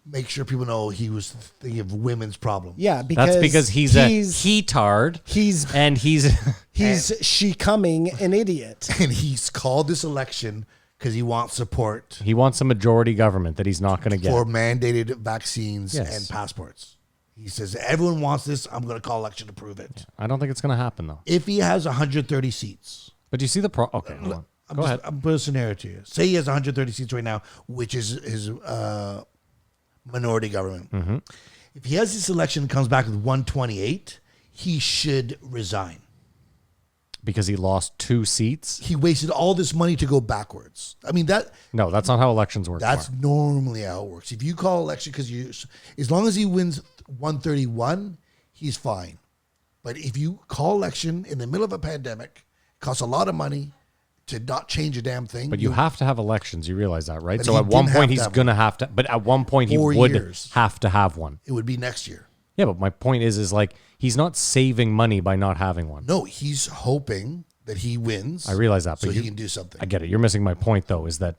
make sure people know he was thinking of women's problem. Yeah, because That's because he's a he-tard. he's And he's she coming an idiot. And he's called this election because he wants support he wants a majority government that he's not going to get. for mandated vaccines Yes. and passports. He says, everyone wants this. I'm going to call election to prove it. I don't think it's going to happen though. If he has 130 seats, But do you see the okay, hold on. Go ahead. I'm putting a scenario to you. Say he has 130 seats right now, which is his minority government. Mm-hmm. If he has this election and comes back with 128, he should resign. Because he lost 2 seats? He wasted all this money to go backwards. I mean, No, that's not how elections work. that's Mark. normally how it works. If you call election because as long as he wins 131, he's fine. But if you call election in the middle of a pandemic, it costs a lot of money to not change a damn thing. But you have to have elections. You realize that, right? But So he at one didn't point have he's to have going to have to, but at one point he 4 would years. have to have one. It would be next year. Yeah, but my point is like he's not saving money by not having one. No, he's hoping that he wins. I realize that, so but he can do something. I get it. You're missing my point though, is that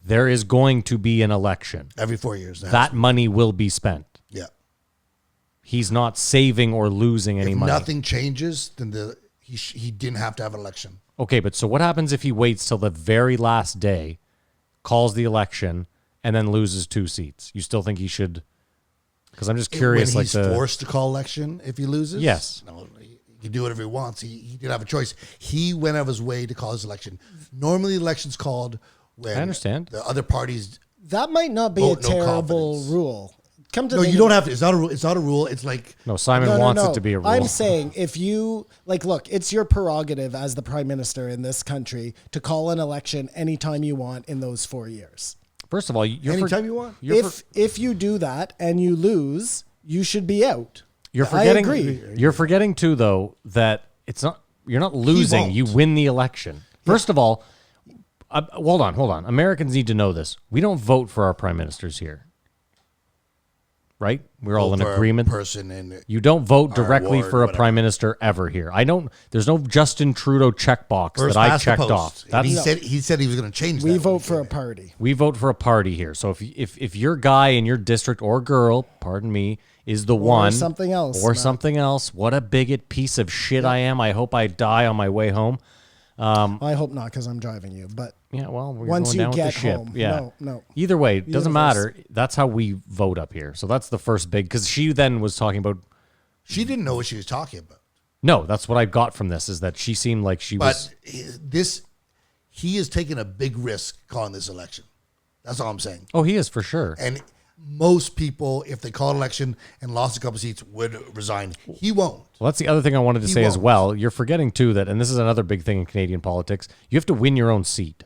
there is going to be an election. Every 4 years. That money will be spent. Yeah. He's not saving or losing any If money. nothing changes, then he didn't have to have an election. Okay, but so what happens if he waits till the very last day, calls the election, and then loses 2 seats? You still think he should? Because I'm just curious. When he's forced to call election if he loses? Yes. No, he can do whatever he wants. He didn't have a choice. He went out of his way to call his election. Normally, the election's called when I understand. the other parties. That might not be Vote a no terrible confidence. rule. Come to No, think you of don't have to. It's not a rule. It's not a rule. It's like No, Simon wants it to be a rule. I'm saying if you look, it's your prerogative as the prime minister in this country to call an election anytime you want in those 4 years. First of all, you're anytime you want. If you do that and you lose, you should be out. You're forgetting. I agree. You're forgetting too, though, that it's not. You're not losing. won't. You win the election. First of all, hold on. Americans need to know this. We don't vote for our prime ministers here. Right? We're all in for a agreement. person in You don't vote our directly ward, for a whatever. prime minister ever here. I don't. There's no Justin Trudeau checkbox first that I past the checked post. off. And he That's said he was going to change that. We when vote he for came a in. party. we vote for a party here. So if your guy in your district or girl, pardon me, is the one something else, or Matt. something else, what a bigot piece of shit I am. I hope I die on my way home. I hope not because I'm driving you. But Yeah, well, we're Once going you down get with the ship. home. Yeah. No. Either way, it doesn't Universe. matter. That's how we vote up here. So that's the first big, because she then was talking about. She didn't know what she was talking about. No, that's what I got from this, is that she seemed like she was. But he is taking a big risk calling this election. That's all I'm saying. Oh, he is for sure. And most people, if they call an election and lost a couple seats, would resign. He won't. Well, that's the other thing I wanted to He say as won't. well. You're forgetting too that, and this is another big thing in Canadian politics, you have to win your own seat.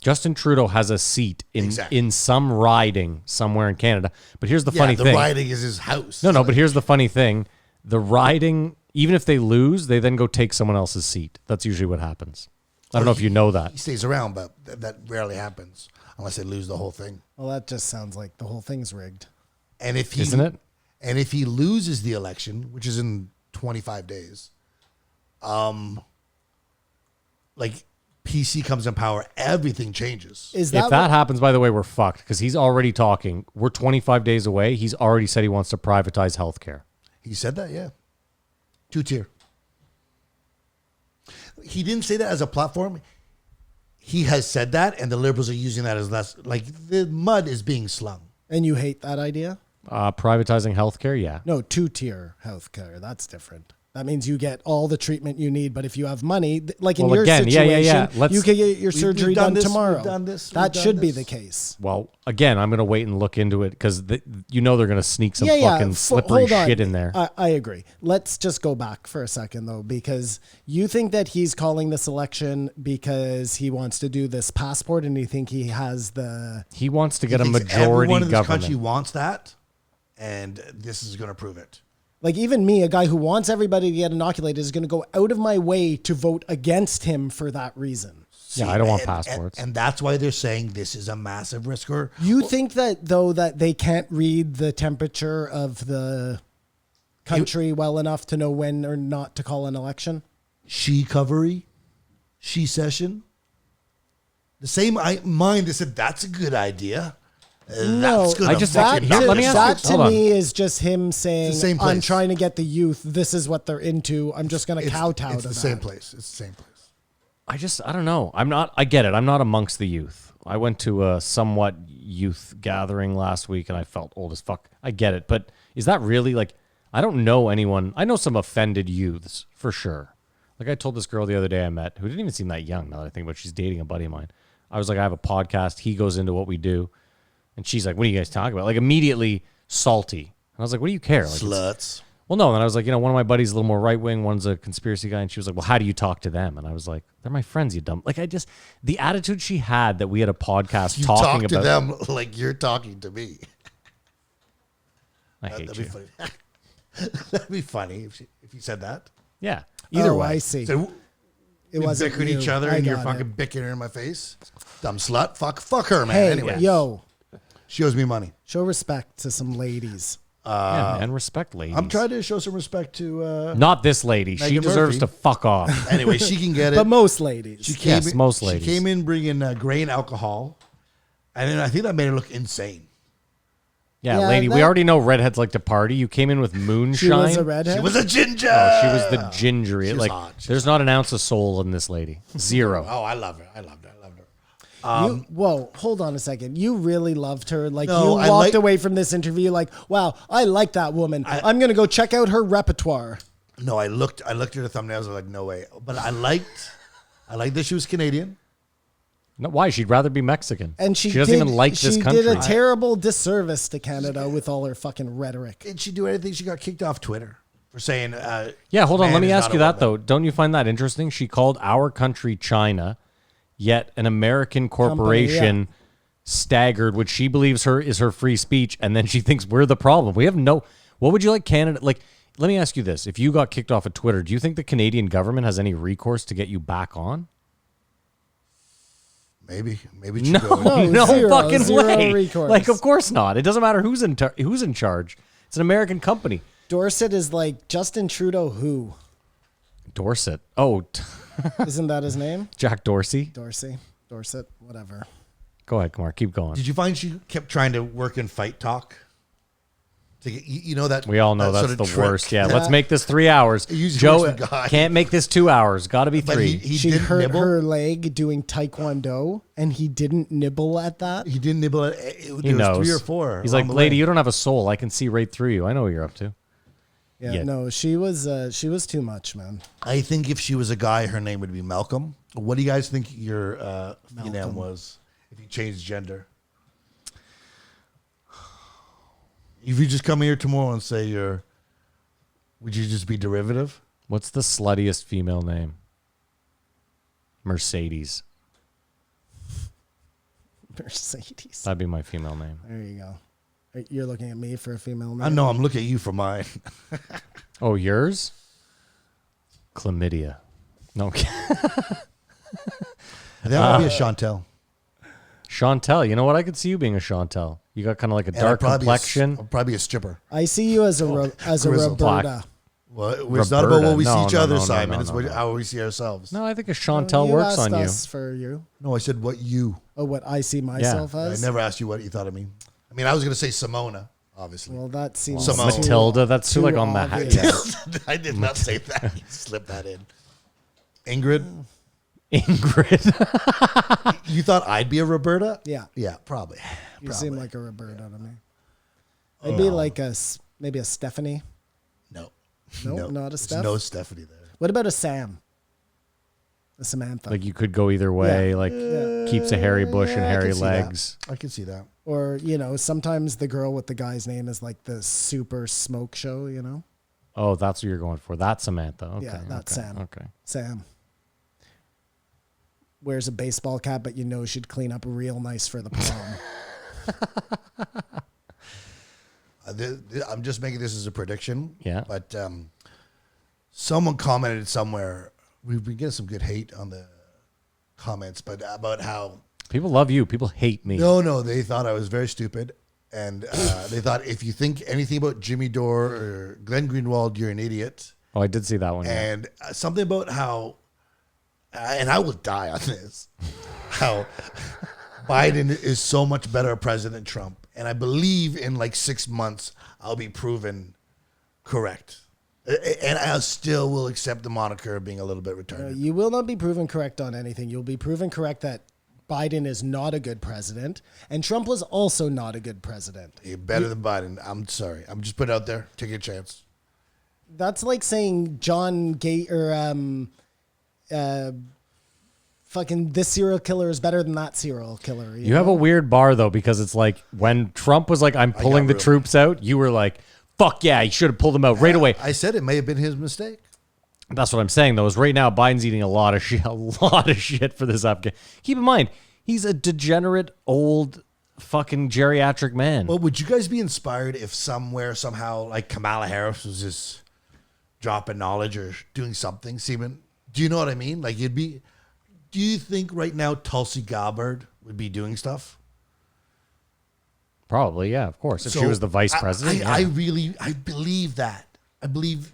Justin Trudeau has a seat Exactly. in some riding somewhere in Canada. But here's the funny the thing. riding is his house. No, but here's the funny thing. The riding, even if they lose, they then go take someone else's seat. That's usually what happens. I don't know if you know that. He stays around, but that rarely happens unless they lose the whole thing. well, that just sounds like the whole thing's rigged. And if he Isn't it? And if he loses the election, which is in 25 days, like PC comes in power, everything changes. Is If that that what- happens, by the way, we're fucked, because he's already talking. We're 25 days away. He's already said he wants to privatize healthcare. He said that, yeah. 2-tier. He didn't say that as a platform. He has said that, and the Liberals are using that as less. Like, the mud is being slung. and you hate that idea? Privatizing healthcare, yeah. No, 2-tier healthcare. That's different. That means you get all the treatment you need, but if you have money, like in Well, your again, yeah, situation, Let's- you can get your We've surgery done done this, tomorrow. we've done this, that we've done should be this. the case. Well, again, I'm going to wait and look into it, because you know they're going to sneak some fucking slippery hold on. shit in there. I agree. Let's just go back for a second, though, because you think that he's calling this election because he wants to do this passport, and you think he has the... He wants to get a He thinks majority everyone in this government. country wants that, and this is going to prove it. Like, even me, a guy who wants everybody to get inoculated, is going to go out of my way to vote against him for that reason. Yeah, I don't want And- passports. And that's why they're saying this is a massive risk. You think that, though, that they can't read the temperature of the country well enough to know when or not to call an election? She covery, she session. The same mind that said that's a good idea. No, That's gonna I just- fucking Here, to, let me ask that you- to hold on. me is just him saying, It's the same I'm place. trying to get the youth. This is what they're into. I'm just going to kowtow It's to the that. same place. It's the same place. I don't know. I get it. I'm not amongst the youth. I went to a somewhat youth gathering last week and I felt old as fuck. I get it. But is that really like, I don't know anyone. I know some offended youths for sure. Like I told this girl the other day I met who didn't even seem that young now that I think about it. She's dating a buddy of mine. I was like, I have a podcast. He goes into what we do. And she's like, what are you guys talking about? Like immediately salty. And I was like, what do you care? Like, Sluts. well, no. And I was like, one of my buddies is a little more right wing. One's a conspiracy guy. And she was like, well, how do you talk to them? And I was like, they're my friends, you dumb. Like, the attitude she had that we had a podcast You talking talk to about. them like you're talking to me. I hate That'd you. be funny. That'd be funny if you said that. Yeah. Either Oh, way. I see. So It we wasn't bicker at you. each other I and you're got fucking it. bickering in my face. Dumb slut. Fuck her, man. Hey, Anyway, yo, she owes me money. show respect to some ladies. Yeah, man. Respect ladies. I'm trying to show some respect to. Not this lady. She Meghan deserves Murphy. to fuck off. Anyway, she can get it. But most ladies. She came Yes, in, most She ladies. came in bringing grain alcohol. And then I think that made her look insane. Yeah, Yeah, lady, we that- already know redheads like to party. You came in with moonshine. She was a redhead. She was a ginger. Oh, she was the gingery. She was Like, hot. She there's not an ounce of soul in this lady. Zero. Oh, I love her. I loved her. Whoa, hold on a second. You really loved her. Like No, you I walked like- away from this interview like, wow, I like that woman. I'm gonna go check out her repertoire. No, I looked at the thumbnails. I was like, no way. But I liked that she was Canadian. No, why? She'd rather be Mexican. And she doesn't even like this country. She did a terrible disservice to Canada with all her fucking rhetoric. Did she do anything? She got kicked off Twitter for saying. Yeah, hold on. man Let me is ask not you a that, woman. though. Don't you find that interesting? She called our country China, yet an American corporation staggered what she believes is her free speech, and then she thinks we're the problem. We have no... What would you like Canada... Like, let me ask you this. If you got kicked off of Twitter, do you think the Canadian government has any recourse to get you back on? Maybe No, go. no zero fucking way. recourse. Like, of course not. It doesn't matter who's in charge. It's an American company. Dorset is like Justin Trudeau who? Dorset. Oh, Isn't that his name? Jack Dorsey. Dorset, whatever. Go ahead, Kumar. Keep going. Did you find she kept trying to work in fight talk? To get, you know that We all know that that's sort the of trick? worst. Yeah, let's make this 3 hours. Usually Joe works with guys. can't make this 2 hours. Got to be But 3. he She didn't hurt nibble. her leg doing taekwondo, and he didn't nibble at that. He didn't nibble. There He was knows. 3 or 4. He's on like, the lady, way. you don't have a soul. I can see right through you. I know what you're up to. Yeah, no, she was too much, man. I think if she was a guy, her name would be Malcolm. What do you guys think your name was if you changed gender? If you just come here tomorrow and say would you just be derivative? What's the sluttiest female name? Mercedes. Mercedes. That'd be my female name. There you go. You're looking at me for a female name. I know. I'm looking at you for mine. Oh, yours? Chlamydia. No. That might be a Chantel. Chantel. You know what? I could see you being a Chantel. You got kind of like a And dark I'll complexion. probably a stripper. I see you as a Grizzle. Roberta. Well, it's not about what we see No, each no, other, no, no, Simon. no, It's no, no. how we see ourselves. No, I think a Chantel You works asked on you. us for you. No, I said what you. Oh, what I see myself I as. never asked you what you thought of me. I mean, I was going to say Simona, obviously. Well, that seems Simone. too- Matilda. That's too too like on the hat. obvious. I did not say that. You slipped that in. Ingrid, Ingrid. you thought I'd be a Roberta? Yeah. Yeah, probably. You Probably. seem like a Roberta to me. Maybe like maybe a Stephanie. No. No, not a There's Steph? no Stephanie there. What about a Sam? A Samantha. Like you could go either way. Like keeps a hairy bush and Yeah, I hairy can see that. legs. I can see that. Or, sometimes the girl with the guy's name is like the super smoke show, Oh, that's what you're going for. That's Samantha. Okay. Yeah, that's okay, Sam. Okay. Sam. Wears a baseball cap, but she'd clean up real nice for the prom. I'm just making this as a prediction. Yeah. But someone commented somewhere. We've been getting some good hate on the comments, but about how People love you. People hate me. no, they thought I was very stupid, and they thought if you think anything about Jimmy Dore or Glenn Greenwald, you're an idiot. Oh, I did see that one. Yeah. And something about how, and I will die on this, how Biden is so much better a president than Trump. And I believe in like 6 months, I'll be proven correct. And I still will accept the moniker of being a little bit retarded. You will not be proven correct on anything. You'll be proven correct that Biden is not a good president, and Trump was also not a good president. You're better than Biden. I'm sorry. I'm just putting it out there. Take a chance. That's like saying John Gate or fucking this serial killer is better than that serial killer. You have a weird bar though, because it's like when Trump was like, "I'm pulling the room. troops out," you were like, "Fuck yeah, he should have pulled them out right away." I said it may have been his mistake. That's what I'm saying though. Is right now Biden's eating a lot of shit for this upgrade. Keep in mind, he's a degenerate old fucking geriatric man. Well, would you guys be inspired if somehow, like Kamala Harris was just dropping knowledge or doing something, Seaman? Do you know what I mean? Like, do you think right now Tulsi Gabbard would be doing stuff? Probably, yeah, of course. If she So, was the vice president, I yeah. believe that. I believe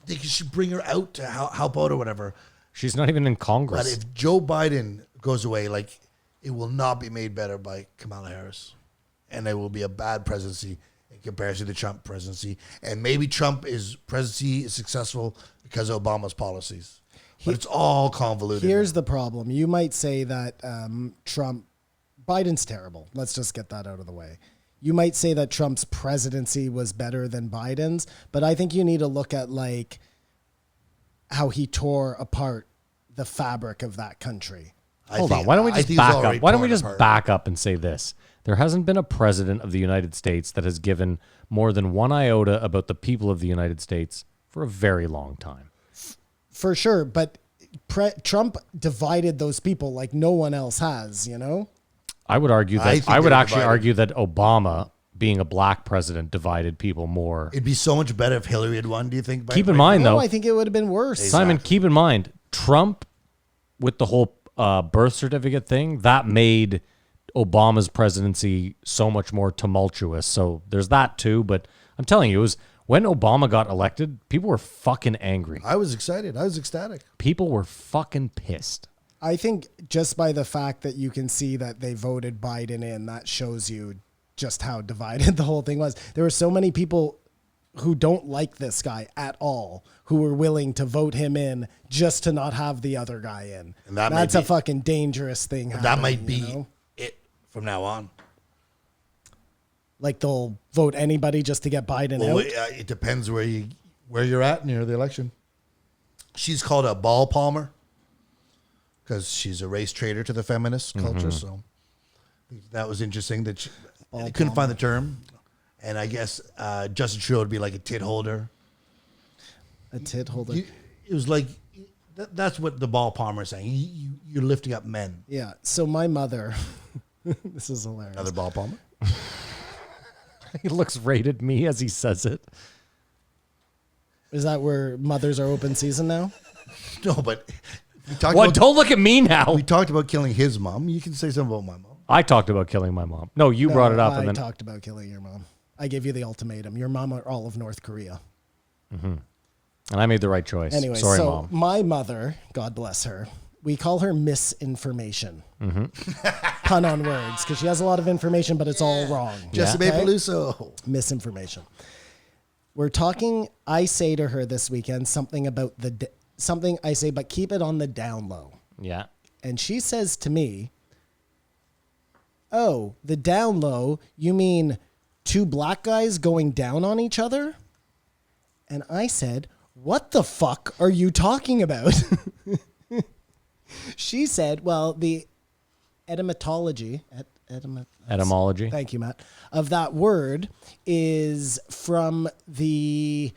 they should bring her out to help out or whatever. She's not even in But Congress. if Joe Biden goes away, like, it will not be made better by Kamala Harris. And it will be a bad presidency in comparison to the Trump presidency. And maybe Trump's presidency is successful because of Obama's policies. But it's all convoluted. Here's the problem. You might say that Biden's terrible. Let's just get that out of the way. You might say that Trump's presidency was better than Biden's, but I think you need to look at like how he tore apart the fabric of that country. Hold on. Why don't we just back up? Why don't we just back up and say this? There hasn't been a president of the United States that has given more than one iota about the people of the United States for a very long time. For sure, but Trump divided those people like no one else has, you know? I would argue that I would actually argue that Obama, being a black president, divided people more. It'd be so much better if Hillary had won, do you think? Keep in mind, though. No, I think it would have been worse. Simon, keep in mind, Trump, with the whole birth certificate thing, that made Obama's presidency so much more tumultuous. So there's that too. But I'm telling you, it was when Obama got elected, people were fucking angry. I was excited. I was ecstatic. People were fucking pissed. I think just by the fact that you can see that they voted Biden in, that shows you just how divided the whole thing was. There were so many people who don't like this guy at all who were willing to vote him in just to not have the other guy in. And that's a fucking dangerous thing. That might be it from now on. Like they'll vote anybody just to get Biden out? It depends where you're at near the election. She's called a ball palmer because she's a race traitor to the feminist culture. So that was interesting that I couldn't find the term. And I guess Justin Trudeau would be like a tit holder. A tit holder. It was like, that's what the ball palmer is saying. You're lifting up men. Yeah. So my mother, this is hilarious. Another ball palmer? He looks right at me as he says it. Is that where mothers are open season now? No, but don't look at me now. We talked about killing his mom. You can say something about my mom. I talked about killing my mom. No, you brought it up. I talked about killing your mom. I gave you the ultimatum. Your mom or all of North Korea. Mm-hmm. And I made the right choice. Anyway, sorry, so Mom. My mother, God bless her, we call her misinformation. Mm-hmm. Pun on words, because she has a lot of information, but it's all wrong. Jessica Peluso. Misinformation. We're talking, I say to her this weekend, something about something I say, but keep it on the down low. Yeah. And she says to me, oh, the down low, you mean two black guys going down on each other? And I said, what the fuck are you talking about? She said, well, the etymology. Thank you, Matt. Of that word is from the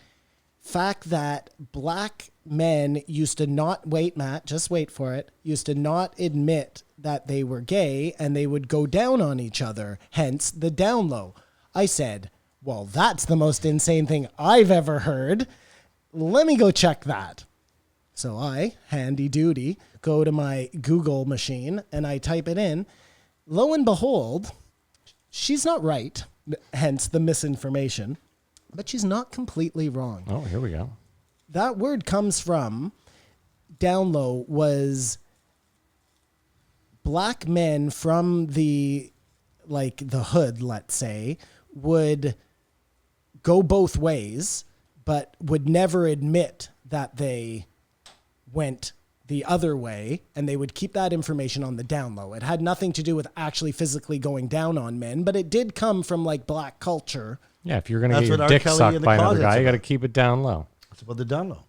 fact that black men used to not, wait, Matt, just wait for it, used to not admit that they were gay and they would go down on each other, hence the down low. I said, well, that's the most insane thing I've ever heard. Let me go check that. So I, handy duty, go to my Google machine and I type it in. Lo and behold, she's not right, hence the misinformation, but she's not completely wrong. Oh, here we go. That word comes from, down low was black men from the hood, let's say, would go both ways, but would never admit that they went the other way, and they would keep that information on the down low. It had nothing to do with actually physically going down on men, but it did come from like black culture. Yeah, if you're going to get your dick sucked by another guy, you got to keep it down low. It's about the down low.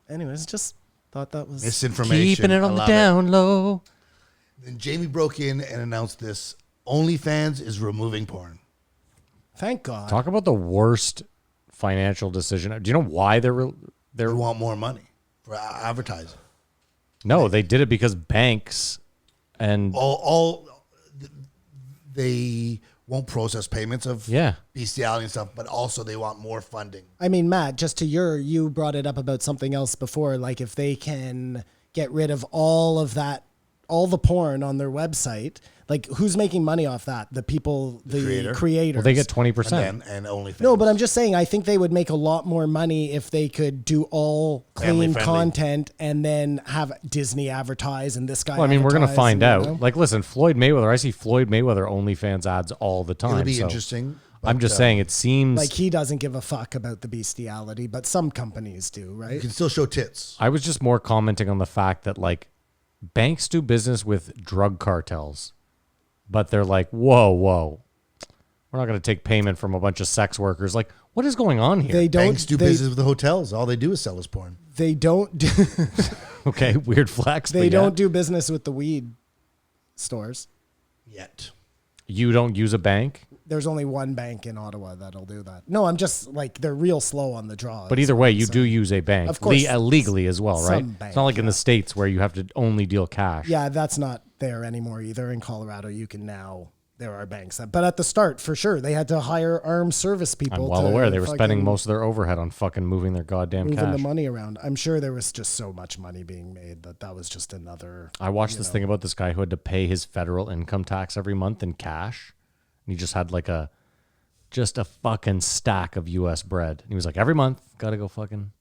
Anyways, just thought that was misinformation. Keeping it on the down low. Then Jamie broke in and announced this. OnlyFans is removing porn. Thank God. Talk about the worst financial decision. Do you know why they want more money for advertising? No, they did it because banks and they won't process payments of bestiality and stuff, but also they want more funding. I mean, Matt, just to you brought it up about something else before, like if they can get rid of all all the porn on their website. Like, who's making money off that? The people, the creators. Well, they get 20%. And OnlyFans. No, but I'm just saying, I think they would make a lot more money if they could do all clean Family-friendly. content and then have Disney advertise and this guy. Well, I mean, we're going to advertise find and, out. you know? Like, listen, Floyd Mayweather, I see Floyd Mayweather OnlyFans ads all the time. It'll be so interesting. I'm but, just saying, it seems Like, he doesn't give a fuck about the bestiality, but some companies do, you right? can still show tits. I was just more commenting on the fact that, like, banks do business with drug cartels, but they're like, whoa, we're not going to take payment from a bunch of sex workers. Like, what is going on here? They don't Banks do business with the hotels. All they do is sell us porn. They don't do, Okay, weird flex. they but don't yeah. do business with the weed stores. Yet. You don't use a bank? There's only one bank in Ottawa that'll do that. No, I'm just like, they're real slow on the draw. But either way, you do use a bank. Of course. Legally as well, right? Some It's not like in the bank, States where you have to only deal cash. Yeah, that's not there anymore either. In Colorado, you can now, there are banks that, but at the start, for sure, they had to hire armed service people. I'm well to aware they were spending fucking most of their overhead on fucking moving their goddamn moving cash. the money around. I'm sure there was just so much money being made that was just another. I watched this thing about this guy who had to pay his federal income tax every month in cash. And he just had like just a fucking stack of U.S. bread. And he was like, every month, gotta go fucking,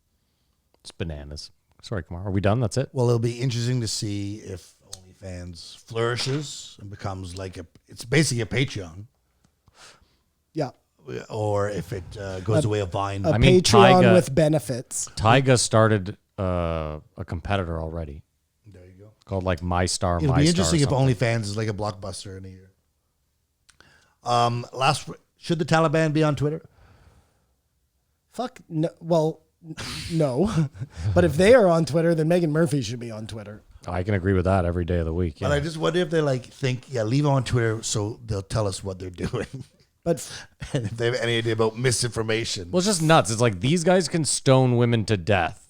it's bananas. Sorry, Kumar. Are we done? That's it? Well, it'll be interesting to see if OnlyFans flourishes and becomes like it's basically a Patreon, Yeah, or if it goes the way of Vine. a I mean, Patreon Tyga- with benefits. Tyga started a competitor already There you go. called like My Star, It'll My be Star interesting or if something. OnlyFans is like a blockbuster in a year. Should the Taliban be on Twitter? Fuck no. Well, no. But if they are on Twitter, then Meghan Murphy should be on Twitter. I can agree with that every day of the week. Yeah. But I just wonder if they like think, leave them on Twitter so they'll tell us what they're doing. But And if they have any idea about misinformation. Well, it's just nuts. It's like these guys can stone women to death.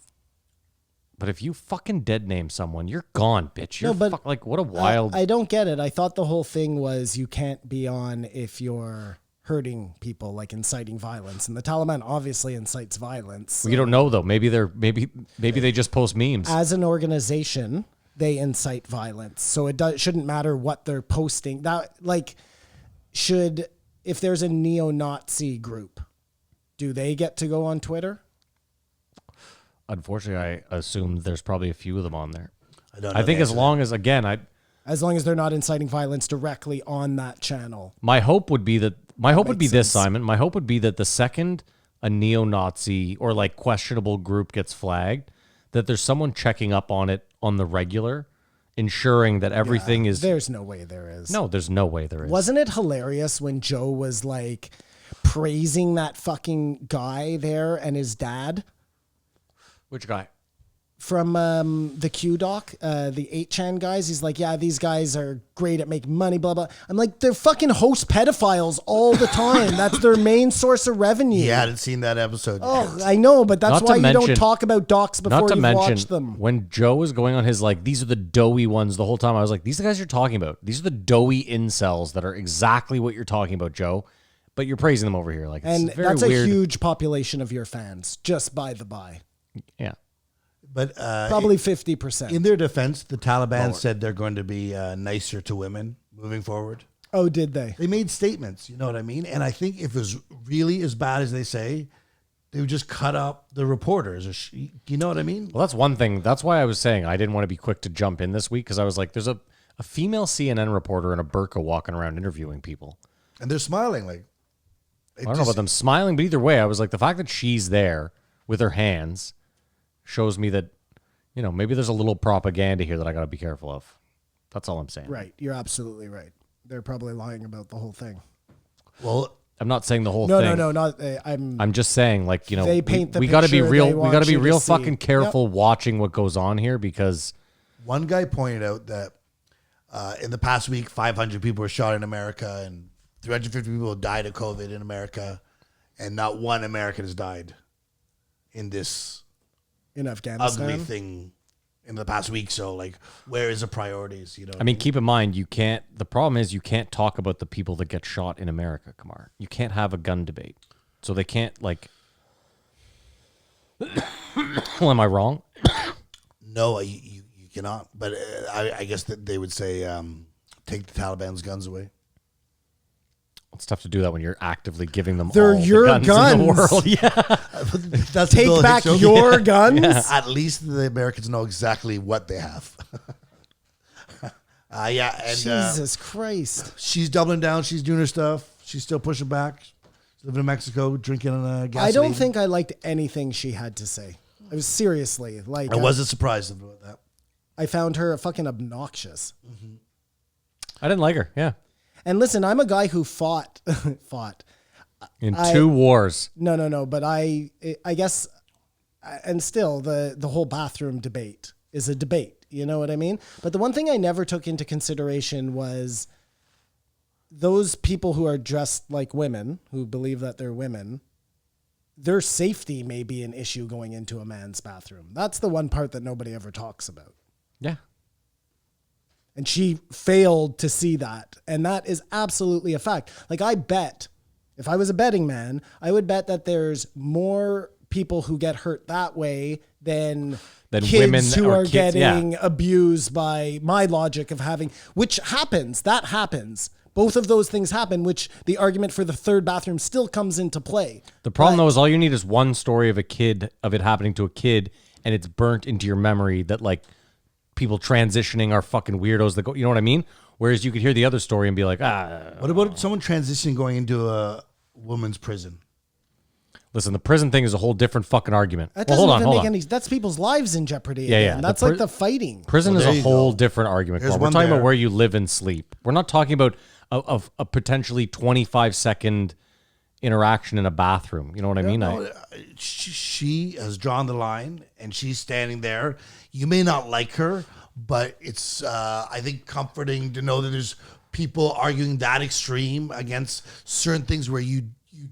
But if you fucking dead name someone, you're gone, bitch. You're No, but like, what a wild. I don't get it. I thought the whole thing was you can't be on if you're hurting people, like inciting violence. And the Taliban obviously incites violence. You don't know though. Maybe they just post memes. As an organization, they incite violence. So it shouldn't matter what they're posting. That if there's a neo-Nazi group, do they get to go on Twitter? Unfortunately, I assume there's probably a few of them on there. I don't know I think the as answer to long as, again, As long as they're not inciting violence directly on that channel. my hope would be this, sense. Simon. My hope would be that the second a neo-Nazi or like questionable group gets flagged, that there's someone checking up on it on the regular, ensuring that everything is. There's no way there is. No, there's no way there is. Wasn't it hilarious when Joe was like praising that fucking guy there and his dad Which guy? from the Q Doc, the 8chan guys? He's like, yeah, these guys are great at making money, blah, blah. I'm like, they're fucking host pedophiles all the time. That's their main source of revenue. You hadn't seen that episode. Oh, I know, but that's Not to why you don't mention- talk about docs before Not to you mention, watch them. when Joe was going on his like, these are the doughy ones the whole time, I was like, these are the guys you're talking about. These are the doughy incels that are exactly what you're talking about, Joe. But you're praising them over here, like, it's And very that's weird. a huge population of your fans, just by the by. Yeah. But Probably 50%. in their defense, the Taliban said they're going to be nicer to women moving forward. Oh, did they? They made statements, you know what I mean? And I think if it was really as bad as they say, they would just cut up the reporters. Or you know what I mean? Well, that's one thing. That's why I was saying I didn't want to be quick to jump in this week because I was like, there's a female CNN reporter in a burqa walking around interviewing people. And they're smiling like. I don't know about them smiling, but either way, I was like, the fact that she's there with her hands shows me that, you know, maybe there's a little propaganda here that I got to be careful of. That's all I'm saying. Right. You're absolutely right. They're probably lying about the whole thing. Well, I'm not saying the whole No, thing. no, not. I'm just saying, like, you know, They paint the we got to be picture real. they We want got to be you to real see. fucking careful watching what goes on here because one guy pointed out that in the past week, 500 people were shot in America and 350 people died of COVID in America, and not one American has died in this In Afghanistan. ugly thing in the past week. So, like, where is the priorities? You know, I mean, keep in mind, the problem is you can't talk about the people that get shot in America, Kamar. You can't have a gun debate. So they can't, like, well, am I wrong? no, you cannot. But I guess that they would say, take the Taliban's guns away. It's tough to do that when you're actively giving them They're all your the guns in the guns. world. Yeah. That's the Take Bill back Hicks joke. your guns. At least the Americans know exactly what they have. And Jesus Christ. she's doubling down. She's doing her stuff. She's still pushing back. She's living in Mexico, drinking gasoline. I don't think I liked anything she had to say. I was seriously like. I wasn't surprised about that. I found her fucking obnoxious. I didn't like her. Yeah. And listen, I'm a guy who fought In 2 wars. No. But I guess, and still the whole bathroom debate is a debate. You know what I mean? But the one thing I never took into consideration was those people who are dressed like women, who believe that they're women, their safety may be an issue going into a man's bathroom. That's the one part that nobody ever talks about. Yeah. And she failed to see that. And that is absolutely a fact. Like, I bet, if I was a betting man, I would bet that there's more people who get hurt that way than kids women who or are kids, getting abused by my logic of having, which happens. That happens. Both of those things happen, which the argument for the third bathroom still comes into play. The problem, though, is all you need is one story of it happening to a kid, and it's burnt into your memory that, like, people transitioning are fucking weirdos that go, you know what I mean? Whereas you could hear the other story and be like, What about someone transitioning going into a woman's prison? listen, the prison thing is a whole different fucking argument. That Well, doesn't hold even make on. any. That's people's lives in jeopardy. Yeah, again. yeah. That's like the fighting. Prison Well, is there a you whole go. different argument. There's We're one talking about there. where you live and sleep. We're not talking about a potentially 25-second interaction in a bathroom. You know what I mean? No, she has drawn the line, and she's standing there. You may not like her, but it's, I think, comforting to know that there's people arguing that extreme against certain things where you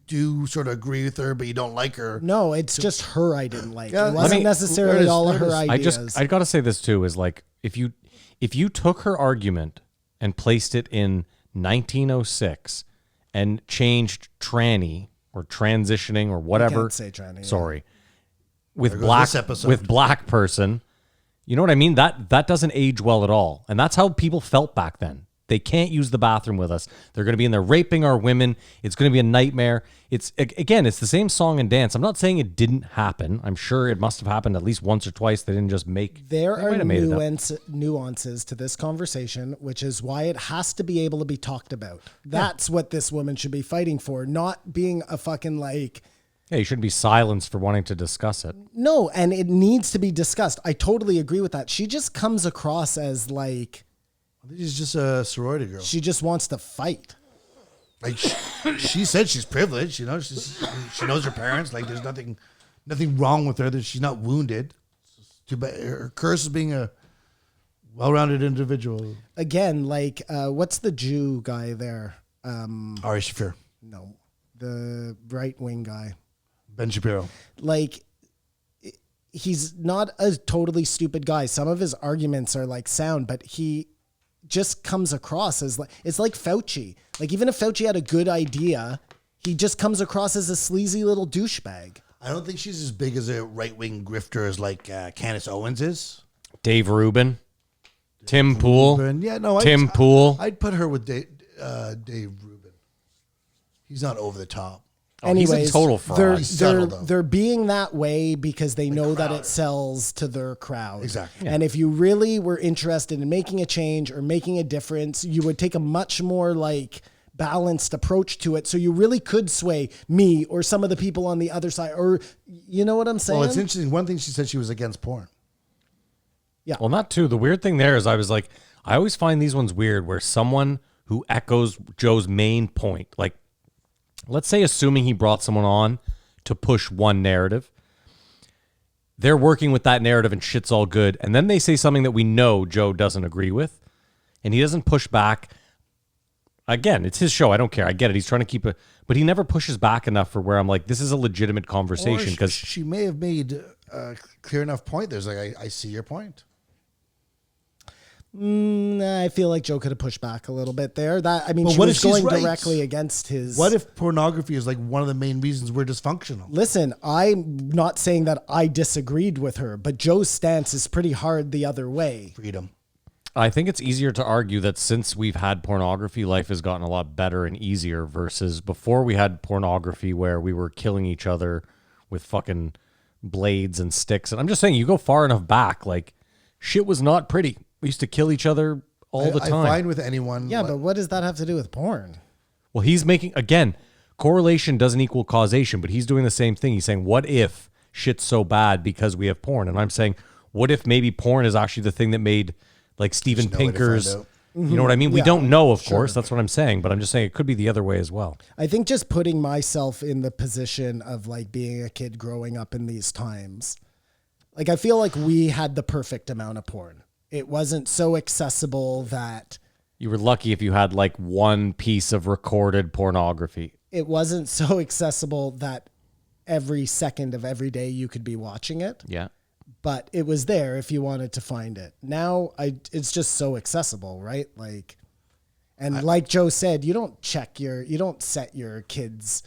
do sort of agree with her, but you don't like her. No, it's just her I didn't like. Yeah, It wasn't there it necessarily is, all of there her it is. ideas. I got to say this too, is like, if you took her argument and placed it in 1906 and changed tranny or transitioning or whatever. can't say tranny, yeah. Sorry. With goes black this episode. with black person. You know what I mean? That doesn't age well at all. And that's how people felt back then. They can't use the bathroom with us. They're going to be in there raping our women. It's going to be a nightmare. It's the same song and dance. I'm not saying it didn't happen. I'm sure it must have happened at least once or twice. They didn't just make. There they are might have made it up. nuances to this conversation, which is why it has to be able to be talked about. That's what this woman should be fighting for, not being a fucking like. Yeah, you shouldn't be silenced for wanting to discuss it. No, and it needs to be discussed. I totally agree with that. She just comes across as like She's just a sorority girl. she just wants to fight. Like she said, she's privileged. You know, she knows her parents. Like there's nothing wrong with her. That she's not wounded. It's just too bad. Her curse is being a well-rounded individual. Again, like what's the Jew guy there? Ari Shafir, No, the right-wing guy. Ben Shapiro. Like he's not a totally stupid guy. Some of his arguments are like sound, but he just comes across as like, it's like Fauci. Like even if Fauci had a good idea, he just comes across as a sleazy little douchebag. I don't think she's as big as a right-wing grifter as like Candace Owens is. Dave Rubin, Tim Pool, Rubin. Yeah, no, Tim Pool. I'd put her with Dave Rubin. He's not over the top. Oh, he's a Anyways, total fraud. they're, He's subtle, they're, though. they're being that way because they know that it sells to their crowd. Exactly. And if you really were interested in making a change or making a difference, you would take a much more like balanced approach to it. So you really could sway me or some of the people on the other side, or you know what I'm saying? Well, it's interesting. One thing she said, she was against porn. Well, not too. The weird thing there is I was like, I always find these ones weird where someone who echoes Joe's main point, like, let's say assuming he brought someone on to push one narrative, they're working with that narrative and shit's all good. And then they say something that we know Joe doesn't agree with and he doesn't push back. Again, it's his show. I don't care. I get it. He's trying to keep it, but he never pushes back enough for where I'm like, this is a legitimate conversation. Or Because she may have made a clear enough point. There's like, I see your point. I feel like Joe could have pushed back a little bit there. That I mean, But she what was if she's going right? directly against his. What if pornography is like one of the main reasons we're dysfunctional? Listen, I'm not saying that I disagreed with her, but Joe's stance is pretty hard the other way. Freedom. I think it's easier to argue that since we've had pornography, life has gotten a lot better and easier versus before we had pornography where we were killing each other with fucking blades and sticks. And I'm just saying, you go far enough back, like, shit was not pretty. We used to kill each other all the time. I find with anyone. Yeah, but what does that have to do with porn? Well, he's making, again, correlation doesn't equal causation, but he's doing the same thing. He's saying, what if shit's so bad because we have porn? And I'm saying, what if maybe porn is actually the thing that made, like, Steven There's no way to Pinker's, find out. you know what I mean? We Yeah, don't know, of course. That's what I'm saying. But I'm just saying it could be the other way as well. I think just putting myself in the position of like being a kid growing up in these times, like I feel like we had the perfect amount of porn. It wasn't so accessible that You were lucky if you had, like, one piece of recorded pornography. it wasn't so accessible that every second of every day you could be watching it, Yeah. but it was there if you wanted to find it. Now it's just so accessible, right? Like, and like Joe said, you don't set your kids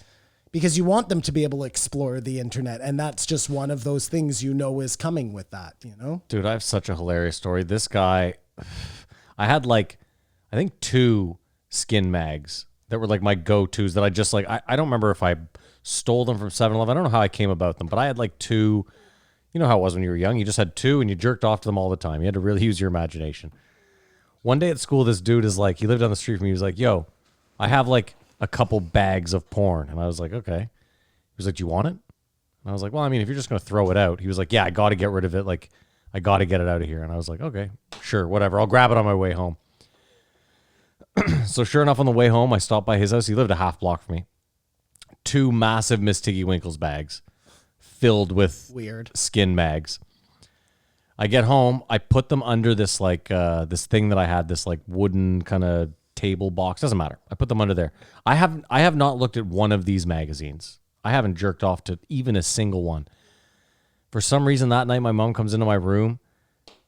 because you want them to be able to explore the internet. And that's just one of those things is coming with that, you know? Dude, I have such a hilarious story. This guy, I had like, I think 2 skin mags that were like my go-tos that I just like, I don't remember if I stole them from 7-Eleven. I don't know how I came about them, but I had like 2, you know how it was when you were young. You just had 2 and you jerked off to them all the time. You had to really use your imagination. One day at school, this dude is like, he lived down the street from me. He was like, yo, I have like a couple bags of porn. And I was like, okay. He was like, do you want it? And I was like, well, I mean, if you're just going to throw it out. He was like, yeah, I got to get rid of it. Like, I got to get it out of here. And I was like, okay, sure, whatever. I'll grab it on my way home. So sure enough, on the way home, I stopped by his house. He lived a half block from me. 2 massive Miss Tiggy Winkles bags filled with Weird skin mags. I get home, I put them under this like this thing that I had, this like wooden kind of table box. Doesn't matter. I put them under there. I have not looked at one of these magazines. I haven't jerked off to even a single one. For some reason that night my mom comes into my room,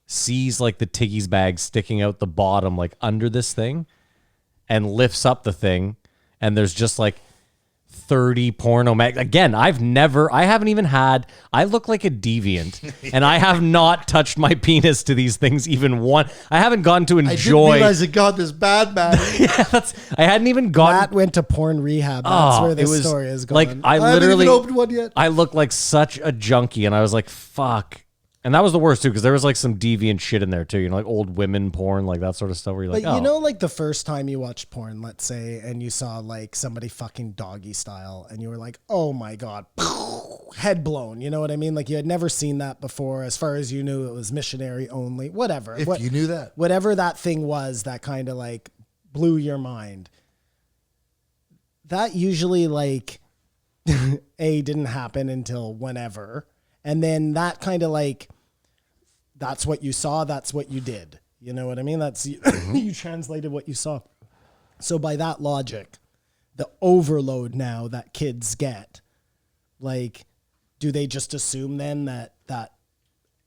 sees like the Tiggy's bag sticking out the bottom like under this thing, and lifts up the thing, and there's just like 30 porno mag. Again, I haven't even had, I look like a deviant and I have not touched my penis to these things even one. I haven't gotten to I didn't enjoy. realize it got this bad, man. I hadn't even gotten. Matt went to porn rehab. That's where it this was story is going. like, I haven't literally even opened one yet. I look like such a junkie and I was like, fuck. And that was the worst too, because there was like some deviant shit in there too, you know, like old women porn, like that sort of stuff where you're like, But you know, like the first time you watched porn, let's say, and you saw like somebody fucking doggy style, and you were like, "Oh my god," head blown. You know what I mean? Like you had never seen that before. As far as you knew, it was missionary only. Whatever. If you knew that, whatever that thing was, that kind of like blew your mind. That usually like didn't happen until whenever, and then that kind of like. That's what you saw. That's what you did. You know what I mean? That's you translated what you saw. So by that logic, the overload now that kids get, like, do they just assume then that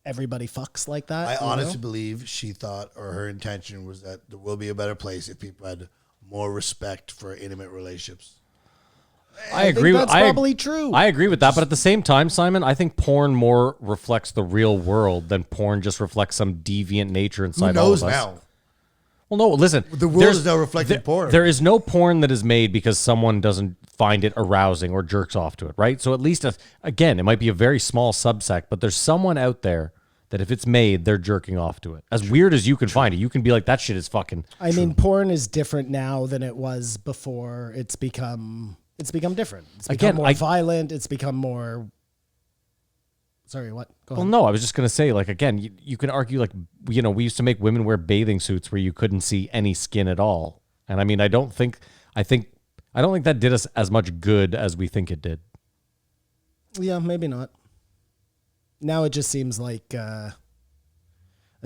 everybody fucks like that? I honestly believe she thought, or her intention was that there will be a better place if people had more respect for intimate relationships. I agree. That's probably true. I agree with that, but at the same time, Simon, I think porn more reflects the real world than porn just reflects some deviant nature inside Who all knows of us. now? Well, no, listen. The world is now reflecting porn. There is no porn that is made because someone doesn't find it arousing or jerks off to it, right? So at least, again, it might be a very small subsect, but there's someone out there that if it's made, they're jerking off to it. As weird as you can find it, you can be like, that shit is fucking. I mean, porn is different now than it was before. It's become different. It's become more violent. It's become more. Sorry, what? Go Well, ahead. no, I was just going to say, like, again, you can argue, like, you know, we used to make women wear bathing suits where you couldn't see any skin at all. And I mean, I don't think that did us as much good as we think it did. Yeah, maybe not. Now it just seems like an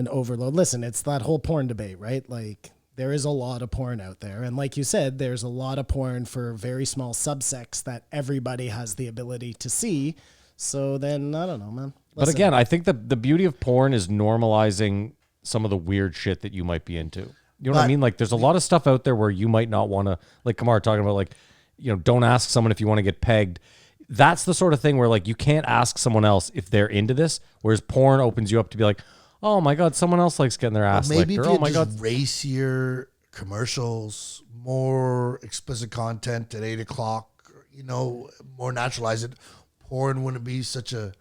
overload. Listen, it's that whole porn debate, right? Like, there is a lot of porn out there. And like you said, there's a lot of porn for very small subsects that everybody has the ability to see. So then, I don't know, man. But again, I think the beauty of porn is normalizing some of the weird shit that you might be into. You know what I mean? Like, there's a lot of stuff out there where you might not want to, like Kamar talking about, like, you know, don't ask someone if you want to get pegged. That's the sort of thing where, like, you can't ask someone else if they're into this, whereas porn opens you up to be like, oh my God, someone else likes getting their ass licked. Maybe if Or, you oh my God. racier commercials, more explicit content at 8 o'clock, you know, more naturalize it, porn wouldn't be such a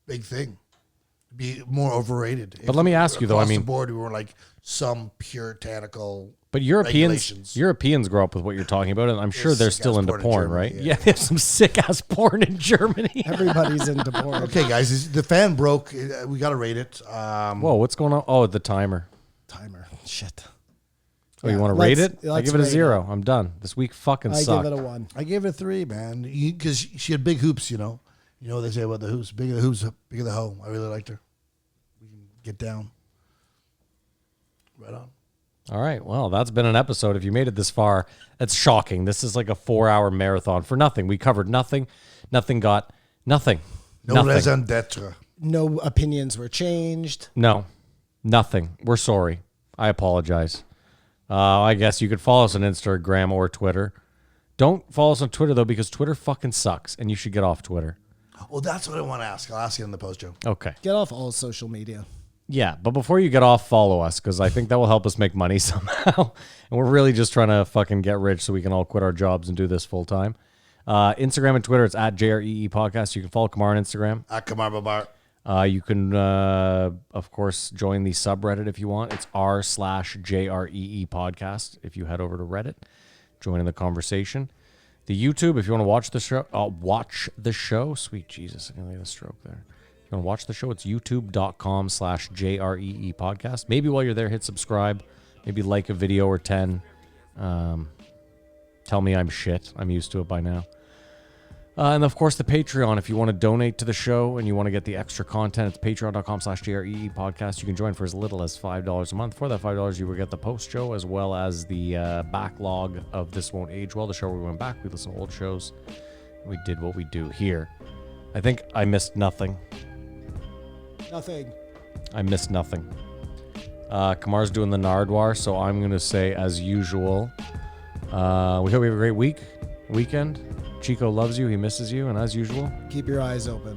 big thing. Be more overrated. But let me ask you, though, I across mean- the board, we were like some puritanical. But regulations. Europeans grow up with what you're talking about, and I'm sure they're still sick-ass into porn in porn, Germany, right? yeah. Yeah, there's some sick-ass porn in Germany. Everybody's into porn. Okay, guys, the fan broke. We got to rate it. Whoa, what's going on? Oh, the timer. Timer. Shit. Oh, you want to rate it? I let's give it a rate 0. I'm done. This week fucking I sucked. give it a 1. I gave it a 3, man, because she had big hoops. You know what they say about the hoops. Bigger the hoops, bigger the hoe. I really liked her. We can get down. Right on. All right. Well, that's been an episode. If you made it this far, that's shocking. This is like a 4-hour marathon for nothing. We covered nothing. Nothing got nothing. No nothing. raison d'etre. No opinions were changed. No. Nothing. We're sorry. I apologize. I guess you could follow us on Instagram or Twitter. Don't follow us on Twitter, though, because Twitter fucking sucks, and you should get off Twitter. Well, that's what I want to ask. I'll ask you in the post, Joe. Okay. Get off all social media. Yeah, but before you get off, follow us, because I think that will help us make money somehow. And we're really just trying to fucking get rich so we can all quit our jobs and do this full time. Instagram and Twitter, it's at JREE Podcast. You can follow Kamar on Instagram. At Kamar Babar. You can, of course, join the subreddit if you want. It's r/JREE Podcast. If you head over to Reddit, join in the conversation. The YouTube, if you want to watch the show. Sweet Jesus, I can lay the stroke there. If you want to watch the show, it's youtube.com/JREE Podcast. Maybe while you're there, hit subscribe. Maybe like a video or 10. Tell me I'm shit. I'm used to it by now. And of course, the Patreon. If you want to donate to the show and you want to get the extra content, it's patreon.com/JREE Podcast. You can join for as little as $5 a month. For that $5, you will get the post show as well as the backlog of This Won't Age Well, the show where we went back. We listened to old shows. We did what we do here. I think I missed nothing. Nothing. I missed nothing. Kamar's doing the Nardwar, so I'm going to say, as usual, we hope you have a great weekend. Chico loves you. He misses you. And as usual, Keep your eyes open.